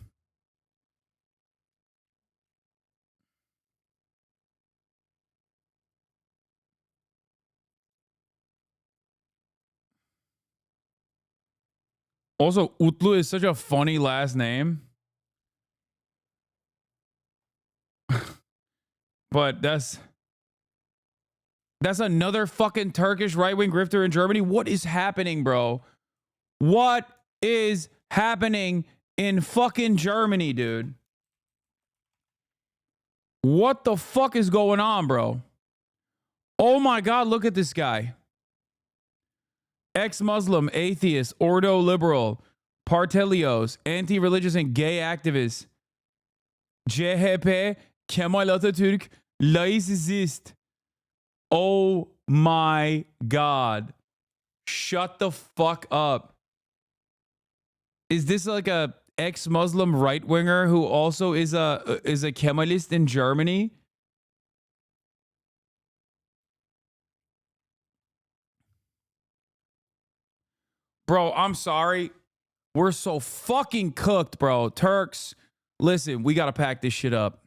Also, Utlu is such a funny last name. But that's another fucking Turkish right-wing grifter in Germany. What is happening, bro? What is happening in fucking Germany, dude? What the fuck is going on, bro? Oh my God, look at this guy. Ex-Muslim, atheist, ordo-liberal, Partelios, anti-religious and gay activist, CHP, Kemal Atatürk, laicist. Oh my God. Shut the fuck up. Is this like a ex-Muslim right-winger who also is a Kemalist in Germany? Bro, I'm sorry. We're so fucking cooked, bro. Turks, listen, we got to pack this shit up.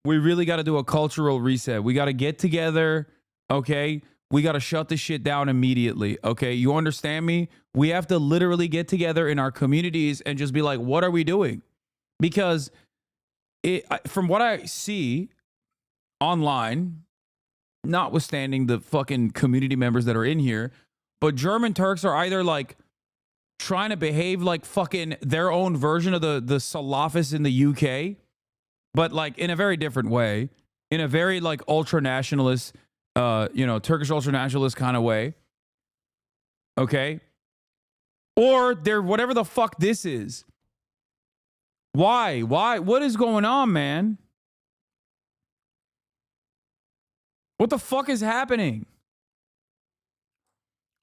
We really got to do a cultural reset. We got to get together, okay? We got to shut this shit down immediately, okay? You understand me? We have to literally get together in our communities and just be like, what are we doing? Because from what I see online, notwithstanding the fucking community members that are in here, but German Turks are either like trying to behave like fucking their own version of the Salafists in the UK, but like in a very different way, in a very like ultra nationalist, Turkish ultra nationalist kind of way. Okay. Or they're whatever the fuck this is. Why? What is going on, man? What the fuck is happening?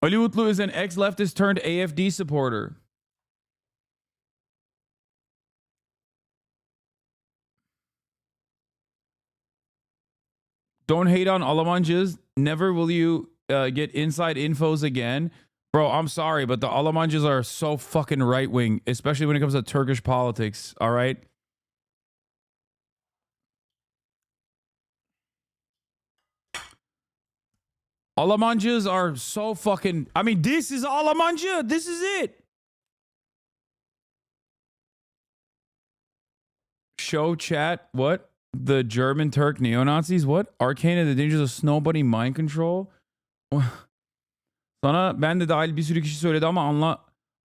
Ali Utlu is an ex-leftist turned AFD supporter. Don't hate on Almancıs. Never will you get inside infos again. Bro, I'm sorry, but the Almancıs are so fucking right-wing, especially when it comes to Turkish politics, all right? Almancıs are so fucking... I mean, this is Almancı. This is it. Show chat. What? The German Turk neo-Nazis? What? Arcane and the Dangers of Snow Bunny Mind Control? Sana ben de dahil bir sürü kişi söyledi ama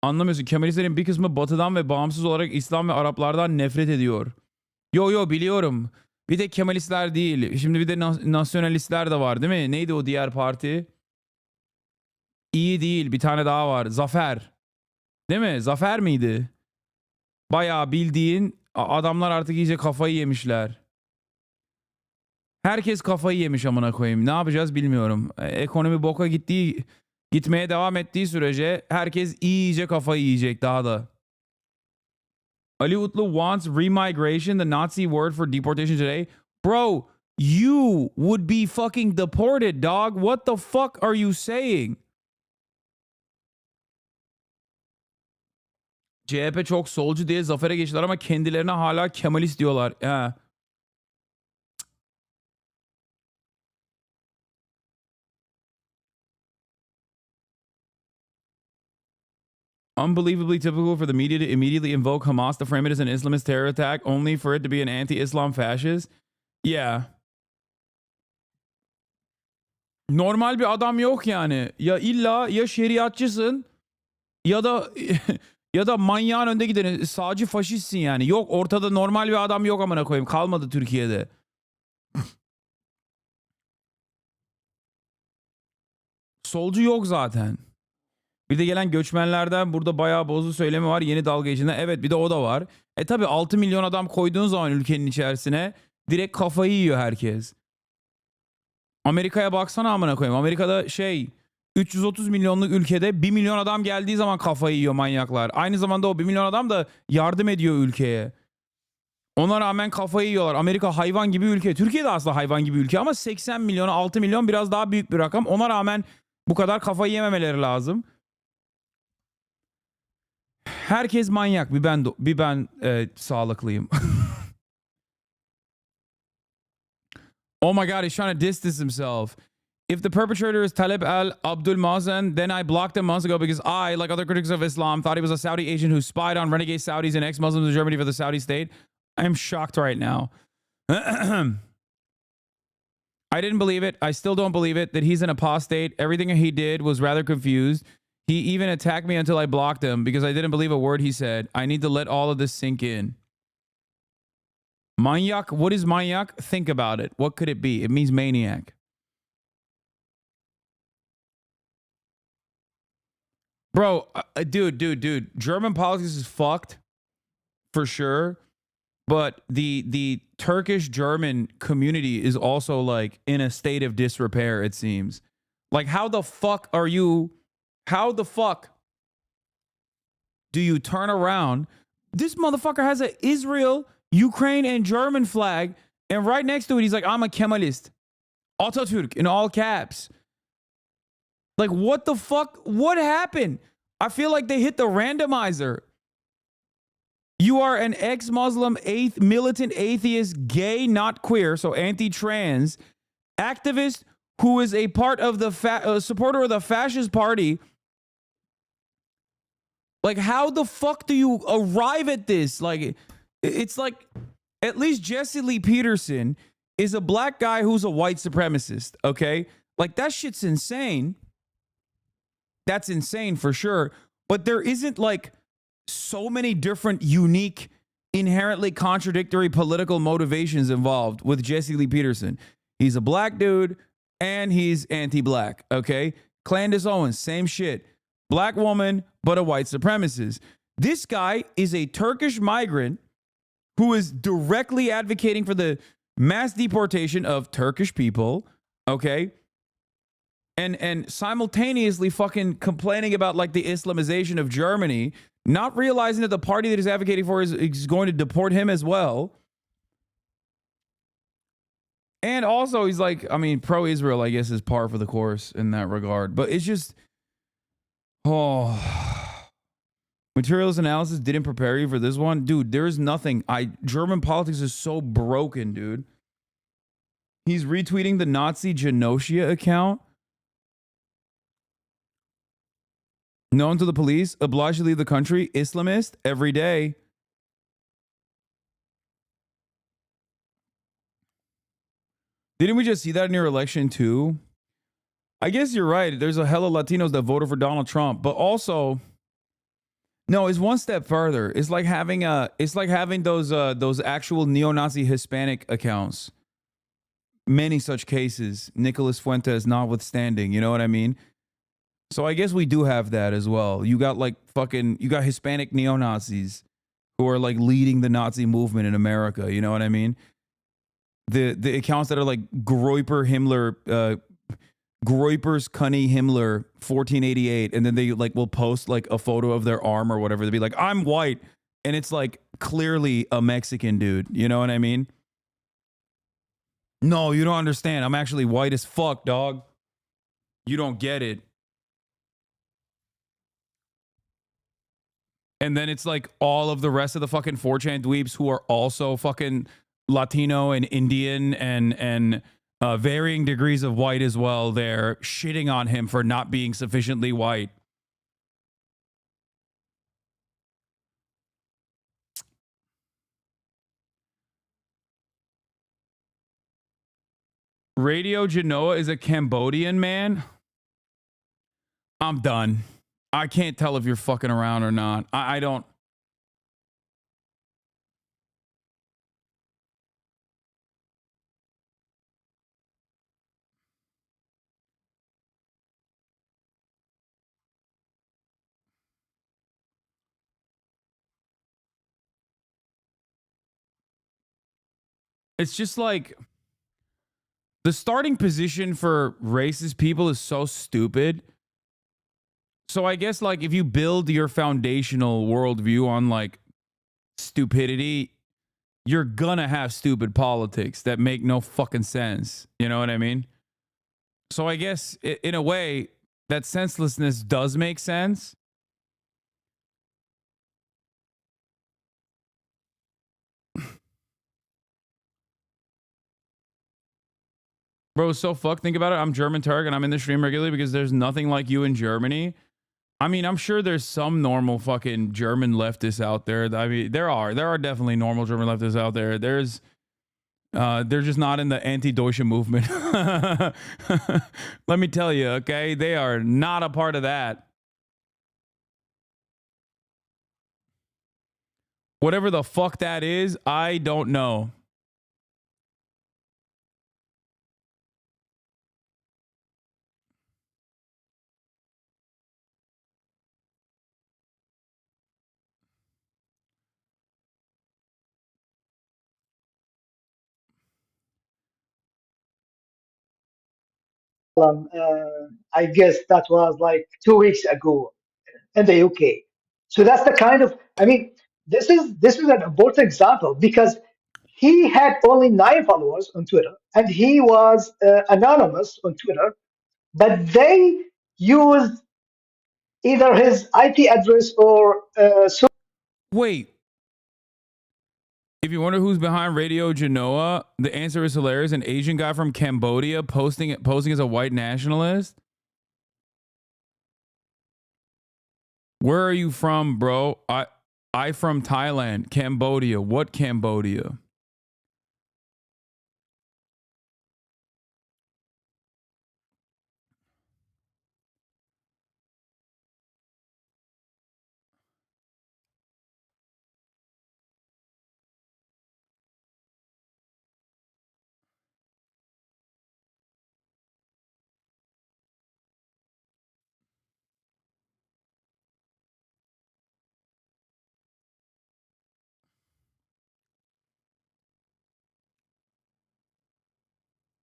anlamıyorsun. Kemalistlerin bir kısmı batıdan ve bağımsız olarak İslam ve Araplardan nefret ediyor. Yo biliyorum. Bir de Kemalistler değil. Şimdi bir de nasyonalistler de var değil mi? Neydi o diğer parti? İyi değil. Bir tane daha var. Zafer. Değil mi? Zafer miydi? Bayağı bildiğin adamlar artık iyice kafayı yemişler. Herkes kafayı yemiş amına koyayım. Ne yapacağız bilmiyorum. Ekonomi boka gitmeye devam ettiği sürece herkes iyice kafayı yiyecek daha da. Ali Utlu wants remigration, the Nazi word for deportation today. Bro, you would be fucking deported, dog. What the fuck are you saying? CHP çok solcu diye zafere geçtiler ama kendilerine hala Kemalist diyorlar. He. Unbelievably typical for the media to immediately invoke Hamas to frame it as an Islamist terror attack, only for it to be an anti-Islam fascist. Yeah. Normal bir adam yok yani. Ya illa ya şeriatçısın ya da manyağın önde gideni sağcı faşistsin yani. Yok ortada normal bir adam yok amına koyayım. Kalmadı Türkiye'de. Solcu yok zaten. Bir de gelen göçmenlerden burada bayağı bozdu söylemi var. Yeni dalga içinde. Evet bir de o da var. Tabi 6 milyon adam koyduğun zaman ülkenin içerisine direkt kafayı yiyor herkes. Amerika'ya baksana amına koyayım. Amerika'da 330 milyonluk ülkede 1 milyon adam geldiği zaman kafayı yiyor manyaklar. Aynı zamanda o 1 milyon adam da yardım ediyor ülkeye. Ona rağmen kafayı yiyorlar. Amerika hayvan gibi ülke. Türkiye de aslında hayvan gibi ülke ama 80 milyon 6 milyon biraz daha büyük bir rakam. Ona rağmen bu kadar kafayı yememeleri lazım. Herkes manyak. Bir ben sağlıklıyım. Oh my God, he's trying to distance himself. If the perpetrator is Talib al-Abdul Mazen, then I blocked him months ago because I, like other critics of Islam, thought he was a Saudi agent who spied on renegade Saudis and ex-Muslims in Germany for the Saudi state. I am shocked right now. I didn't believe it. I still don't believe it that he's an apostate. Everything he did was rather confused. He even attacked me until I blocked him because I didn't believe a word he said. I need to let all of this sink in. Manyak. What is manyak? Think about it. What could it be? It means maniac. Bro, dude. German politics is fucked for sure. But the Turkish German community is also like in a state of disrepair, it seems. Like how the fuck do you turn around? This motherfucker has an Israel, Ukraine, and German flag. And right next to it, he's like, I'm a Kemalist. Atatürk in all caps. Like, what the fuck? What happened? I feel like they hit the randomizer. You are an ex-Muslim, militant atheist, gay, not queer, so anti-trans, activist who is a part of the supporter of the fascist party. Like, how the fuck do you arrive at this? Like, it's like, at least Jesse Lee Peterson is a black guy who's a white supremacist, okay? Like, that shit's insane. That's insane for sure. But there isn't, like, so many different, unique, inherently contradictory political motivations involved with Jesse Lee Peterson. He's a black dude, and he's anti-black, okay? Candace Owens, same shit. Black woman, but a white supremacist. This guy is a Turkish migrant who is directly advocating for the mass deportation of Turkish people, okay? And simultaneously fucking complaining about like the Islamization of Germany, not realizing that the party that he's advocating for is going to deport him as well. And also he's like, I mean, pro-Israel, I guess, is par for the course in that regard. But it's just, materials analysis didn't prepare you for this one. Dude, there's nothing. German politics is so broken, dude. He's retweeting the Nazi Genocia account. Known to the police, obliged to leave the country, Islamist, every day. Didn't we just see that in your election too? I guess you're right. There's a hell of Latinos that voted for Donald Trump, but also, no, it's one step further. It's like having those actual neo-Nazi Hispanic accounts. Many such cases, Nicholas Fuentes notwithstanding. You know what I mean? So I guess we do have that as well. You got Hispanic neo-Nazis who are like leading the Nazi movement in America. You know what I mean? The accounts that are like Groyper Himmler, Groyper's Cunny Himmler 1488, and then they like will post like a photo of their arm or whatever. They'll be like, I'm white, and it's like clearly a Mexican dude. You know what I mean? No, you don't understand. I'm actually white as fuck, dog. You don't get it. And then it's like all of the rest of the fucking 4chan dweebs who are also fucking Latino and Indian and varying degrees of white as well. They're shitting on him for not being sufficiently white. Radio Genoa is a Cambodian man. I'm done. I can't tell if you're fucking around or not. I don't. It's just like the starting position for racist people is so stupid. So I guess like if you build your foundational worldview on like stupidity, you're gonna have stupid politics that make no fucking sense. You know what I mean? So I guess in a way that senselessness does make sense. Bro, it's so fucked. Think about it. I'm German Turk and I'm in the stream regularly because there's nothing like you in Germany. I mean, I'm sure there's some normal fucking German leftists out there. I mean, there are definitely normal German leftists out there. They're just not in the anti-Deutsche movement. Let me tell you, okay? They are not a part of that. Whatever the fuck that is, I don't know. I guess that was like 2 weeks ago in the UK. So that's the kind of, I mean, this is an important example because he had only 9 followers on Twitter and he was anonymous on Twitter, but they used either his IP address or Wait. If you wonder who's behind Radio Genoa, the answer is hilarious. An Asian guy from Cambodia posing as a white nationalist. Where are you from, bro? I from Thailand. Cambodia. What Cambodia?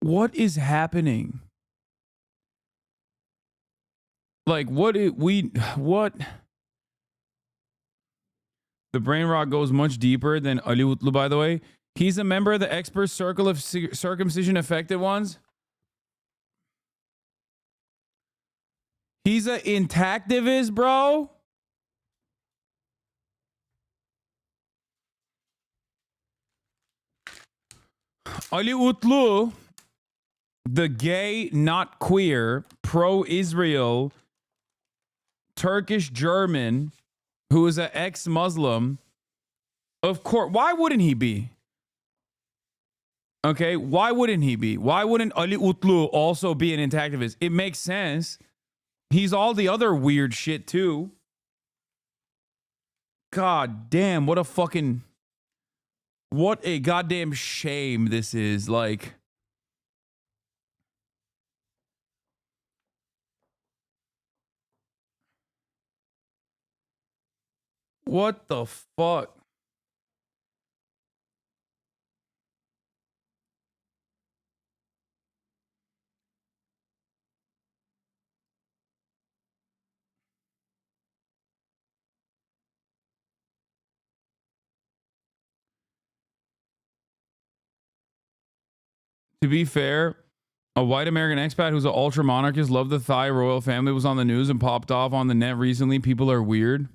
What is happening? Like, what? The brain rot goes much deeper than Ali Utlu, by the way. He's a member of the expert circle of circumcision affected ones. He's an intactivist, bro. Ali Utlu, the gay, not queer, pro-Israel, Turkish German, who is an ex-Muslim. Of course, why wouldn't he be? Okay, why wouldn't he be? Why wouldn't Ali Utlu also be an intactivist? It makes sense. He's all the other weird shit too. God damn, what a goddamn shame this is. Like, what the fuck? To be fair, a white American expat who's an ultra monarchist, loved the Thai royal family, was on the news and popped off on the net recently. People are weird.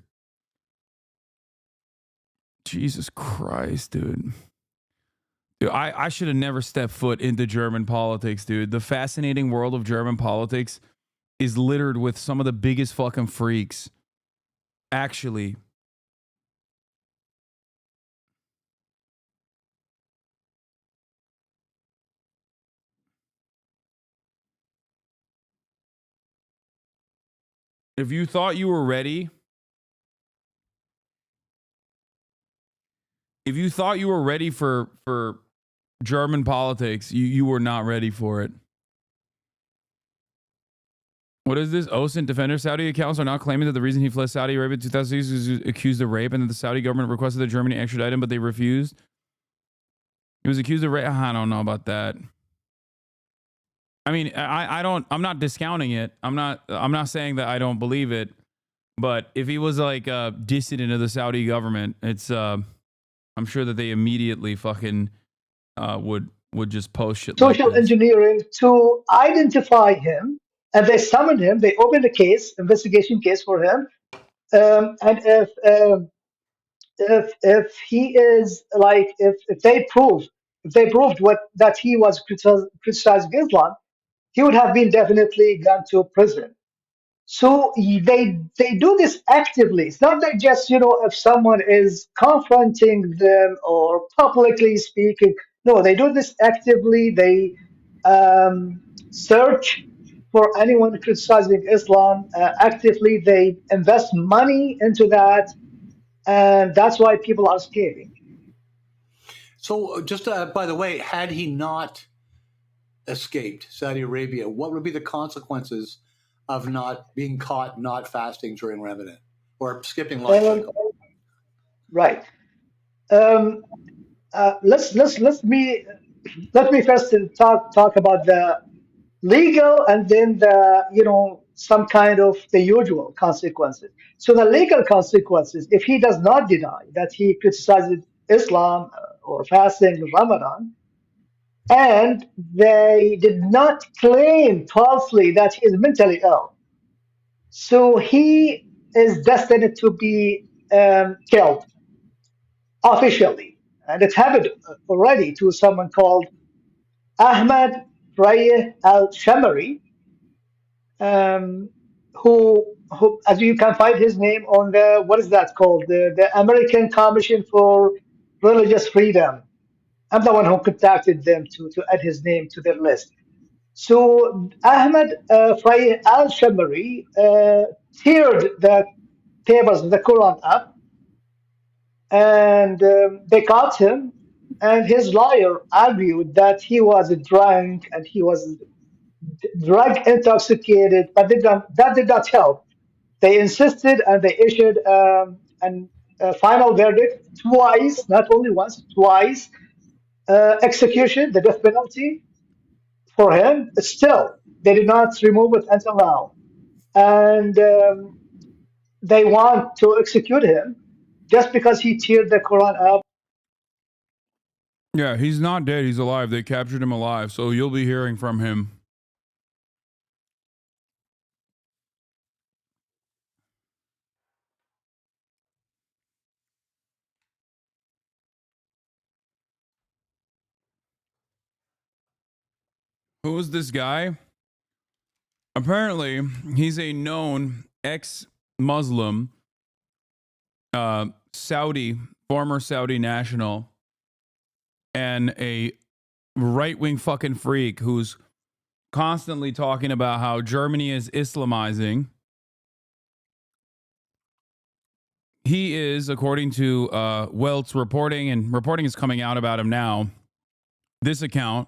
Jesus Christ, dude. Dude, I should have never stepped foot into German politics, dude. The fascinating world of German politics is littered with some of the biggest fucking freaks. Actually. If you thought you were ready, for German politics, you were not ready for it. What is this? OSINT defender Saudi accounts are now claiming that the reason he fled Saudi Arabia in 2006 was accused of rape, and that the Saudi government requested that Germany extradite him, but they refused. He was accused of rape. I don't know about that. I mean, I'm not discounting it. I'm not saying that I don't believe it. But if he was like a dissident of the Saudi government, it's I'm sure that they immediately fucking would just post shit social like this. engineering to identify him, and they summoned him. They opened a investigation case for him. And if he is like, if they proved that he was criticizing Islam, he would have been definitely gone to prison. So they do this actively. It's not that just, if someone is confronting them or publicly speaking. No, they do this actively. They search for anyone criticizing Islam actively. They invest money into that, and that's why people are escaping. So, just by the way, had he not escaped Saudi Arabia, what would be the consequences of not being caught not fasting during Ramadan or skipping lunch? Right. Let me first talk about the legal, and then some kind of the usual consequences. So the legal consequences, if he does not deny that he criticizes Islam or fasting Ramadan, and they did not claim falsely that he is mentally ill, So he is destined to be killed officially. And it happened already to someone called Ahmad Frayeh al-Shamari, um, who, as you can find his name on the, what is that called? The American Commission for Religious Freedom. I'm the one who contacted them to add his name to their list. So Ahmed Frayeh al-Shamari teared the tables of the Quran up, and they caught him. And his lawyer argued that he was drunk and he was drug intoxicated, but that did not help. They insisted and they issued a final verdict twice, not only once, twice, execution, the death penalty for him. Still, they did not remove it until now. And they want to execute him just because he teared the Quran up. Yeah, he's not dead. He's alive. They captured him alive. So you'll be hearing from him. Who is this guy? Apparently, he's a known ex-Muslim, Saudi, former Saudi national, and a right-wing fucking freak who's constantly talking about how Germany is Islamizing. He is, according to Welt's reporting, and reporting is coming out about him now, this account,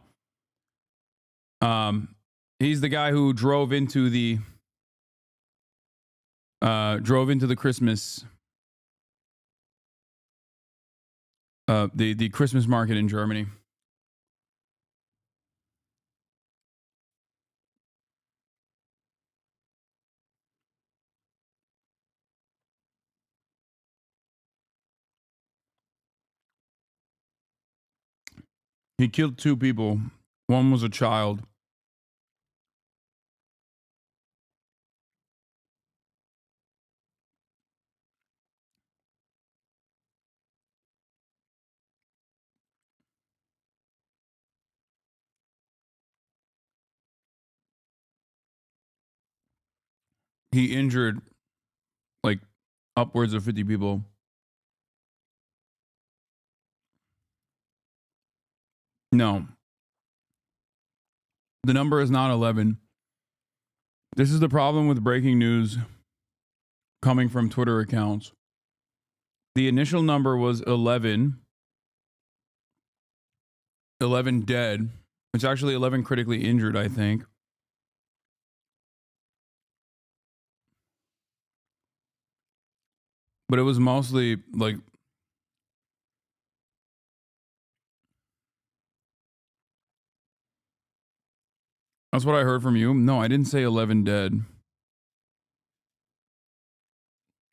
he's the guy who drove into the Christmas the Christmas market in Germany. He killed 2 people. One was a child. He injured like upwards of 50 people. No. The number is not 11. This is the problem with breaking news coming from Twitter accounts. The initial number was 11. 11 dead. It's actually 11 critically injured, I think. But it was mostly like that's what I heard from you. No, I didn't say 11 dead.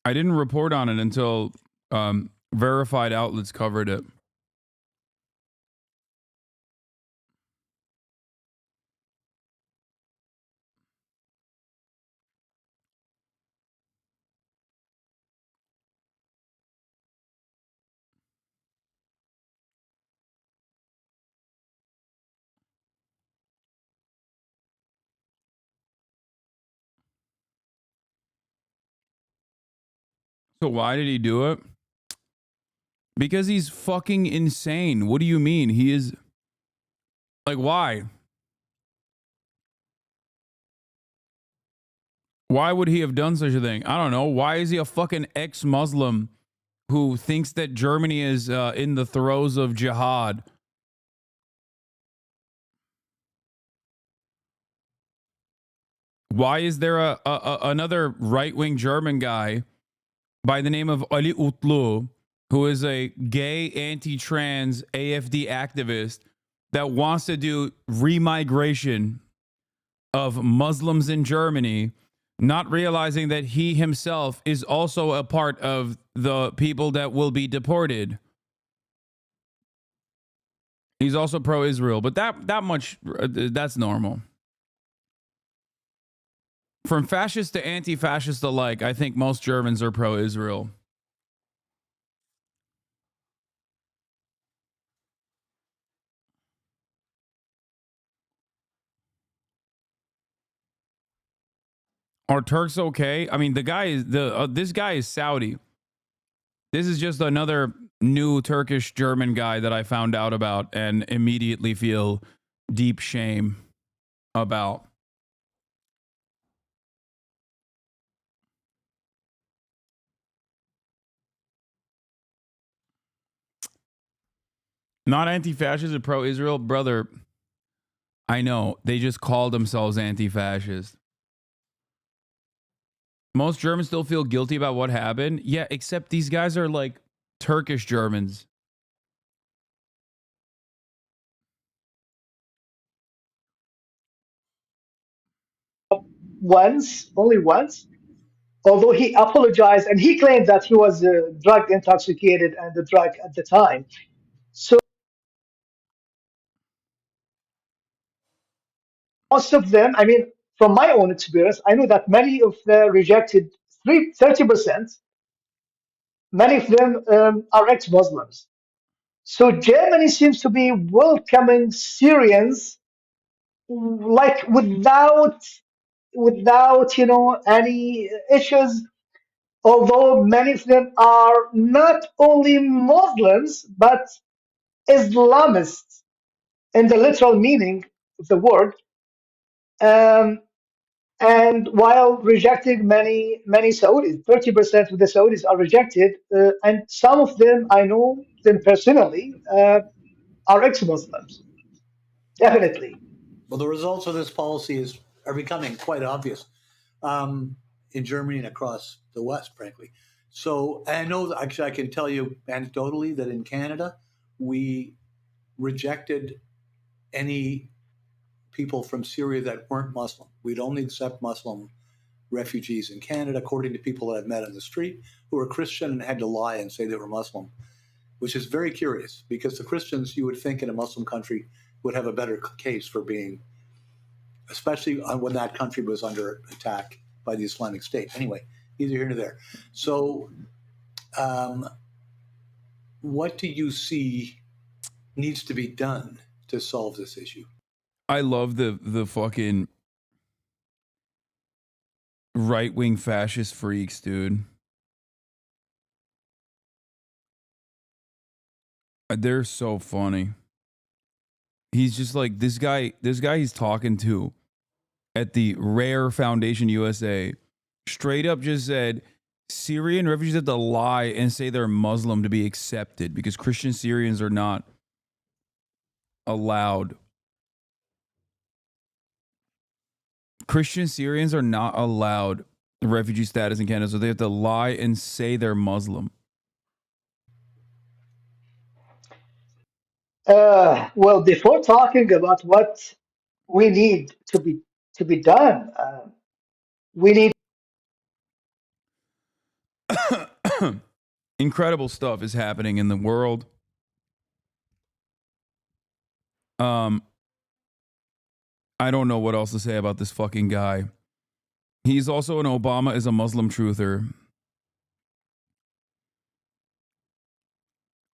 I didn't report on it until verified outlets covered it. So why did he do it? Because he's fucking insane. What do you mean? He is like, why? Why would he have done such a thing? I don't know. Why is he a fucking ex-Muslim who thinks that Germany is in the throes of jihad? Why is there another right-wing German guy by the name of Ali Utlu, who is a gay anti-trans AFD activist that wants to do remigration of Muslims in Germany, not realizing that he himself is also a part of the people that will be deported? He's also pro-Israel, but that much, that's normal. From fascist to anti-fascist alike, I think most Germans are pro-Israel. Are Turks okay? I mean, the guy is this guy is Saudi. This is just another new Turkish German guy that I found out about and immediately feel deep shame about. Not anti-fascist and pro-Israel, brother. I know they just call themselves anti-fascist. Most Germans still feel guilty about what happened. Yeah, except these guys are like Turkish Germans. Only once, although he apologized and he claimed that he was drug intoxicated and the drug at the time. So most of them, I mean, from my own experience, I know that many of the rejected 30%, many of them are ex-Muslims. So Germany seems to be welcoming Syrians like without any issues, although many of them are not only Muslims but Islamists in the literal meaning of the word, and while rejecting many Saudis, 30% of the Saudis are rejected, and some of them I know them personally are ex-Muslims, definitely. Well, the results of this policy are becoming quite obvious in Germany and across the West, frankly. So I know, actually, I can tell you anecdotally that in Canada, we rejected any people from Syria that weren't Muslim. We'd only accept Muslim refugees in Canada, according to people that I've met on the street who were Christian and had to lie and say they were Muslim, which is very curious because the Christians, you would think in a Muslim country, would have a better case for being, especially when that country was under attack by the Islamic State. Anyway, neither here nor there. So what do you see needs to be done to solve this issue? I love the fucking right-wing fascist freaks, dude. They're so funny. He's just like this guy he's talking to at the Rare Foundation USA straight up just said Syrian refugees have to lie and say they're Muslim to be accepted because Christian Syrians are not allowed. Christian Syrians are not allowed refugee status in Canada, so they have to lie and say they're Muslim. Well, before talking about what we need to be done, we need. Incredible stuff is happening in the world. I don't know what else to say about this fucking guy. He's also an Obama is a Muslim truther.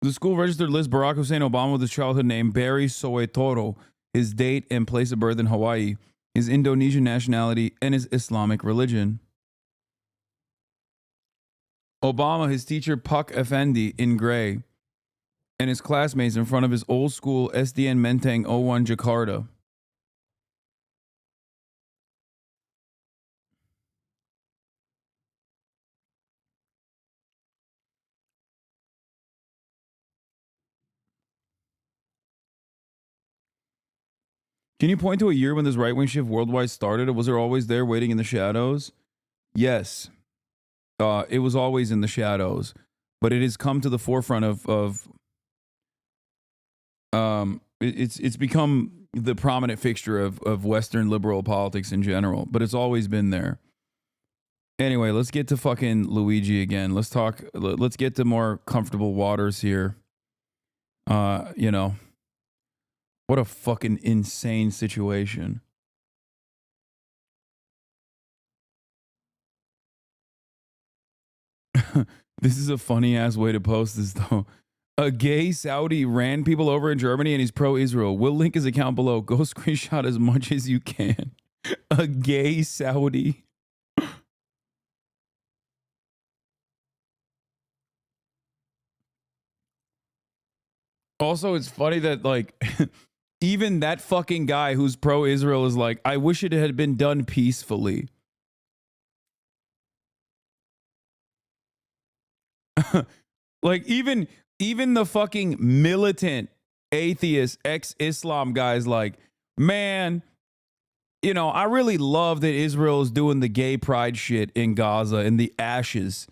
The school registered lists Barack Hussein Obama with his childhood name Barry Soetoro, his date and place of birth in Hawaii, his Indonesian nationality, and his Islamic religion. Obama, his teacher Puck Effendi in gray, and his classmates in front of his old school SDN Menteng 01 Jakarta. Can you point to a year when this right-wing shift worldwide started, or was it always there waiting in the shadows? Yes. It was always in the shadows, but it has come to the forefront it's become the prominent fixture of Western liberal politics in general, but it's always been there. Anyway, let's get to fucking Luigi again. Let's get to more comfortable waters here. What a fucking insane situation. This is a funny ass way to post this though. A gay Saudi ran people over in Germany and he's pro-Israel. We'll link his account below. Go screenshot as much as you can. A gay Saudi. Also, it's funny that like even that fucking guy who's pro-Israel is like, I wish it had been done peacefully. Like even the fucking militant atheist ex-Islam guy's like, man, you know, I really love that Israel is doing the gay pride shit in Gaza and the ashes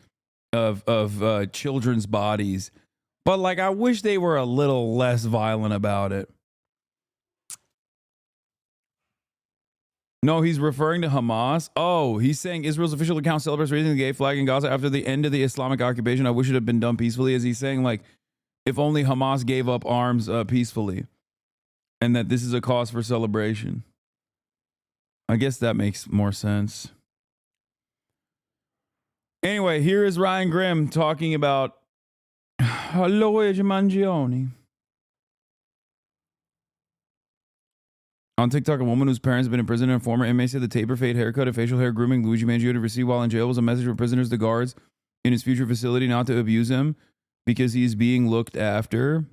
of children's bodies. But like, I wish they were a little less violent about it. No, he's referring to Hamas. Oh, he's saying Israel's official account celebrates raising the gay flag in Gaza after the end of the Islamic occupation. I wish it had been done peacefully. Is he saying like, if only Hamas gave up arms peacefully, and that this is a cause for celebration? I guess that makes more sense. Anyway, here is Ryan Grimm talking about Luigi Mangione. On TikTok, a woman whose parents have been in prison and a former inmate said the taper fade haircut and facial hair grooming Luigi Mangione received while in jail was a message for prisoners to guards in his future facility not to abuse him because he's being looked after.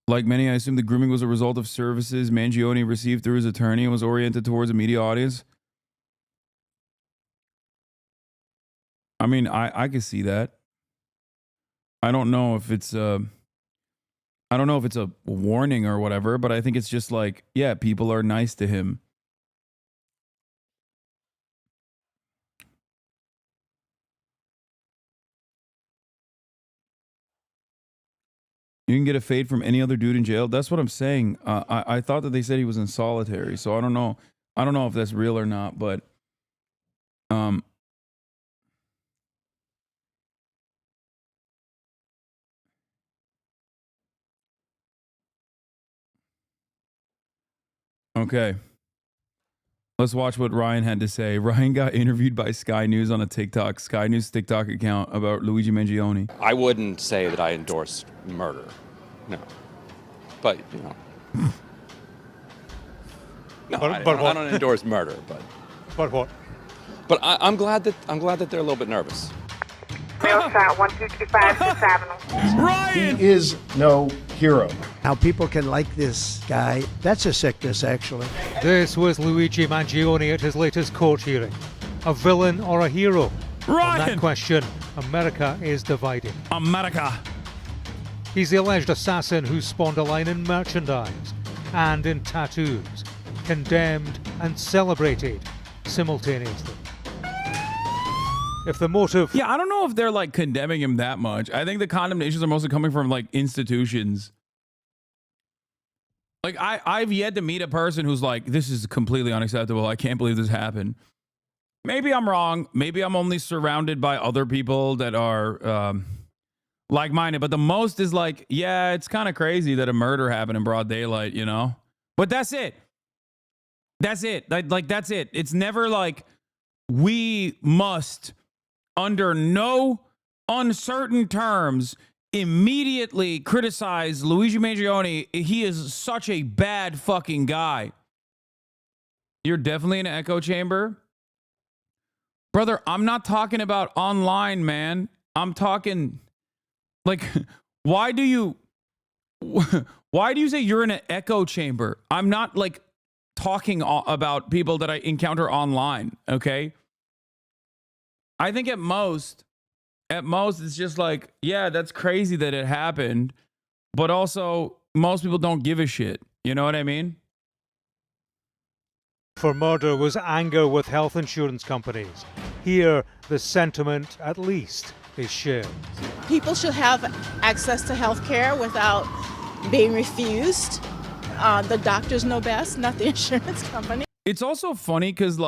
Like many, I assume the grooming was a result of services Mangione received through his attorney and was oriented towards a media audience. I mean, I could see that. I don't know if it's a warning or whatever, but I think it's just like, yeah, people are nice to him. You can get a fade from any other dude in jail. That's what I'm saying. I thought that they said he was in solitary, so I don't know. I don't know if that's real or not, but okay. Let's watch what Ryan had to say. Ryan got interviewed by Sky News on a TikTok, Sky News TikTok account about Luigi Mangione. I wouldn't say that I endorse murder. No. But, you know. No, I don't endorse murder, but. But what? But I'm glad that they're a little bit nervous. Ryan! He is no hero. How people can like this guy, that's a sickness, actually. This was Luigi Mangione at his latest court hearing. A villain or a hero? Ryan! On that question, America is divided. America. He's the alleged assassin who spawned a line in merchandise and in tattoos, condemned and celebrated simultaneously. If the motive... Yeah, I don't know if they're like condemning him that much. I think the condemnations are mostly coming from like institutions. Like I've yet to meet a person who's like, this is completely unacceptable. I can't believe this happened. Maybe I'm wrong. Maybe I'm only surrounded by other people that are like-minded. But the most is like, yeah, it's kind of crazy that a murder happened in broad daylight, you know? But that's it. That's it. Like that's it. It's never like we must, under no uncertain terms, immediately criticize Luigi Mangione. He is such a bad fucking guy. You're definitely in an echo chamber. Brother, I'm not talking about online, man. I'm talking like, why do you say you're in an echo chamber? I'm not like talking about people that I encounter online, okay? I think at most it's just like, yeah, that's crazy that it happened, but also most people don't give a shit. You know what I mean? For murder was anger with health insurance companies. Here, the sentiment, at least, is shared. People should have access to health care without being refused. The doctors know best, not the insurance company. It's also funny because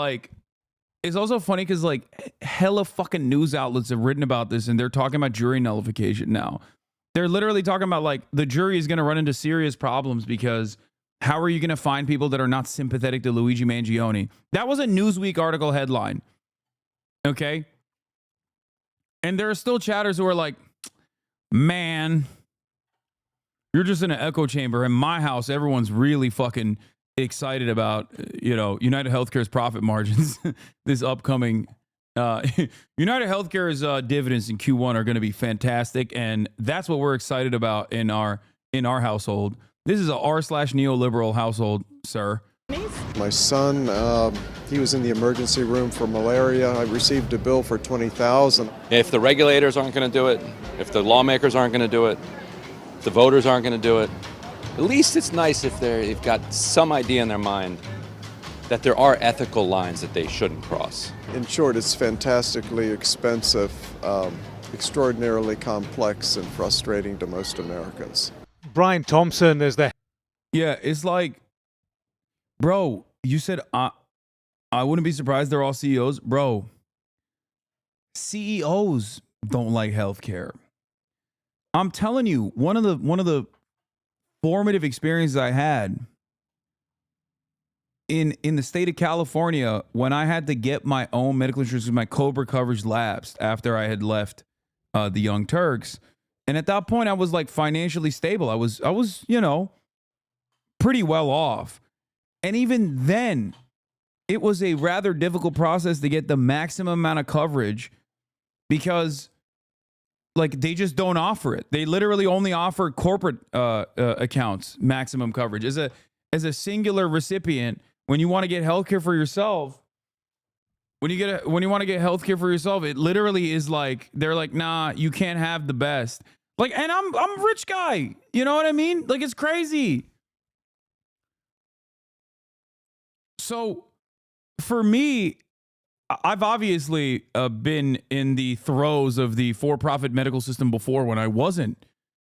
hella fucking news outlets have written about this and they're talking about jury nullification now. They're literally talking about like the jury is going to run into serious problems because how are you going to find people that are not sympathetic to Luigi Mangione? That was a Newsweek article headline. Okay. And there are still chatters who are like, man, you're just in an echo chamber. In my house, everyone's really fucking excited about, United Healthcare's profit margins this upcoming. United Healthcare's dividends in Q1 are going to be fantastic, and that's what we're excited about in our household. This is a r/neoliberal household, sir. My son, he was in the emergency room for malaria. I received a bill for $20,000. If the regulators aren't going to do it, if the lawmakers aren't going to do it, if the voters aren't going to do it, at least it's nice if they've got some idea in their mind that there are ethical lines that they shouldn't cross. In short, it's fantastically expensive, extraordinarily complex, and frustrating to most Americans. Brian Thompson is the... Yeah, it's like, bro, you said I wouldn't be surprised they're all CEOs. Bro, CEOs don't like healthcare. I'm telling you, one of the formative experiences I had in the state of California when I had to get my own medical insurance because my COBRA coverage lapsed after I had left the Young Turks. And at that point, I was like financially stable. I was pretty well off. And even then, it was a rather difficult process to get the maximum amount of coverage because like they just don't offer it. They literally only offer corporate accounts maximum coverage. As a singular recipient, when you want to get healthcare for yourself, when you want to get healthcare for yourself, it literally is like they're like, nah, you can't have the best. Like, and I'm a rich guy. You know what I mean? Like, it's crazy. So for me, I've obviously been in the throes of the for-profit medical system before when I wasn't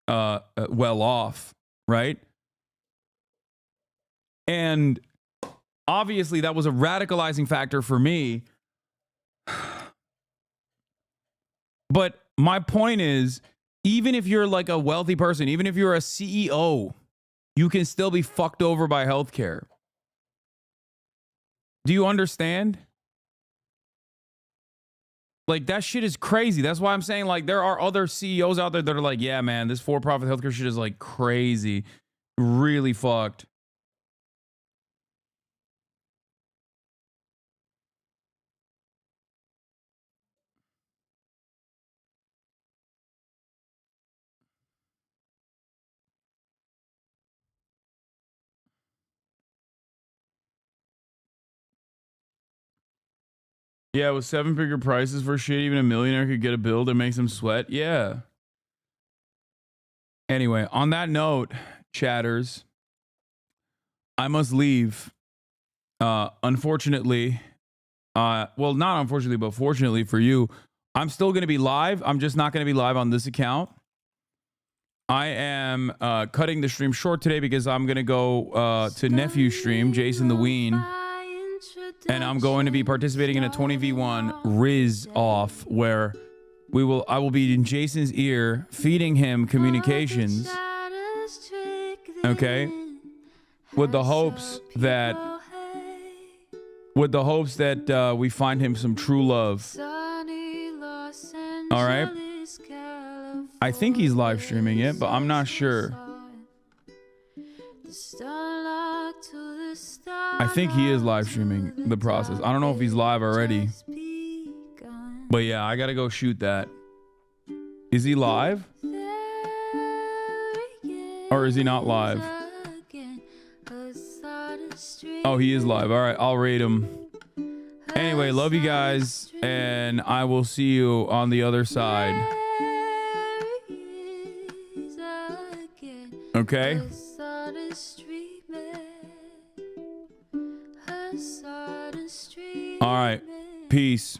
well off, right? And obviously that was a radicalizing factor for me. But my point is, even if you're like a wealthy person, even if you're a CEO, you can still be fucked over by healthcare. Do you understand? Like, that shit is crazy. That's why I'm saying, like, there are other CEOs out there that are like, yeah, man, this for-profit healthcare shit is like crazy. Really fucked. Yeah, with 7-figure prices for shit, even a millionaire could get a bill that makes him sweat. Yeah. Anyway, on that note, chatters, I must leave. Unfortunately, well, not unfortunately, but fortunately for you, I'm still going to be live. I'm just not going to be live on this account. I am cutting the stream short today because I'm going to go to Nephew's stream, Jason the Ween. And I'm going to be participating in a 20v1 Riz off where I will be in Jason's ear feeding him communications. Okay? With the hopes that we find him some true love. All right? I think he's live streaming it, but I'm not sure. I think he is live streaming the process. I don't know if he's live already. But yeah, I gotta go shoot that. Is he live? Or is he not live? Oh, he is live. All right, I'll rate him. Anyway, love you guys, and I will see you on the other side. Okay? All right. Peace.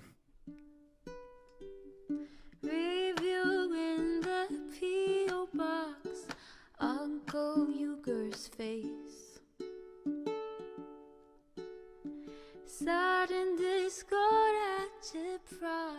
Reviewing the P.O. box, Uncle Uger's face. Sudden discord at your pride.